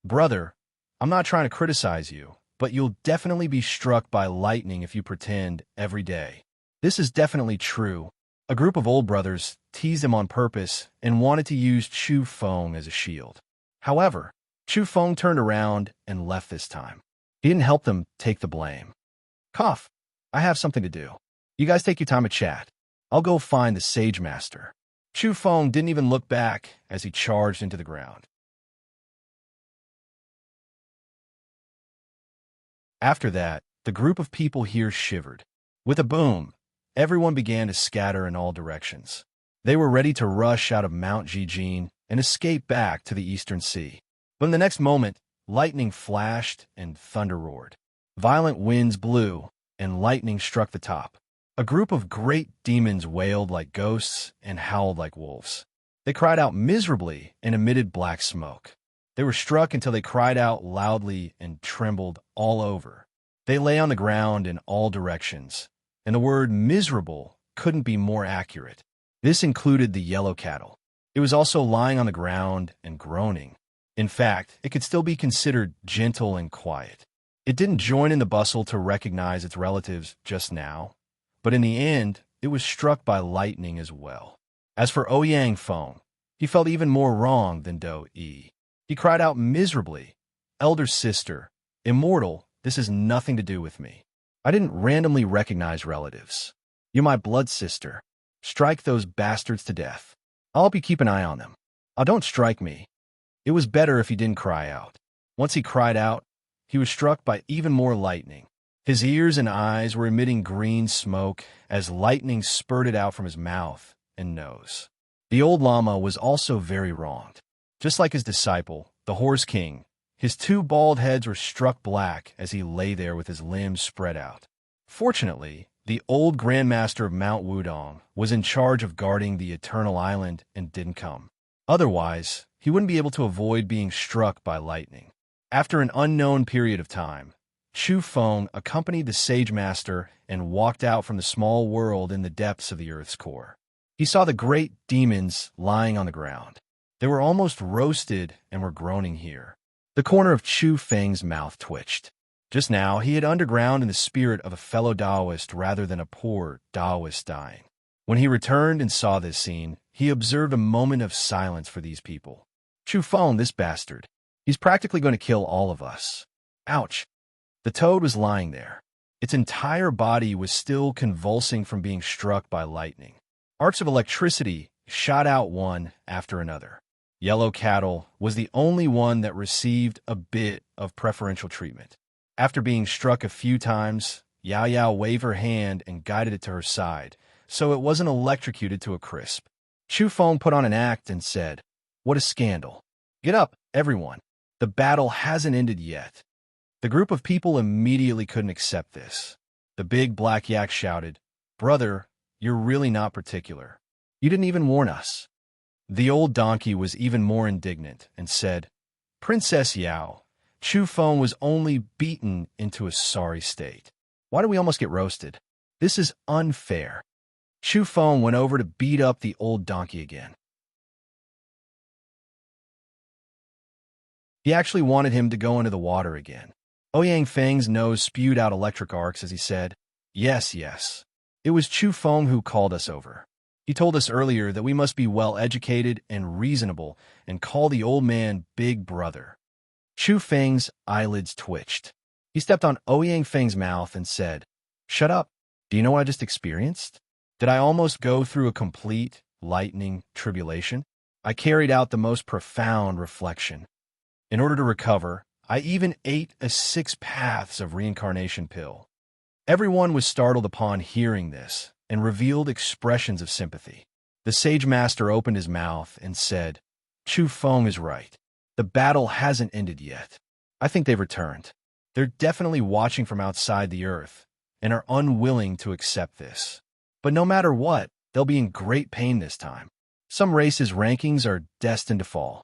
"Brother, I'm not trying to criticize you, but you'll definitely be struck by lightning if you pretend every day." This is definitely true. A group of old brothers teased him on purpose and wanted to use Chu Feng as a shield. However, Chu Feng turned around and left this time. He didn't help them take the blame. "Cough, I have something to do. You guys take your time to chat. I'll go find the Sage Master." Chu Feng didn't even look back as he charged into the ground. After that, the group of people here shivered. With a boom, everyone began to scatter in all directions. They were ready to rush out of Mount Jijin and escape back to the Eastern Sea. But in the next moment, lightning flashed and thunder roared. Violent winds blew, and lightning struck the top. A group of great demons wailed like ghosts and howled like wolves. They cried out miserably and emitted black smoke. They were struck until they cried out loudly and trembled all over. They lay on the ground in all directions, and the word miserable couldn't be more accurate. This included the yellow cattle. It was also lying on the ground and groaning. In fact, it could still be considered gentle and quiet. It didn't join in the bustle to recognize its relatives just now, but in the end, it was struck by lightning as well. As for Ouyang Feng, he felt even more wrong than Do Yi. He cried out miserably, "Elder sister, immortal, this has nothing to do with me. I didn't randomly recognize relatives. You're my blood sister. Strike those bastards to death. I'll help you keep an eye on them. Oh, don't strike me." It was better if he didn't cry out. Once he cried out, he was struck by even more lightning. His ears and eyes were emitting green smoke as lightning spurted out from his mouth and nose. The old llama was also very wronged. Just like his disciple, the Horse King, his 2 bald heads were struck black as he lay there with his limbs spread out. Fortunately, the old Grandmaster of Mount Wudong was in charge of guarding the Eternal Island and didn't come. Otherwise, he wouldn't be able to avoid being struck by lightning. After an unknown period of time, Chu Feng accompanied the Sage Master and walked out from the small world in the depths of the Earth's core. He saw the great demons lying on the ground. They were almost roasted and were groaning here. The corner of Chu Feng's mouth twitched. Just now, he had underground in the spirit of a fellow Taoist rather than a poor Taoist dying. When he returned and saw this scene, he observed a moment of silence for these people. Chu Feng, this bastard. He's practically going to kill all of us. Ouch. The toad was lying there. Its entire body was still convulsing from being struck by lightning. Arcs of electricity shot out one after another. Yellow Cattle was the only one that received a bit of preferential treatment. After being struck a few times, Yao Yao waved her hand and guided it to her side, so it wasn't electrocuted to a crisp. Chu Feng put on an act and said, "What a scandal. Get up, everyone. The battle hasn't ended yet." The group of people immediately couldn't accept this. The big black yak shouted, "Brother, you're really not particular. You didn't even warn us." The old donkey was even more indignant and said, "Princess Yao, Chu Feng was only beaten into a sorry state. Why did we almost get roasted? This is unfair." Chu Feng went over to beat up the old donkey again. He actually wanted him to go into the water again. Ouyang Feng's nose spewed out electric arcs as he said, "Yes, yes. It was Chu Feng who called us over. He told us earlier that we must be well-educated and reasonable and call the old man Big Brother." Chu Feng's eyelids twitched. He stepped on Ouyang Feng's mouth and said, "Shut up. Do you know what I just experienced? Did I almost go through a complete lightning tribulation? I carried out the most profound reflection. In order to recover, I even ate a 6 paths of reincarnation pill." Everyone was startled upon hearing this and revealed expressions of sympathy. The sage master opened his mouth and said, "Chu Feng is right. The battle hasn't ended yet. I think they've returned. They're definitely watching from outside the earth and are unwilling to accept this. But no matter what, they'll be in great pain this time. Some races' rankings are destined to fall."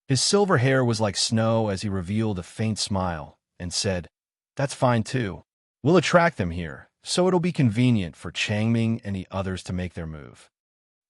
His silver hair was like snow as he revealed a faint smile and said, "That's fine too. We'll attract them here, so it'll be convenient for Changming and the others to make their move."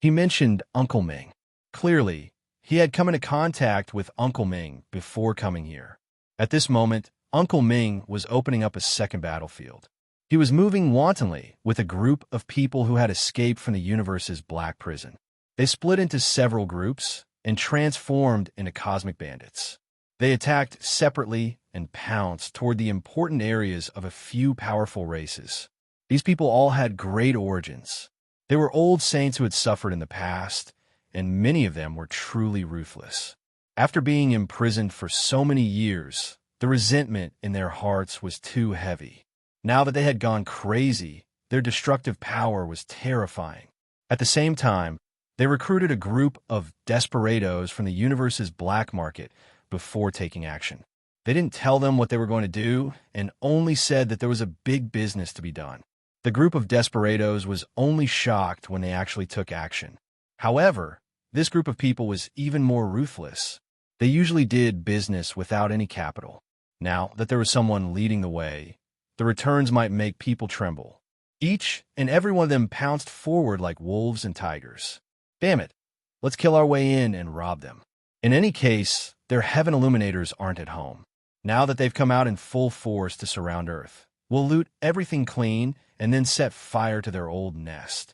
He mentioned Uncle Ming. Clearly, he had come into contact with Uncle Ming before coming here. At this moment, Uncle Ming was opening up a second battlefield. He was moving wantonly with a group of people who had escaped from the universe's black prison. They split into several groups and transformed into cosmic bandits. They attacked separately and pounced toward the important areas of a few powerful races. These people all had great origins. They were old saints who had suffered in the past, and many of them were truly ruthless. After being imprisoned for so many years, the resentment in their hearts was too heavy. Now that they had gone crazy, their destructive power was terrifying. At the same time, they recruited a group of desperados from the universe's black market before taking action. They didn't tell them what they were going to do and only said that there was a big business to be done. The group of desperados was only shocked when they actually took action. However, this group of people was even more ruthless. They usually did business without any capital. Now that there was someone leading the way, the returns might make people tremble. Each and every one of them pounced forward like wolves and tigers. Damn it, let's kill our way in and rob them. In any case, their heaven illuminators aren't at home. Now that they've come out in full force to surround Earth, we'll loot everything clean and then set fire to their old nest.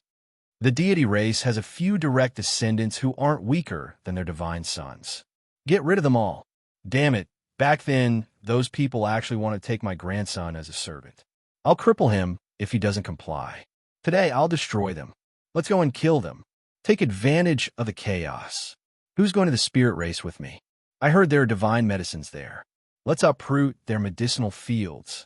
The deity race has a few direct descendants who aren't weaker than their divine sons. Get rid of them all. Damn it, back then, those people actually want to take my grandson as a servant. I'll cripple him if he doesn't comply. Today, I'll destroy them. Let's go and kill them. Take advantage of the chaos. Who's going to the spirit race with me? I heard there are divine medicines there. Let's uproot their medicinal fields.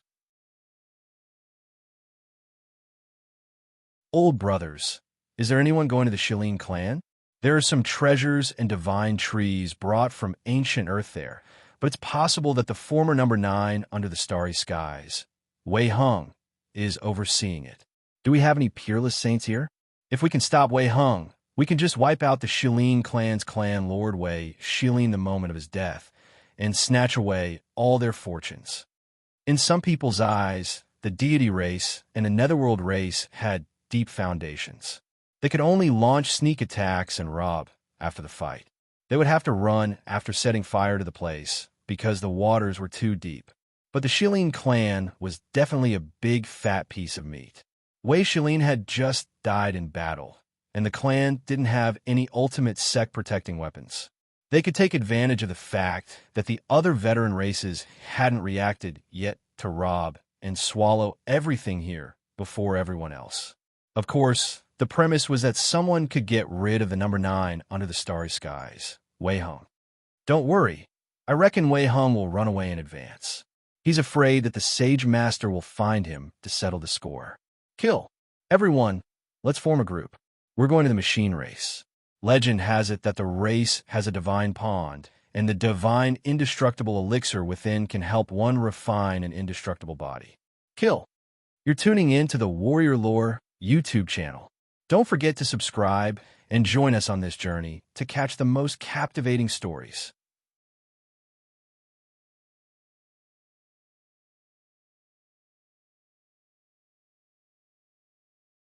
Old brothers, is there anyone going to the Shilin clan? There are some treasures and divine trees brought from ancient Earth there, but it's possible that the former number 9 under the starry skies, Wei Hung, is overseeing it. Do we have any peerless saints here? If we can stop Wei Hung, we can just wipe out the Shilin clan's clan Lord Wei, Shilin the moment of his death, and snatch away all their fortunes. In some people's eyes, the deity race and the netherworld race had deep foundations. They could only launch sneak attacks and rob after the fight. They would have to run after setting fire to the place because the waters were too deep. But the Shilin clan was definitely a big fat piece of meat. Wei Shilin had just died in battle, and the clan didn't have any ultimate sect-protecting weapons. They could take advantage of the fact that the other veteran races hadn't reacted yet to rob and swallow everything here before everyone else. Of course, the premise was that someone could get rid of the number 9 under the starry skies, Wei Hung. Don't worry, I reckon Wei Hung will run away in advance. He's afraid that the Sage Master will find him to settle the score. Kill. Everyone, let's form a group. We're going to the machine race. Legend has it that the race has a divine pond, and the divine indestructible elixir within can help one refine an indestructible body. Kill. You're tuning in to the Warrior Lore YouTube channel. Don't forget to subscribe and join us on this journey to catch the most captivating stories.